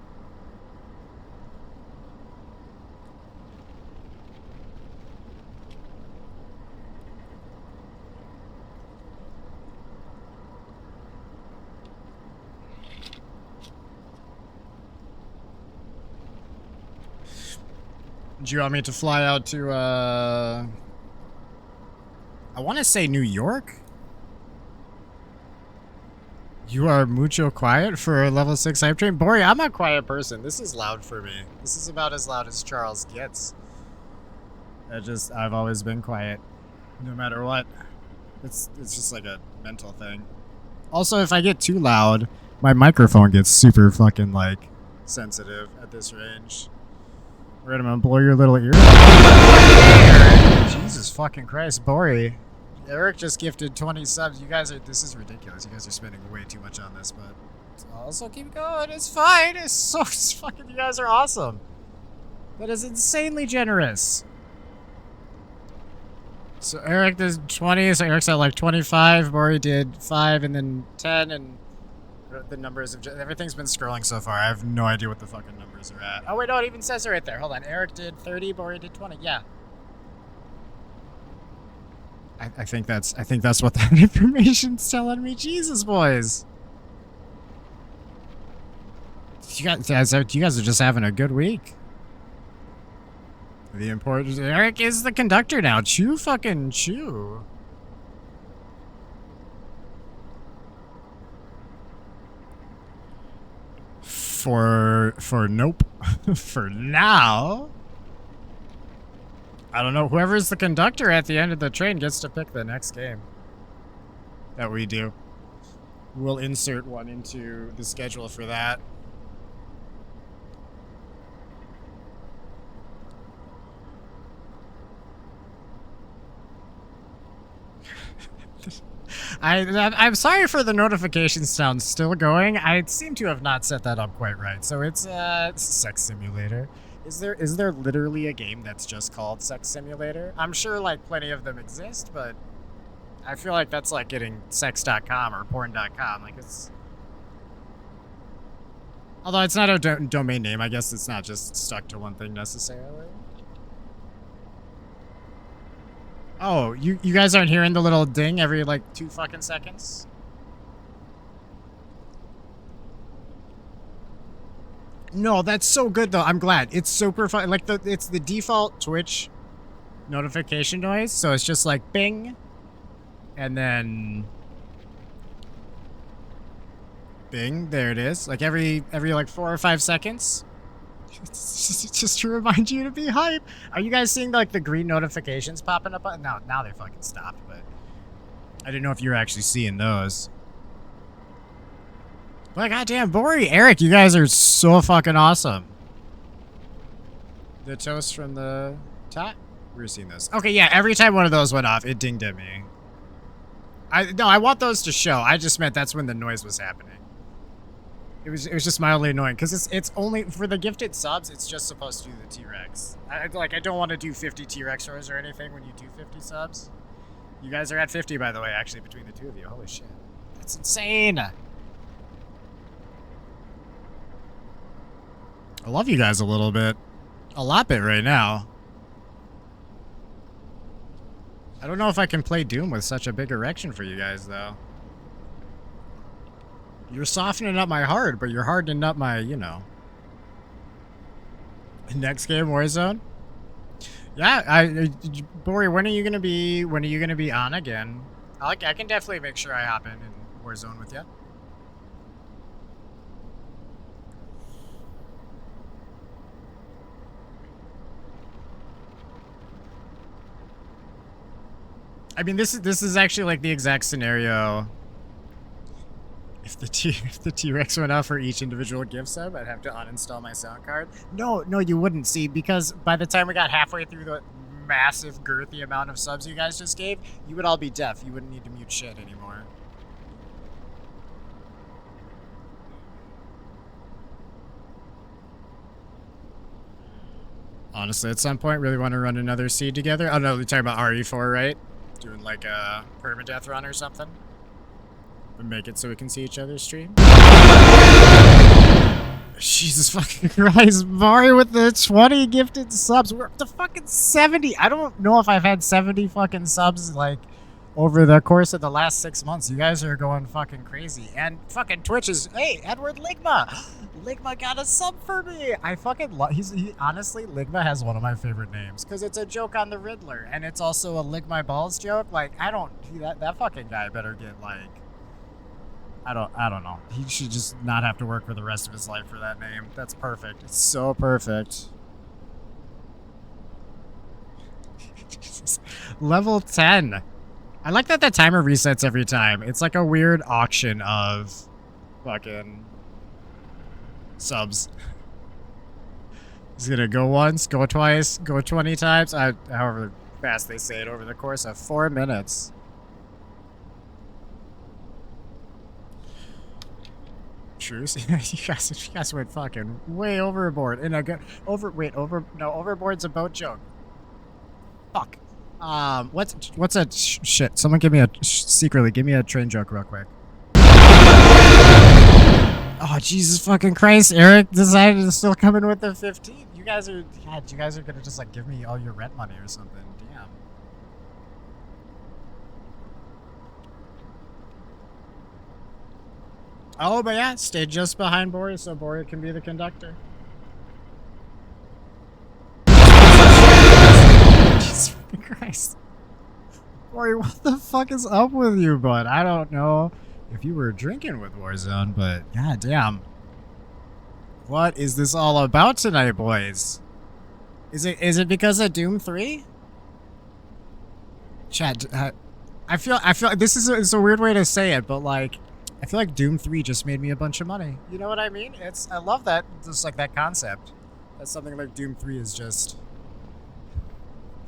Do you want me to fly out to, I want to say New York? You are mucho quiet for a level 6 hype train? Bori, I'm a quiet person. This is loud for me. This is about as loud as Charles gets. I've always been quiet. No matter what. It's just like a mental thing. Also, if I get too loud, my microphone gets super fucking, like, sensitive at this range. Right, I'm gonna blow your little ear. Jesus fucking Christ, Bori. Eric just gifted 20 subs. You guys are, this is ridiculous. You guys are spending way too much on this, but also keep going. It's fine. It's fucking, you guys are awesome. That is insanely generous. So Eric does 20, so Eric's at like 25. Bori did 5 and then 10, and the numbers of everything's been scrolling so far. I have no idea what the fucking numbers are at. Oh wait, no, it even says it right there. Hold on. Eric did 30, Bori did 20. Yeah. I think that's what that information's telling me. Jesus, boys. You guys are just having a good week. The important Eric is the conductor now. Chew fucking chew. For nope. For now. I don't know. Whoever's the conductor at the end of the train gets to pick the next game that we do. We'll insert one into the schedule for that. I'm sorry for the notification sound still going. I seem to have not set that up quite right. So it's Sex Simulator. Is there literally a game that's just called Sex Simulator? I'm sure like plenty of them exist, but I feel like that's like getting sex.com or porn.com. Like it's, although it's not a domain name, I guess it's not just stuck to one thing necessarily. Oh, you guys aren't hearing the little ding every like 2 fucking seconds? No, that's so good though. I'm glad. It's super fun. Like it's the default Twitch notification noise. So it's just like bing. And then bing, there it is. Like every like 4 or 5 seconds. Just to remind you to be hype. Are you guys seeing like the green notifications popping up? No, now they fucking stopped, but I didn't know if you were actually seeing those. But goddamn, Bori, Eric, you guys are so fucking awesome. The toast from the top? We're seeing this. Okay, yeah, every time one of those went off, it dinged at me. I want those to show. I just meant that's when the noise was happening. It was just mildly annoying because it's only for the gifted subs. It's just supposed to do the T-Rex. I don't want to do 50 T-Rex rows or anything when you do 50 subs. You guys are at 50, by the way. Actually, between the two of you, holy shit, that's insane. I love you guys a little bit, a lot bit right now. I don't know if I can play Doom with such a big erection for you guys though. You're softening up my heart, but you're hardening up my, you know. Next game, Warzone. Yeah, Bori, when are you gonna be on again? I can definitely make sure I hop in Warzone with you. I mean, this is actually like the exact scenario. If the T-Rex went out for each individual gift sub, I'd have to uninstall my sound card. No, you wouldn't, see, because by the time we got halfway through the massive girthy amount of subs you guys just gave, you would all be deaf. You wouldn't need to mute shit anymore. Honestly, at some point, really want to run another seed together. Oh no, you're talking about RE4, right? Doing like a permadeath run or something. And make it so we can see each other's stream. Jesus fucking Christ, Mario with the 20 gifted subs. We're up to fucking 70. I don't know if I've had 70 fucking subs like over the course of the last 6 months. You guys are going fucking crazy. And fucking Twitch is, hey, Edward Ligma. Ligma got a sub for me. I fucking love, honestly, Ligma has one of my favorite names because it's a joke on the Riddler and it's also a lick my balls joke. Like, I don't, that fucking guy better get like, I don't know. He should just not have to work for the rest of his life for that name. That's perfect. It's so perfect. Level 10. I like that the timer resets every time. It's like a weird auction of fucking subs. He's gonna go once, go twice, go 20 times. However fast they say it over the course of 4 minutes. True. You guys went fucking way overboard. And overboard's a boat joke. Fuck. What's a shit? Someone give me secretly give me a train joke real quick. Oh Jesus fucking Christ! Eric decided to still come in with the 15. You guys are gonna just like give me all your rent money or something. Damn. Oh, but yeah, stay just behind Bori so Bori can be the conductor. Jesus Christ. Bori, what the fuck is up with you, bud? I don't know if you were drinking with Warzone, but goddamn. What is this all about tonight, boys? Is it because of Doom 3? Chat, I feel this is it's a weird way to say it, but like I feel like Doom 3 just made me a bunch of money. You know what I mean? I love that, just like that concept. That something like Doom 3 is just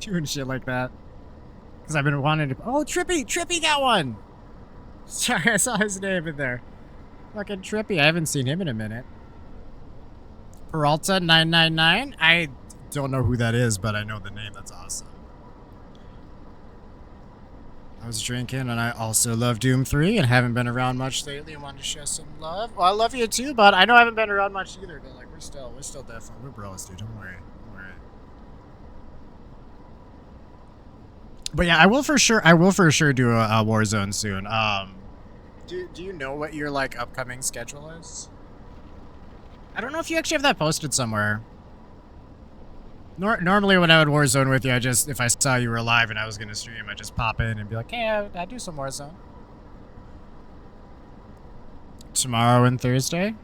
doing shit like that. Because I've been wanting to. Oh, Trippy got one. Sorry, I saw his name in there. Fucking Trippy. I haven't seen him in a minute. Peralta 999. I don't know who that is, but I know the name. That's awesome. I was drinking, and I also love Doom 3 and haven't been around much lately and wanted to show some love. Well, I love you too, but I know I haven't been around much either, but like we're still definitely, we're bros, dude. Don't worry. But yeah, I will for sure do a Warzone soon. Do you know what your like upcoming schedule is? I don't know if you actually have that posted somewhere. Normally when I would Warzone with you, I just, if I saw you were alive and I was going to stream, I'd just pop in and be like, hey, I do some Warzone. Tomorrow and Thursday?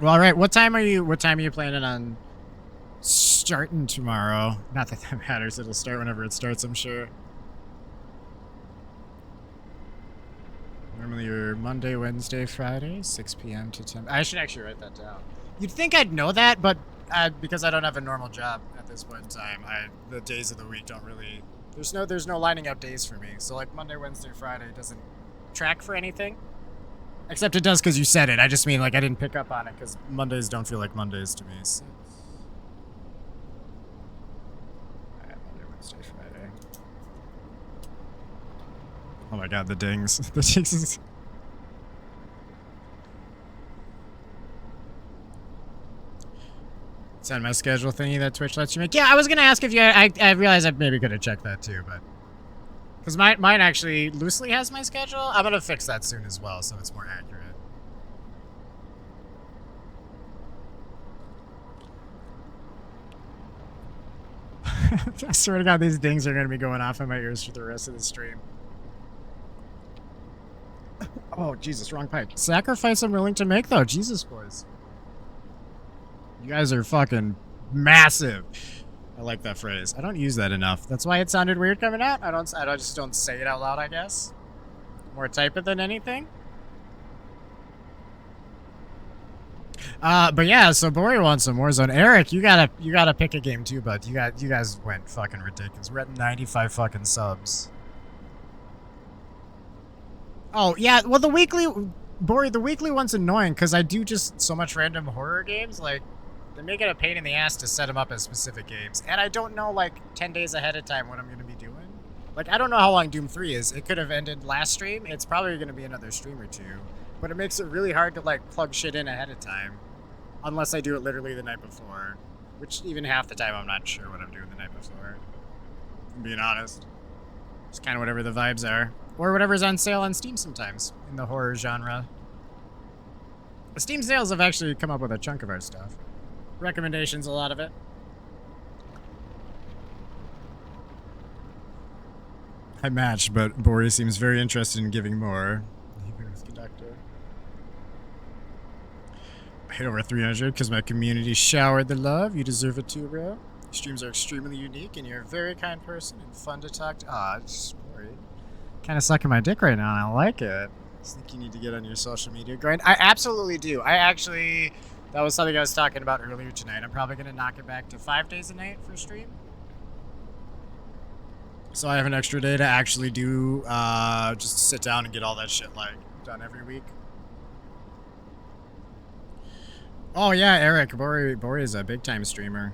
Well, all right. What time are you planning on starting tomorrow? Not that that matters. It'll start whenever it starts, I'm sure. Normally you're Monday, Wednesday, Friday, 6 p.m. to 10. I should actually write that down. You'd think I'd know that, but because I don't have a normal job at this point in time, the days of the week don't really. There's no lining up days for me. So like Monday, Wednesday, Friday doesn't track for anything. Except it does because you said it. I just mean like I didn't pick up on it because Mondays don't feel like Mondays to me. So. Alright, Monday, Wednesday, Friday. Oh my god, the dings. The dings. Send my schedule thingy that Twitch lets you make. Yeah, I was gonna ask if you. I realized I maybe could have checked that too, but because mine actually loosely has my schedule. I'm gonna fix that soon as well, so it's more accurate. I swear to God, these dings are gonna be going off in my ears for the rest of the stream. Oh Jesus, wrong pipe. Sacrifice I'm willing to make though. Jesus, boys. You guys are fucking massive. I like that phrase. I don't use that enough. That's why it sounded weird coming out. I just don't say it out loud, I guess. More type it than anything. But yeah, so Bori wants some Warzone. Eric, you gotta pick a game too, bud. You guys went fucking ridiculous. We're at 95 fucking subs. Oh yeah, well the weekly one's annoying because I do just so much random horror games. Like they make it a pain in the ass to set them up as specific games, and I don't know like 10 days ahead of time what I'm gonna be doing. Like I don't know how long Doom 3 is. It could have ended last stream. It's probably gonna be another stream or two, but it makes it really hard to like plug shit in ahead of time, unless I do it literally the night before, which even half the time I'm not sure what I'm doing the night before. If I'm being honest, it's kind of whatever the vibes are. Or whatever's on sale on Steam sometimes, in the horror genre. The Steam sales have actually come up with a chunk of our stuff. Recommendations, a lot of it. I matched, but Bori seems very interested in giving more. Even with Conductor. I hit over 300 because my community showered the love. You deserve it too, bro. Streams are extremely unique, and you're a very kind person and fun to talk to. Ah, it's Bori. Kind of sucking my dick right now, and I like it. I think you need to get on your social media grind. I absolutely do. That was something I was talking about earlier tonight. I'm probably going to knock it back to 5 days a night for stream. So I have an extra day to actually do, just sit down and get all that shit, like, done every week. Oh yeah, Eric. Bori is a big-time streamer.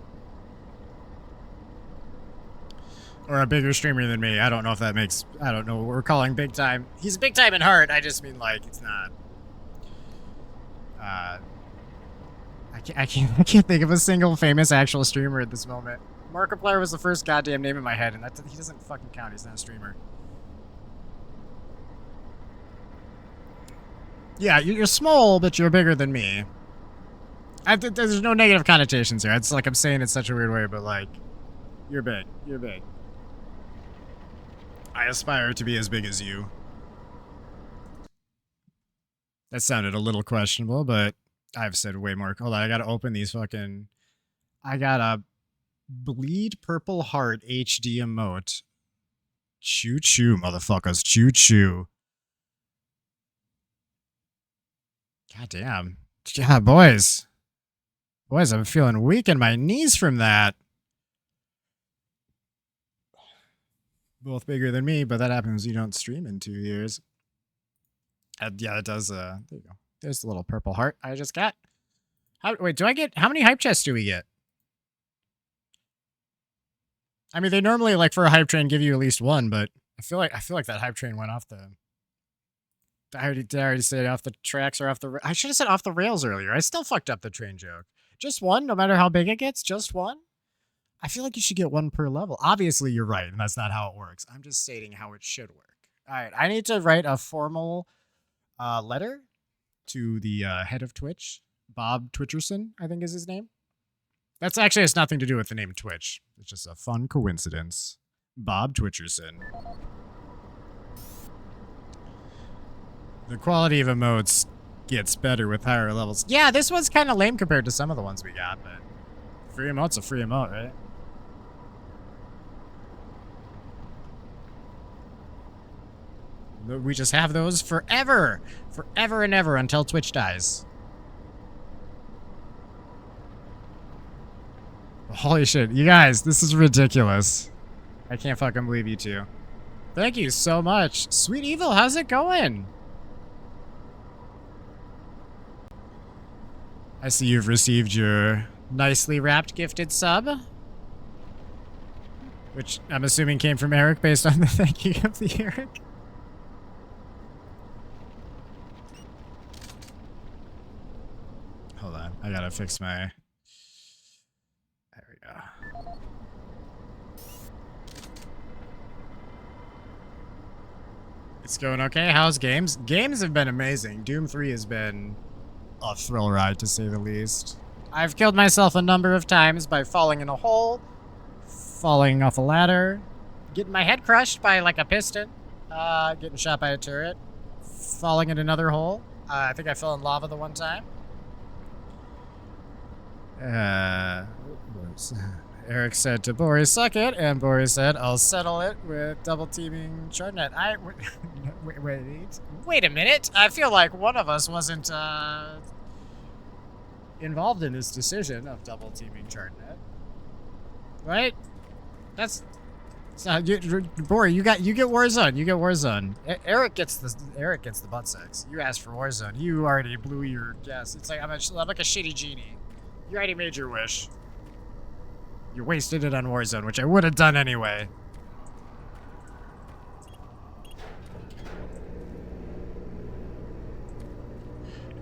Or a bigger streamer than me. I don't know if that makes... I don't know what we're calling big time. He's big time in heart. I just mean, like, it's not... I can't think of a single famous actual streamer at this moment. Markiplier was the first goddamn name in my head, and he doesn't fucking count. He's not a streamer. Yeah, you're small, but you're bigger than me. There's no negative connotations here. It's like I'm saying it in such a weird way, but, like... You're big. You're big. I aspire to be as big as you. That sounded a little questionable, but I've said way more. Hold on, I gotta open these fucking... I got a Bleed Purple Heart HD emote. Choo choo, motherfuckers. Choo choo. God damn. Yeah, boys. Boys, I'm feeling weak in my knees from that. Both bigger than me, but that happens you don't stream in 2 years. Yeah, it does. There you go. There's the little purple heart I just got. Wait, how many hype chests do we get? I mean, they normally, like, for a hype train give you at least one, but I feel like that hype train went off the... Did I already say off the tracks or off the... I should have said off the rails earlier. I still fucked up the train joke. Just one, no matter how big it gets, just one? I feel like you should get one per level. Obviously, you're right, and that's not how it works. I'm just stating how it should work. All right, I need to write a formal letter to the head of Twitch, Bob Twitcherson, I think is his name. That's actually has nothing to do with the name Twitch. It's just a fun coincidence. Bob Twitcherson. The quality of emotes gets better with higher levels. Yeah, this one's kind of lame compared to some of the ones we got, but free emote's a free emote, right? We just have those forever. Forever and ever until Twitch dies. Holy shit. You guys, this is ridiculous. I can't fucking believe you two. Thank you so much. Sweet Evil, how's it going? I see you've received your nicely wrapped gifted sub. Which I'm assuming came from Eric based on the thank you of the Eric. Hold on, I gotta fix my... There we go. It's going okay. How's games? Games have been amazing. Doom 3 has been a thrill ride, to say the least. I've killed myself a number of times by falling in a hole, falling off a ladder, getting my head crushed by like a piston, getting shot by a turret, falling in another hole. I think I fell in lava the one time. Eric said to Boris, suck it, and Boris said, I'll settle it with double teaming Chardnet. Wait a minute. I feel like one of us wasn't involved in this decision of double teaming Chardnet. Right? That's not Boris, you get Warzone. You get Warzone. Eric gets the butt sex. You asked for Warzone. You already blew your guess. It's like I'm like a shitty genie. You already made your wish. You wasted it on Warzone, which I would have done anyway.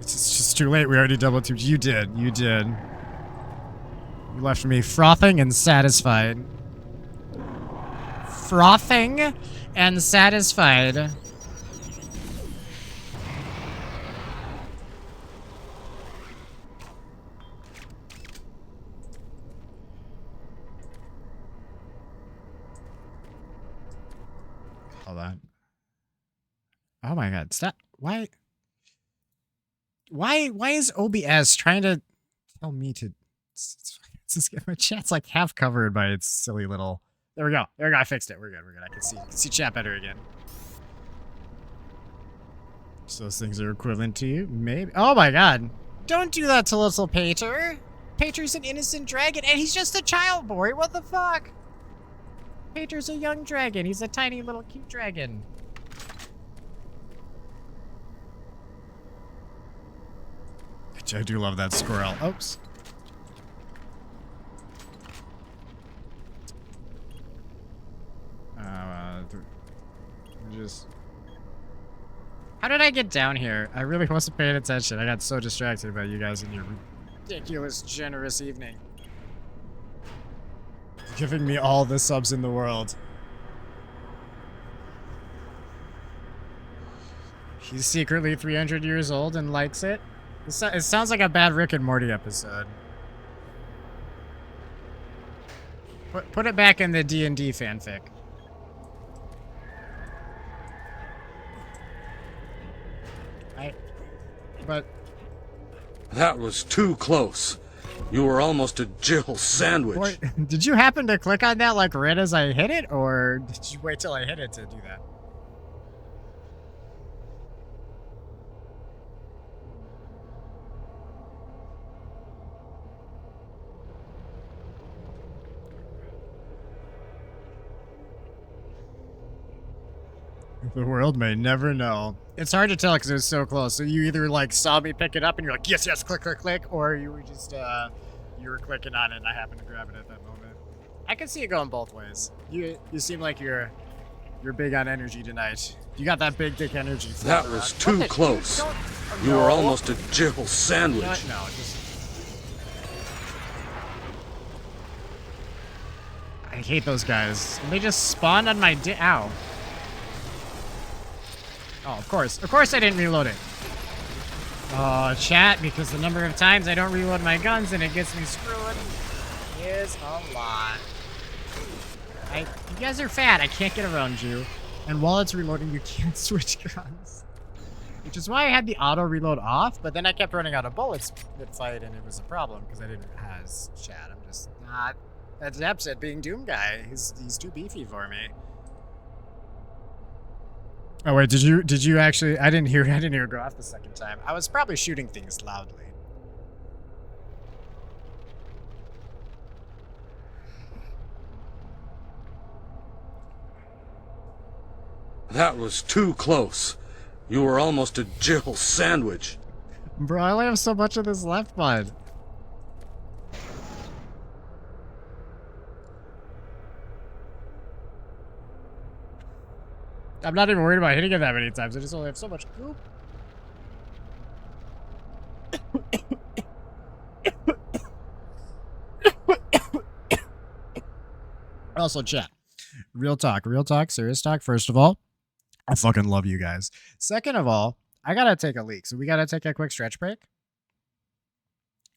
It's just too late. We already double teamed. You did. You did. You left me frothing and satisfied. Frothing and satisfied. Hold on. Oh my god, stop. Why is OBS trying to tell me to get my chat's like half covered by its silly little... There we go. There we go. I fixed it. We're good. We're good. I can see chat better again. So those things are equivalent to you? Maybe. Oh my god. Don't do that to little Pater. Pater's an innocent dragon and he's just a child boy. What the fuck? Pater's a young dragon. He's a tiny little cute dragon. I do love that squirrel. Oops. Just... How did I get down here? I really wasn't paying attention. I got so distracted by you guys in your ridiculous, generous evening. Giving me all the subs in the world. He's secretly 300 years old and likes it. It sounds like a bad Rick and Morty episode. Put it back in the D&D fanfic. But... That was too close. You were almost a Jill sandwich. Boy, did you happen to click on that like right as I hit it, or did you wait till I hit it to do that? The world may never know. It's hard to tell because it was so close. So you either like saw me pick it up and you're like, yes, yes, click, click, click, or you were just you were clicking on it and I happened to grab it at that moment. I can see it going both ways. You seem like you're big on energy tonight. You got that big dick energy. That was too close. You were almost a Jill sandwich. No, just... I hate those guys. They just spawned on my ow. Oh, of course I didn't reload it. Oh, chat, because the number of times I don't reload my guns and it gets me screwed. is a lot. You guys are fat. I can't get around you. And while it's reloading, you can't switch guns. Which is why I had the auto reload off, but then I kept running out of bullets mid-fight, and it was a problem because I didn't have chat. I'm just not adept at being Doom guy. He's too beefy for me. Oh wait, did you actually? I didn't hear it go off the second time. I was probably shooting things loudly. That was too close. You were almost a Jill sandwich. Bro, I only have so much of this left, bud. I'm not even worried about hitting it that many times. I just only have so much goop. Also, chat. Real talk, serious talk. First of all, I fucking love you guys. Second of all, I gotta take a leak. So we gotta take a quick stretch break.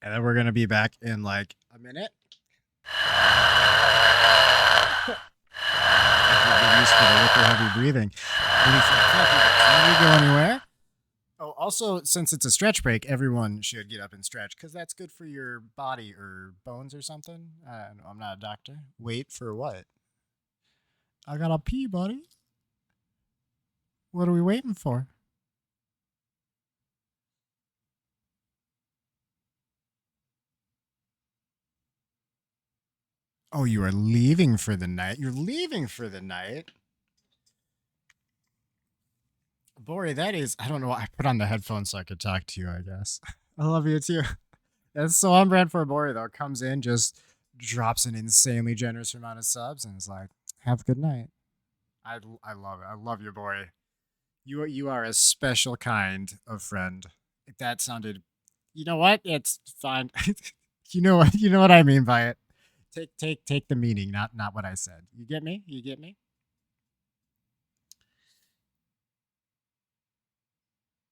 And then we're gonna be back in like a minute. Used for the liquor heavy breathing. Before we go anywhere. Oh, also, since it's a stretch break, everyone should get up and stretch because that's good for your body or bones or something. I'm not a doctor. Wait for what? I gotta pee, buddy. What are we waiting for? Oh, you are leaving for the night? You're leaving for the night? Bori, that is... I don't know. I put on the headphones so I could talk to you, I guess. I love you, too. That's so on brand for Bori, though. Comes in, just drops an insanely generous amount of subs, and is like, have a good night. I love it. I love you, Bori. You are a special kind of friend. If that sounded... You know what? It's fine. You know what I mean by it. Take the meaning, not what I said. You get me? You get me?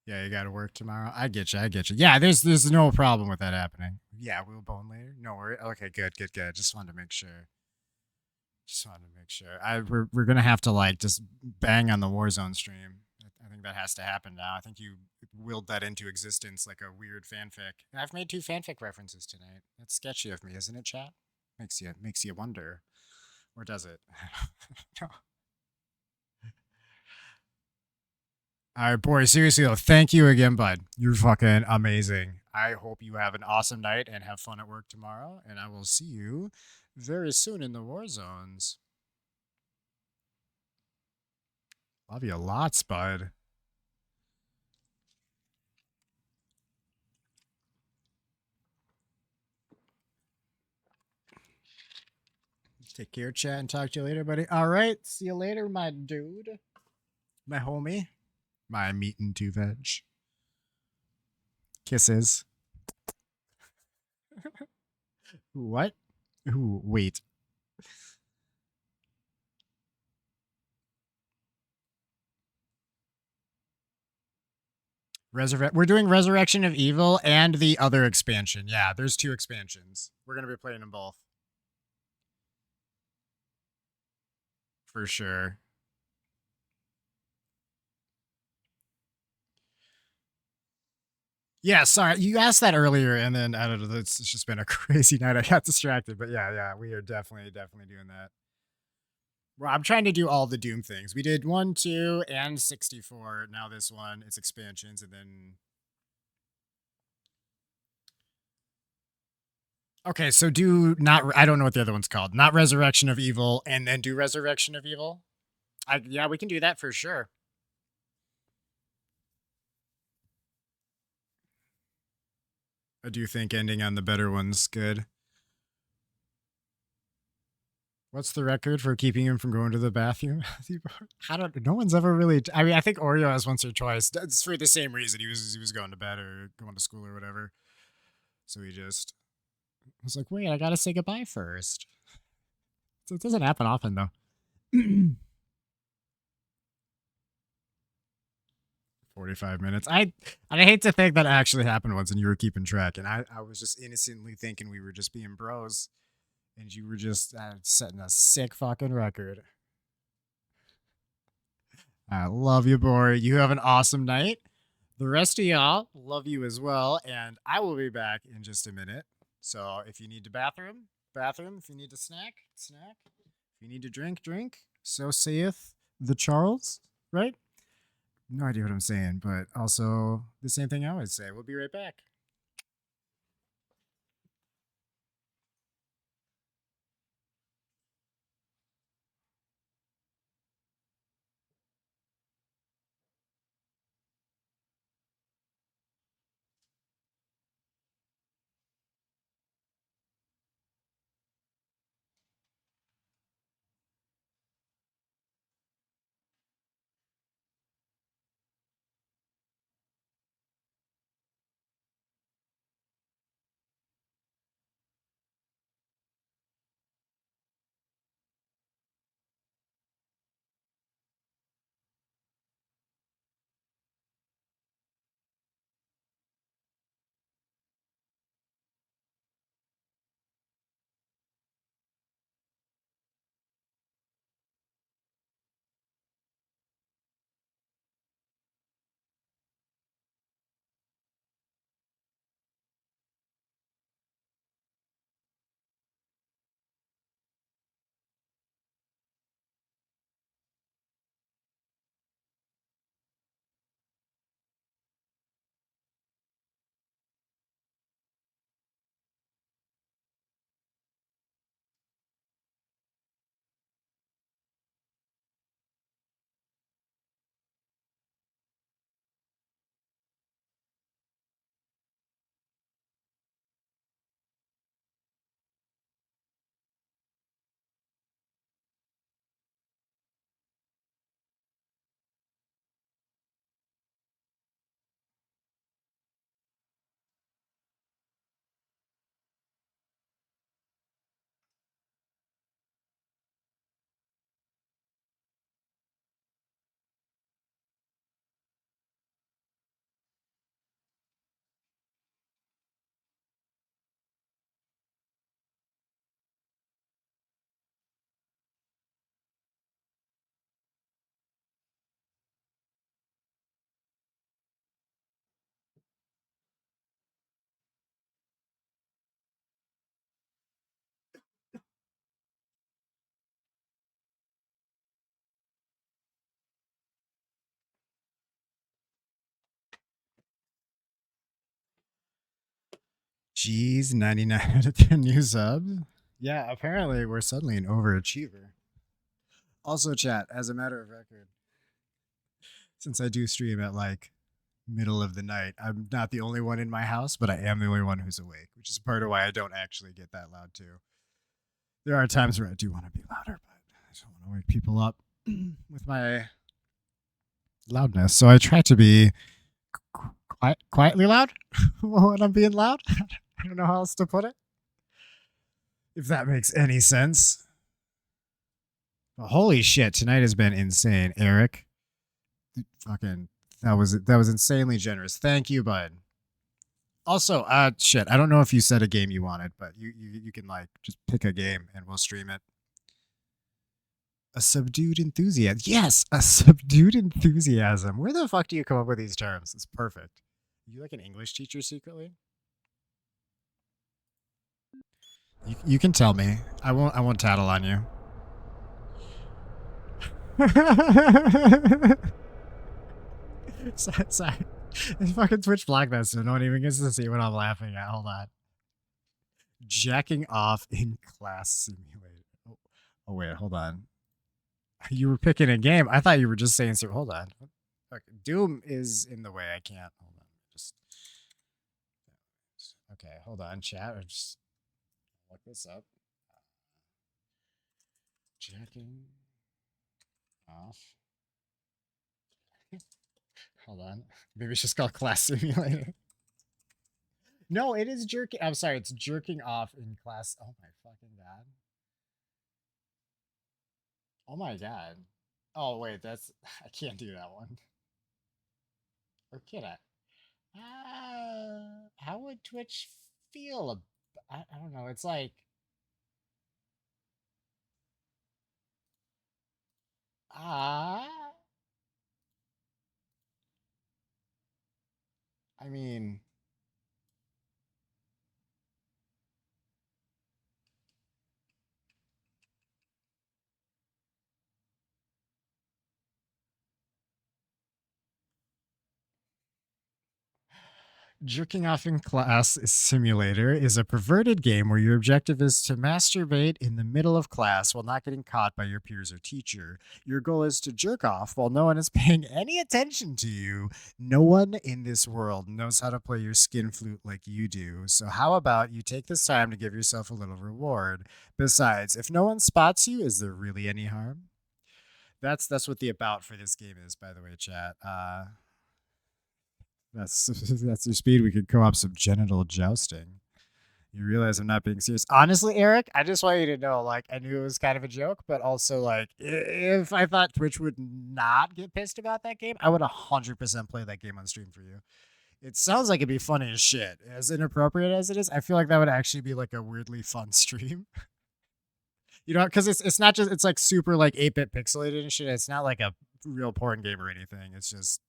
Yeah, you got to work tomorrow. I get you. Yeah, there's no problem with that happening. Yeah, we'll bone later. No worry. Okay, good. Just wanted to make sure. We're gonna have to like just bang on the Warzone stream. I think that has to happen now. I think you willed that into existence like a weird fanfic. I've made 2 fanfic references tonight. That's sketchy of me, isn't it, chat? Makes you wonder. Or does it? No. Alright, boy, seriously though, thank you again, bud. You're fucking amazing. I hope you have an awesome night and have fun at work tomorrow, and I will see you very soon in the war zones. Love you lots, bud. Take care, chat, and talk to you later, buddy. All right, see you later, my dude. My homie. My meat and 2 veg. Kisses. What? Ooh, wait. We're doing Resurrection of Evil and the other expansion. Yeah, there's 2 expansions. We're going to be playing them both. For sure. Yeah, sorry. You asked that earlier, and then, I don't know, it's just been a crazy night. I got distracted, but yeah, we are definitely doing that. Well, I'm trying to do all the Doom things. We did 1, 2, and 64. Now this one, it's expansions, and then... Okay, so do not... I don't know what the other one's called. Not Resurrection of Evil, and then do Resurrection of Evil? Yeah, we can do that for sure. I do think ending on the better one's good. What's the record for keeping him from going to the bathroom? No one's ever really... I mean, I think Oreo has once or twice. It's for the same reason. He was going to bed or going to school or whatever. So he just... was like, wait, I gotta say goodbye first. So it doesn't happen often, though. 45 minutes. I hate to think that actually happened once and you were keeping track, and I was just innocently thinking we were just being bros. And you were just setting a sick fucking record. I love you, Bori. You have an awesome night. The rest of y'all love you as well. And I will be back in just a minute. So if you need to bathroom. If you need to snack. If you need to drink. So saith the Charles, right? No idea what I'm saying, but also the same thing I always say. We'll be right back. Jeez, 99 out of 10 new subs. Yeah, apparently we're suddenly an overachiever. Also, chat, as a matter of record, since I do stream at like middle of the night, I'm not the only one in my house, but I am the only one who's awake, which is part of why I don't actually get that loud too. There are times where I do want to be louder, but I don't want to wake people up with my loudness. So I try to be quietly loud when I'm being loud. I don't know how else to put it. If that makes any sense. But holy shit, tonight has been insane, Eric. Fucking that was insanely generous. Thank you, bud. Also, shit, I don't know if you said a game you wanted, but you can like just pick a game and we'll stream it. A subdued enthusiasm. Yes, a subdued enthusiasm. Where the fuck do you come up with these terms? It's perfect. Are you like an English teacher secretly? You can tell me. I won't tattle on you. Sorry. It's fucking Twitch blocked that, so no one even gets to see what I'm laughing at. Hold on. Jacking off in Class Simulator. Oh wait, hold on. You were picking a game. I thought you were just saying, so hold on. Okay, Doom is in the way. I can't. Hold on. Just okay. Hold on, chat. Or just look this up. Jacking off. Hold on. Maybe it's just called Class Simulator. No, it is jerking. I'm sorry. It's jerking off in class. Oh my fucking god. Oh my god. Oh wait, that's I can't do that one. Or can I? How would Twitch feel? I don't know. It's like I mean, Jerking Off in Class Simulator is a perverted game where your objective is to masturbate in the middle of class while not getting caught by your peers or teacher. Your goal is to jerk off while no one is paying any attention to you. No one in this world knows how to play your skin flute like you do. So how about you take this time to give yourself a little reward? Besides, if no one spots you, is there really any harm? That's what the about for this game is, by the way, chat. That's your speed. We could co-op some genital jousting. You realize I'm not being serious. Honestly, Eric, I just want you to know, like, I knew it was kind of a joke, but also, like, if I thought Twitch would not get pissed about that game, I would 100% play that game on stream for you. It sounds like it'd be funny as shit. As inappropriate as it is, I feel like that would actually be, like, a weirdly fun stream. You know, because it's not just, it's, like, super, like, 8-bit pixelated and shit. It's not, like, a real porn game or anything. It's just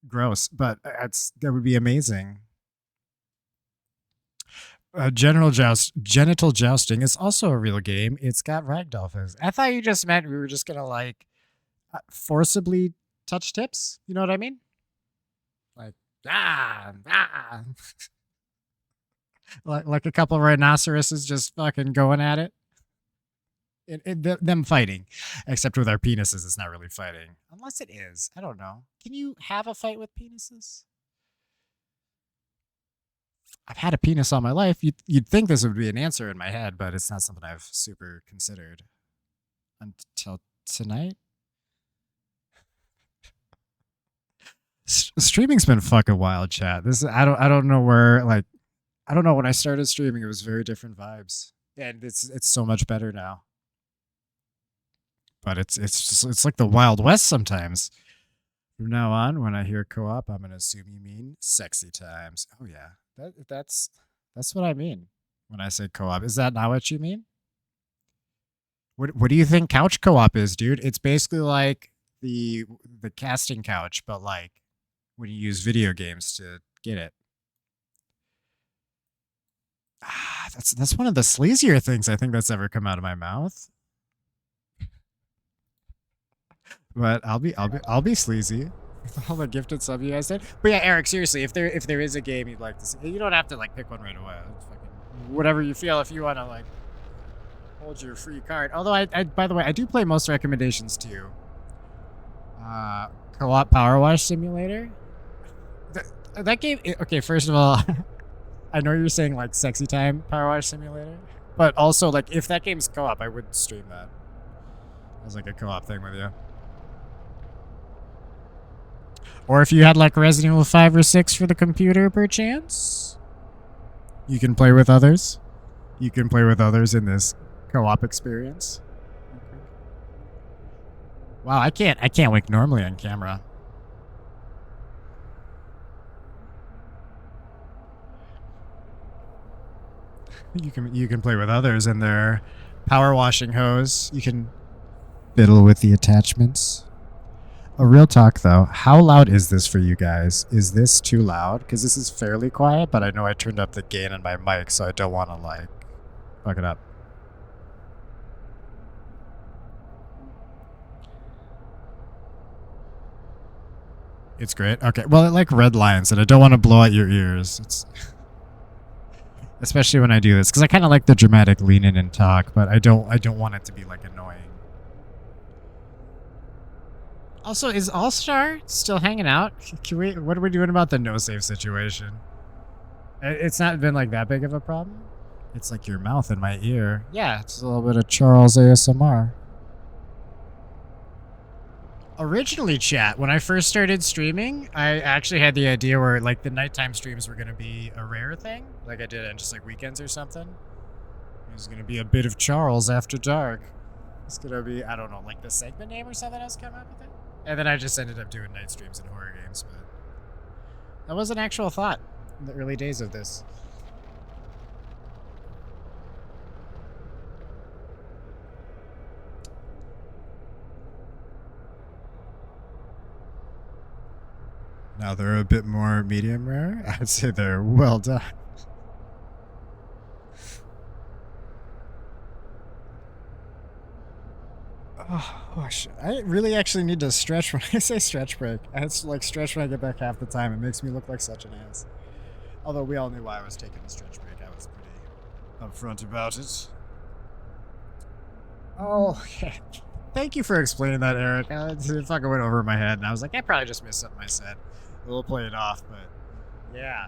gross, but that would be amazing. Genital jousting is also a real game. It's got ragdoll physics. I thought you just meant we were just gonna like forcibly touch tips. You know what I mean? Like like a couple of rhinoceroses just fucking going at it. Them fighting, except with our penises, it's not really fighting. Unless it is. I don't know. Can you have a fight with penises? I've had a penis all my life. You'd think this would be an answer in my head, but it's not something I've super considered until tonight. Streaming's been fucking wild, chat. I don't know where, like, I don't know. When I started streaming, it was very different vibes, and it's so much better now. But it's like the Wild West sometimes. From now on, when I hear co-op, I'm gonna assume you mean sexy times. Oh yeah, that's what I mean when I say co-op. Is that not what you mean? What do you think couch co-op is, dude? It's basically like the casting couch, but like when you use video games to get it. That's one of the sleazier things I think that's ever come out of my mouth. But I'll be sleazy with all the gifted sub you guys did. But yeah, Eric, seriously, if there is a game you'd like to see, you don't have to like pick one right away. It's fucking whatever you feel. If you want to like hold your free card. Although I by the way, I do play most recommendations too. Co-op Power Wash Simulator. That game. Okay, first of all, I know you're saying like sexy time Power Wash Simulator, but also like if that game's co-op, I would stream that as like a co-op thing with you. Or if you had like Resident Evil 5 or 6 for the computer, perchance, you can play with others. You can play with others in this co-op experience. Wow, I can't wink normally on camera. You can play with others in their power washing hose. You can fiddle with the attachments. A real talk though, how loud is this for you guys? Is this too loud? Because this is fairly quiet, but I know I turned up the gain on my mic, so I don't want to like fuck it up. It's great. Okay, well, it like red lines, and I don't want to blow out your ears. It's especially when I do this, because I kind of like the dramatic lean in and talk, but I don't want it to be like annoying. Also, is All-Star still hanging out? What are we doing about the no-save situation? It's not been like that big of a problem. It's like your mouth in my ear. Yeah, it's a little bit of Charles ASMR. Originally, chat, when I first started streaming, I actually had the idea where like the nighttime streams were going to be a rare thing. Like I did on just like weekends or something. It was going to be a bit of Charles after dark. It's going to be, I don't know, like the segment name or something else come up with it. And then I just ended up doing night streams and horror games, but that was an actual thought in the early days of this. Now they're a bit more medium rare. I'd say they're well done. Oh shit. I really actually need to stretch when I say stretch break. I have to like stretch when I get back half the time. It makes me look like such an ass. Although we all knew why I was taking the stretch break. I was pretty upfront about it. Oh, okay. Thank you for explaining that, Eric. It fucking went over my head, and I was like, I probably just missed something I said. We'll play it off, but yeah.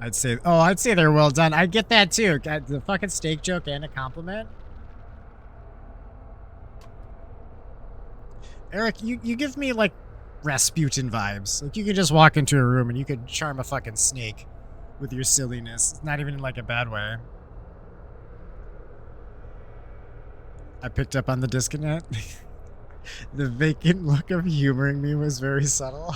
I'd say they're well done. I get that too. Got the fucking steak joke and a compliment. Eric, you give me like Rasputin vibes. Like you could just walk into a room and you could charm a fucking snake with your silliness. It's not even in like a bad way. I picked up on the disconnect. The vacant look of humoring me was very subtle.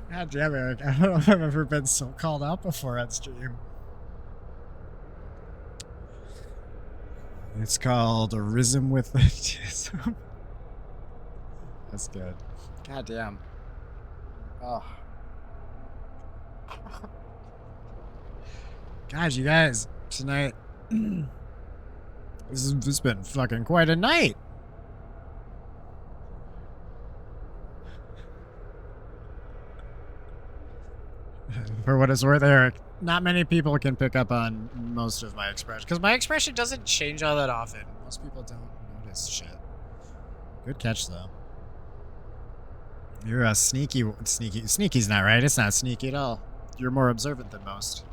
God damn, Eric. I don't know if I've ever been so called out before on stream. It's called a rhythm with the tism. That's good. God damn. Oh. God, you guys, tonight, this has been fucking quite a night. For what it's worth, Eric, not many people can pick up on most of my expression, because my expression doesn't change all that often. Most people don't notice shit. Good catch, though. You're a sneaky's not right. It's not sneaky at all. You're more observant than most.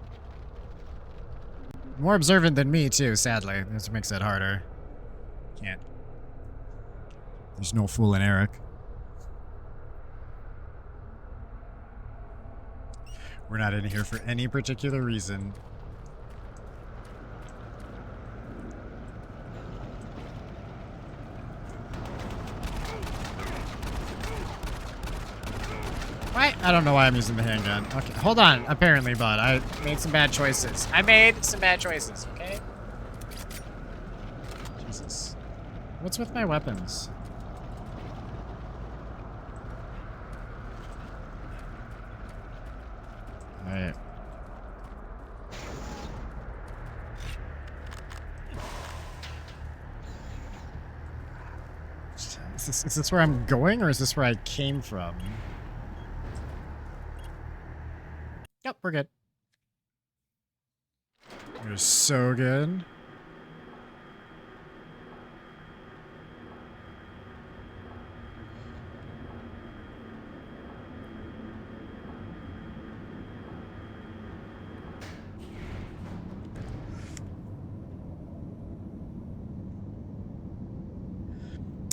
More observant than me, too, sadly. This makes it harder. Can't. There's no fooling Eric. We're not in here for any particular reason. Why? I don't know why I'm using the handgun. Okay, hold on. Apparently, bud. I made some bad choices. Okay? Jesus. What's with my weapons? Alright. Is this where I'm going, or is this where I came from? Yep, we're good. You're so good.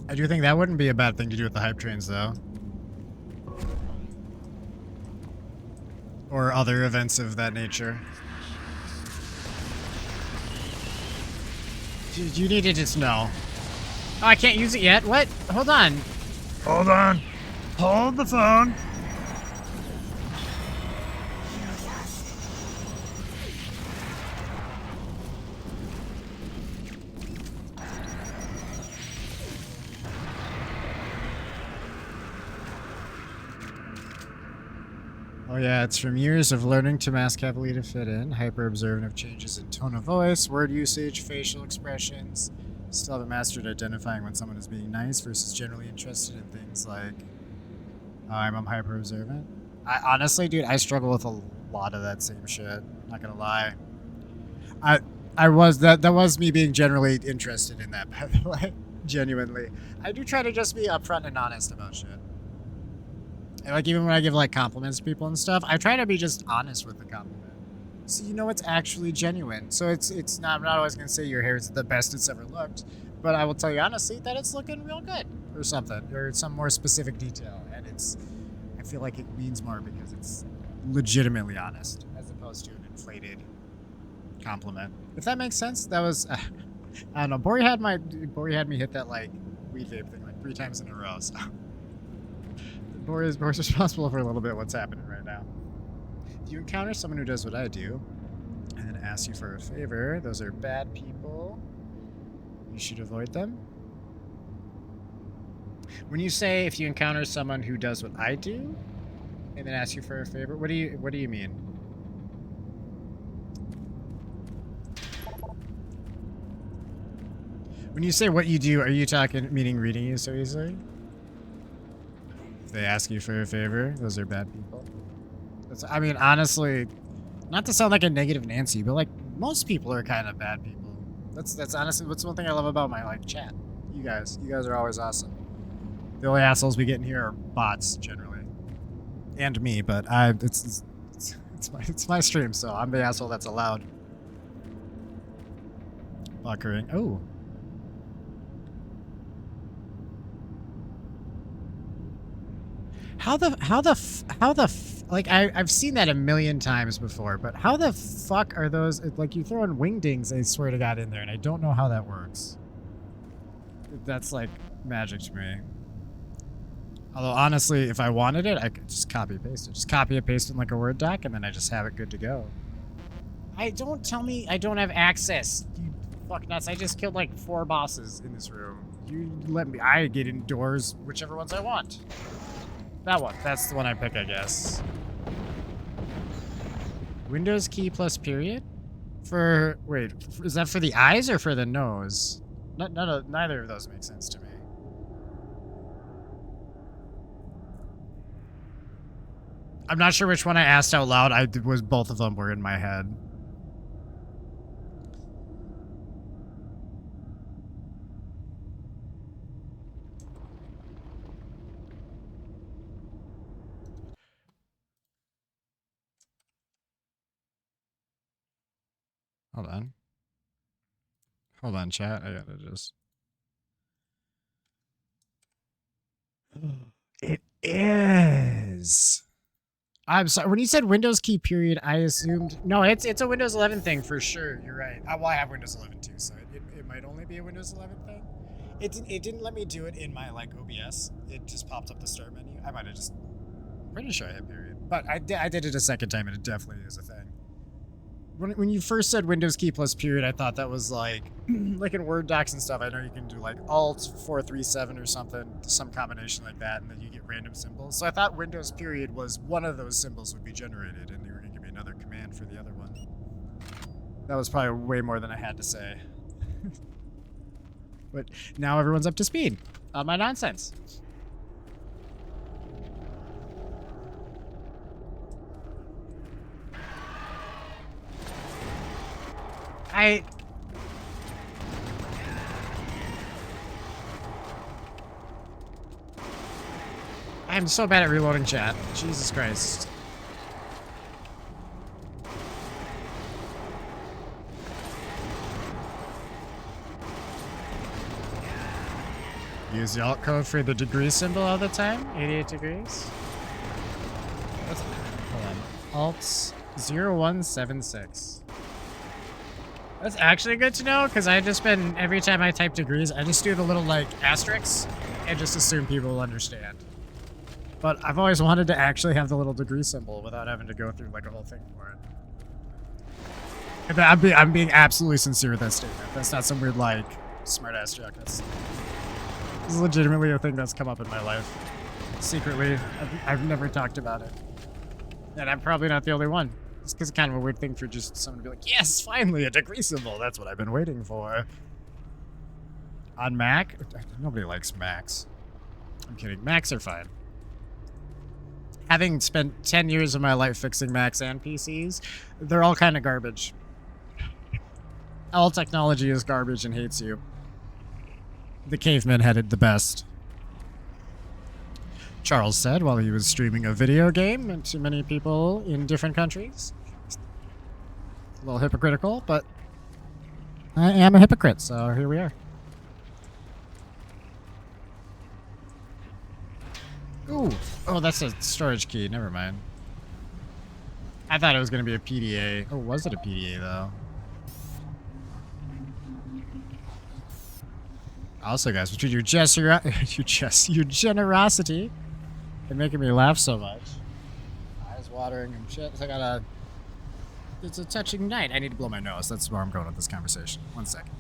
I do think that wouldn't be a bad thing to do with the hype trains, though. Or other events of that nature. You need to just know. Oh, I can't use it yet? What? Hold on. Hold on. Hold the phone. Oh yeah, it's from years of learning to mask heavily to fit in, hyper-observant of changes in tone of voice, word usage, facial expressions. Still haven't mastered identifying when someone is being nice versus generally interested in things like I'm hyper-observant. Honestly, dude, I struggle with a lot of that same shit. Not gonna lie. That was me being generally interested in that, by the way. Genuinely. I do try to just be upfront and honest about shit. And like even when I give like compliments to people and stuff, I try to be just honest with the compliment, so you know it's actually genuine. So it's not. I'm not always gonna say your hair is the best it's ever looked, but I will tell you honestly that it's looking real good, or something, or some more specific detail, and I feel like it means more because it's legitimately honest as opposed to an inflated compliment. If that makes sense. That was I don't know. Bori had me hit that like weed vape thing like 3 times in a row. So. Boris responsible for a little bit what's happening right now. If you encounter someone who does what I do, and then asks you for a favor, those are bad people. You should avoid them. When you say if you encounter someone who does what I do, and then asks you for a favor, what do you mean? When you say what you do, are you talking meaning reading you so easily? If they ask you for a favor, those are bad people. I mean, honestly, not to sound like a negative Nancy, but like most people are kind of bad people. That's honestly that's one thing I love about my like chat. You guys are always awesome. The only assholes we get in here are bots generally, and me. But it's my stream, so I'm the asshole that's allowed. Buckering. Oh. Like I've seen that a million times before, but how the fuck are those, like you throw in wingdings, I swear to God, in there, and I don't know how that works. That's like magic to me. Although honestly, if I wanted it, I could just copy paste it. Just copy and paste it in like a Word doc, and then I just have it good to go. Don't tell me I don't have access. You fuck nuts. I just killed like 4 bosses in this room. You let me, I get indoors, whichever ones I want. That one. That's the one I pick, I guess. Windows key plus period? For... Wait, is that for the eyes or for the nose? Neither of those make sense to me. I'm not sure which one I asked out loud. Both of them were in my head. Hold on. Hold on, chat. I gotta just... It is. I'm sorry. When you said Windows key period, I assumed... No, it's a Windows 11 thing for sure. You're right. Well, I have Windows 11 too, so it might only be a Windows 11 thing. It didn't let me do it in my, like, OBS. It just popped up the start menu. I might have just... I'm pretty sure I hit period. But I did it a second time, and it definitely is a thing. When you first said Windows key plus period, I thought that was like, like in Word docs and stuff, I know you can do like Alt 437 or something, some combination like that, and then you get random symbols. So I thought Windows period was one of those symbols would be generated, and you were going to give me another command for the other one. That was probably way more than I had to say. But now everyone's up to speed on my nonsense. I'm so bad at reloading chat. Jesus Christ. Use the alt code for the degree symbol all the time? 88 degrees? Hold on. Alt 0176. That's actually good to know, because I just been, every time I type degrees, I just do the little, like, asterisks, and just assume people will understand. But I've always wanted to actually have the little degree symbol without having to go through, like, a whole thing for it. And I'm being absolutely sincere with that statement. That's not some weird, like, smart-ass joke. This is legitimately a thing that's come up in my life. Secretly, I've never talked about it. And I'm probably not the only one. It's because it's kind of a weird thing for just someone to be like, yes, finally, a degree symbol. That's what I've been waiting for. On Mac? Nobody likes Macs. I'm kidding. Macs are fine. Having spent 10 years of my life fixing Macs and PCs, they're all kind of garbage. All technology is garbage and hates you. The cavemen had it the best. Charles said while he was streaming a video game to many people in different countries. A little hypocritical, but I am a hypocrite, so here we are. Ooh. Oh, that's a storage key. Never mind. I thought it was going to be a PDA. Oh, was it a PDA, though? Also, guys, between your generosity They're making me laugh so much. Eyes watering and shit. I gotta... It's a touching night. I need to blow my nose. That's where I'm going with this conversation. 1 second.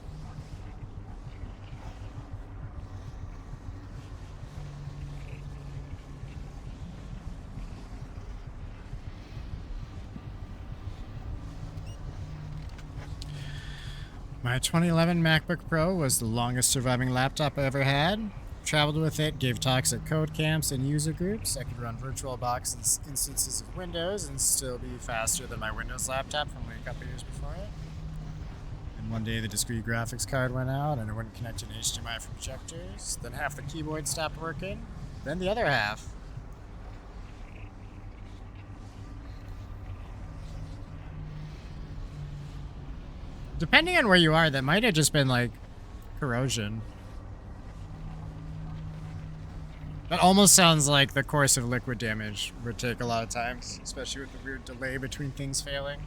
My 2011 MacBook Pro was the longest surviving laptop I ever had. Traveled with it, gave talks at code camps and user groups. I could run VirtualBox instances of Windows and still be faster than my Windows laptop from a couple years before it. And one day the discrete graphics card went out and it wouldn't connect to an HDMI from projectors. Then half the keyboard stopped working. Then the other half. Depending on where you are, that might have just been like corrosion. That almost sounds like the course of liquid damage would take a lot of times, especially with the weird delay between things failing.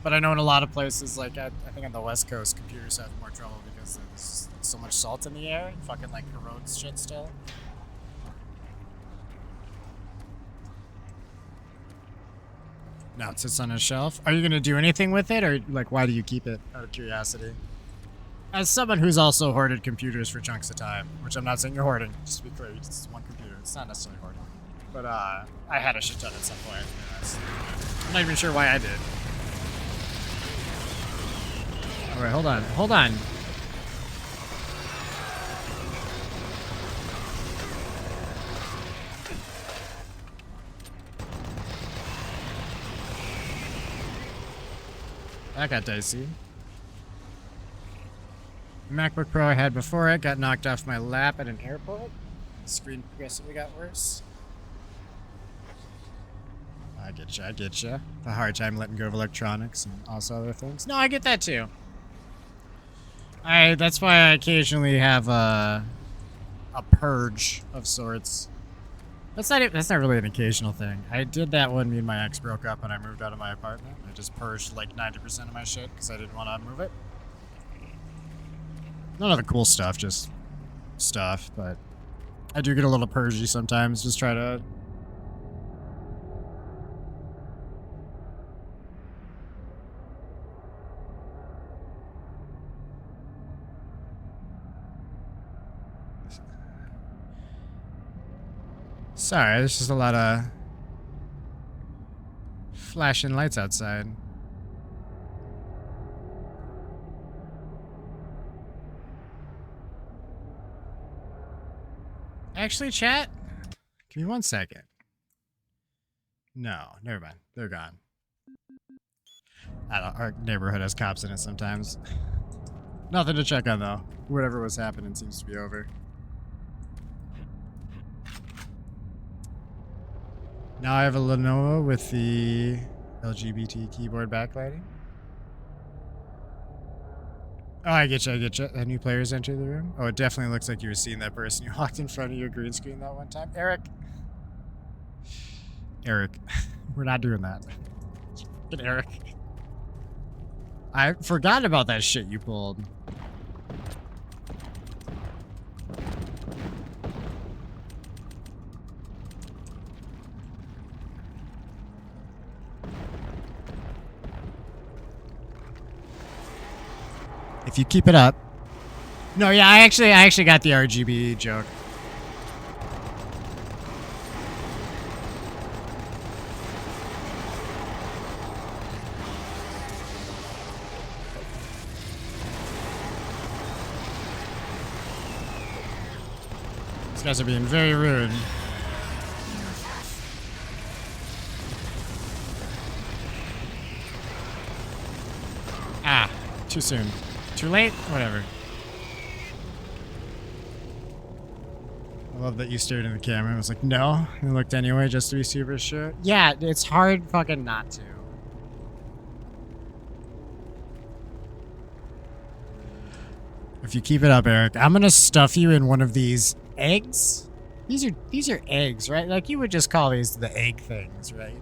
But I know in a lot of places, like I think on the West Coast, computers have more trouble because there's so much salt in the air and fucking like corrodes shit still. Now it sits on a shelf. Are you gonna do anything with it, or like why do you keep it out of curiosity? As someone who's also hoarded computers for chunks of time, which I'm not saying you're hoarding, just to be clear, it's just one computer. It's not necessarily hoarding. But I had a shit ton at some point. I'm not even sure why I did. All right, hold on, hold on. That got dicey. MacBook Pro I had before it got knocked off my lap at an airport. The screen progressively got worse. I get you, I get you. A hard time letting go of electronics and also other things. No, I get that too. That's why I occasionally have a purge of sorts. That's not really an occasional thing. I did that when me and my ex broke up and I moved out of my apartment. I just purged like 90% of my shit because I didn't want to move it. None of the cool stuff, just stuff, but I do get a little purgy sometimes. Just try to... Sorry, there's just a lot of flashing lights outside. Actually, chat? Give me 1 second. No, never mind. They're gone. I don't, our neighborhood has cops in it sometimes. Nothing to check on, though. Whatever was happening seems to be over. Now I have a Lenovo with the LGBT keyboard backlighting. Oh, I get you, I get you. Had new players enter the room? Oh, it definitely looks like you were seeing that person you walked in front of your green screen that one time. Eric. Eric. We're not doing that. Get Eric. I forgot about that shit you pulled. If you keep it up. No, yeah, I actually got the RGB joke. These guys are being very rude. Ah, too soon. Too late? Whatever. I love that you stared in the camera and was like, no. And looked anyway just to be super sure. Yeah, it's hard fucking not to. If you keep it up, Eric, I'm gonna stuff you in one of these eggs. These are eggs, right? Like you would just call these the egg things, right?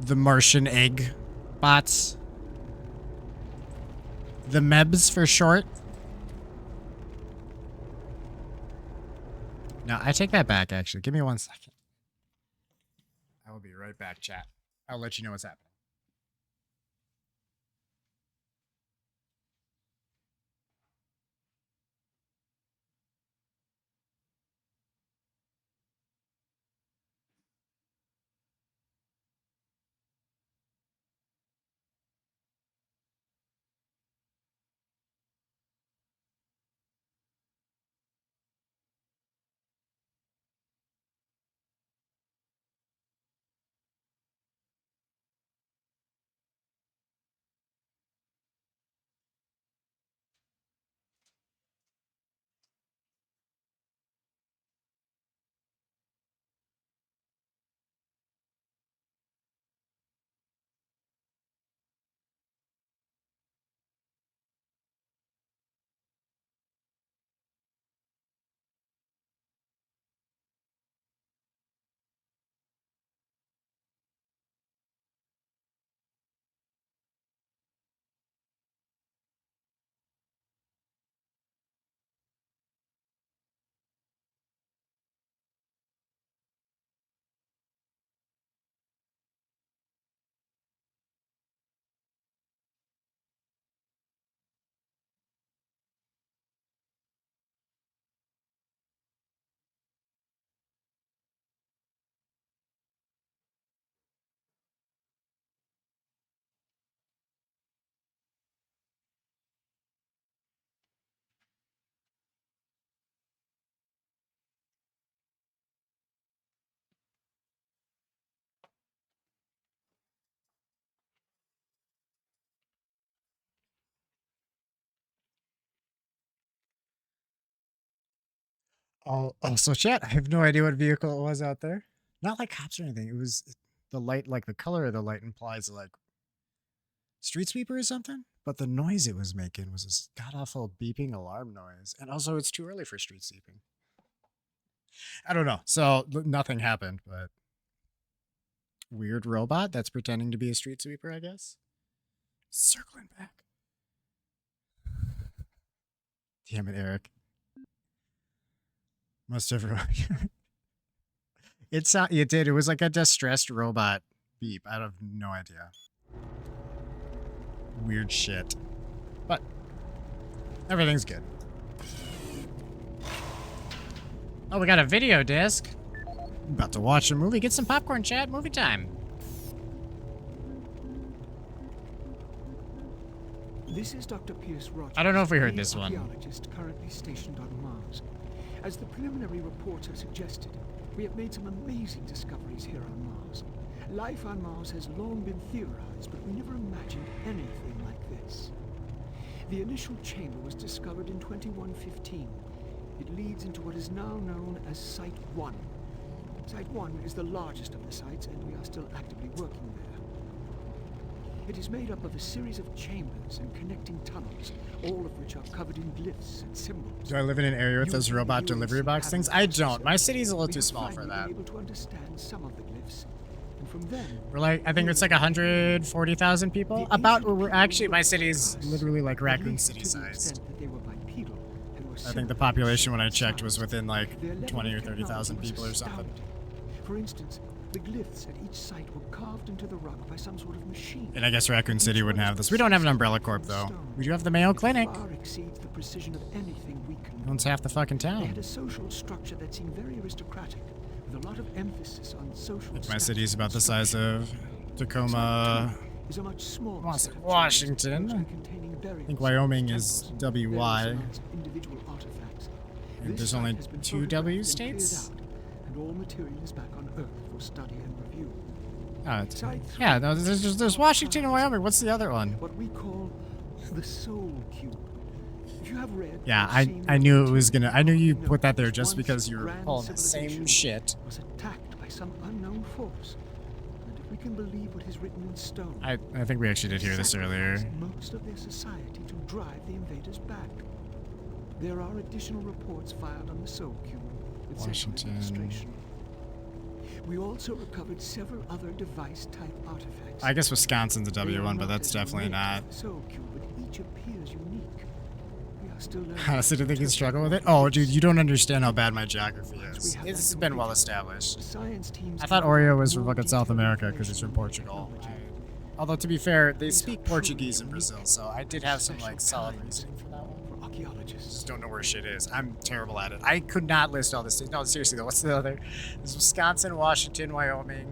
The Martian egg bots. The MEBs for short. Now I take that back, actually. Give me 1 second. I will be right back, chat. I'll let you know what's happening. Also, chat, I have no idea what vehicle it was out there. Not like cops or anything. It was the light, like the color of the light implies like street sweeper or something. But the noise it was making was this god-awful beeping alarm noise. And also, it's too early for street sweeping. I don't know. So, nothing happened, but weird robot that's pretending to be a street sweeper, I guess. Circling back. Damn it, Eric. Must have. It did. It was like a distressed robot beep. I have no idea. Weird shit. But everything's good. Oh, we got a video disc. About to watch a movie. Get some popcorn, chat. Movie time. This is Dr. Pierce Rogers. I don't know if we heard this one. Archaeologist currently stationed on Mars. As the preliminary reports have suggested, we have made some amazing discoveries here on Mars. Life on Mars has long been theorized, but we never imagined anything like this. The initial chamber was discovered in 2115. It leads into what is now known as Site 1. Site 1 is the largest of the sites, and we are still actively working there. It is made up of a series of chambers and connecting tunnels, all of which are covered in glyphs and symbols. Do I live in an area with those robot delivery box things? I don't. My city's a little too small for that. Able to understand some of the glyphs, and from them, we're like, I think it's like 140,000 people. About where we're actually, my city's literally like Raccoon City sized. I think the population when I checked was within like 20 or 30,000 people or something. For instance, the glyphs at each site were carved into the rock by some sort of machine. And I guess Raccoon City wouldn't have this. We don't have an Umbrella Corp though. We do have the Mayo Clinic. Far exceeds the precision of anything we can. Owns half the fucking They town. had a social structure that seemed very aristocratic, with a lot of emphasis on social. My city's about the size of Tacoma, Is a much smaller set of Washington. chambers, containing I burials, think Wyoming is temples, WY. various amounts of individual artifacts. And This there's site only has been 2 photographed W and cleared states? out, and all material is back on Earth for study and review. Yeah, no, there's Washington and Wyoming. What's the other one? What we call the Soul Cube. If you have read, Yeah, or seen I the knew it material, was gonna. I knew you know put that there this just once because you were grand pulling the same civilization shit. was attacked by some unknown force. And if we can believe what is written in stone, I think we actually did hear this earlier. sacrificed most of their society to drive the invaders back. There are additional reports filed on the Soul Cube with Central Washington. Administration. We also recovered several other device-type artifacts. I guess Wisconsin's a They are W1, but not that's as definitely unique not. as the Soul Cube, but each appears unique. We are Still learning. Honestly, do you think you struggle with it? Oh, dude, you don't understand how bad my geography is. It's been well established. Science teams I thought Oreo was from fucking South America because he's from Portugal. Although, to be fair, they speak Portuguese in Brazil, so I did have some, like, solid reasoning for that one. Archaeologists Just don't know where shit is. I'm terrible at it. I could not list all the states. No, seriously, though, what's the other? There's Wisconsin, Washington, Wyoming.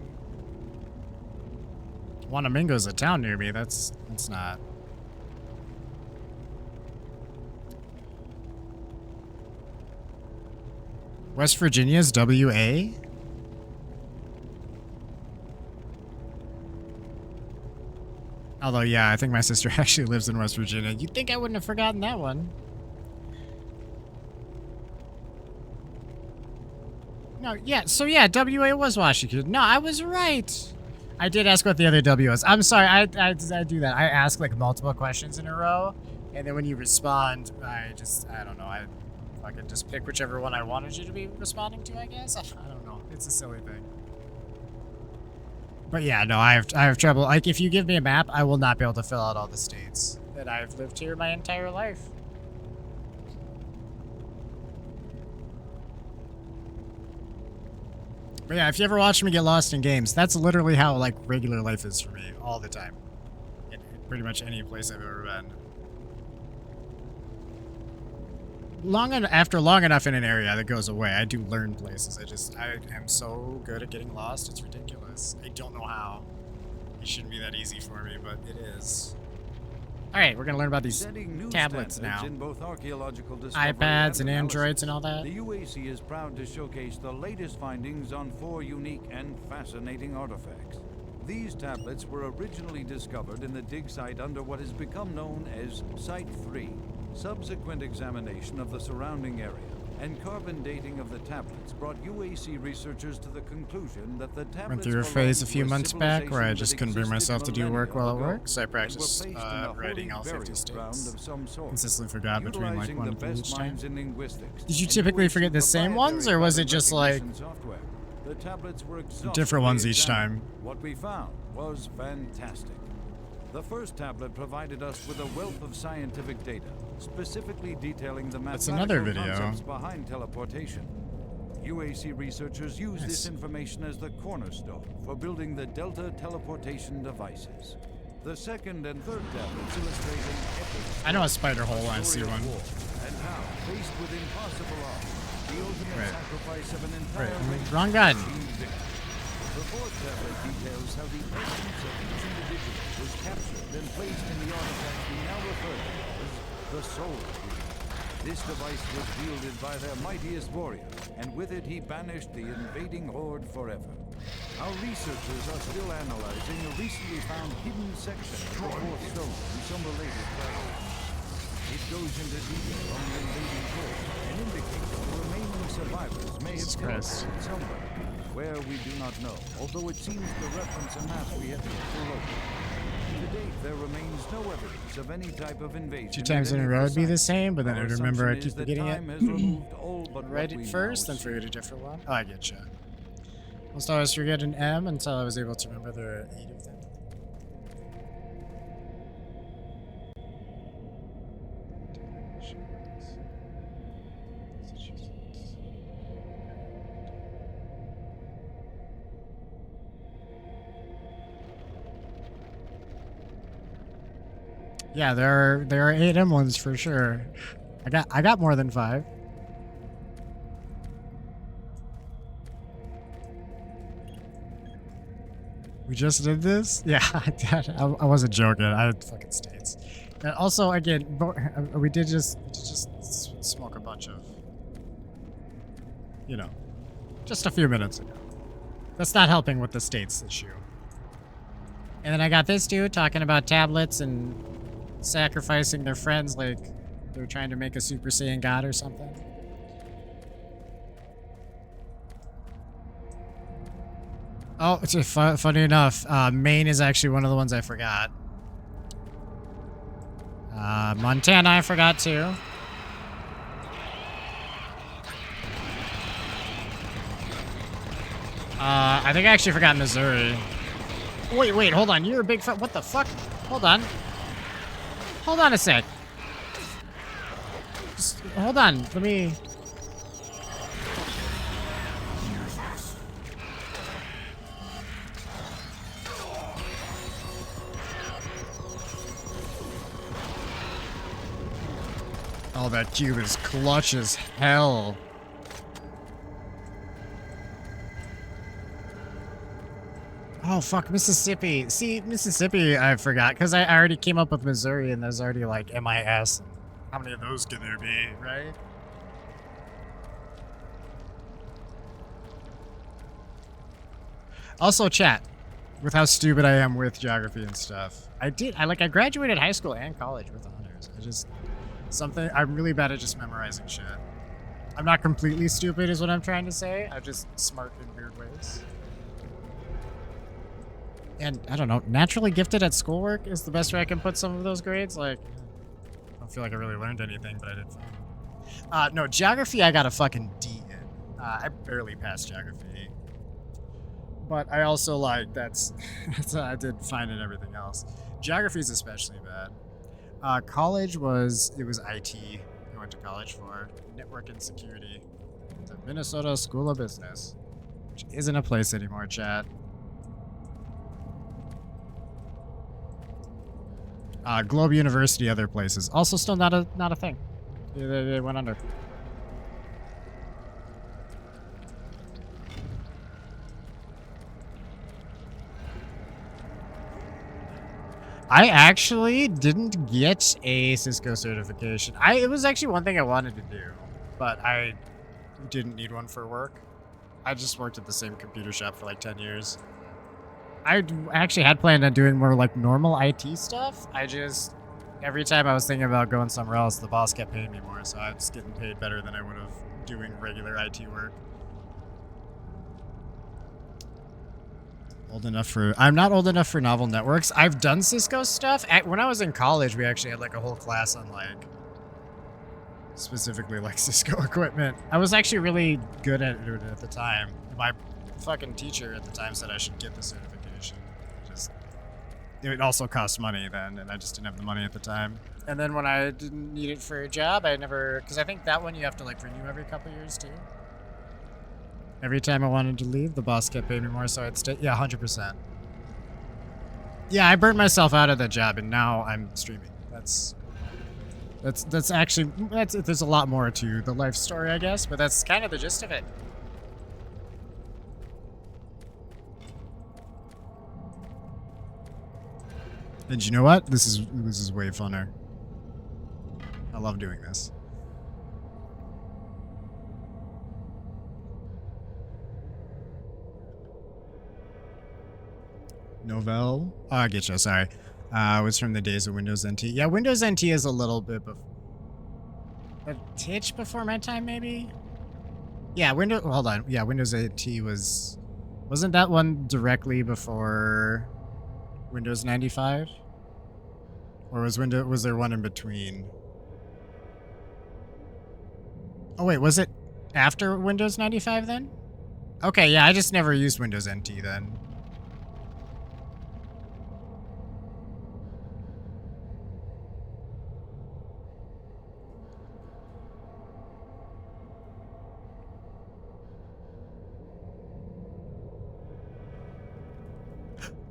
Wanamingo's a town near me. That's not. West Virginia's WA? Although, yeah, I think my sister actually lives in West Virginia. You'd think I wouldn't have forgotten that one. No, yeah, so yeah, WA was Washington. No, I was right. I did ask what the other W was. I'm sorry, I do that. I ask like multiple questions in a row, and then when you respond, I don't know, I fucking just pick whichever one I wanted you to be responding to, I guess. I don't know. It's a silly thing. But yeah, no, I have trouble. Like, if you give me a map, I will not be able to fill out all the states that I've lived here my entire life. But yeah, if you ever watch me get lost in games, that's literally how, like, regular life is for me all the time. In pretty much any place I've ever been. After long enough in an area, that goes away. I do learn places. I am so good at getting lost. It's ridiculous. I don't know how. It shouldn't be that easy for me, but it is. All right, we're gonna learn about these tablets now. In both archaeological iPads and analysis, Androids and all that. The UAC is proud to showcase the latest findings on 4 unique and fascinating artifacts. These tablets were originally discovered in the dig site under what has become known as Site 3. Subsequent examination of the surrounding area and carbon dating of the tablets brought UAC researchers to the conclusion that the tablets Went through a phase a few months back where I just couldn't bring myself to do work while at work, so I practiced writing all 50 states. Consistently forgot between like 1 and 3 each time. Did you typically forget the same ones, or was it just like different ones each time? What we found was fantastic. The first tablet provided us with a wealth of scientific data, specifically detailing the mathematical concepts behind teleportation. UAC researchers use this information as the cornerstone for building the Delta teleportation devices. The second and third tablets illustrate an epic I know a spider hole when I see one. and how, faced with impossible odds, the ultimate sacrifice of an entire Wrong gun. The fourth tablet details how the essence of each individual was captured and placed in the artifact we now refer to as the Soul Cube. This device was wielded by their mightiest warrior, and with it he banished the invading horde forever. Our researchers are still analyzing a recently found hidden section of the fourth stone and some related fragments. It goes into detail on the invading horde and indicates the remaining survivors may have teleported somewhere. Where we do not know, although it seems to reference a map we have to look. To date, there remains no evidence of any type of invasion. 2 times in a row would be the same, but then I'd remember I keep forgetting it. Write it first, then forget a different one. Oh, I get you. Most always forget an M until I was able to remember there are 8 of them. Yeah, there are 8 emblems for sure. I got more than 5. We just did this? Yeah, I did. I wasn't joking. I had fucking states. And also, again, we did just smoke a bunch of, you know, just a few minutes ago. That's not helping with the states issue. And then I got this dude talking about tablets and sacrificing their friends like they're trying to make a Super Saiyan God or something. Oh, it's funny enough, Maine is actually one of the ones I forgot. Montana I forgot too. I think I actually forgot Missouri. Wait, hold on. You're a big what the fuck? Hold on. Hold on a sec. Just hold on. Let me. Oh, that cube is clutch as hell. Oh, fuck, Mississippi. See, Mississippi, I forgot, because I already came up with Missouri, and there's already, like, MIS. How many of those can there be, right? Also, chat, with how stupid I am with geography and stuff. I graduated high school and college with honors. I'm really bad at just memorizing shit. I'm not completely stupid is what I'm trying to say. I'm just smart in weird ways. And, I don't know, naturally gifted at schoolwork is the best way I can put some of those grades. Like, I don't feel like I really learned anything, but I did fine. No, geography I got a fucking D in. I barely passed geography. But I also, like, I did fine in everything else. Geography is especially bad. College it was IT I went to college for. Network and security. The Minnesota School of Business. Which isn't a place anymore, chat. Globe University, other places. Also still not a thing. They went under. I actually didn't get a Cisco certification. It was actually one thing I wanted to do, but I didn't need one for work. I just worked at the same computer shop for like 10 years. I actually had planned on doing more like normal IT stuff. Every time I was thinking about going somewhere else, the boss kept paying me more, so I was getting paid better than I would have doing regular IT work. I'm not old enough for novel networks. I've done Cisco stuff. When I was in college, we actually had like a whole class on like, specifically like Cisco equipment. I was actually really good at it at the time. My fucking teacher at the time said I should get the certification. It also cost money then, and I just didn't have the money at the time. And then when I didn't need it for a job, because I think that one you have to like renew every couple years too. Every time I wanted to leave, the boss kept paying me more, so I'd stay. Yeah, 100%. Yeah, I burnt myself out of that job, and now I'm streaming. There's a lot more to the life story, I guess, but that's kind of the gist of it. And you know what? This is way funner. I love doing this. Novell? Oh, I get you. Sorry. It was from the days of Windows NT. Yeah, Windows NT is a little bit a titch before my time, maybe? Yeah, hold on. Yeah, Windows NT wasn't that one directly before Windows 95? Or was there one in between? Oh wait, was it after Windows 95 then? Okay, yeah, I just never used Windows NT then.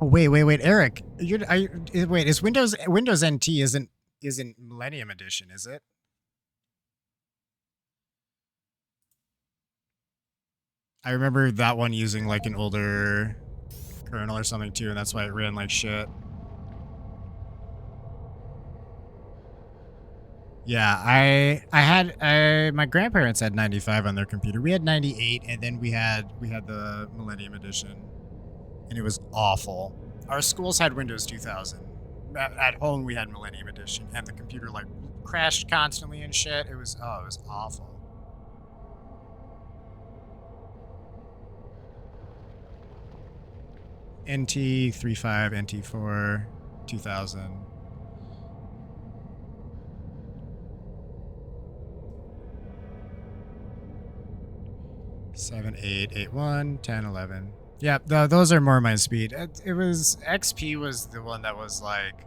Oh, wait, Eric. Wait, is Windows NT isn't Millennium Edition, is it? I remember that one using like an older kernel or something too, and that's why it ran like shit. Yeah, my grandparents had 95 on their computer. We had 98, and then we had the Millennium Edition. And it was awful. Our schools had Windows 2000. At home, we had Millennium Edition, and the computer like crashed constantly and shit. It was awful. NT 3.5, NT 4, 2000. Seven, 8, 8, 1, 10, 11. Yeah, those are more my speed. It was XP was the one that was like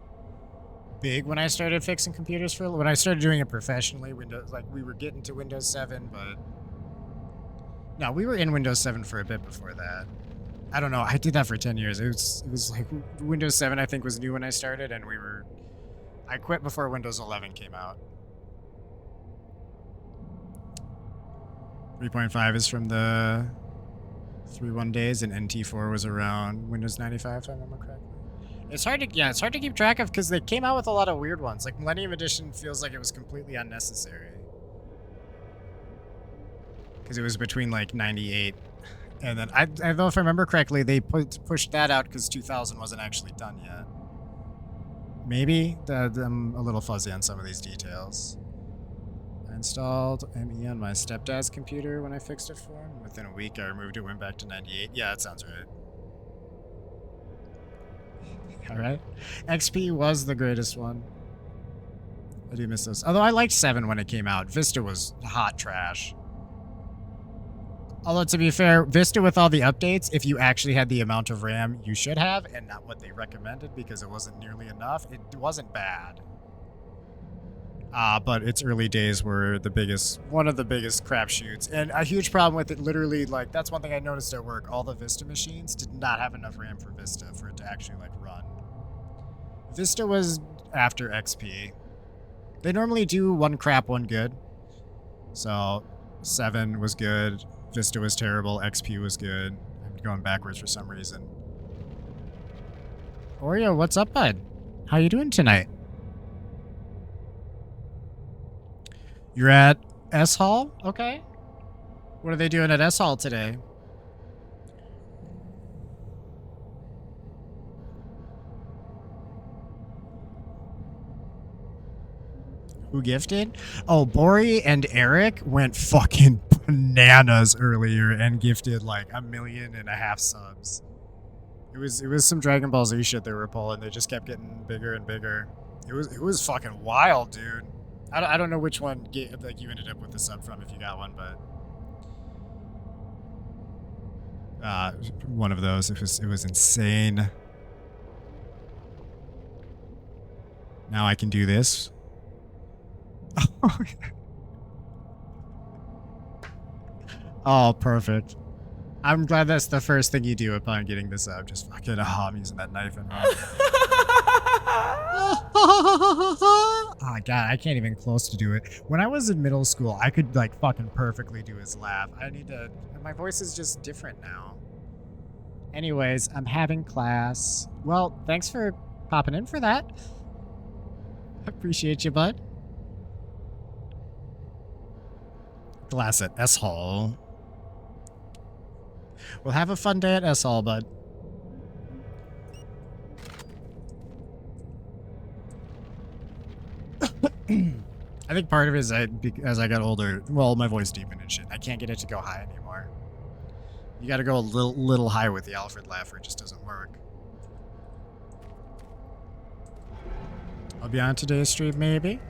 big when I started fixing computers when I started doing it professionally. Windows, like we were getting to Windows 7, but no, we were in Windows 7 for a bit before that. I don't know. I did that for 10 years. It was like Windows 7 I think was new when I started, and I quit before Windows 11 came out. 3.5 is from the 3.1 days, and NT4 was around Windows 95, if I remember correctly. It's hard to keep track of because they came out with a lot of weird ones. Like Millennium Edition feels like it was completely unnecessary. Because it was between like 98 and then I don't know if I remember correctly, they pushed that out because 2000 wasn't actually done yet. Maybe I'm a little fuzzy on some of these details. I installed ME on my stepdad's computer when I fixed it for him. Within a week, I removed it, went back to 98. Yeah, that sounds right. All right. XP was the greatest one. I do miss those. Although I liked 7 when it came out. Vista was hot trash. Although, to be fair, Vista with all the updates, if you actually had the amount of RAM you should have, and not what they recommended because it wasn't nearly enough, it wasn't bad. But its early days were one of the biggest crapshoots. And a huge problem with it, literally, like, that's one thing I noticed at work. All the Vista machines did not have enough RAM for Vista for it to actually, like, run. Vista was after XP. They normally do one crap, one good. So, 7 was good. Vista was terrible. XP was good. I'm going backwards for some reason. Oreo, what's up, bud? How you doing tonight? You're at S Hall? Okay. What are they doing at S Hall today? Who gifted? Oh, Bori and Eric went fucking bananas earlier and gifted like 1.5 million subs. It was some Dragon Ball Z shit they were pulling. They just kept getting bigger and bigger. It was fucking wild, dude. I don't know which one like you ended up with the sub from if you got one, but one of those. It was insane. Now I can do this. Oh, perfect. I'm glad that's the first thing you do upon getting this up. Just fucking, I'm using that knife and oh god, I can't even close to do it. When I was in middle school, I could like fucking perfectly do his laugh. My voice is just different now. Anyways, I'm having class. Well, thanks for popping in for that. Appreciate you, bud. Class at S Hall. We'll have a fun day at S Hall, bud. I think part of it is as I got older, well, my voice deepened and shit. I can't get it to go high anymore. You gotta go a little high with the Alfred laugh or it just doesn't work. I'll be on today's stream, maybe.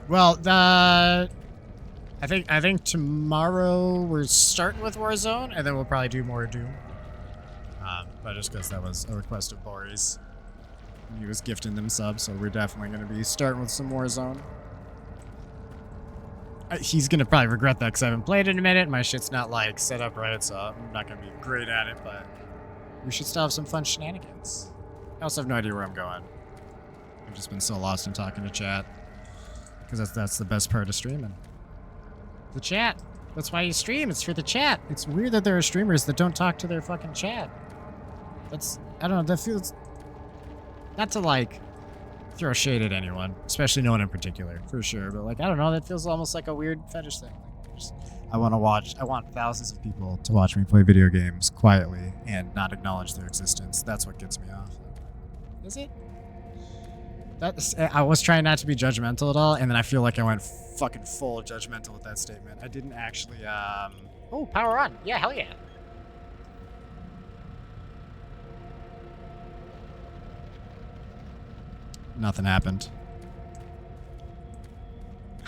Well, I think tomorrow we're starting with Warzone, and then we'll probably do more Doom. But just because that was a request of Bori's. He was gifting them subs, so we're definitely going to be starting with some Warzone. He's going to probably regret that because I haven't played it in a minute. My shit's not like set up right, so I'm not going to be great at it, but we should still have some fun shenanigans. I also have no idea where I'm going. I've just been so lost in talking to chat because that's the best part of streaming. The chat. That's why you stream. It's for the chat. It's weird that there are streamers that don't talk to their fucking chat. I don't know, that feels... Not to, like, throw shade at anyone, especially no one in particular, for sure. But, like, I don't know, that feels almost like a weird fetish thing. I want thousands of people to watch me play video games quietly and not acknowledge their existence. That's what gets me off. Is it? I was trying not to be judgmental at all, and then I feel like I went fucking full judgmental with that statement. I didn't actually, Oh, power on. Yeah, hell yeah. Nothing happened.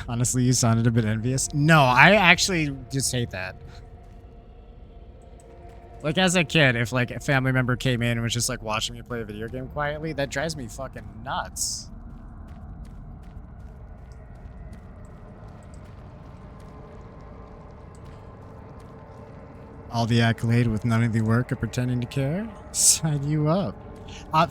Honestly, you sounded a bit envious. No, I actually just hate that. Like, as a kid, if, like, a family member came in and was just, like, watching me play a video game quietly, that drives me fucking nuts. All the accolade with none of the work of pretending to care? Sign you up.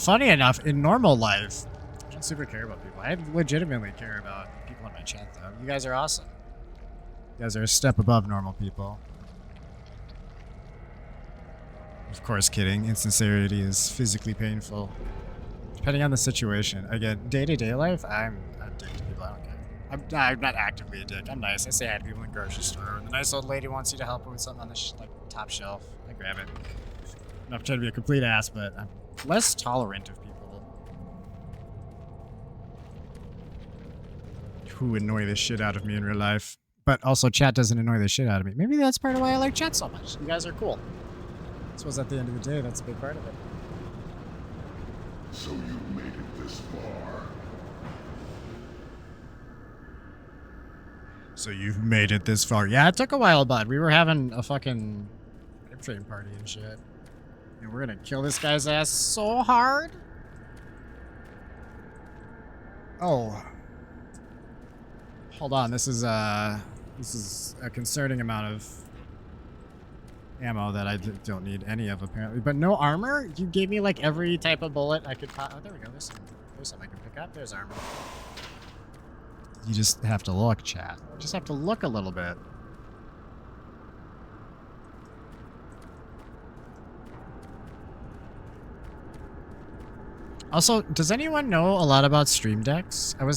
Funny enough, in normal life, I don't super care about people. I legitimately care about people in my chat, though. You guys are awesome. You guys are a step above normal people. Of course, kidding. Insincerity is physically painful. Depending on the situation. Again, day-to-day life, I'm a dick to people. I don't care. I'm not actively a dick. I'm nice. I say hi to people in the grocery store. When the nice old lady wants you to help her with something on the top shelf, I grab it. I'm not trying to be a complete ass, but I'm less tolerant of people who annoy the shit out of me in real life. But also, chat doesn't annoy the shit out of me. Maybe that's part of why I like chat so much. You guys are cool. I suppose at the end of the day, that's a big part of it. So you've made it this far. So you've made it this far. Yeah, it took a while, bud. We were having a fucking train party and shit. And we're gonna kill this guy's ass so hard. Oh. Hold on, this is a concerning amount of ammo that I don't need any of, apparently. But no armor? You gave me, like, every type of bullet I could pop. Oh, there we go. There's something I can pick up. There's armor. You just have to look, chat. You just have to look a little bit. Also, does anyone know a lot about Stream Decks? I'm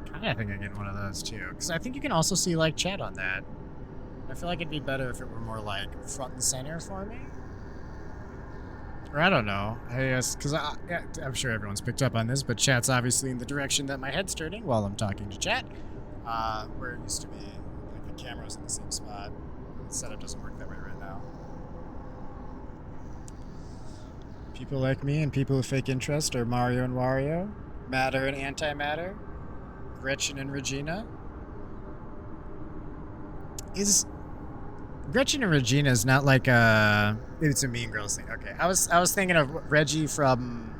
kind of thinking of getting one of those too, because I think you can also see like chat on that. I feel like it'd be better if it were more like front and center for me. Or I don't know. I guess because I'm sure everyone's picked up on this, but chat's obviously in the direction that my head's turning while I'm talking to chat. Where it used to be, like the camera's in the same spot. The setup doesn't work that way right now. People like me and people with fake interest are Mario and Wario, Matter and Antimatter, Gretchen and Regina. Is Gretchen and Regina is not like a... Maybe it's a Mean Girls thing. Okay, I was thinking of Reggie from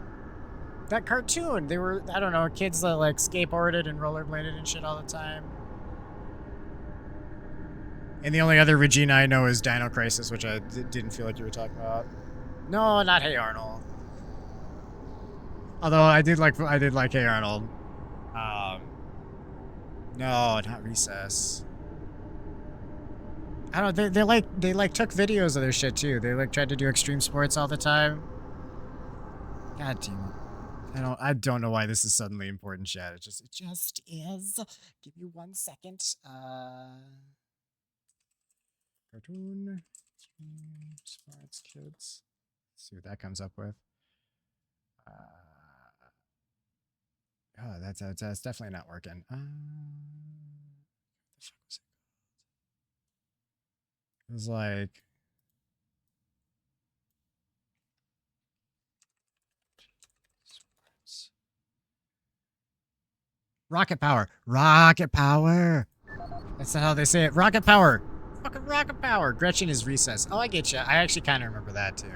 that cartoon. They were, I don't know, kids that like skateboarded and rollerbladed and shit all the time. And the only other Regina I know is Dino Crisis, which I didn't feel like you were talking about. No, not Hey Arnold. Although I did like Hey Arnold. No, not Recess. I don't know, they like took videos of their shit too. They like tried to do extreme sports all the time. God damn it. I don't know why this is suddenly important, chat. It just is. Give me 1 second. Cartoon. Sports kids. Let's see what that comes up with. Oh, that's definitely not working. What the fuck was it? It was like... Rocket power. Rocket power. That's not how they say it. Rocket power. Fucking rocket power. Gretchen is Recess. Oh, I get you. I actually kind of remember that too.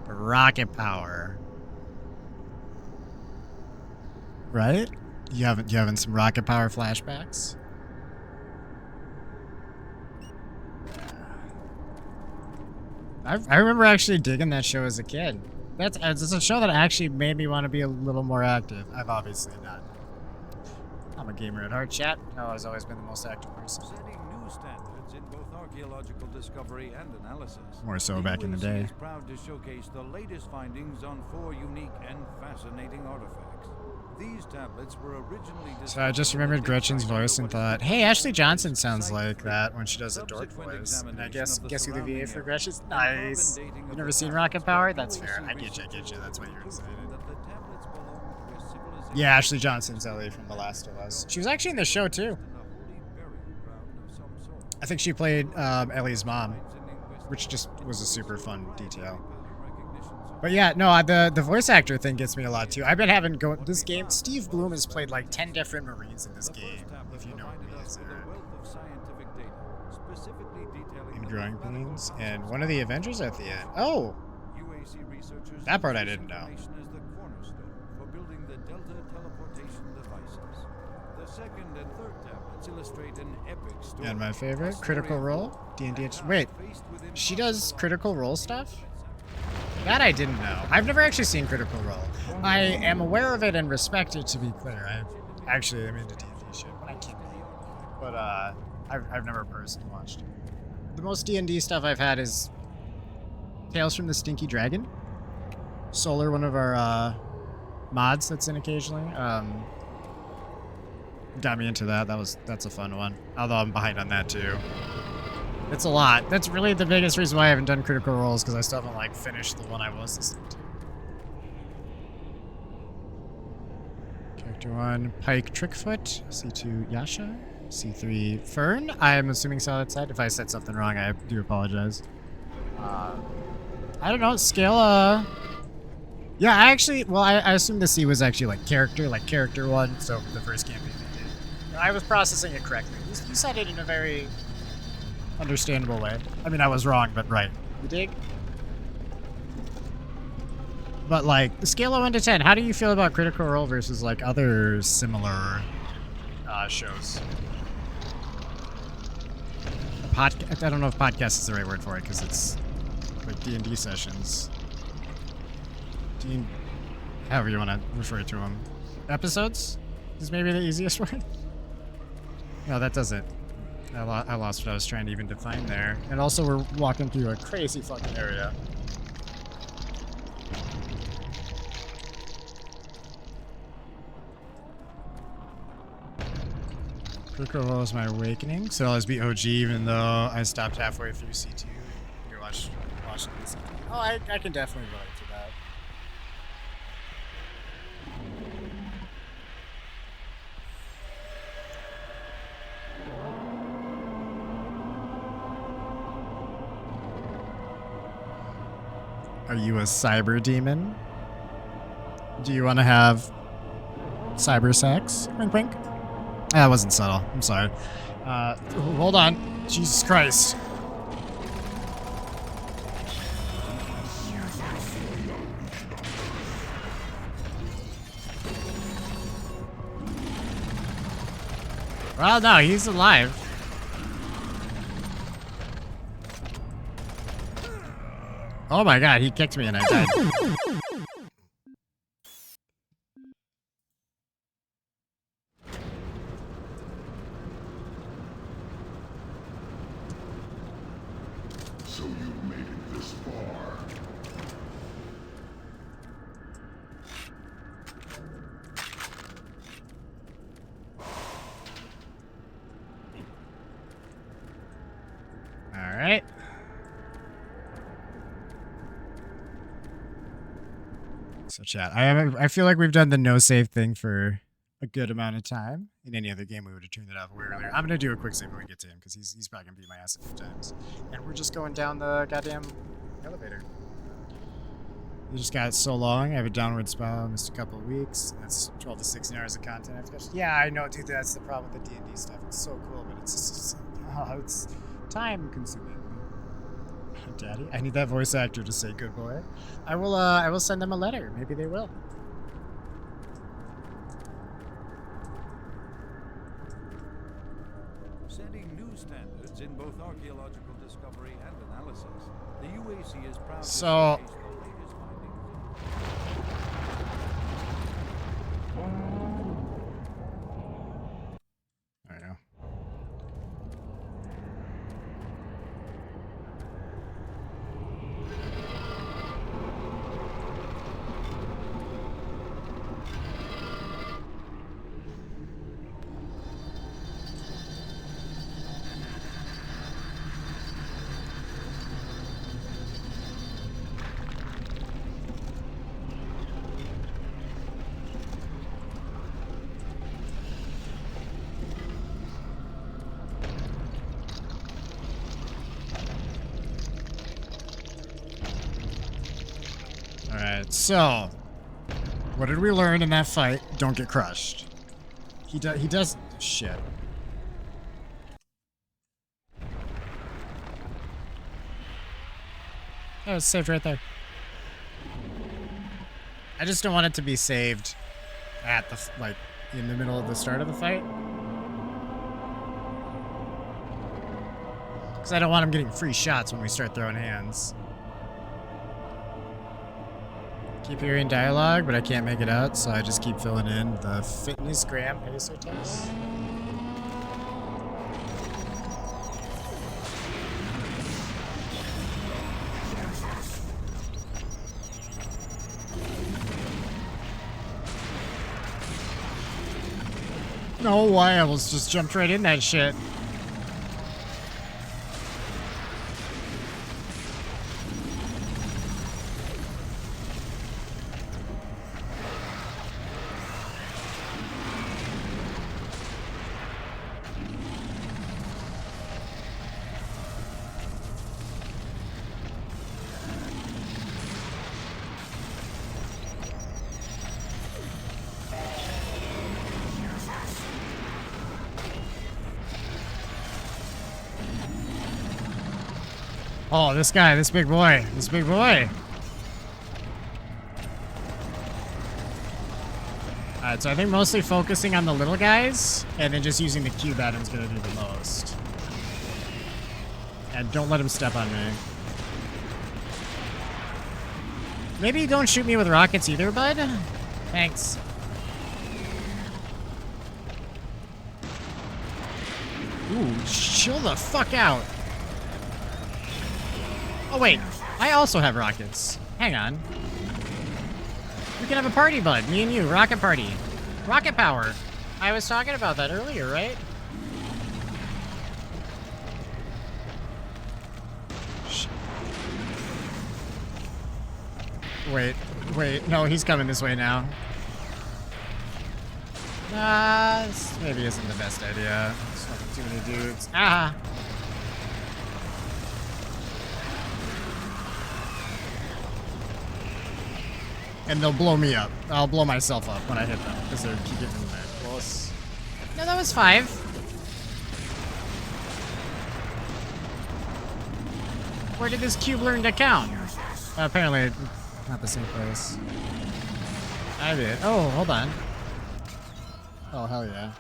Rocket power. Right? You having some rocket power flashbacks? I remember actually digging that show as a kid. It's a show that actually made me want to be a little more active. I've obviously not. I'm a gamer at heart, chat. I've always been the most active person. Setting new standards in both archaeological discovery and analysis. More so back in the day. is proud to showcase the latest findings on 4 unique and fascinating artifacts. These tablets were originally So I just remembered Gretchen's voice and thought, hey, Ashley Johnson sounds like that when she does a dork voice. And I guess who the VA for Gretchen's? Nice. You never seen Rocket Power? That's fair. I get you. That's what you're saying. Yeah, Ashley Johnson's Ellie from The Last of Us. She was actually in the show too. I think she played Ellie's mom, which just was a super fun detail. But yeah, no, the voice actor thing gets me a lot too. I've been having this game. Steve Bloom has played like 10 different Marines in this game, if you know what he is. In Growing Pains, and one of the Avengers at the end. Oh, that part I didn't know. The second and third tablets Let's illustrate an epic story. And my favorite, Critical Role. D&D. Wait, she does Critical Role stuff? That I didn't know. I've never actually seen Critical Role. I am aware of it and respect it, to be clear. I'm into D&D shit when I can be. But I've never personally watched it. The most D&D stuff I've had is Tales from the Stinky Dragon. Solar, one of our mods that's in occasionally. Got me into that. That's a fun one. Although I'm behind on that too. It's a lot. That's really the biggest reason why I haven't done Critical Roles, because I still haven't finished the one I was listening to. Character 1, Pike Trickfoot. C2, Yasha. C3, Fern. I'm assuming Solid Side. If I said something wrong, I do apologize. I don't know. Scale, yeah, I assume the C was actually character 1, so the first campaign they did. I was processing it correctly. You said it in a very understandable way. I mean, I was wrong, but right. You dig? But the scale of 1 to 10, how do you feel about Critical Role versus other similar shows? I don't know if podcast is the right word for it, because it's D&D sessions. However you want to refer to them. Episodes is maybe the easiest word. No, that doesn't. I lost what I was trying to even define there. And also, we're walking through a crazy fucking area. Critical Role is my awakening, so I'll always be OG, even though I stopped halfway through C2. You're watching this. Oh, I can definitely relate to that. Are you a cyber demon? Do you want to have cyber sex? Wink, wink. That wasn't subtle. I'm sorry. Hold on. Jesus Christ. Well, no, he's alive. Oh my god, he kicked me and I died. So you've made it this far. All right. So chat, I feel like we've done the no save thing for a good amount of time. In any other game, we would have turned it off way earlier. I'm gonna do a quick save when we get to him, because he's probably gonna beat my ass a few times. And we're just going down the goddamn elevator. It just got so long. I have a downward spiral. Missed a couple of weeks. That's 12 to 16 hours of content. Yeah, I know, dude. That's the problem with the D&D stuff. It's so cool, but it's just it's time consuming. Daddy, I need that voice actor to say good boy. I will send them a letter. Maybe they will. Setting new standards in both archaeological discovery and analysis, the UAC is proud to So showcase the latest findings. I know. Alright, so what did we learn in that fight? Don't get crushed. He does shit. Oh, it's saved right there. I just don't want it to be saved at the in the middle of the start of the fight. Because I don't want him getting free shots when we start throwing hands. Keep hearing dialogue, but I can't make it out, so I just keep filling in the fitness gram pacer test. No way, I almost just jumped right in that shit. Oh, this guy, this big boy. Alright, so I think mostly focusing on the little guys, and then just using the cube Adam's gonna do the most. And don't let him step on me. Maybe don't shoot me with rockets either, bud. Thanks. Ooh, chill the fuck out. Oh wait, I also have rockets. Hang on. We can have a party, bud. Me and you, rocket party. Rocket power. I was talking about that earlier, right? Shit. Wait, no, he's coming this way now. This maybe isn't the best idea. There's fucking too many dudes. Ah! And they'll blow me up. I'll blow myself up when I hit them because they keep getting that close. No, that was 5. Where did this cube learn to count? Apparently, not the same place. I did. Oh, hold on. Oh, hell yeah.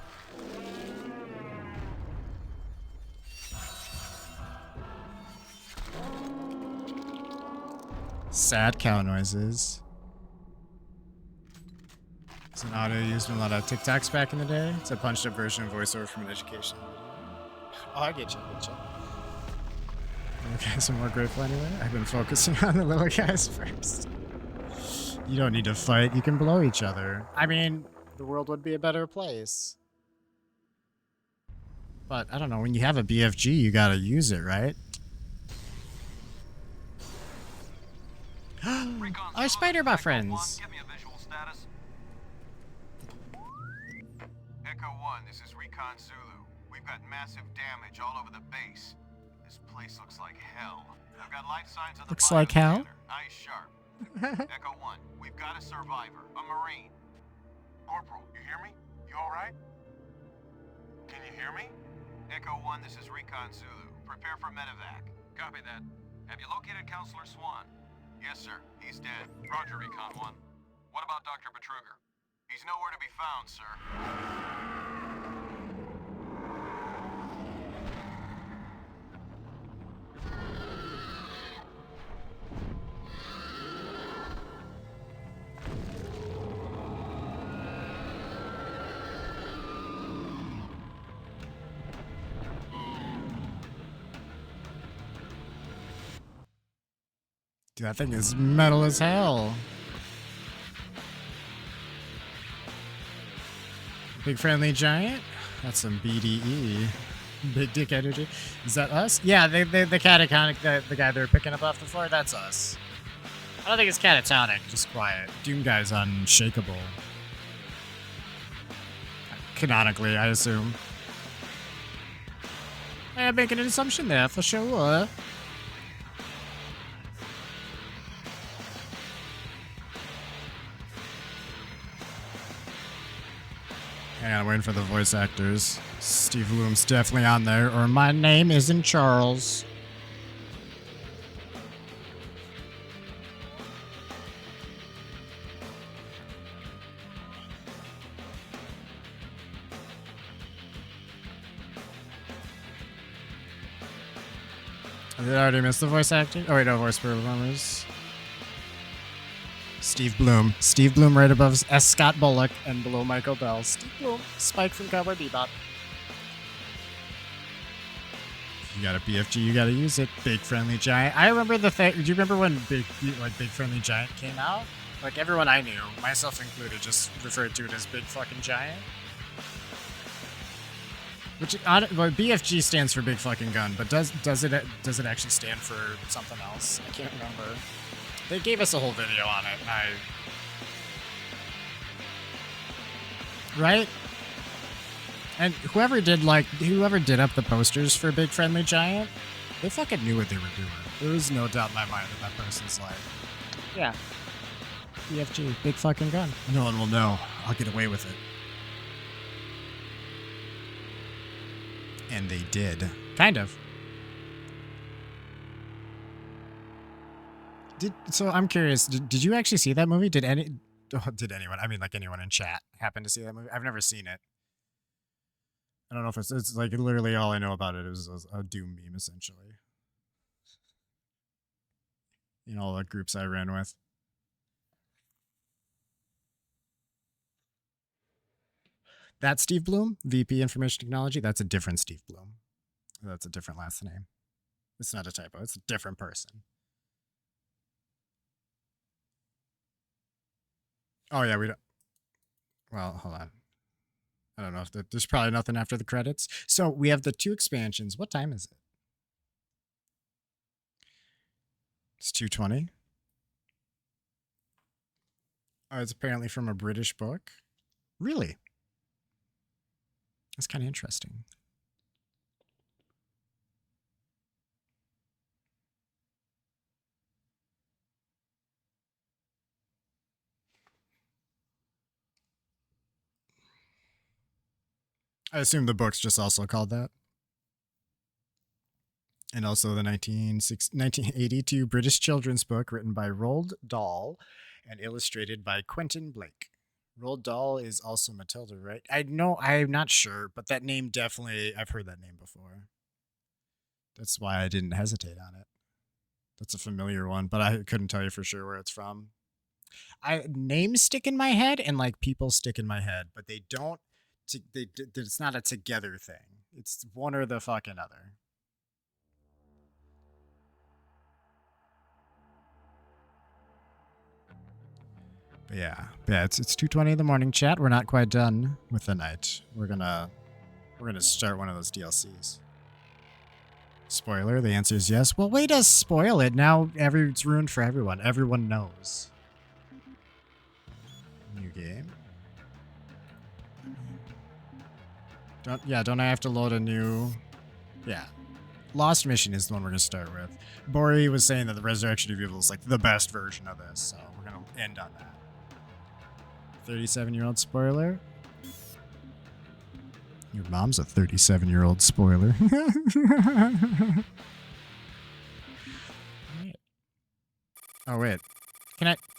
Sad cow noises. It's an audio used in a lot of TikToks back in the day. It's a punched up version of voiceover from an education. Oh, I get you. Okay, some more grateful anyway. I've been focusing on the little guys first. You don't need to fight. You can blow each other. I mean, the world would be a better place. But, I don't know, when you have a BFG, you gotta use it, right? Our Spider-Bot friends! Echo 1, this is Recon Zulu. We've got massive damage all over the base. This place looks like hell. I've got life signs of the Looks like hell? Eyes sharp. Echo 1, we've got a survivor, a Marine. Corporal, you hear me? You alright? Can you hear me? Echo 1, this is Recon Zulu. Prepare for medevac. Copy that. Have you located Counselor Swan? Yes, sir. He's dead. Roger, Recon 1. What about Dr. Betruger? He's nowhere to be found, sir. Dude, that thing is metal as hell. Big friendly giant? That's some BDE. Big dick energy. Is that us? Yeah, the catatonic, the guy they're picking up off the floor, that's us. I don't think it's catatonic, just quiet. Doom guy's unshakable. Canonically, I assume. I'm making an assumption there, for sure. Hang on, I'm waiting for the voice actors. Steve Loom's definitely on there, or my name isn't Charles. Did I already miss the voice acting? Oh wait, no, voice performers. Steve Bloom. Steve Bloom right above S. Scott Bullock and below Michael Bell. Steve Bloom. Spike from Cowboy Bebop. You got a BFG, you gotta use it. Big Friendly Giant. I remember the thing. Do you remember when Big Friendly Giant came out? Like everyone I knew, myself included, just referred to it as Big Fucking Giant. Which BFG stands for Big Fucking Gun, but does it actually stand for something else? I can't remember. They gave us a whole video on it, and right? And whoever did up the posters for Big Friendly Giant, they fucking knew what they were doing. There was no doubt in my mind that person's like, yeah, BFG, Big Fucking Gun. No one will know. I'll get away with it. And they did. Kind of. So I'm curious, did you actually see that movie? Did anyone, I mean like anyone in chat, happen to see that movie? I've never seen it. I don't know if it's like literally all I know about it is a Doom meme, essentially. In all the groups I ran with. That's Steve Bloom, VP Information Technology. That's a different Steve Bloom. That's a different last name. It's not a typo. It's a different person. Oh, yeah, we don't. Well, hold on. I don't know if there's probably nothing after the credits. So we have the 2 expansions. What time is it? It's 2:20. Oh, it's apparently from a British book. Really? That's kind of interesting. I assume the book's just also called that. And also the 1982 British children's book written by Roald Dahl and illustrated by Quentin Blake. Roald Dahl is also Matilda, right? I'm not sure, but that name definitely, I've heard that name before. That's why I didn't hesitate on it. That's a familiar one, but I couldn't tell you for sure where it's from. Names stick in my head and like people stick in my head, but they don't. It's not a together thing. It's one or the fucking other. But yeah, it's 2:20 in the morning, chat. We're not quite done with the night. We're gonna start one of those DLCs. Spoiler, the answer is yes. Well, wait, us spoil it. Now it's ruined for everyone. Everyone knows. New game. Don't I have to load a new... Yeah. Lost Mission is the one we're going to start with. Bori was saying that the Resurrection of Evil is like the best version of this, so we're going to end on that. 37-year-old spoiler. Your mom's a 37-year-old spoiler. Oh, wait.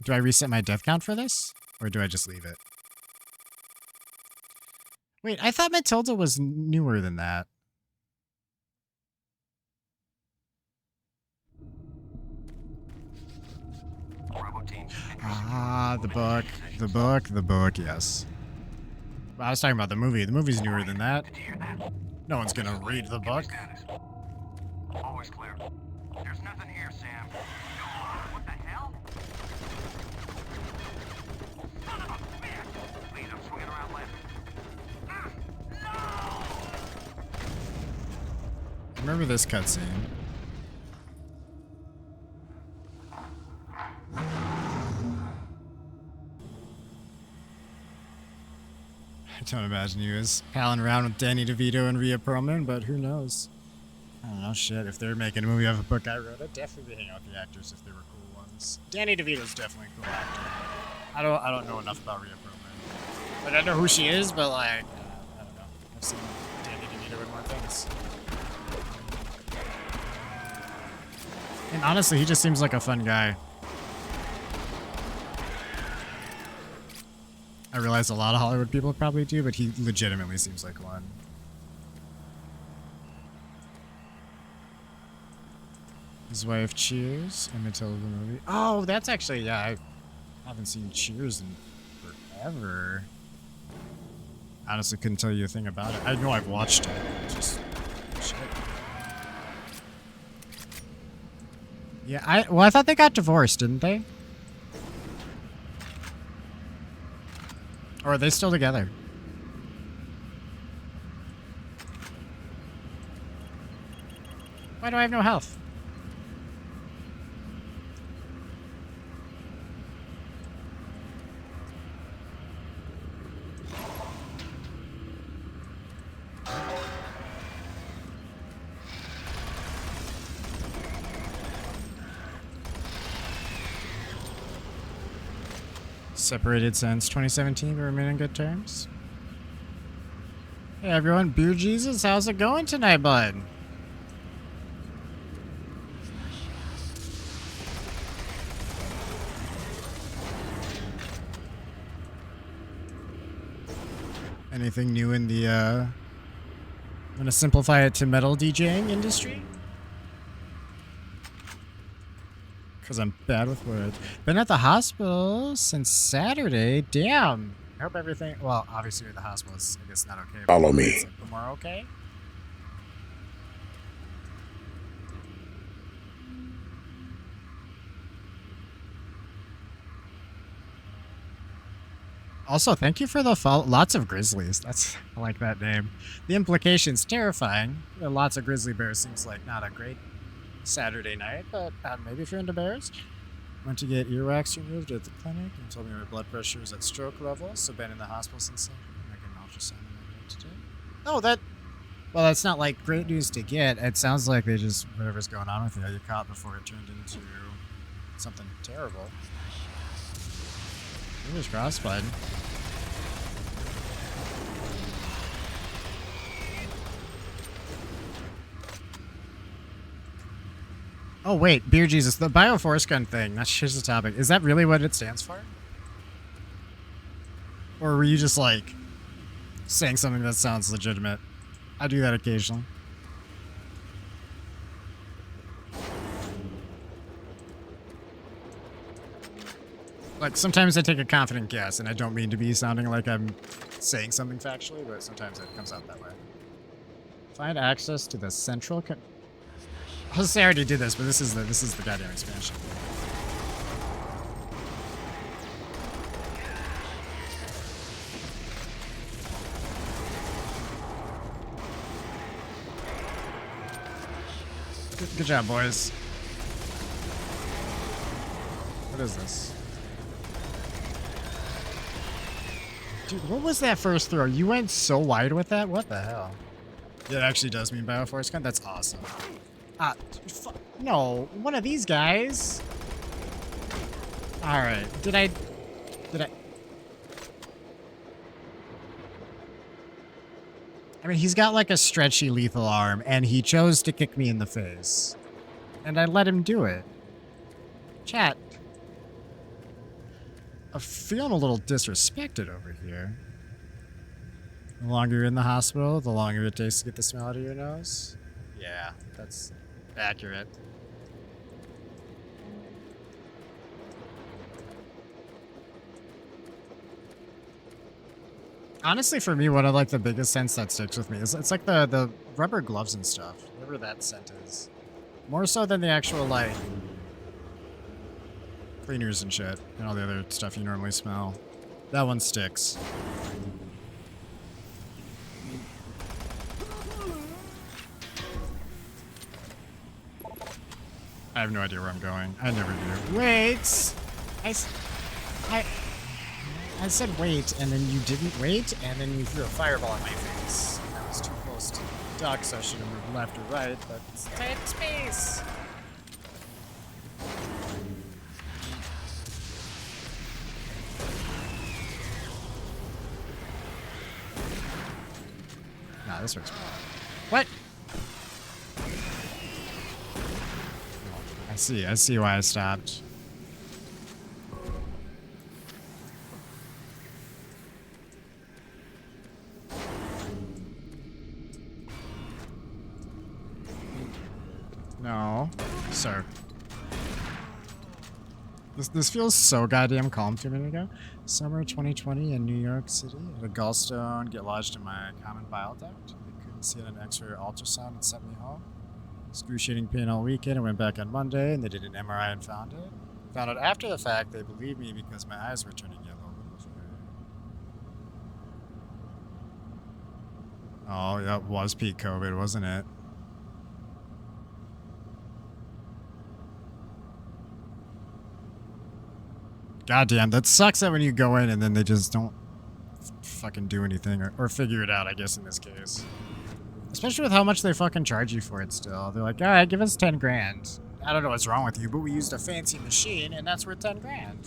Do I reset my death count for this? Or do I just leave it? Wait, I thought Matilda was newer than that. Ah, the book, yes. Well, I was talking about the movie. The movie's newer than that. No one's gonna read the book. Always clear. There's nothing here, Sam. What the hell? Son of a bitch! Please, I'm swinging around left. Remember this cutscene. I don't imagine you as palling around with Danny DeVito and Rhea Perlman, but who knows? I don't know, shit. If they're making a movie off a book I wrote, I'd definitely be hanging out with the actors if they were cool ones. Danny DeVito's definitely a cool actor. I don't know enough about Rhea Perlman. Like, I know who she is, but like, I don't know. I've seen Danny DeVito in more things. And honestly, he just seems like a fun guy. I realize a lot of Hollywood people probably do, but he legitimately seems like one. His wife Cheers and Matilda the movie. Oh, that's actually, yeah, I haven't seen Cheers in forever. Honestly, couldn't tell you a thing about it. I know I've watched it. It's just shit. Yeah, I thought they got divorced, didn't they? Or are they still together? Why do I have no health? Separated since 2017, but remain in good terms. Hey everyone, Beer Jesus, how's it going tonight, bud? Anything new in the, I'm gonna simplify it to metal DJing industry? Because I'm bad with words. Been at the hospital since Saturday. Damn. I hope everything, well, obviously at the hospital is, I guess, not okay. Follow me. Is it more okay? Also, thank you for the follow. Lots of grizzlies. I like that name. The implication's terrifying. Lots of grizzly bears seems like not a great Saturday night, but maybe if you're into bears. Went to get earwax removed at the clinic and told me my blood pressure is at stroke level, so been in the hospital since then. I get an ultrasound on my head today. Oh, well, that's not like great news to get. It sounds like they just, whatever's going on with you, you caught before it turned into something terrible. Fingers crossed, bud. Oh wait, Beer Jesus, the Bioforce gun thing, that's just the topic. Is that really what it stands for? Or were you just like saying something that sounds legitimate? I do that occasionally. Like sometimes I take a confident guess and I don't mean to be sounding like I'm saying something factually, but sometimes it comes out that way. Find access to the central I was say I already did this, but this is the goddamn expansion. Good job, boys. What is this? Dude, what was that first throw? You went so wide with that? What the hell? Yeah, it actually does mean Bioforce gun? That's awesome. No, one of these guys. Alright, did I... I mean, he's got like a stretchy lethal arm, and he chose to kick me in the face. And I let him do it. Chat. I'm feeling a little disrespected over here. The longer you're in the hospital, the longer it takes to get the smell out of your nose. Yeah, that's accurate. Honestly, for me, one of like the biggest scents that sticks with me is it's like the rubber gloves and stuff. Whatever that scent is. More so than the actual like cleaners and shit and all the other stuff you normally smell. That one sticks. I have no idea where I'm going. I never do. Wait! I said wait, and then you didn't wait, and then you threw a fireball in my face. I was too close to the duck, so I should have moved left or right, but it's tight space! Nah, this works. What? I see why I stopped. No. Sir. This feels so goddamn calm 2 minutes ago. Summer 2020 in New York City. Had a gallstone get lodged in my common bile duct. They couldn't see it on an X-ray or ultrasound and sent me home. Excruciating pain all weekend. I went back on Monday and they did an MRI and found it. Found out after the fact. They believed me because my eyes were turning yellow. Oh, that was peak COVID, wasn't it? Goddamn, that sucks that when you go in and then they just don't fucking do anything or figure it out, I guess, in this case. Especially with how much they fucking charge you for it still. They're like, alright, give us 10 grand. I don't know what's wrong with you, but we used a fancy machine and that's worth 10 grand.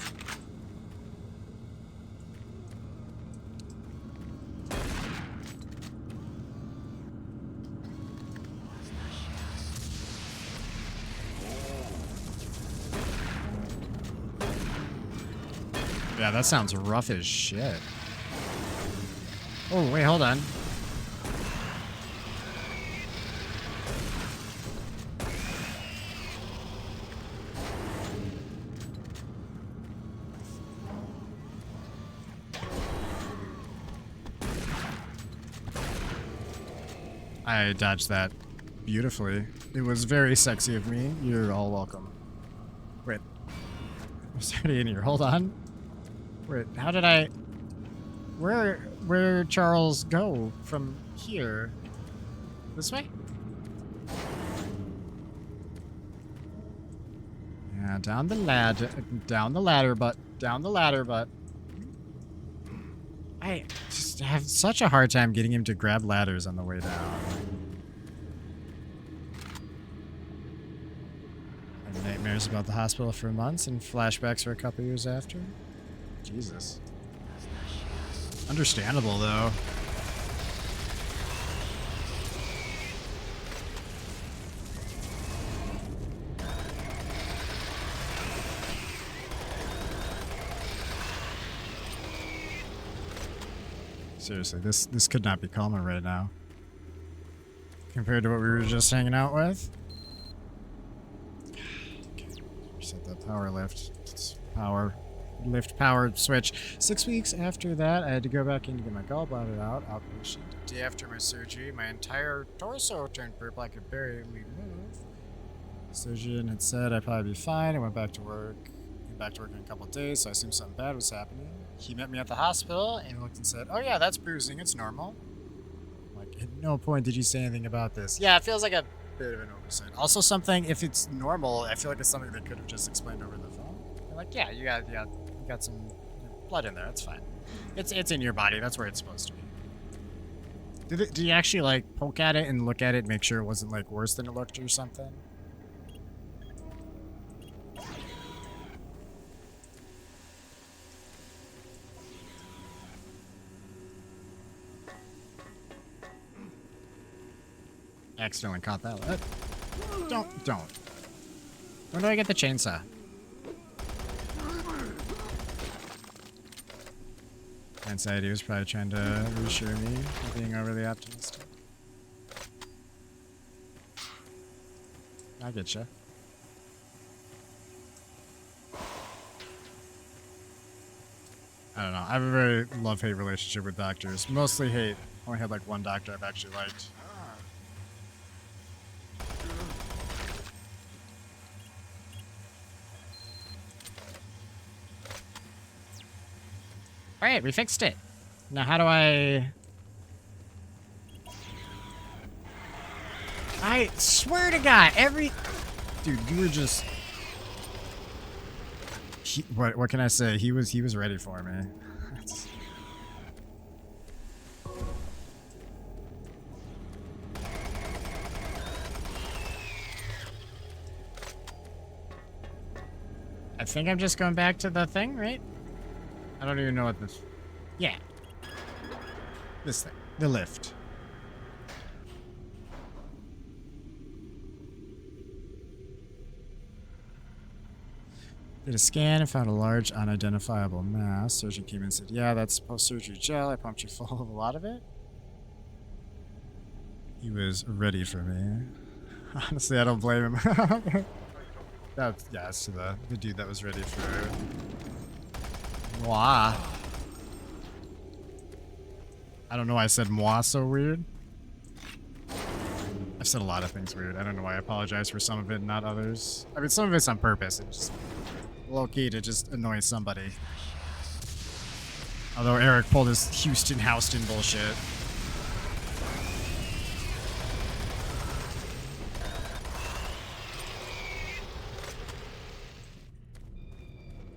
Yeah, that sounds rough as shit. Oh, wait, hold on. I dodged that beautifully. It was very sexy of me. You're all welcome. Wait. There's somebody in here. Hold on. Wait, how did I... Where Charles go from here? This way? Yeah, down the ladder, but down the ladder, but I just have such a hard time getting him to grab ladders on the way down. I had nightmares about the hospital for months and flashbacks for a couple years after. Jesus. Understandable, though. Seriously, this could not be calmer right now. Compared to what we were just hanging out with. Okay. Reset that power lift. It's power switch. 6 weeks after that, I had to go back in to get my gallbladder out, outpatient. The day after my surgery, my entire torso turned purple. I could barely move. The surgeon had said I'd probably be fine. I went back to work. Came back to work in a couple of days, so I assumed something bad was happening. He met me at the hospital and looked and said, "Oh yeah, that's bruising. It's normal." Like, at no point did you say anything about this. Yeah, it feels like a bit of an oversight. Also, something, if it's normal, I feel like it's something they could have just explained over the phone. They're like, yeah, you got some blood in there. That's fine. It's in your body. That's where it's supposed to be. Did you actually like poke at it and look at it, make sure it wasn't like worse than it looked or something? Accidentally caught that one. Don't. When do I get the chainsaw? Anxiety was probably trying to reassure me of being overly optimistic. I get ya. I don't know. I have a very love-hate relationship with doctors. Mostly hate. Only had like one doctor I've actually liked. Alright, we fixed it. Now how do I swear to God, dude, you were just... What can I say? He was ready for me. I think I'm just going back to the thing, right? I don't even know what this... Yeah. This thing. The lift. Did a scan and found a large unidentifiable mass. Surgeon came in and said, yeah, that's post-surgery gel. I pumped you full of a lot of it. He was ready for me. Honestly, I don't blame him. That's, yeah, it's to the dude that was ready for moi. I don't know why I said moi so weird. I've said a lot of things weird. I don't know why. I apologize for some of it, not others. I mean, some of it's on purpose. It's just low-key to just annoy somebody. Although Eric pulled his Houston bullshit.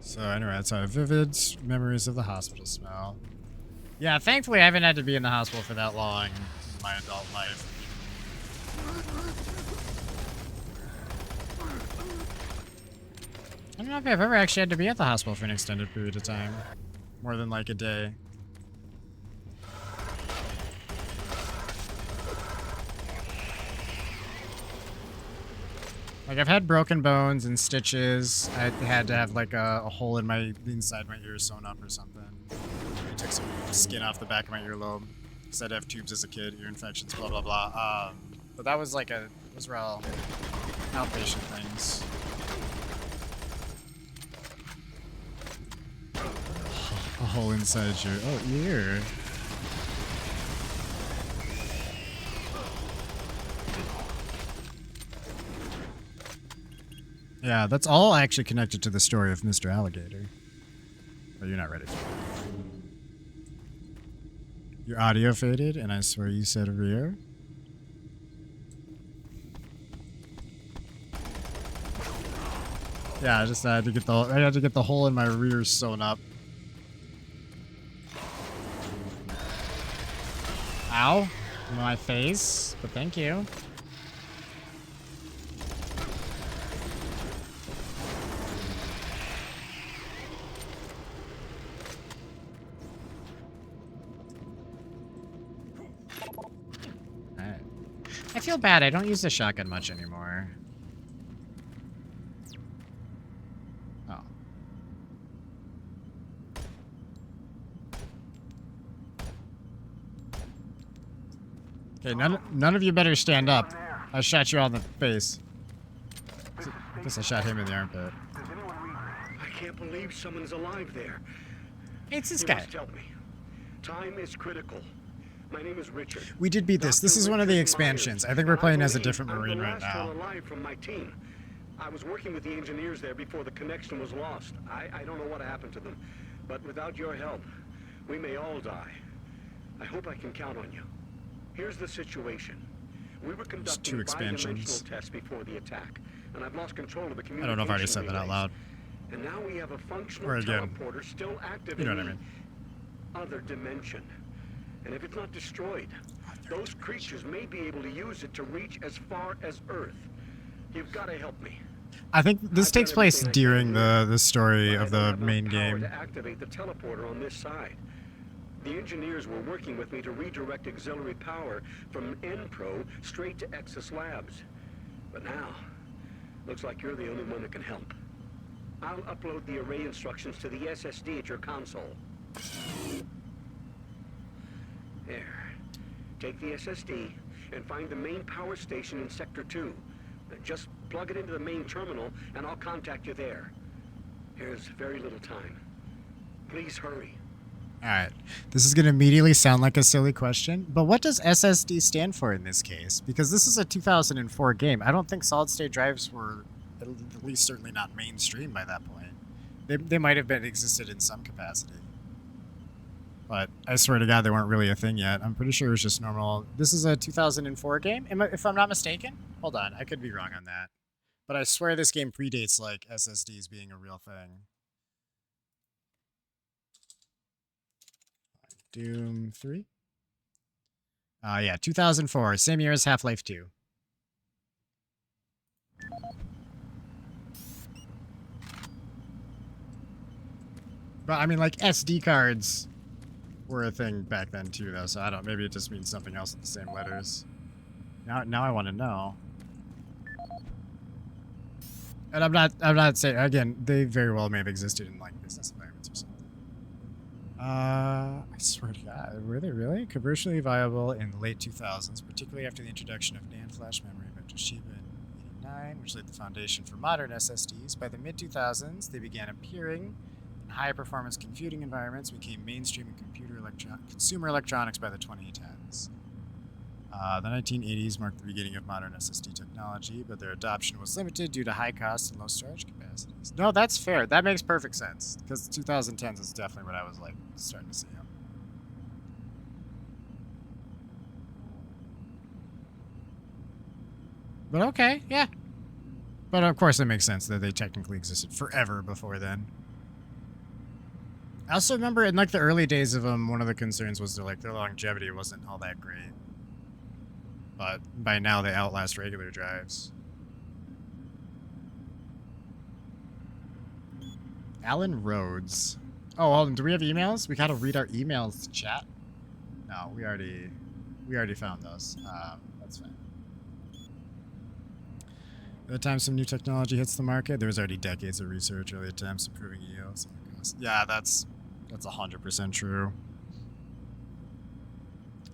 So anyway, that's how vivid memories of the hospital smell. Yeah, thankfully I haven't had to be in the hospital for that long in my adult life. I don't know if I've ever actually had to be at the hospital for an extended period of time. More than like a day. Like, I've had broken bones and stitches. I had to have like a hole in inside my ear sewn up or something. I took some skin off the back of my earlobe. Because I'd have tubes as a kid, ear infections, blah blah blah. But that was like those were all outpatient things. A hole inside your ear. Yeah, that's all actually connected to the story of Mr. Alligator. But you're not ready for that. Your audio faded, and I swear you said rear. Yeah, I just had to get the hole in my rear sewn up. Ow, my face, but thank you. Alright. I feel bad, I don't use the shotgun much anymore. Oh. Okay, none of you better stand up. I shot you all in the face. I guess I shot him in the armpit. I can't believe someone's alive there. It's this You guy. must help me. Time is critical. My name is Richard. We did beat this. This is one of the expansions. I think we're playing as a different I'm Marine the right last now. one alive from my team. I was working with the engineers there before the connection was lost. I don't know what happened to them, but without your help, we may all die. I hope I can count on you. Here's the situation. We were conducting two expansions. bidimensional tests before the attack, and I've lost control of the communication I don't know if I already said that out relays. loud. And now we have a functional Or again. teleporter still active You know in what I mean. the other dimension. And if it's not destroyed, those creatures may be able to use it to reach as far as Earth. You've got to help me. I think this takes place during the story of the main Power game. to activate the teleporter on this side. The engineers were working with me to redirect auxiliary power from N-Pro straight to Exus Labs. But now, looks like you're the only one that can help. I'll upload the array instructions to the SSD at your console. There. Take the SSD and find the main power station in Sector 2. Just plug it into the main terminal and I'll contact you there. There's very little time. Please hurry. Alright, this is going to immediately sound like a silly question, but what does SSD stand for in this case? Because this is a 2004 game. I don't think solid-state drives were, at least certainly not mainstream by that point. They might have existed in some capacity. But I swear to God, they weren't really a thing yet. I'm pretty sure it was just normal. This is a 2004 game, if I'm not mistaken? Hold on, I could be wrong on that. But I swear this game predates, like, SSDs being a real thing. Doom 3? Yeah, 2004. Same year as Half-Life 2. But, I mean, like, SD cards were a thing back then, too, though, so I don't... Maybe it just means something else with the same letters. Now I want to know. And I'm not saying... Again, they very well may have existed in, like, business environments or something. I swear to God, were they really? Commercially viable in the late 2000s, particularly after the introduction of NAND flash memory by Toshiba in 1999, which laid the foundation for modern SSDs. By the mid-2000s, they began appearing in high-performance computing environments, became mainstream in consumer electronics by the 2010s. The 1980s marked the beginning of modern SSD technology, but their adoption was limited due to high costs and low storage capacities. No, that's fair. That makes perfect sense, because the 2010s is definitely what I was like starting to see them. But okay, yeah. But of course it makes sense that they technically existed forever before then. I also remember in like the early days of them, one of the concerns was their longevity wasn't all that great. But by now they outlast regular drives. Alan Rhodes. Oh, hold on, do we have emails? We gotta read our emails, chat. No, we already found those. That's fine. By the time some new technology hits the market, there was already decades of research, early attempts improving yields. Yeah, that's 100% true.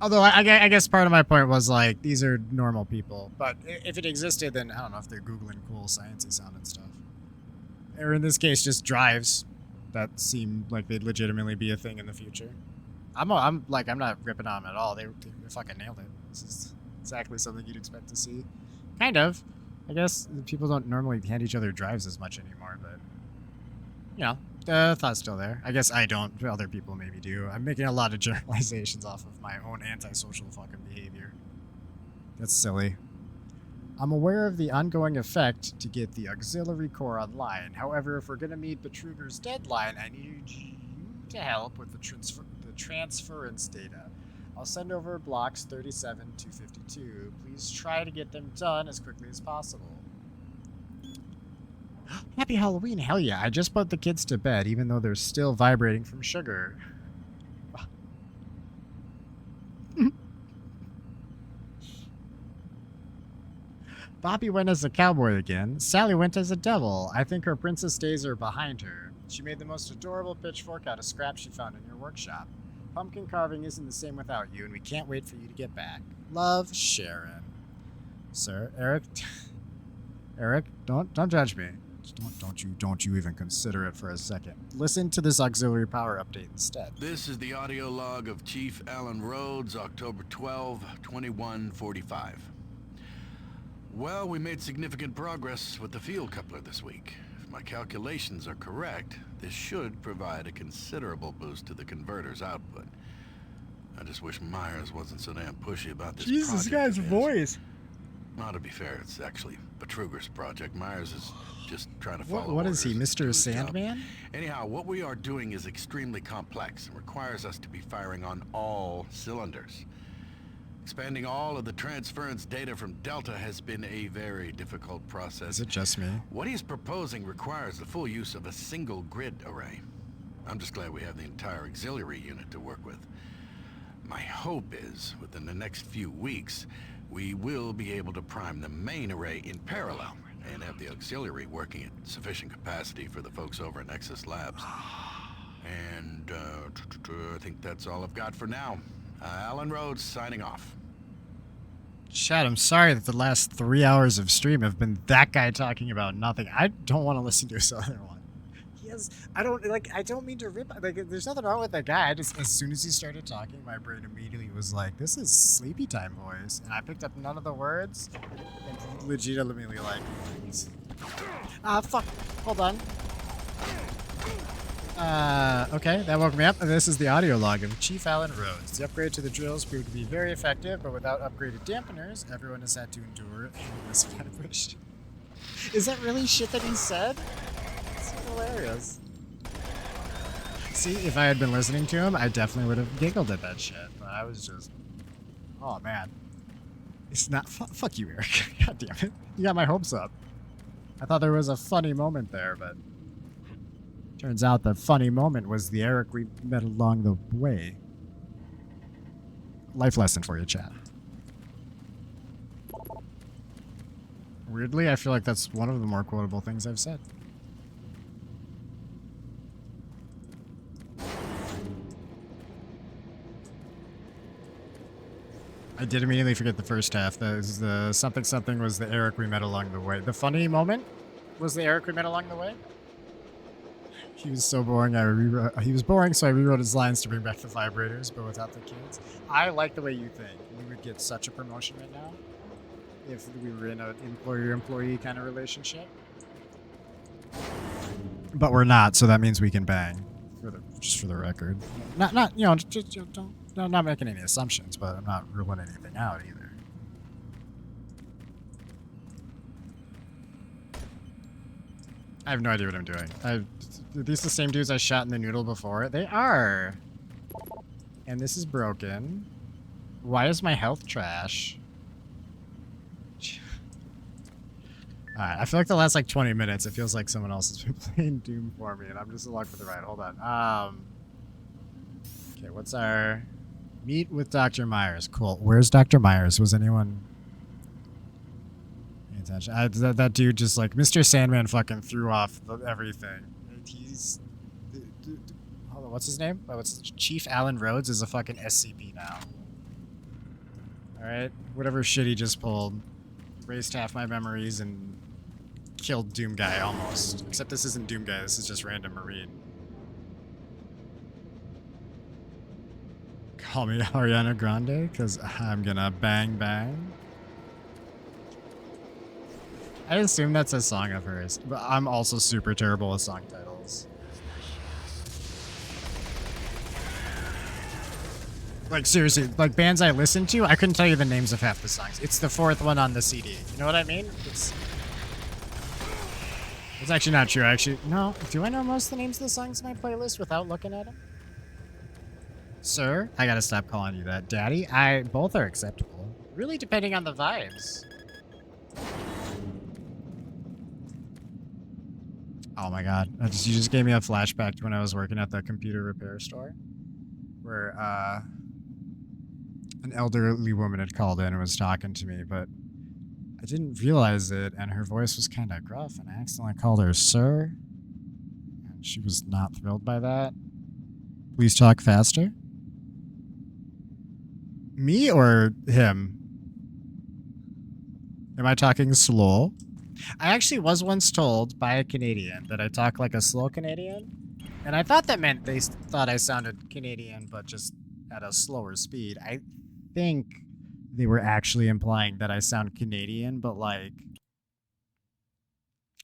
Although I guess part of my point was like these are normal people, but if it existed, then I don't know if they're googling cool sciencey sounding stuff, or in this case, just drives that seem like they'd legitimately be a thing in the future. I'm not ripping on them at all. They fucking nailed it. This is exactly something you'd expect to see. Kind of. I guess people don't normally hand each other drives as much anymore, but you know, the thought's still there. I guess I don't. Other people maybe do. I'm making a lot of generalizations off of my own antisocial fucking behavior. That's silly. I'm aware of the ongoing effect to get the auxiliary core online. However, if we're going to meet Betruger's deadline, I need you to help with the transference data. I'll send over blocks 37 to 52. Please try to get them done as quickly as possible. Happy Halloween, hell yeah. I just put the kids to bed, even though they're still vibrating from sugar. Bobby went as a cowboy again. Sally went as a devil. I think her princess days are behind her. She made the most adorable pitchfork out of scrap she found in your workshop. Pumpkin carving isn't the same without you, and we can't wait for you to get back. Love, Sharon. Sir, Eric. Eric, don't judge me. Don't you even consider it for a second. Listen to this auxiliary power update instead. This is the audio log of Chief Alan Rhodes, October 12, 2145. Well, we made significant progress with the field coupler this week. If my calculations are correct, this should provide a considerable boost to the converter's output. I just wish Myers wasn't so damn pushy about this Jesus, this guy's voice. Well, to be fair, it's actually Betruger's project. Myers is just trying to follow What is he, orders and do Mr. his job. Sandman? Anyhow, what we are doing is extremely complex and requires us to be firing on all cylinders. Expanding all of the transference data from Delta has been a very difficult process. Is it just me? What he's proposing requires the full use of a single grid array. I'm just glad we have the entire auxiliary unit to work with. My hope is, within the next few weeks, we will be able to prime the main array in parallel and have the auxiliary working at sufficient capacity for the folks over at Nexus Labs. And I think that's all I've got for now. Alan Rhodes signing off. Chad, I'm sorry that the last 3 hours of stream have been that guy talking about nothing. I don't want to listen to his other one. I don't mean to rip, there's nothing wrong with that guy. I just, as soon as he started talking, my brain immediately was like, this is sleepy time voice. And I picked up none of the words, and legitimately like, fuck, hold on. Okay, that woke me up. This is the audio log of Chief Alan Rhodes. The upgrade to the drills proved to be very effective, but without upgraded dampeners, everyone has had to endure endless vibration. Is that really shit that he said? It's hilarious. See, if I had been listening to him, I definitely would have giggled at that shit. But I was just, oh man. It's not, fuck you, Eric. God damn it. You got my hopes up. I thought there was a funny moment there, but turns out the funny moment was the Eric we met along the way. Life lesson for you, chat. Weirdly, I feel like that's one of the more quotable things I've said. I did immediately forget the first half. The something something was the Eric we met along the way. The funny moment was the Eric we met along the way. He was so boring. He was boring, so I rewrote his lines to bring back the vibrators, but without the kids. I like the way you think. We would get such a promotion right now if we were in an employer-employee kind of relationship. But we're not, so that means we can bang. Just for the record. Not you know, just not making any assumptions, but I'm not ruling anything out either. I have no idea what I'm doing. Are these the same dudes I shot in the noodle before? They are. And this is broken. Why is my health trash? Alright, I feel like the last like 20 minutes, it feels like someone else has been playing Doom for me, and I'm just along for the ride. Hold on. Okay, what's our... Meet with Dr. Myers. Cool. Where's Dr. Myers? Was anyone... paying attention? That dude just like... Mr. Sandman fucking threw off everything. He's... Hold on, what's his name? Chief Alan Rhodes is a fucking SCP now. Alright, whatever shit he just pulled. Erased half my memories and killed Doom Guy almost. Except this isn't Doom Guy, this is just random Marine. Call me Ariana Grande, because I'm gonna bang bang. I assume that's a song of hers, but I'm also super terrible with song titles. Like, seriously, like, bands I listen to, I couldn't tell you the names of half the songs. It's the fourth one on the CD. You know what I mean? It's actually not true. No. Do I know most of the names of the songs in my playlist without looking at them? Sir, I gotta stop calling you that. Daddy, both are acceptable. Really depending on the vibes. Oh my god. You just gave me a flashback to when I was working at the computer repair store. Where, an elderly woman had called in and was talking to me, but I didn't realize it, and her voice was kind of gruff, and I accidentally called her sir, and she was not thrilled by that. Please talk faster. Me or him? Am I talking slow? I actually was once told by a Canadian that I talk like a slow Canadian, and I thought that meant they thought I sounded Canadian, but just at a slower speed. I think they were actually implying that I sound Canadian, but like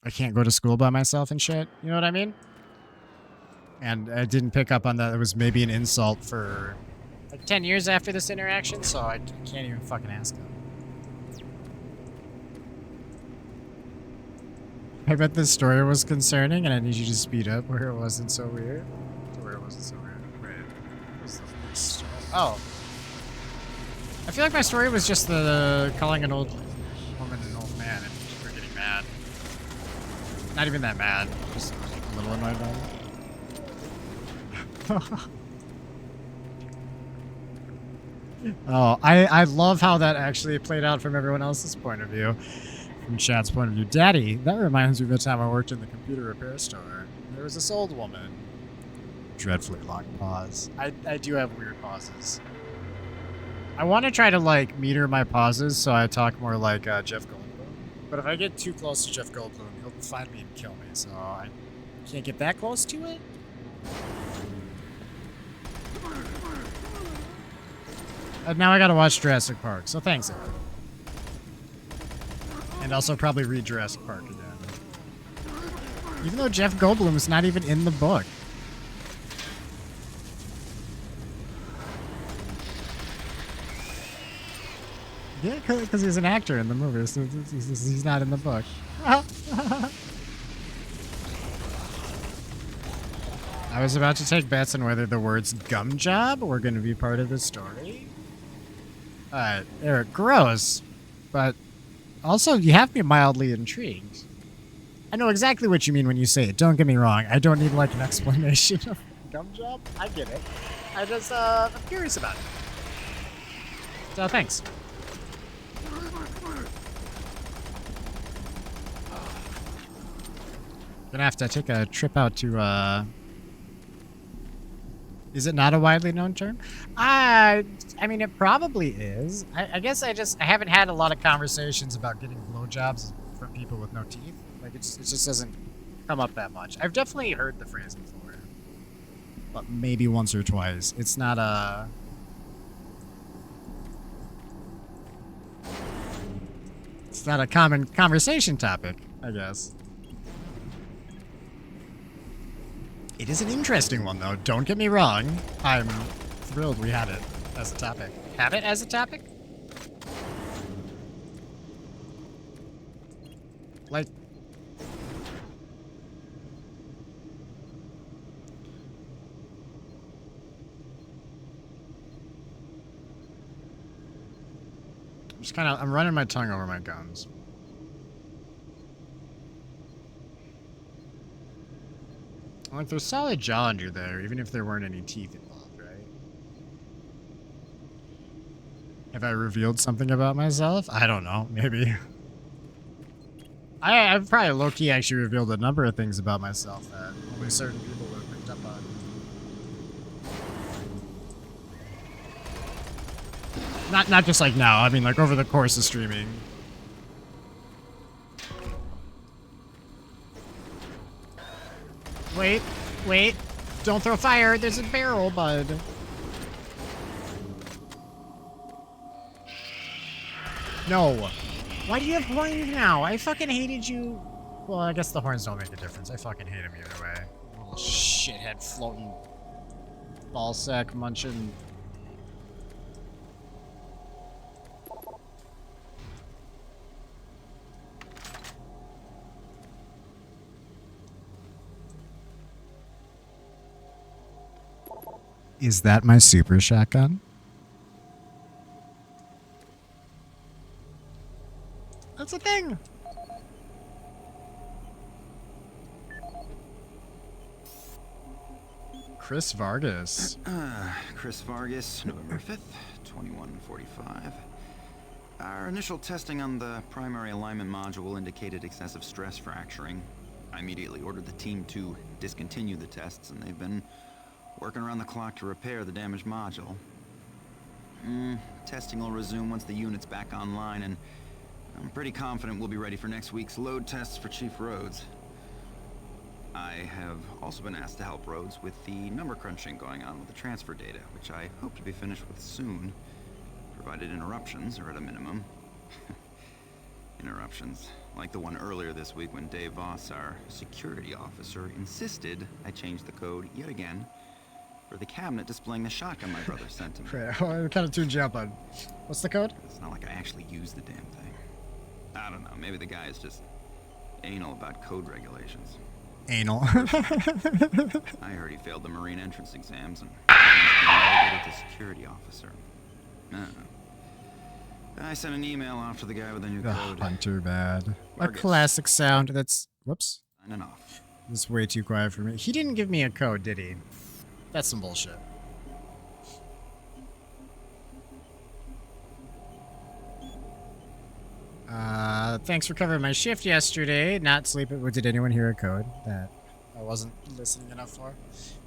I can't go to school by myself and shit. You know what I mean? And I didn't pick up on that. It was maybe an insult for like 10 years after this interaction, so I can't even fucking ask them. I bet this story was concerning, and I need you to speed up where it wasn't so weird. Where it wasn't so weird. Wait. What was the next story? Oh. I feel like my story was just the calling an old woman an old man and her getting mad. Not even that mad, just a little annoyed by it. Oh, I love how that actually played out from everyone else's point of view. From chat's point of view. Daddy, that reminds me of the time I worked in the computer repair store. There was this old woman. Dreadfully long pause. I do have weird pauses. I want to try to, like, meter my pauses so I talk more like Jeff Goldblum. But if I get too close to Jeff Goldblum, he'll find me and kill me, so I can't get that close to it. And now I gotta watch Jurassic Park, so thanks, Eric. And also probably read Jurassic Park again. Even though Jeff Goldblum is not even in the book. Yeah, because he's an actor in the movie, so he's not in the book. I was about to take bets on whether the words gum job were going to be part of the story. Eric, gross. But also, you have me mildly intrigued. I know exactly what you mean when you say it. Don't get me wrong. I don't need, like, an explanation of gum job. I get it. I just, I'm curious about it. So, thanks. Gonna have to take a trip out to, Is it not a widely known term? I mean, it probably is. I guess I haven't had a lot of conversations about getting blowjobs from people with no teeth. Like, it just doesn't come up that much. I've definitely heard the phrase before, but maybe once or twice. It's not a... It's not a common conversation topic, I guess. It is an interesting one, though. Don't get me wrong. I'm thrilled we had it as a topic. Have it as a topic? Like... I'm running my tongue over my gums. Like, there's solid jaw under there, even if there weren't any teeth involved, right? Have I revealed something about myself? I don't know, maybe. I've probably low-key actually revealed a number of things about myself that only certain people would have picked up on. Not just like now, I mean like over the course of streaming. Wait. Don't throw fire. There's a barrel, bud. No. Why do you have horns now? I fucking hated you. Well, I guess the horns don't make a difference. I fucking hate him either way. Little shithead floating ball sack munching. Is that my super shotgun? That's a thing. Chris Vargas. Chris Vargas, November 5th, 2145. Our initial testing on the primary alignment module indicated excessive stress fracturing. I immediately ordered the team to discontinue the tests, and they've been working around the clock to repair the damaged module. Testing will resume once the unit's back online, and I'm pretty confident we'll be ready for next week's load tests for Chief Rhodes. I have also been asked to help Rhodes with the number crunching going on with the transfer data, which I hope to be finished with soon, provided interruptions are at a minimum. Interruptions, like the one earlier this week when Dave Voss, our security officer, insisted I change the code yet again for the cabinet displaying the shotgun my brother sent him. I'm kind of tuned you up on. What's the code? It's not like I actually used the damn thing. I don't know, maybe the guy is just anal about code regulations. Anal. I heard he failed the Marine entrance exams and relegated to security officer. I sent an email off to the guy with the new code. Hunter bad. Vargas. A classic sound that's... Whoops. Signing off. This is way too quiet for me. He didn't give me a code, did he? That's some bullshit. Thanks for covering my shift yesterday. Not sleeping. Did anyone hear a code that I wasn't listening enough for?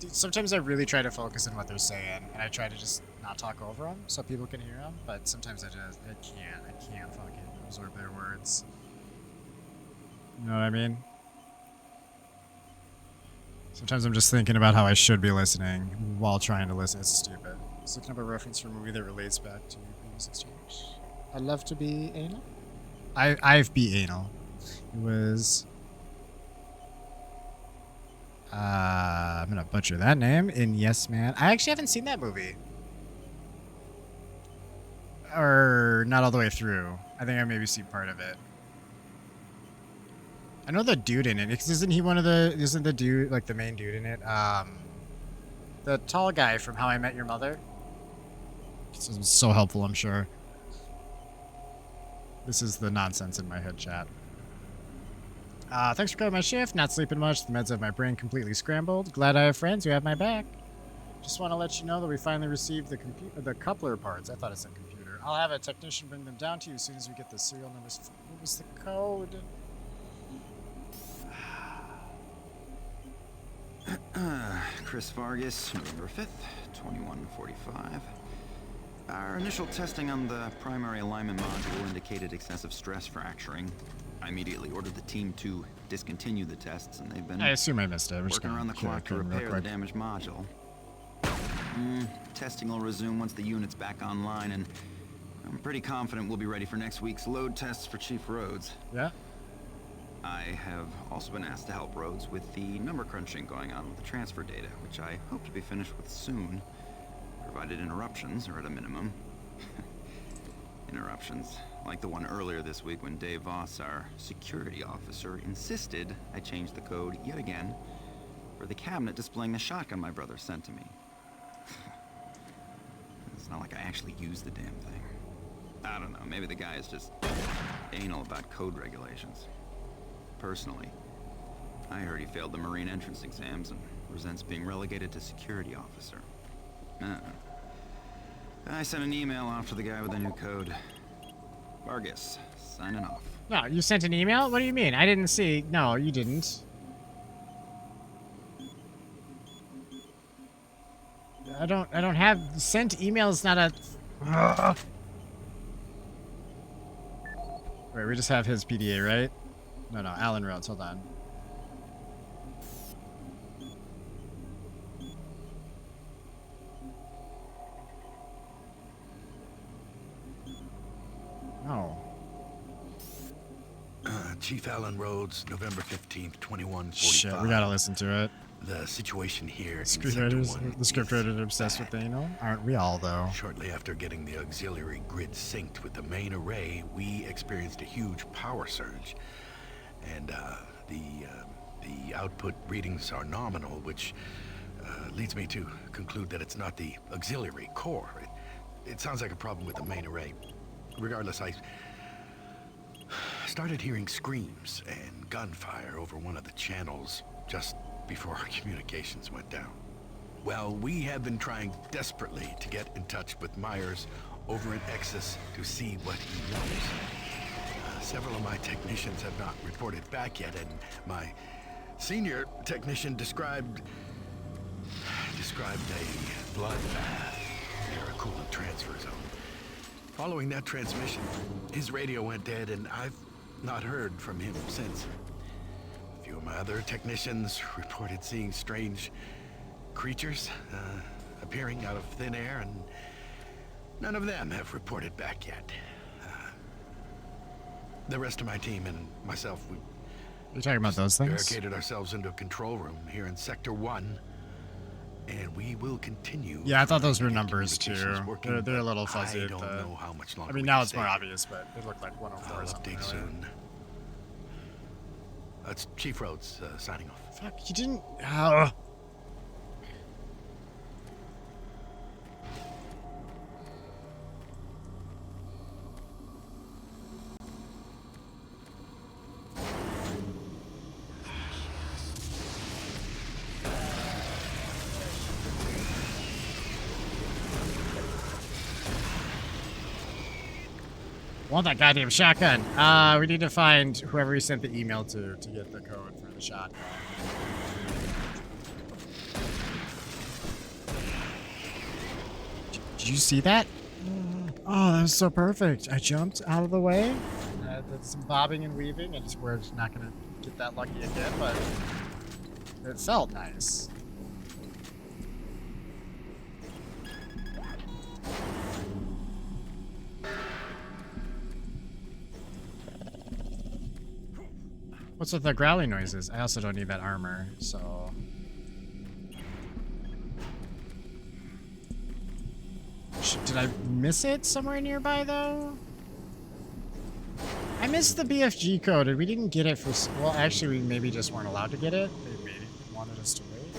Dude, sometimes I really try to focus on what they're saying, and I try to just not talk over them so people can hear them. But sometimes I can't fucking absorb their words. You know what I mean? Sometimes I'm just thinking about how I should be listening while trying to listen. It's stupid. Just looking up a reference for a movie that relates back to previous exchange. I'd love to be anal. I've be anal. It was... I'm gonna butcher that name in Yes Man. I actually haven't seen that movie. Or not all the way through. I think I maybe seen part of it. I know the dude in it, because isn't he one of the... Isn't the dude, like the main dude in it? The tall guy from How I Met Your Mother? This is so helpful, I'm sure. This is the nonsense in my head, chat. Thanks for covering my shift. Not sleeping much. The meds have my brain completely scrambled. Glad I have friends who have my back. Just want to let you know that we finally received the coupler parts. I thought it said computer. I'll have a technician bring them down to you as soon as we get the serial numbers. What was the code? Chris Vargas, November 5th, 2145. Our initial testing on the primary alignment module indicated excessive stress fracturing. I immediately ordered the team to discontinue the tests, and they've been I assume I missed it. We're just working around the clock to repair the quick. damaged module. Testing will resume once the unit's back online, and I'm pretty confident we'll be ready for next week's load tests for Chief Rhodes. Yeah. I have also been asked to help Rhodes with the number crunching going on with the transfer data, which I hope to be finished with soon, provided interruptions are at a minimum. Interruptions, like the one earlier this week when Dave Voss, our security officer, insisted I change the code yet again for the cabinet displaying the shotgun my brother sent to me. It's not like I actually used the damn thing. I don't know, maybe the guy is just anal about code regulations. Personally, I heard he failed the Marine entrance exams and resents being relegated to security officer. I sent an email off to the guy with the new code. Vargas, signing off. No, you sent an email? What do you mean? I didn't see. No, you didn't. I don't have sent emails. Not a. Wait, we just have his PDA, right? No, Alan Rhodes. Hold on. No. Chief Alan Rhodes, November 15th, 2145. Shit, we gotta listen to it. The situation here. The script writers are obsessed with anal. Aren't we all, though? Shortly after getting the auxiliary grid synced with the main array, we experienced a huge power surge. And the output readings are nominal, which leads me to conclude that it's not the auxiliary core. It sounds like a problem with the main array. Regardless, I started hearing screams and gunfire over one of the channels just before our communications went down. Well, we have been trying desperately to get in touch with Myers over in Exus to see what he knows. Several of my technicians have not reported back yet, and my senior technician described a bloodbath near a coolant transfer zone. Following that transmission, his radio went dead, and I've not heard from him since. A few of my other technicians reported seeing strange creatures appearing out of thin air, and none of them have reported back yet. The rest of my team and myself, You're talking about those things? barricaded ourselves into a control room here in Sector 1, and we will continue. Yeah, I thought those were numbers too. Working, They're a little but fuzzy. I don't know how much longer. I mean, we now can it's more stay. obvious, but it looked like 104 or I'll something. update soon. That's Chief Rhodes signing off. Fuck, you didn't. Want that goddamn shotgun. We need to find whoever we sent the email to get the code for the shotgun. Did you see that? Oh, that was so perfect. I jumped out of the way. Did some bobbing and weaving, and we're just not gonna get that lucky again, but it felt nice. What's with the growling noises? I also don't need that armor, so... Did I miss it somewhere nearby, though? I missed the BFG code, and we didn't get it for... Well, actually, we maybe just weren't allowed to get it. They maybe wanted us to wait.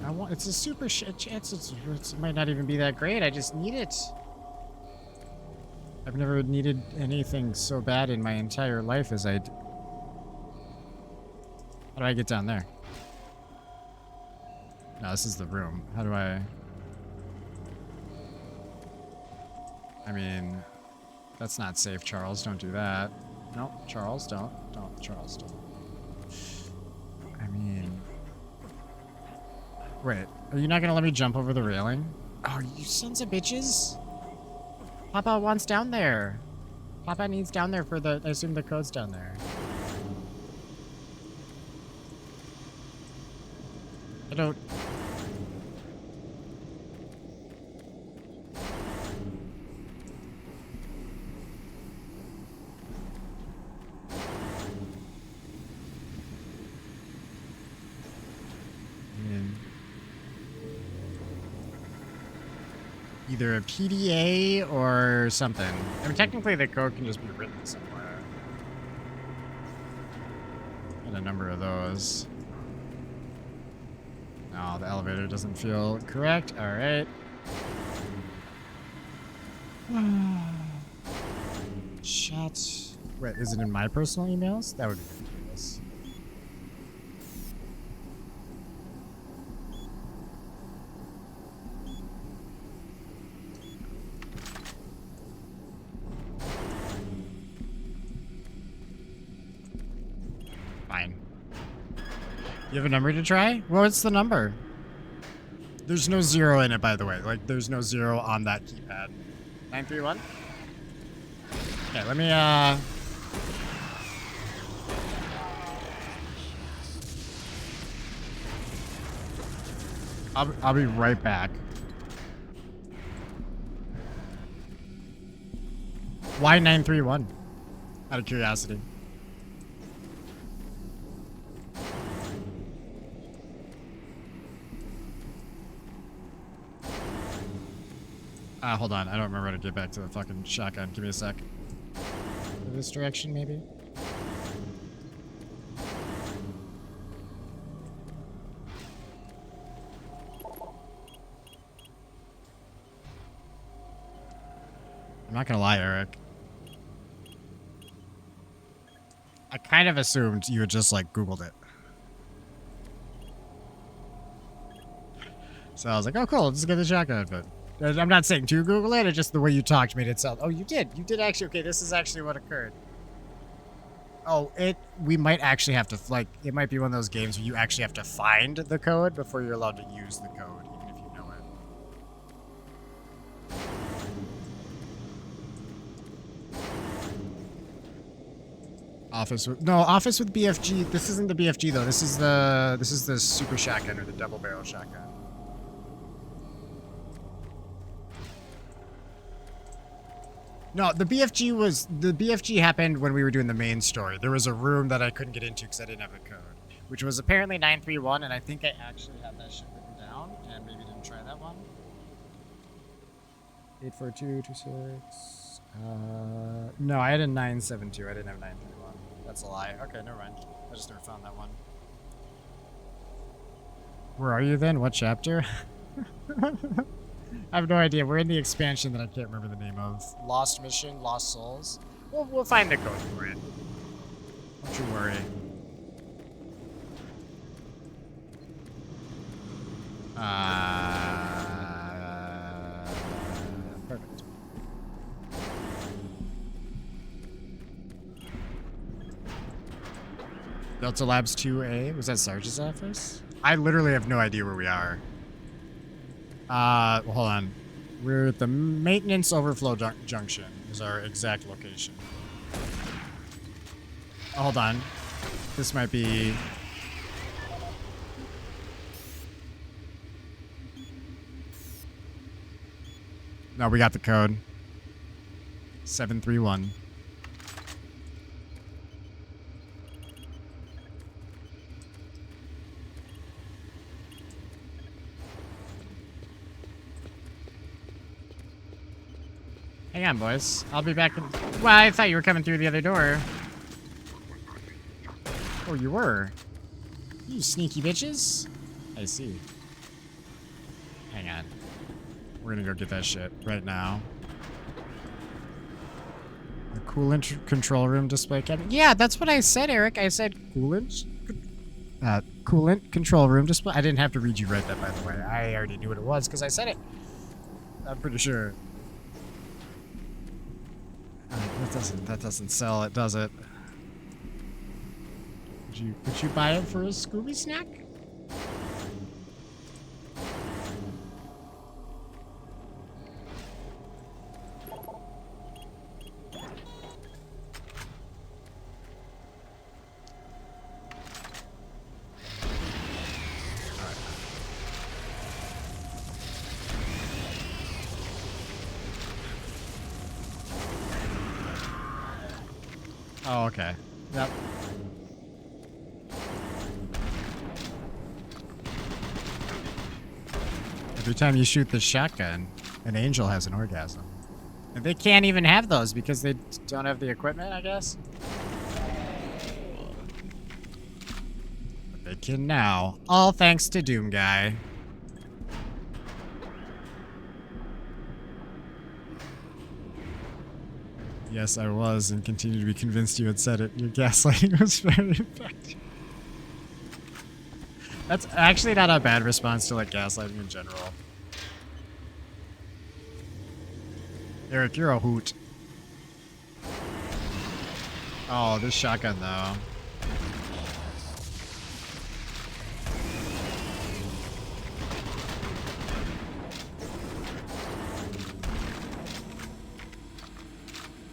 I want... It's a super shit chance. It might not even be that great. I just need it. I've never needed anything so bad in my entire life as I do. How do I get down there? No, this is the room. How do I... I mean, that's not safe, Charles. Don't do that. No, Charles, don't. Charles, don't. I mean... Wait, are you not gonna let me jump over the railing? Oh, you sons of bitches! Papa wants down there. Papa needs down there for the... I assume the code's down there. I don't... Either a PDA or something. I mean, technically the code can just be written somewhere. And a number of those. No, the elevator doesn't feel correct. All right. Chat. Wait, is it in my personal emails? That would be ridiculous. Fine. You have a number to try? Well, what's the number? There's no 0 in it, by the way. Like, there's no 0 on that keypad. 931? Okay, let me, I'll be right back. Why 931? Out of curiosity. Hold on. I don't remember how to get back to the fucking shotgun. Give me a sec. This direction, maybe? I'm not gonna lie, Eric. I kind of assumed you had just, like, Googled it. So I was like, oh, cool. Let's get the shotgun outfit. I'm not saying to Google it, it's just the way you talked made it sound. Oh, you did. You did actually. Okay, this is actually what occurred. Oh, we might actually have to, like, it might be one of those games where you actually have to find the code before you're allowed to use the code, even if you know it. Office with BFG. This isn't the BFG though. This is the super shotgun or the double barrel shotgun. No, the BFG happened when we were doing the main story. There was a room that I couldn't get into because I didn't have a code, which was apparently 931, and I think I actually had that shit written down, and maybe didn't try that one. 84226. No, I had a 972. I didn't have 931. That's a lie. Okay, never mind. I just never found that one. Where are you then? What chapter? I have no idea. We're in the expansion that I can't remember the name of. Lost Mission, Lost Souls. We'll find the code for it. Don't you worry. Perfect. Delta Labs 2A? Was that Sarge's office? I literally have no idea where we are. Well, hold on. We're at the maintenance overflow junction is our exact location. Hold on. This might be... No, we got the code. 731. Hang on, boys. I'll be back in... Well, I thought you were coming through the other door. Oh, you were? You sneaky bitches. I see. Hang on. We're gonna go get that shit right now. The coolant control room display cabinet. Yeah, that's what I said, Eric. I said coolant... coolant control room display. I didn't have to read you right that, by the way. I already knew what it was because I said it. I'm pretty sure. That doesn't sell it, does it? Would you buy it for a Scooby snack? Oh, okay. Yep. Every time you shoot the shotgun, an angel has an orgasm. And they can't even have those because they don't have the equipment, I guess? But they can now. All thanks to Doom Guy. Yes, I was, and continue to be convinced you had said it. Your gaslighting was very effective. That's actually not a bad response to, like, gaslighting in general. Eric, you're a hoot. Oh, this shotgun, though.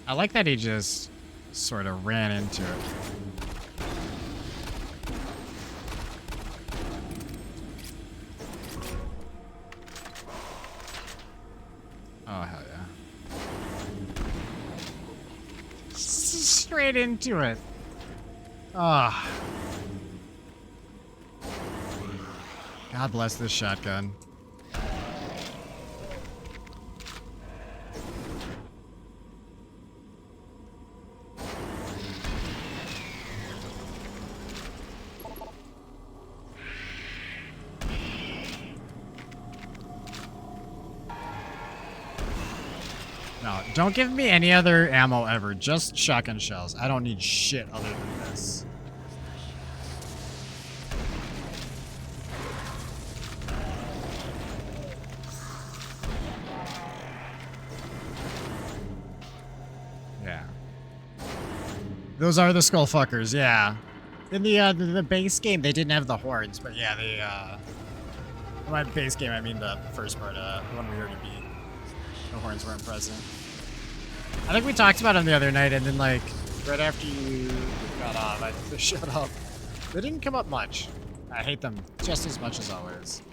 I like that he just sort of ran into it. Oh, hell yeah. Straight into it. Ah. God bless this shotgun. No, don't give me any other ammo ever. Just shotgun shells. I don't need shit other than this. Yeah. Those are the skull fuckers, yeah. In the base game, they didn't have the horns, but yeah, they, by base game, I mean the first part, the one we already beat. The horns weren't present. I think we talked about them the other night, and then, like, right after you got off, I think they showed up. They didn't come up much. I hate them just as much as always.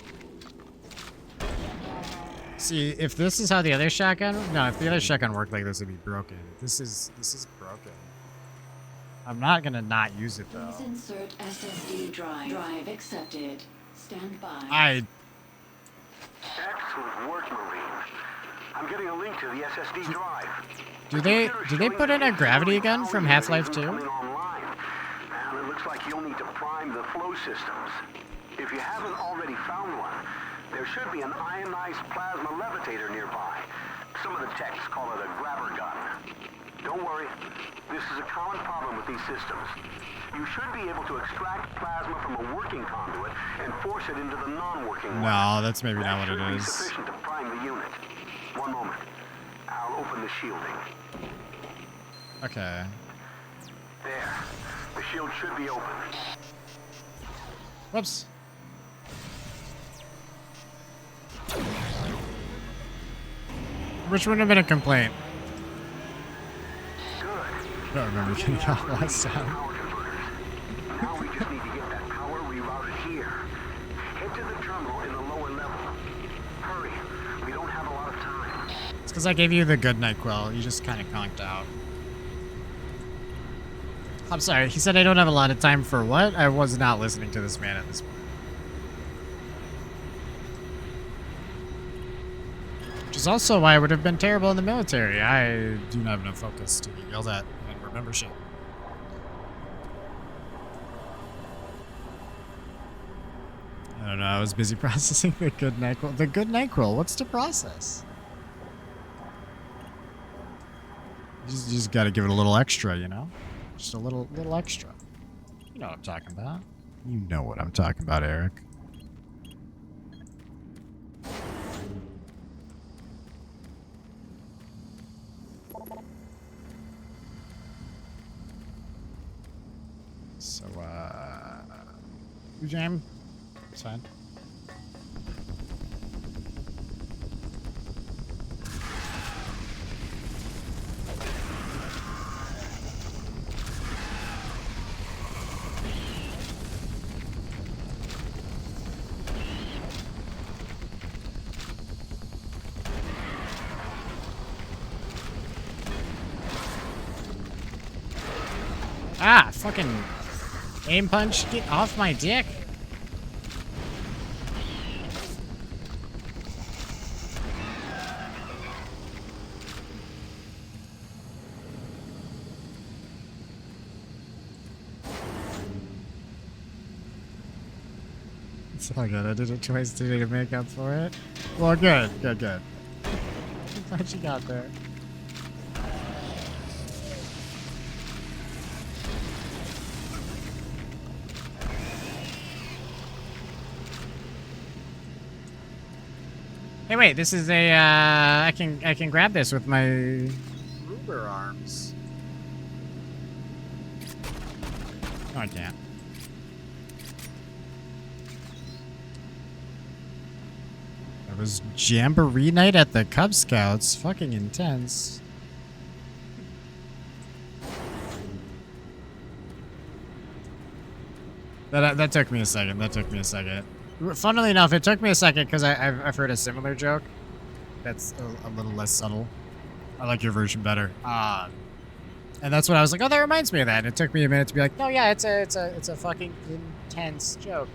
See, if this is how the other shotgun... No, if the other shotgun worked like this, it'd be broken. This is broken. I'm not gonna not use it, though. Please insert SSD drive. Drive accepted. Stand by. Excellent work, Marine. I'm getting a link to the SSD drive. Do they put in a gravity gun from Half-Life 2? Well, it looks like you'll need to prime the flow systems. If you haven't already found one, there should be an ionized plasma levitator nearby. Some of the techs call it a grabber gun. Don't worry, this is a common problem with these systems. You should be able to extract plasma from a working conduit and force it into the non-working one. No, that's maybe not what it That should be is. sufficient to prime the unit. One moment. I'll open the shielding. Okay. There. The shield should be open. Whoops. Which wouldn't have been a complaint. I don't remember getting off last time. Now we just need to get that power rerouted here. Head to the terminal in the lower level. Hurry. We don't have a lot of time. It's because I gave you the good NyQuil. You just kind of conked out. I'm sorry. He said I don't have a lot of time for what? I was not listening to this man at this point. Which is also why I would have been terrible in the military. I do not have enough focus to be yelled at and remember shit. I don't know. I was busy processing the good NyQuil. The good NyQuil. What's to process? You just got to give it a little extra, you know? Just a little extra. You know what I'm talking about. You know what I'm talking about, Eric. You jam? It's fine. Ah, fucking aim punch, get off my dick. It's all good. I did it twice today to make up for it. Well, good. Glad you got there. Hey, wait, this is a, I can grab this with my ruler arms. No, I can't. It was Jamboree Night at the Cub Scouts. Fucking intense. That took me a second. Funnily enough, it took me a second because I've heard a similar joke that's a little less subtle. I like your version better. And that's what I was like, oh, that reminds me of that. And it took me a minute to be like, no, yeah, it's a fucking intense joke.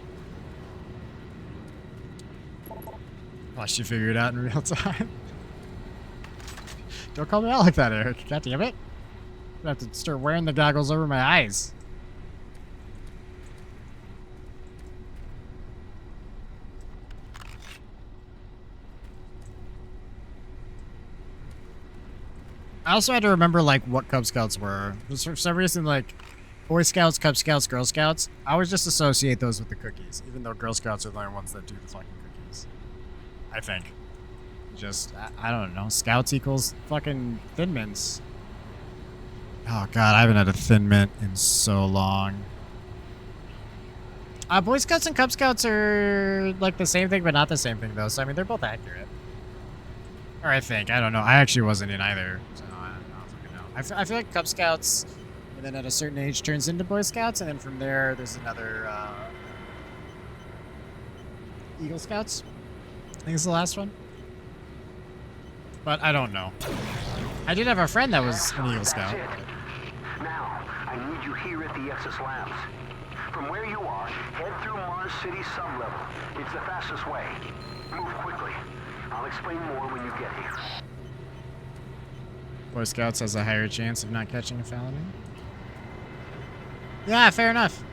Watched you figure it out in real time. Don't call me out like that, Eric. God damn it. I'm gonna have to start wearing the goggles over my eyes. I also had to remember, like, what Cub Scouts were. For some reason, like, Boy Scouts, Cub Scouts, Girl Scouts, I always just associate those with the cookies, even though Girl Scouts are the only ones that do the fucking cookies. I think. Just, I don't know. Scouts equals fucking Thin Mints. Oh, God, I haven't had a Thin Mint in so long. Boy Scouts and Cub Scouts are, like, the same thing, but not the same thing, though. So, I mean, they're both accurate. Or I think. I don't know. I actually wasn't in either. So I feel like Cub Scouts, and then at a certain age, turns into Boy Scouts, and then from there, there's another Eagle Scouts. I think it's the last one. But I don't know. I did have a friend that was an Eagle Scout. Now, I need you here at the Exus Labs. From where you are, head through Mars City sublevel. It's the fastest way. Move quickly. I'll explain more when you get here. Boy Scouts has a higher chance of not catching a felony. Yeah, fair enough.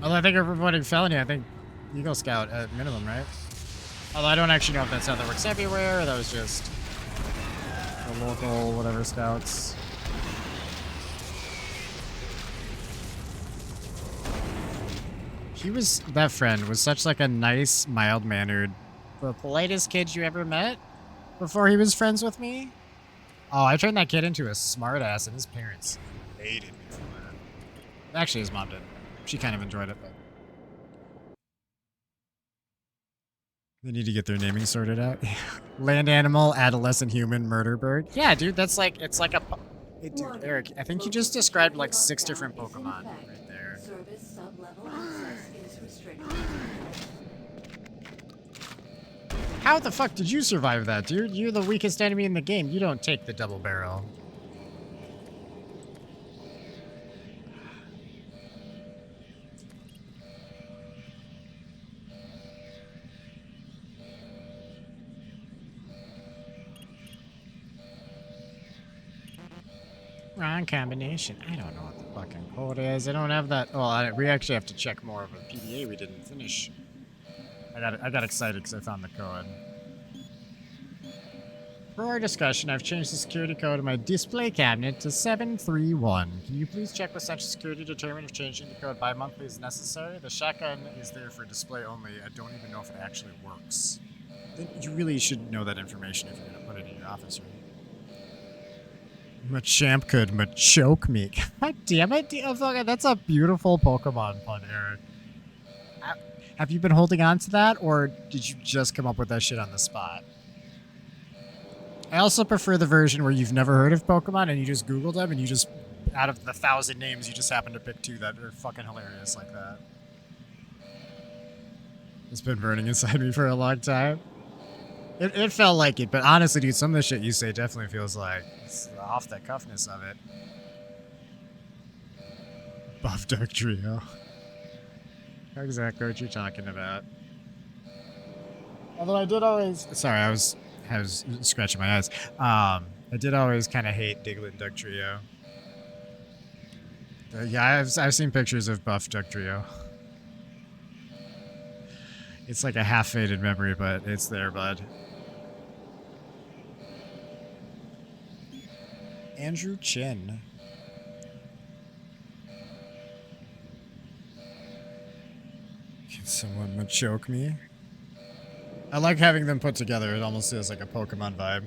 Although I think if we're voting felony, I think Eagle Scout at minimum, right? Although I don't actually know if that's how that works everywhere, or that was just the local whatever scouts. That friend was such like a nice, mild-mannered, the politest kid you ever met before he was friends with me. Oh, I turned that kid into a smartass, and his parents hated me for that. Actually, his mom did. She kind of enjoyed it, but they need to get their naming sorted out. Land animal, adolescent human, murder bird. Yeah, dude, that's like, it's like a... Hey, dude, Eric, I think you just described like 6 different Pokemon right there. How the fuck did you survive that, dude? You're the weakest enemy in the game. You don't take the double barrel. Wrong combination. I don't know what the fucking code is. I don't have that. Well, we actually have to check more of a PDA we didn't finish. I got excited because I found the code. For our discussion, I've changed the security code of my display cabinet to 731. Can you please check with Central Security to determine if changing the code bi-monthly is necessary? The shotgun is there for display only. I don't even know if it actually works. Then you really should know that information if you're going to put it in your office room. Machamp could machoke me. God damn it. That's a beautiful Pokemon pun, Eric. Have you been holding on to that, or did you just come up with that shit on the spot? I also prefer the version where you've never heard of Pokemon and you just Googled them and you just, out of the 1,000 names, you just happen to pick 2 that are fucking hilarious like that. It's been burning inside me for a long time. It felt like it, but honestly, dude, some of the shit you say definitely feels like it's off the cuffness of it. Buff Duck Trio. Know exactly what you're talking about. Although I did always... Sorry, I was scratching my eyes. I did always kind of hate Diglett and Duck Trio. Yeah, I've seen pictures of Buff Duck Trio. It's like a half-faded memory, but it's there, bud. Andrew Chin. Can someone choke me? I like having them put together. It almost feels like a Pokemon vibe.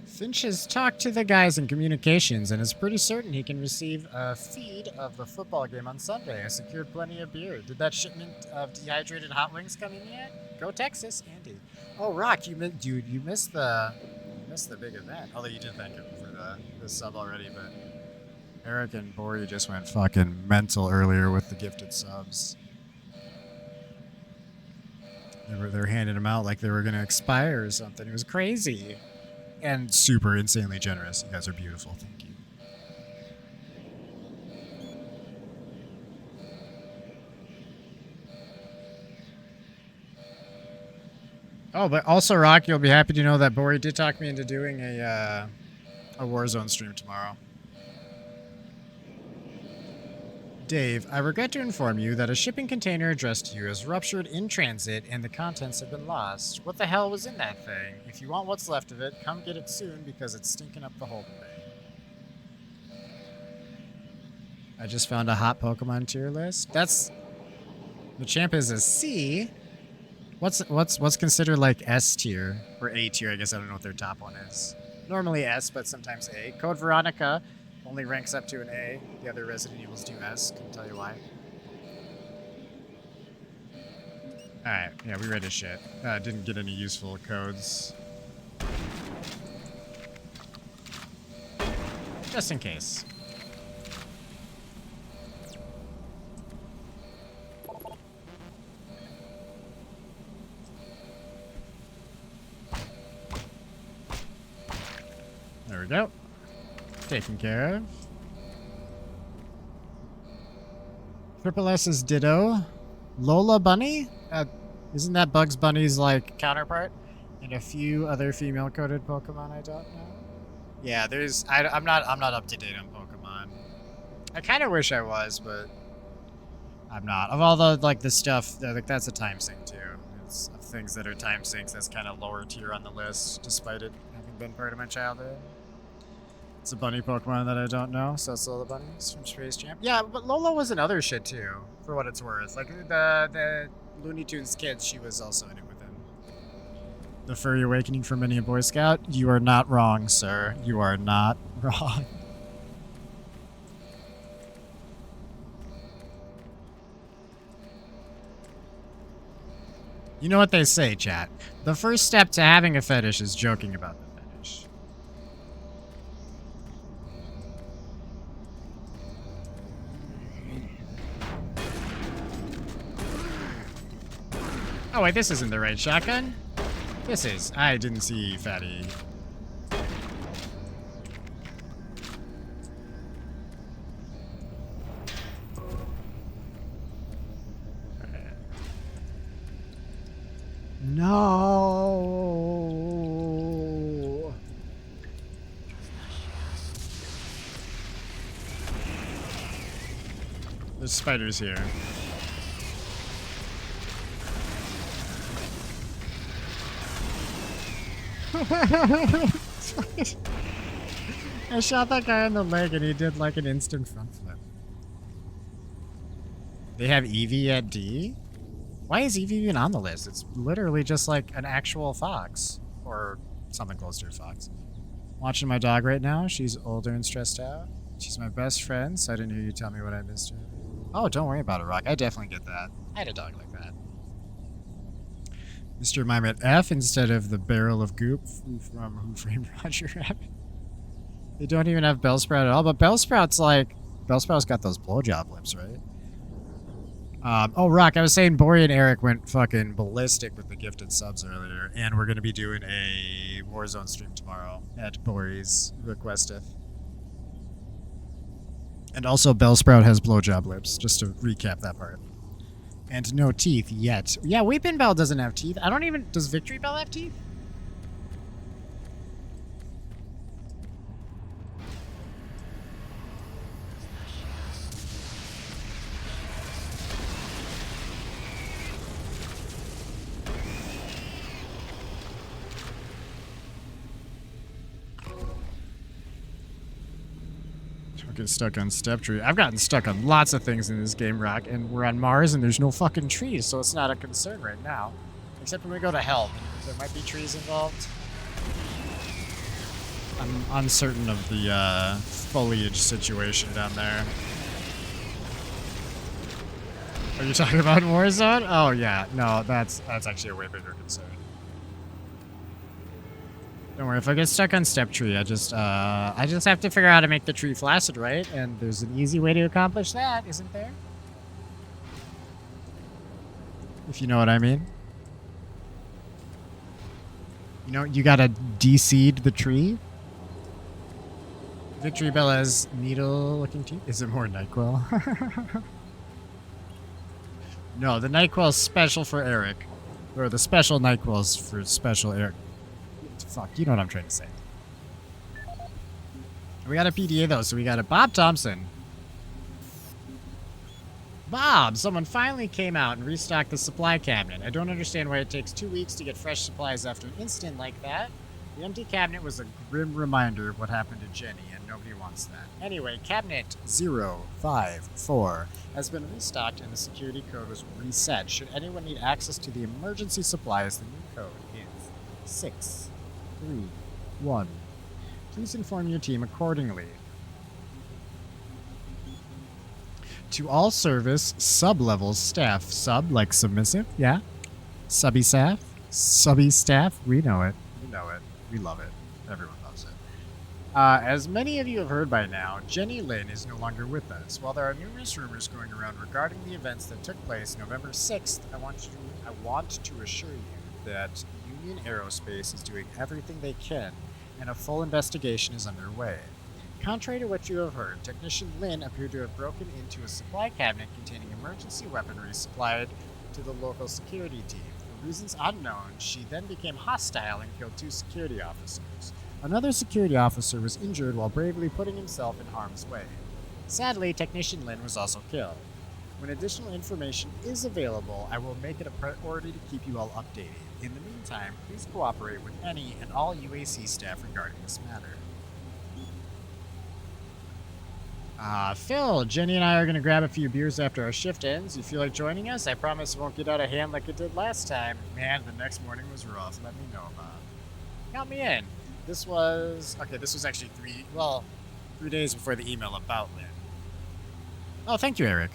Finch has talked to the guys in communications and is pretty certain he can receive a feed of the football game on Sunday. I secured plenty of beer. Did that shipment of dehydrated hot wings come in yet? Go Texas, Andy. Oh, Rock, you missed the big event. Although you did thank him for the sub already, but Eric and Bori just went fucking mental earlier with the gifted subs. They were handing them out like they were gonna expire or something. It was crazy. And super insanely generous. You guys are beautiful. Thank you. Oh, but also, Rock, you'll be happy to know that Bori did talk me into doing a Warzone stream tomorrow. Dave, I regret to inform you that a shipping container addressed to you has ruptured in transit and the contents have been lost. What the hell was in that thing? If you want what's left of it, come get it soon because it's stinking up the Holden Bay. I just found a hot Pokemon tier list. That's... Machamp is a C. What's considered like S tier? Or A tier, I guess I don't know what their top one is. Normally S, but sometimes A. Code Veronica only ranks up to an A. The other Resident Evils do S. Couldn't tell you why. Alright, yeah, we read his shit. Didn't get any useful codes. Just in case. There we go. Taken care of. Triple S's Ditto. Lola Bunny? Isn't that Bugs Bunny's like counterpart? And a few other female-coded Pokemon I don't know. Yeah, there's I'm not up to date on Pokemon. I kind of wish I was, but I'm not. Of all the like the stuff, like that's a time sink too. It's of things that are time sinks. That's kind of lower tier on the list, despite it having been part of my childhood. It's a bunny Pokemon that I don't know, so it's Lola Bunnies from Space Jam. Yeah, but Lola was in other shit too, for what it's worth. Like the Looney Tunes kids, she was also in it with him. The Furry Awakening from many a Boy Scout. You are not wrong, sir. You are not wrong. You know what they say, chat. The first step to having a fetish is joking about the fetish. Oh wait, this isn't the right shotgun? This is. I didn't see Fatty. No. There's spiders here. I shot that guy in the leg and he did like an instant front flip. They have Eevee at D? Why is Eevee even on the list? It's literally just like an actual fox. Or something close to a fox. Watching my dog right now. She's older and stressed out. She's my best friend, so I didn't hear you tell me what I missed her. Oh, don't worry about it, Rock. I definitely get that. I had a dog like that. Mr. Mime at F instead of the barrel of goop from Who Framed Roger Rabbit. They don't even have Bellsprout at all, but Bellsprout's got those blowjob lips, right? Oh, Rock, I was saying Bori and Eric went fucking ballistic with the gifted subs earlier, and we're going to be doing a Warzone stream tomorrow at Bori's requesteth. And also, Bellsprout has blowjob lips, just to recap that part. And no teeth yet. Yeah, Weepin' Bell doesn't have teeth. I don't even... Does Victory Bell have teeth? Get stuck on step tree. I've gotten stuck on lots of things in this game, Rock, and we're on Mars and there's no fucking trees, so it's not a concern right now. Except when we go to hell. There might be trees involved. I'm uncertain of the foliage situation down there. Are you talking about Warzone? Oh yeah, no, that's actually a way bigger concern. Don't worry, if I get stuck on step tree, I just have to figure out how to make the tree flaccid, right? And there's an easy way to accomplish that, isn't there? If you know what I mean. You know, you gotta de-seed the tree. Victory Bell has needle-looking teeth. Is it more NyQuil? No, the NyQuil's special for Eric. Or the special NyQuil's for special Eric. Fuck, you know what I'm trying to say. We got a PDA though, so we got a Bob Thompson. Bob, someone finally came out and restocked the supply cabinet. I don't understand why it takes 2 weeks to get fresh supplies after an incident like that. The empty cabinet was a grim reminder of what happened to Jenny, and nobody wants that. Anyway, cabinet 054 has been restocked and the security code was reset. Should anyone need access to the emergency supplies, the new code is 631. Please inform your team accordingly. To all service sub-level staff. Sub, like submissive, yeah? Subby staff? Subby staff? We know it. We know it. We love it. Everyone loves it. As many of you have heard by now, Jenny Lin is no longer with us. While there are numerous rumors going around regarding the events that took place November 6th, I want to assure you that Union Aerospace is doing everything they can, and a full investigation is underway. Contrary to what you have heard, Technician Lin appeared to have broken into a supply cabinet containing emergency weaponry supplied to the local security team. For reasons unknown, she then became hostile and killed 2 security officers. Another security officer was injured while bravely putting himself in harm's way. Sadly, Technician Lin was also killed. When additional information is available, I will make it a priority to keep you all updated. In the meantime, please cooperate with any and all UAC staff regarding this matter. Phil, Jenny and I are going to grab a few beers after our shift ends. You feel like joining us? I promise it won't get out of hand like it did last time. Man, the next morning was rough. Let me know about it. Count me in. This was actually 3 days before the email about Lynn. Oh, thank you, Eric.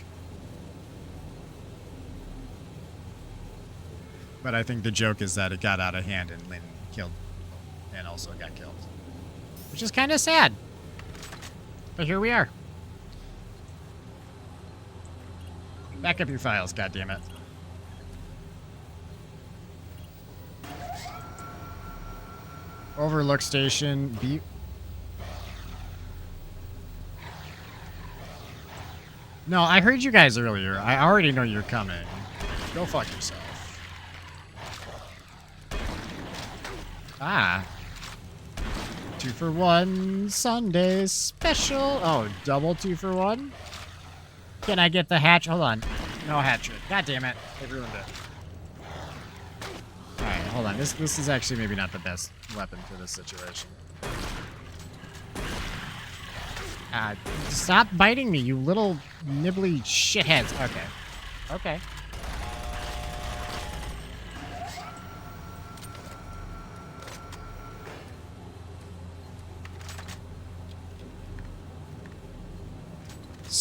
But I think the joke is that it got out of hand and Lynn killed people and also got killed. Which is kind of sad. But here we are. Back up your files, goddammit. Overlook Station B. No, I heard you guys earlier. I already know you're coming. Go fuck yourself. Ah. 2 for 1 Sunday special. Oh, double 2 for 1? Can I get the hatch? Hold on. No hatch trick. God damn it. They ruined it. Alright, hold on. This is actually maybe not the best weapon for this situation. Stop biting me, you little nibbly shitheads. Okay. Okay.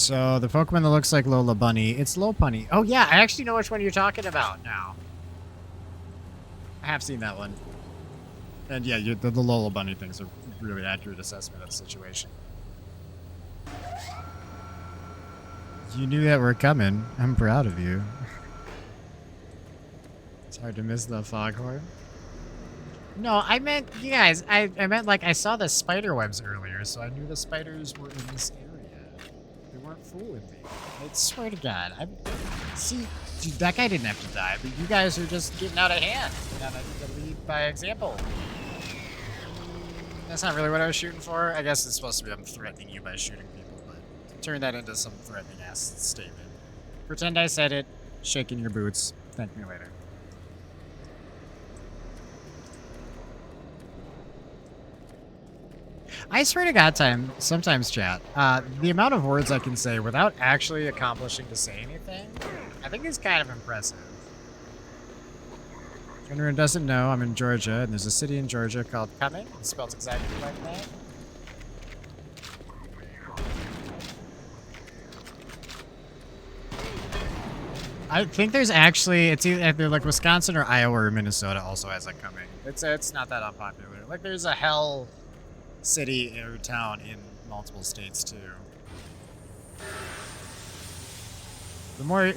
So the Pokemon that looks like Lola Bunny, it's Lopunny. Oh yeah, I actually know which one you're talking about now. I have seen that one. And yeah, the Lola Bunny thing's a really accurate assessment of the situation. You knew that we're coming. I'm proud of you. It's hard to miss the Foghorn. No, I meant, you guys, I meant like I saw the spider webs earlier, so I knew the spiders were in this area. They weren't fooling me. I swear to God. See, dude, that guy didn't have to die, but you guys are just getting out of hand. You gotta lead by example. That's not really what I was shooting for. I guess it's supposed to be I'm threatening you by shooting people, but turn that into some threatening ass statement. Pretend I said it, shaking your boots. Thank me later. I swear to God, sometimes chat, the amount of words I can say without actually accomplishing to say anything, I think is kind of impressive. If anyone doesn't know, I'm in Georgia, and there's a city in Georgia called Cumming. It's spelled exactly like that. I think there's actually, it's either like Wisconsin or Iowa or Minnesota also has like Cumming. It's not that unpopular. Like there's a Hell city or town in multiple states too. The more,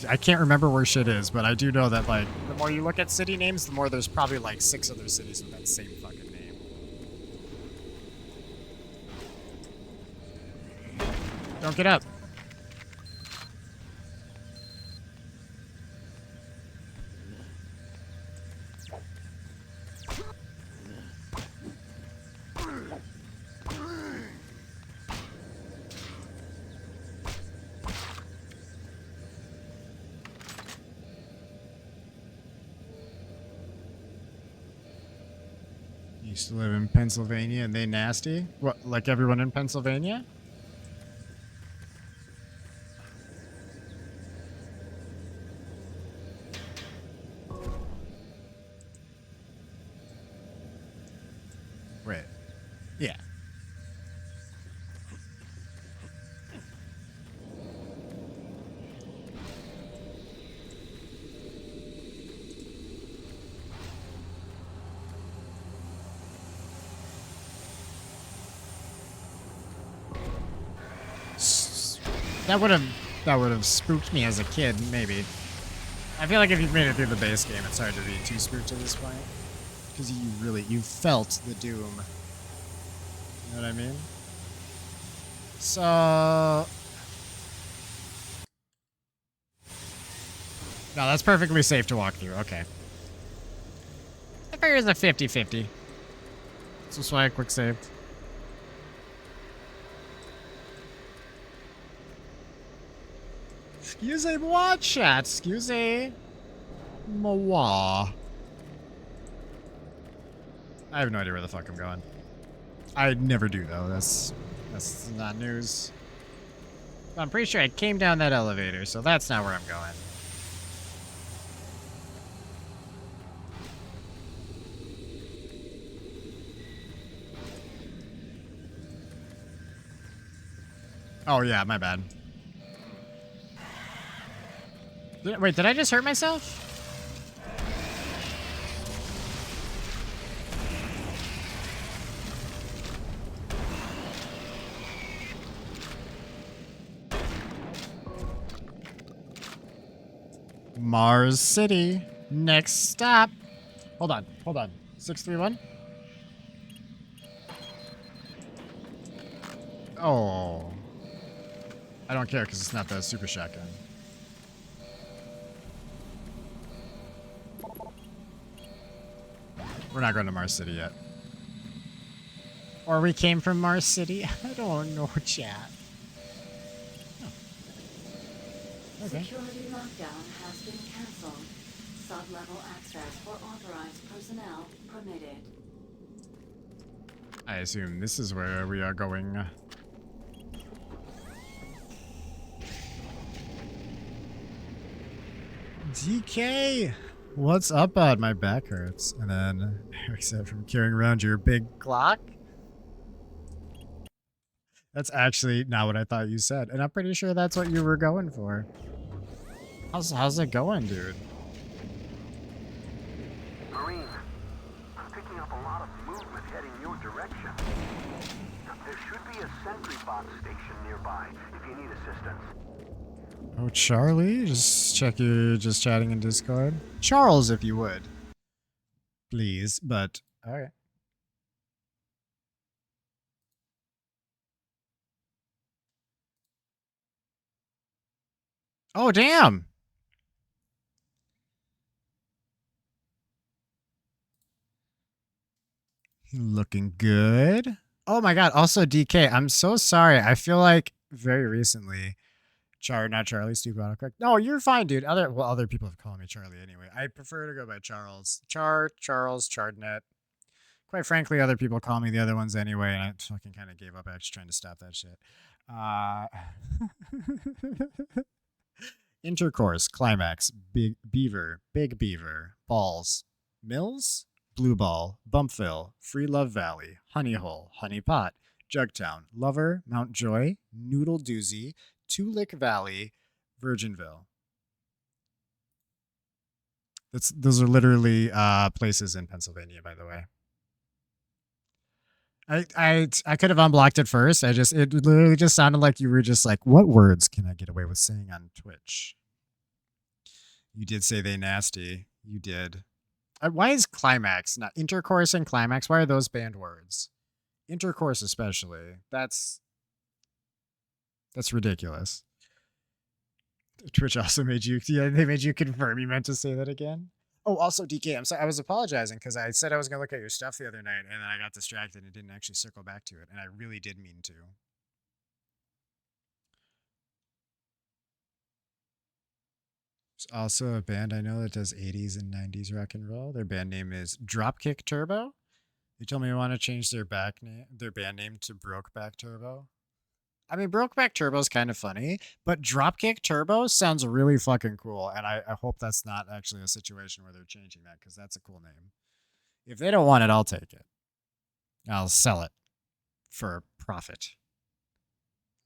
I can't remember where shit is, but I do know that like the more you look at city names, the more there's probably like 6 other cities with that same fucking name. Don't get up. Used to live in Pennsylvania and they nasty? What, like everyone in Pennsylvania? Wait. Yeah. That would have spooked me as a kid, maybe. I feel like if you've made it through the base game, it's hard to be too spooked at this point. Because you felt the doom. You know what I mean? So... No, that's perfectly safe to walk through, okay. I figure it's a 50-50. So that's why I quick saved. Excusez-moi, chat. Excusez-moi. I have no idea where the fuck I'm going. I never do, though. That's not news. I'm pretty sure I came down that elevator, so that's not where I'm going. Oh, yeah, my bad. Wait, did I just hurt myself? Mars City. Next stop. Hold on. 631? Oh. I don't care because it's not the super shotgun. We're not going to Mars City yet. Or we came from Mars City? I don't know, chat. Oh. Okay. Security lockdown has been cancelled. Sub-level access for authorized personnel permitted. I assume this is where we are going. DK! What's up, bud? My back hurts. And then, except from carrying around your big clock. That's actually not what I thought you said, and I'm pretty sure that's what you were going for. How's it going, dude? Marine, I'm picking up a lot of movement heading your direction. There should be a sentry bot station nearby if you need assistance. Oh, Charlie? Just check you're just chatting in Discord. Charles, if you would. Please, but... Alright. Oh, damn! Looking good. Oh my god, also DK, I'm so sorry. I feel like very recently... not Charlie, stupid autocorrect. No, you're fine, dude. Other people have called me Charlie anyway. I prefer to go by Charles. Charles, Chardnet. Quite frankly, other people call me the other ones anyway, and I fucking kind of gave up actually trying to stop that shit. Intercourse, Climax, Big Beaver, Balls, Mills, Blue Ball, Bumpville, Free Love Valley, Honey Hole, Honey Pot, Jugtown, Lover, Mount Joy, Noodle Doozy, Two Lick Valley, Virginville. Those are literally places in Pennsylvania, by the way. I could have unblocked it first. It literally just sounded like you were just like, what words can I get away with saying on Twitch? You did say they nasty. You did. Why is climax not intercourse and climax? Why are those banned words? Intercourse especially. That's ridiculous. Twitch also made you, yeah, they made you confirm you meant to say that again. Oh, also DK, I'm sorry, I was apologizing because I said I was gonna look at your stuff the other night and then I got distracted and didn't actually circle back to it, and I really did mean to. There's also a band I know that does 80s and 90s rock and roll. Their band name is Dropkick Turbo. They told me they want to change their band name to Brokeback Turbo. I mean, Brokeback Turbo is kind of funny, but Dropkick Turbo sounds really fucking cool, and I hope that's not actually a situation where they're changing that, because that's a cool name. If they don't want it, I'll take it. I'll sell it for profit.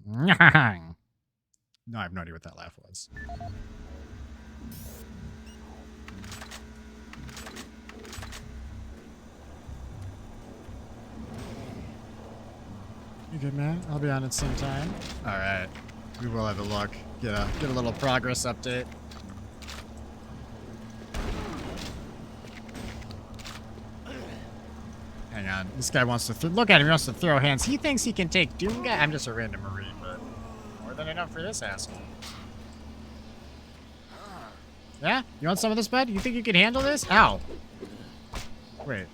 No, I have no idea what that laugh was. You good, man? I'll be on it sometime. All right, we will have a look. Get a little progress update. Hang on, this guy wants to look at him. He wants to throw hands. He thinks he can take Doomga. I'm just a random Marine, but more than enough for this asshole. Yeah, you want some of this, bud? You think you can handle this? Ow! Wait.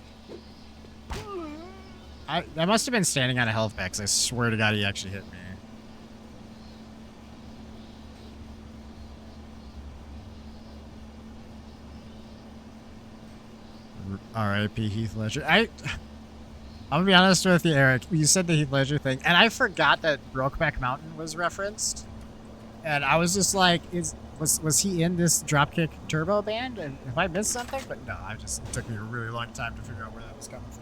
I must have been standing on a health pack, because I swear to God he actually hit me. R.I.P. Heath Ledger. I'm gonna be honest with you, Eric. You said the Heath Ledger thing, and I forgot that Brokeback Mountain was referenced. And I was just like, was he in this Dropkick Turbo band? And if I missed something? But no, it took me a really long time to figure out where that was coming from.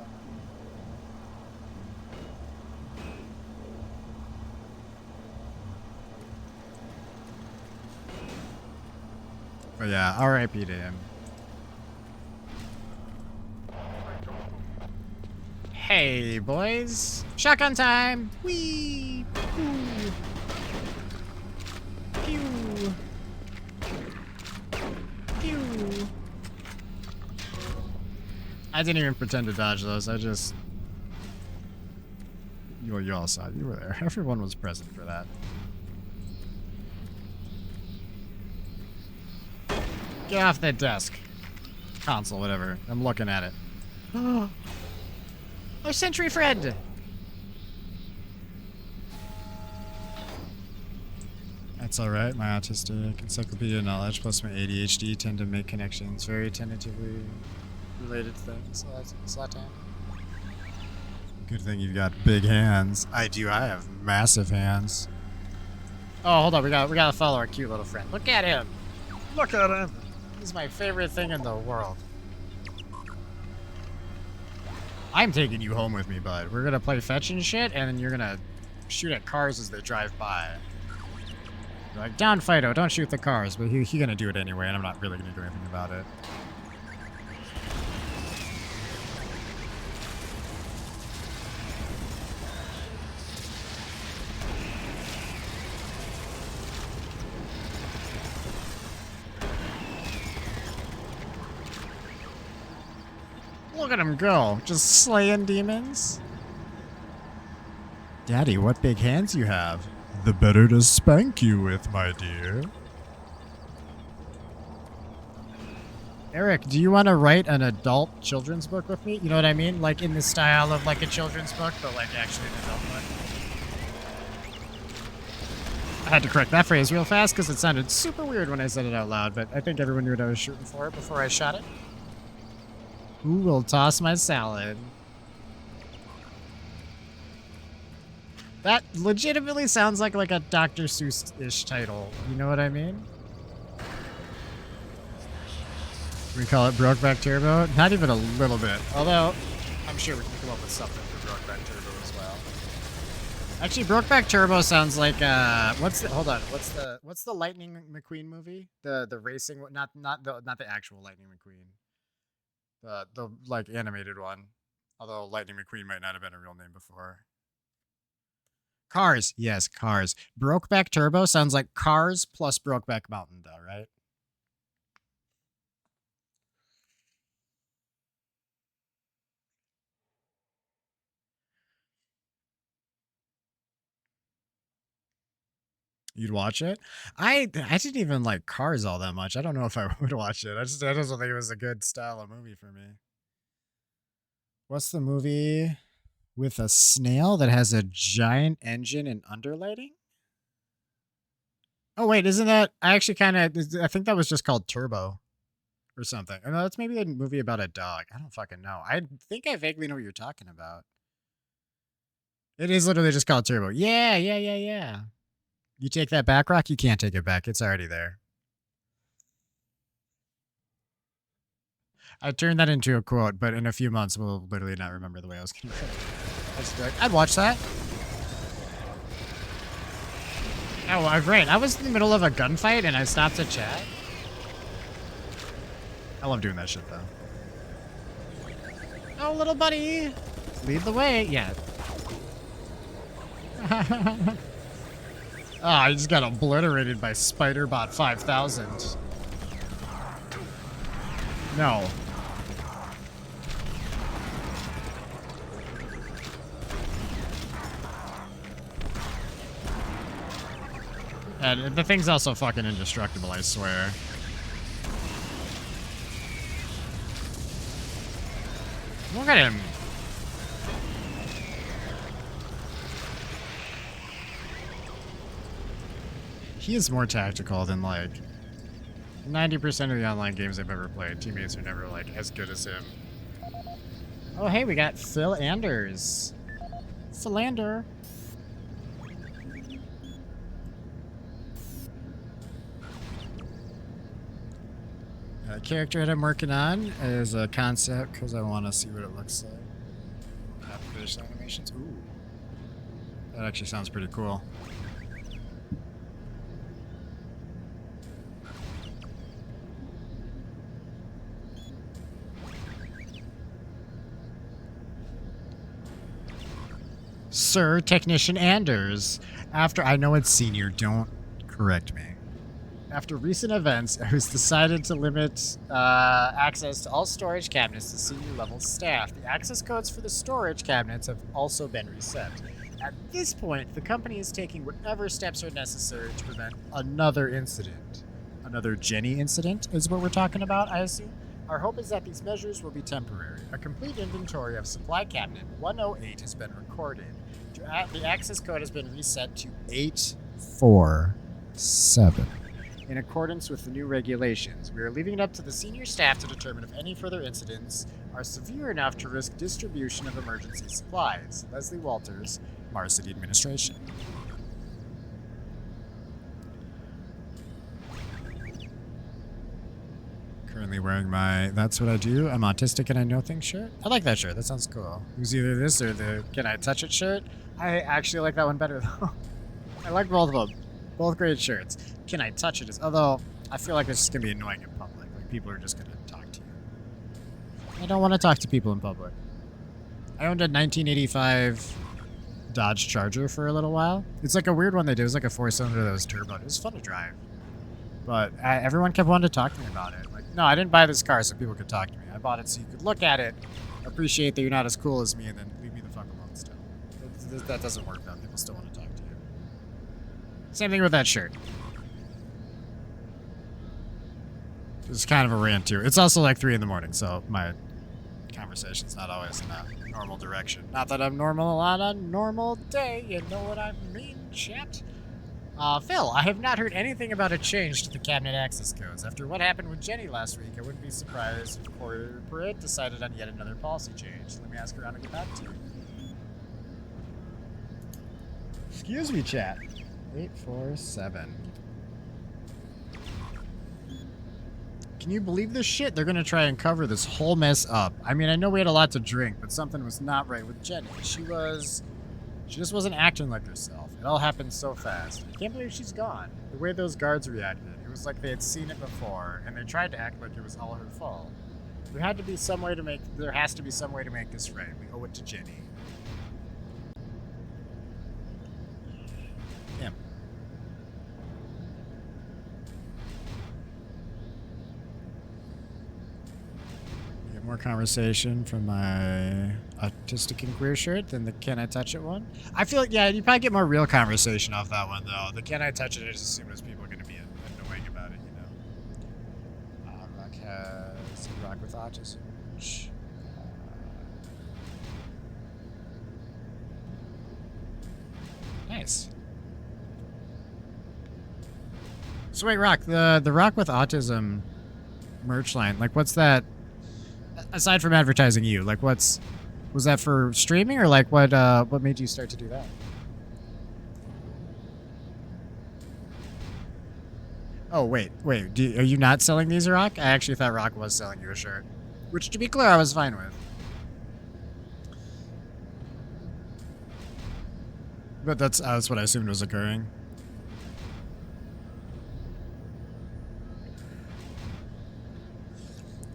But yeah, R.I.P. to him. Hey, boys. Shotgun time! Whee! Pew! Pew! Pew! I didn't even pretend to dodge those. I just... You all saw it. You were there. Everyone was present for that. Get off that desk. Console, whatever. I'm looking at it. Oh, Sentry Fred! That's alright. My autistic encyclopedia knowledge plus my ADHD tend to make connections very tentatively related things. Zlatan. Good thing you've got big hands. I do. I have massive hands. Oh, hold on. We gotta follow our cute little friend. Look at him. Look at him. He's my favorite thing in the world. I'm taking you home with me, bud. We're gonna play fetch and shit, and then you're gonna shoot at cars as they drive by. They're like, down Fido, don't shoot the cars, but he gonna do it anyway, and I'm not really gonna do anything about it. Look at him go, just slaying demons. Daddy, what big hands you have. The better to spank you with, my dear. Eric, do you want to write an adult children's book with me? You know what I mean? Like in the style of like a children's book, but like actually an adult book. I had to correct that phrase real fast because it sounded super weird when I said it out loud, but I think everyone knew what I was shooting for before I shot it. Who will toss my salad? That legitimately sounds like a Dr. Seuss-ish title. You know what I mean? We call it Brokeback Turbo? Not even a little bit. Although, I'm sure we can come up with something for Brokeback Turbo as well. Actually, Brokeback Turbo sounds like hold on. What's the Lightning McQueen movie? The racing, not the actual Lightning McQueen. The like animated one. Although Lightning McQueen might not have been a real name before. Cars. Yes, Cars. Brokeback Turbo sounds like Cars plus Brokeback Mountain though, right? You'd watch it? I didn't even like Cars all that much. I don't know if I would watch it. I just don't think it was a good style of movie for me. What's the movie with a snail that has a giant engine and underlighting? Oh wait, isn't that I think that was just called Turbo or something. Oh, no, that's maybe a movie about a dog. I don't fucking know. I think I vaguely know what you're talking about. It is literally just called Turbo. Yeah. You take that back, Rock? You can't take it back. It's already there. I turned that into a quote, but in a few months, we'll literally not remember the way I was going to put it. I'd watch that. Oh, great. I was in the middle of a gunfight, and I stopped to chat. I love doing that shit, though. Oh, little buddy. Lead the way. Yeah. I just got obliterated by Spiderbot 5000. No. And the thing's also fucking indestructible, I swear. Look at him. He is more tactical than, like, 90% of the online games I've ever played. Teammates are never, like, as good as him. Oh, hey, we got Phil Anders. Philander. A character that I'm working on is a concept because I want to see what it looks like. Finished animations. Ooh. That actually sounds pretty cool. Sir Technician Anders. I know it's senior, don't correct me. After recent events, it was decided to limit access to all storage cabinets to senior level staff. The access codes for the storage cabinets have also been reset. At this point, the company is taking whatever steps are necessary to prevent another incident. Another Jenny incident is what we're talking about, I assume? Our hope is that these measures will be temporary. A complete inventory of supply cabinet 108 has been recorded. The access code has been reset to 847. In accordance with the new regulations, we are leaving it up to the senior staff to determine if any further incidents are severe enough to risk distribution of emergency supplies. Leslie Walters, Mars City Administration. Currently wearing my "That's What I Do, I'm Autistic and I Know Things" shirt. I like that shirt. That sounds cool. It was either this or the "Can I Touch It" shirt. I actually like that one better though. I like both of them. Both great shirts. "Can I Touch It" is, although I feel like it's just gonna be annoying in public. Like people are just gonna talk to you. I don't want to talk to people in public. I owned a 1985 Dodge Charger for a little while. It's like a weird one they did. It was like a 4-cylinder that was turbo. It was fun to drive. But everyone kept wanting to talk to me about it. Like, no, I didn't buy this car so people could talk to me. I bought it so you could look at it, appreciate that you're not as cool as me, and then leave me the fuck alone still. That doesn't work though. People still want to talk to you. Same thing with that shirt. It's kind of a rant too. It's also like 3 in the morning, so my conversation's not always in a normal direction. Not that I'm normal on a normal day, you know what I mean, chat? Phil, I have not heard anything about a change to the cabinet access codes. After what happened with Jenny last week, I wouldn't be surprised if corporate decided on yet another policy change. Let me ask around and get back to you. Excuse me, chat. 847. Can you believe this shit? They're gonna try and cover this whole mess up. I mean, I know we had a lot to drink, but something was not right with Jenny. She just wasn't acting like herself. It all happened so fast. I can't believe she's gone. The way those guards reacted, it was like they had seen it before, and they tried to act like it was all her fault. There has to be some way to make this right. We owe it to Jenny. Damn. Get more conversation from my Autistic and Queer shirt than the "Can I Touch It" one. I feel like, yeah, you probably get more real conversation off that one, though. The "Can I Touch It" is assumed as people are going to be annoying about it, you know. Rock has Rock with Autism. Nice. So wait, Rock, the Rock with Autism merch line, like, what's that? Aside from advertising you, like, was that for streaming, or like what made you start to do that? Oh, wait. Are you not selling these, Rock? I actually thought Rock was selling you a shirt. Which, to be clear, I was fine with. But that's what I assumed was occurring.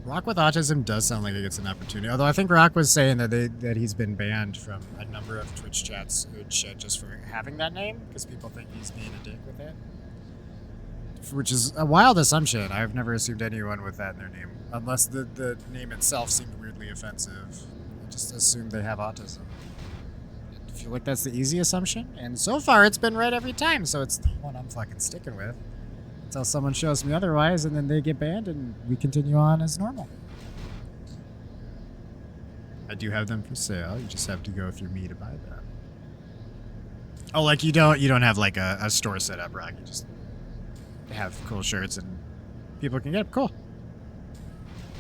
Rock with Autism does sound like it gets an opportunity. Although I think Rock was saying that he's been banned from a number of Twitch chats just for having that name, because people think he's being a dick with it. Which is a wild assumption. I've never assumed anyone with that in their name. Unless the name itself seemed weirdly offensive. I just assumed they have autism. I feel like that's the easy assumption. And so far it's been right every time, so it's the one I'm fucking sticking with. Until someone shows me otherwise, and then they get banned, and we continue on as normal. I do have them for sale. You just have to go through me to buy them. Oh, like you don't have like a store set up, Rock. You just have cool shirts and people can get them. Cool.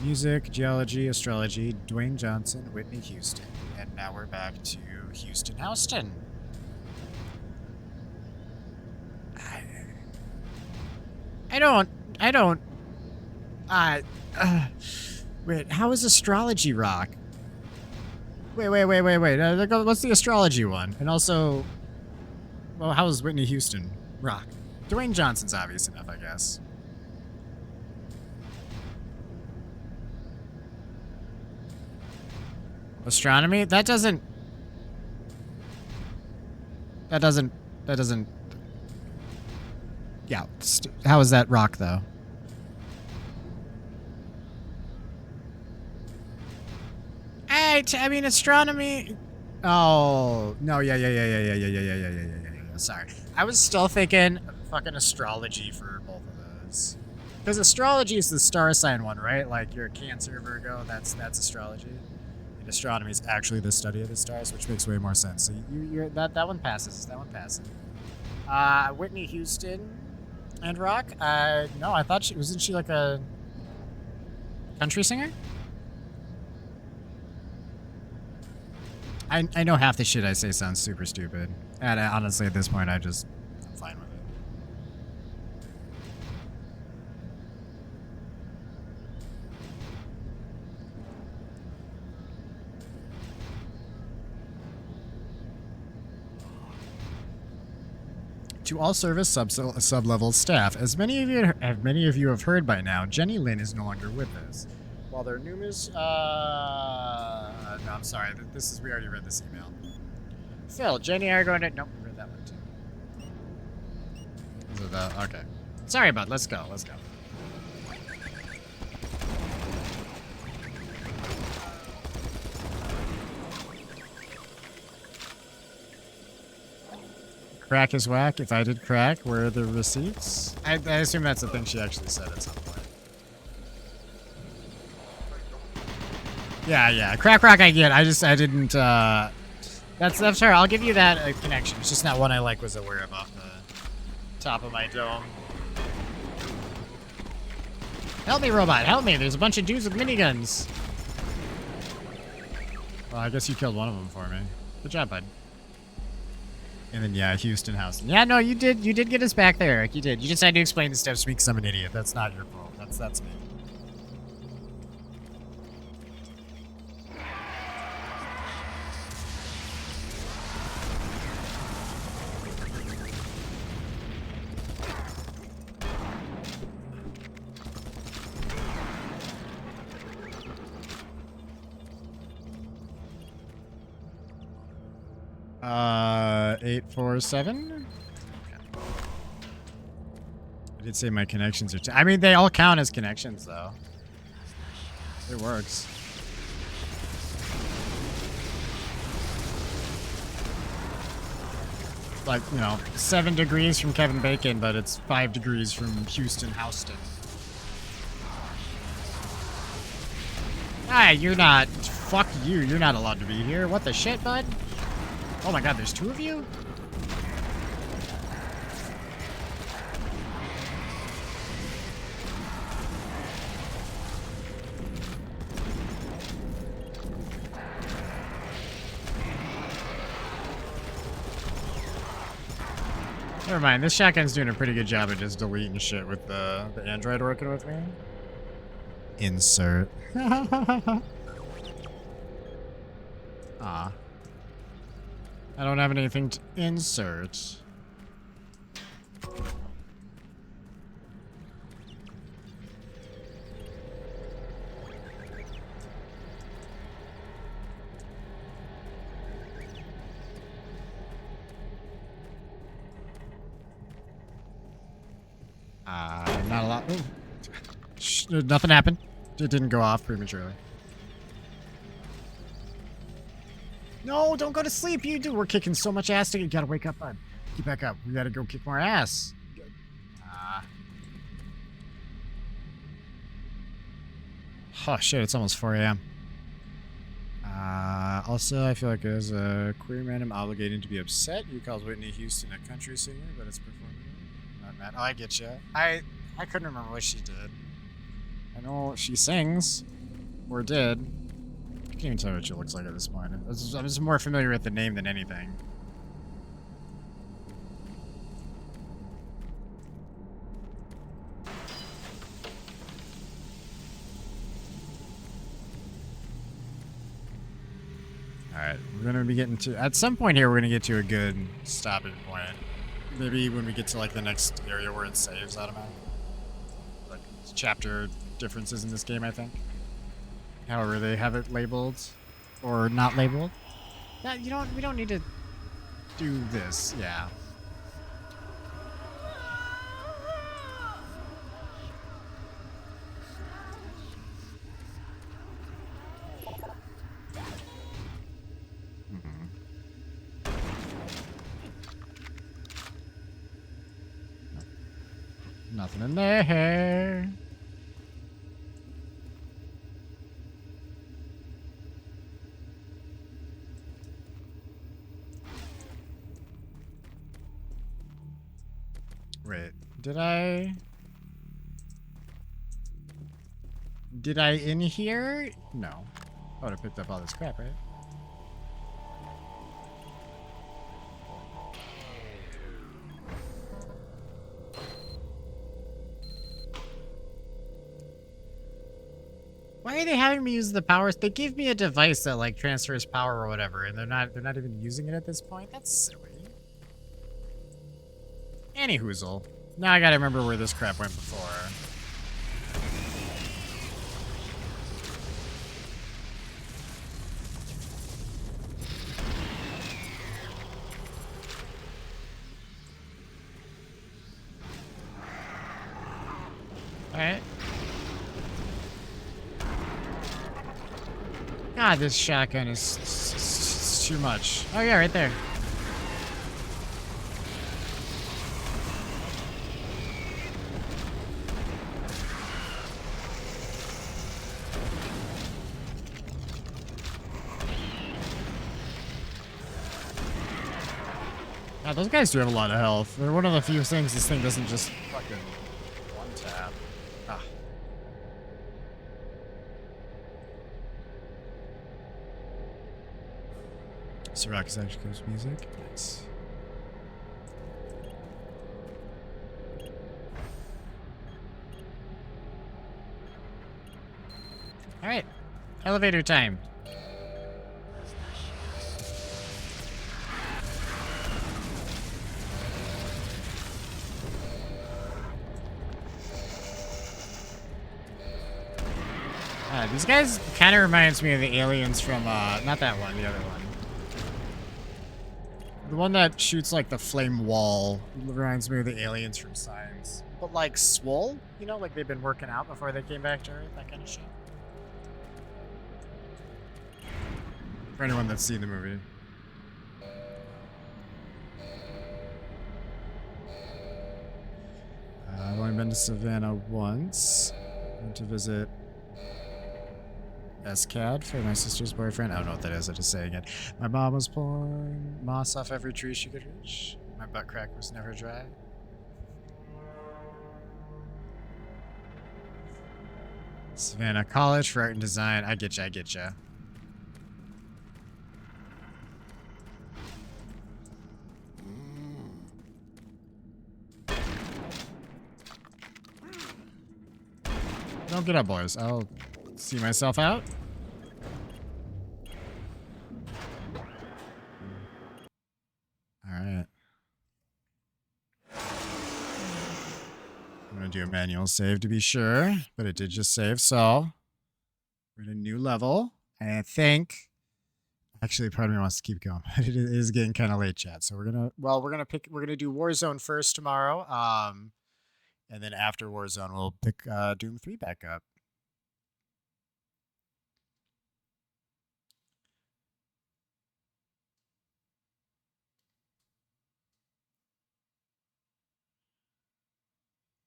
Music, geology, astrology, Dwayne Johnson, Whitney Houston, and now we're back to Houston Houston. Wait, how is astrology, Rock? Wait. What's the astrology one? And also, well, how is Whitney Houston, Rock? Dwayne Johnson's obvious enough, I guess. Astronomy? That doesn't... Yeah, how is that Rock, though? I mean, astronomy... Oh, no, yeah. Sorry. I was still thinking fucking astrology for both of those. Because astrology is the star sign one, right? Like, you're a Cancer, Virgo, that's astrology. And astronomy is actually the study of the stars, which makes way more sense. So you're that one passes. That one passes. Whitney Houston and Rock? No, I thought wasn't she like a country singer? I know half the shit I say sounds super stupid. And honestly, at this point, I'm fine with it. To all service sub-level staff, as many of you have heard by now, Jenny Lin is no longer with us. While there are numerous, no, I'm sorry. We already read this email. Phil, Jenny are going to, nope, we read that one too. Is it that? Okay. Sorry, bud. Let's go. Let's go. Crack is whack. If I did crack, where are the receipts? I assume that's the thing she actually said at some point. Yeah. Crack, I get. I didn't, that's her. I'll give you that connection. It's just not one I, was aware of off the top of my dome. Help me, robot. Help me. There's a bunch of dudes with miniguns. Well, I guess you killed one of them for me. Good job, bud. And then, yeah, Houston Houston. Yeah, no, you did get us back there, Eric. You did. You just had to explain the steps to me because I'm an idiot. That's not your fault. That's me. Uh, 847? Okay. I did say my connections are... I mean, they all count as connections, though. It works. Like, 7 degrees from Kevin Bacon, but it's 5 degrees from Houston Houston. Ah, you're not... Fuck you. You're not allowed to be here. What the shit, bud? Oh my god, there's 2 of you? Never mind, this shotgun's doing a pretty good job of just deleting shit with the android working with me. Insert. Ah. I don't have anything to insert. Not a lot. Ooh. Nothing happened. It didn't go off prematurely. No, don't go to sleep, you do. We're kicking so much ass today. You gotta wake up, bud. Get back up. We gotta go kick more ass. Oh, shit, it's almost 4 a.m. Also, I feel like as a queer man, I'm obligated to be upset. You called Whitney Houston a country singer, but it's performing. Not mad. Oh, I get you. I couldn't remember what she did. I know she sings. Or did. I can't even tell what she looks like at this point. I'm just more familiar with the name than anything. Alright, we're gonna be getting to... At some point here, we're gonna get to a good stopping point. Maybe when we get to, the next area where it saves automatically. Chapter differences in this game, I think. However they have it labeled. Or not labeled. Yeah, we don't need to do this, yeah. Nothing in there. Wait, did I in here? No. I would have picked up all this crap, right? Why are they having me use the powers? They gave me a device that transfers power or whatever, and they're not even using it at this point. That's silly. Any hoozle. Now I gotta remember where this crap went before. Alright. God, this shotgun is too much. Oh yeah, right there. God, those guys do have a lot of health. They're one of the few things this thing doesn't just fucking one tap. Ah. Sirac actually goes music. Nice. Alright. Elevator time. These guys kind of reminds me of the aliens from, not that one, the other one. The one that shoots, like, the flame wall reminds me of the aliens from Signs. But, like, swole? You know, like they've been working out before they came back to Earth, that kind of shit. For anyone that's seen the movie. I've only been to Savannah once. Went to visit SCAD for my sister's boyfriend. I don't know what that is, I'm just saying it. My mom was pulling moss off every tree she could reach. My butt crack was never dry. Savannah College for Art and Design. I get ya. Don't get up, boys. I'll see myself out. Alright. I'm gonna do a manual save to be sure, but it did just save, so we're at a new level. And I think actually part of me wants to keep going. It is getting kind of late, chat. So we're gonna do Warzone first tomorrow. And then after Warzone we'll pick Doom 3 back up.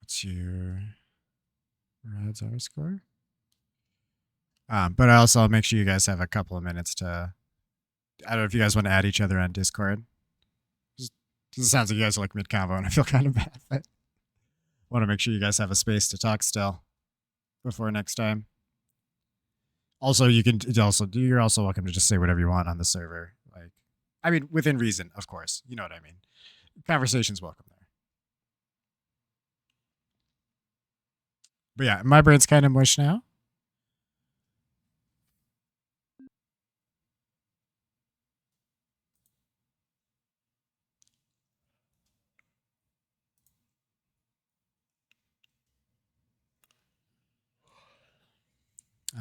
What's your Rad's R score? But also I'll make sure you guys have a couple of minutes to, I don't know if you guys want to add each other on Discord. Just, it sounds like you guys are like mid-combo and I feel kind of bad, but want to make sure you guys have a space to talk still before next time. Also, you're also welcome to just say whatever you want on the server. Like, I mean, within reason, of course. You know what I mean. Conversation's welcome there. But yeah, my brain's kind of mush now.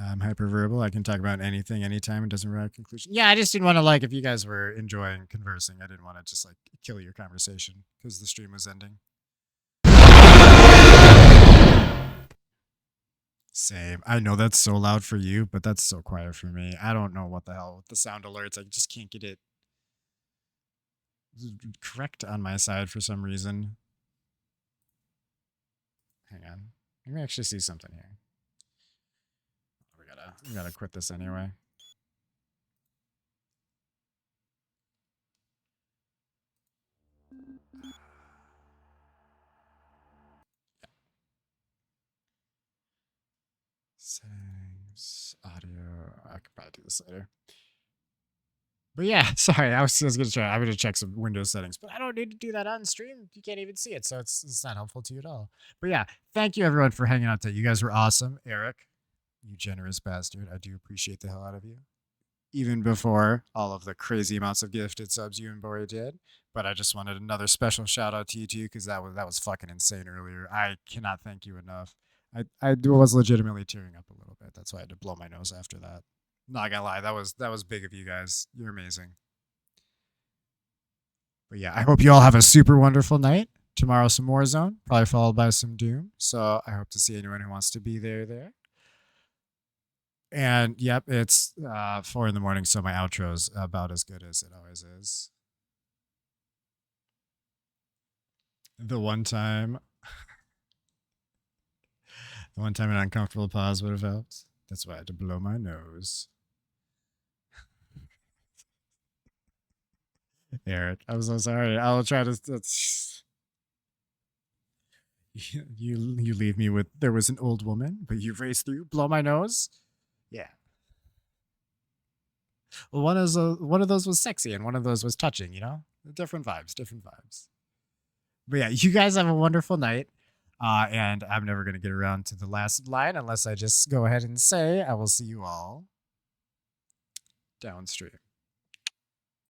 I'm hyperverbal. I can talk about anything, anytime. It doesn't require a conclusion. Yeah, I just didn't want to, like, if you guys were enjoying conversing, I didn't want to just, like, kill your conversation because the stream was ending. Same. I know that's so loud for you, but that's so quiet for me. I don't know what the hell with the sound alerts. I just can't get it correct on my side for some reason. Hang on. Let me actually see something here. We gotta quit this anyway. Settings, audio. I could probably do this later. But yeah, sorry, I was gonna try. I'm gonna check some Windows settings, but I don't need to do that on stream. You can't even see it, so it's not helpful to you at all. But yeah, thank you everyone for hanging out today. You guys were awesome, Eric. You generous bastard. I do appreciate the hell out of you. even before all of the crazy amounts of gifted subs you and Bori did. But I just wanted another special shout out to you too, because that was fucking insane earlier. I cannot thank you enough. I was legitimately tearing up a little bit. That's why I had to blow my nose after that. Not gonna lie, that was big of you guys. You're amazing. But yeah, I hope you all have a super wonderful night. Tomorrow some Warzone, probably followed by some Doom. So I hope to see anyone who wants to be there. And yep, it's 4 in the morning, so my outro's about as good as it always is. The one time an uncomfortable pause would have helped. That's why I had to blow my nose. Eric, I'm so sorry. I'll try to. You leave me with there was an old woman, but you raced through, blow my nose. Yeah. Well, one of those was sexy, and one of those was touching. You know, different vibes. But yeah, you guys have a wonderful night. And I'm never gonna get around to the last line unless I just go ahead and say I will see you all downstream.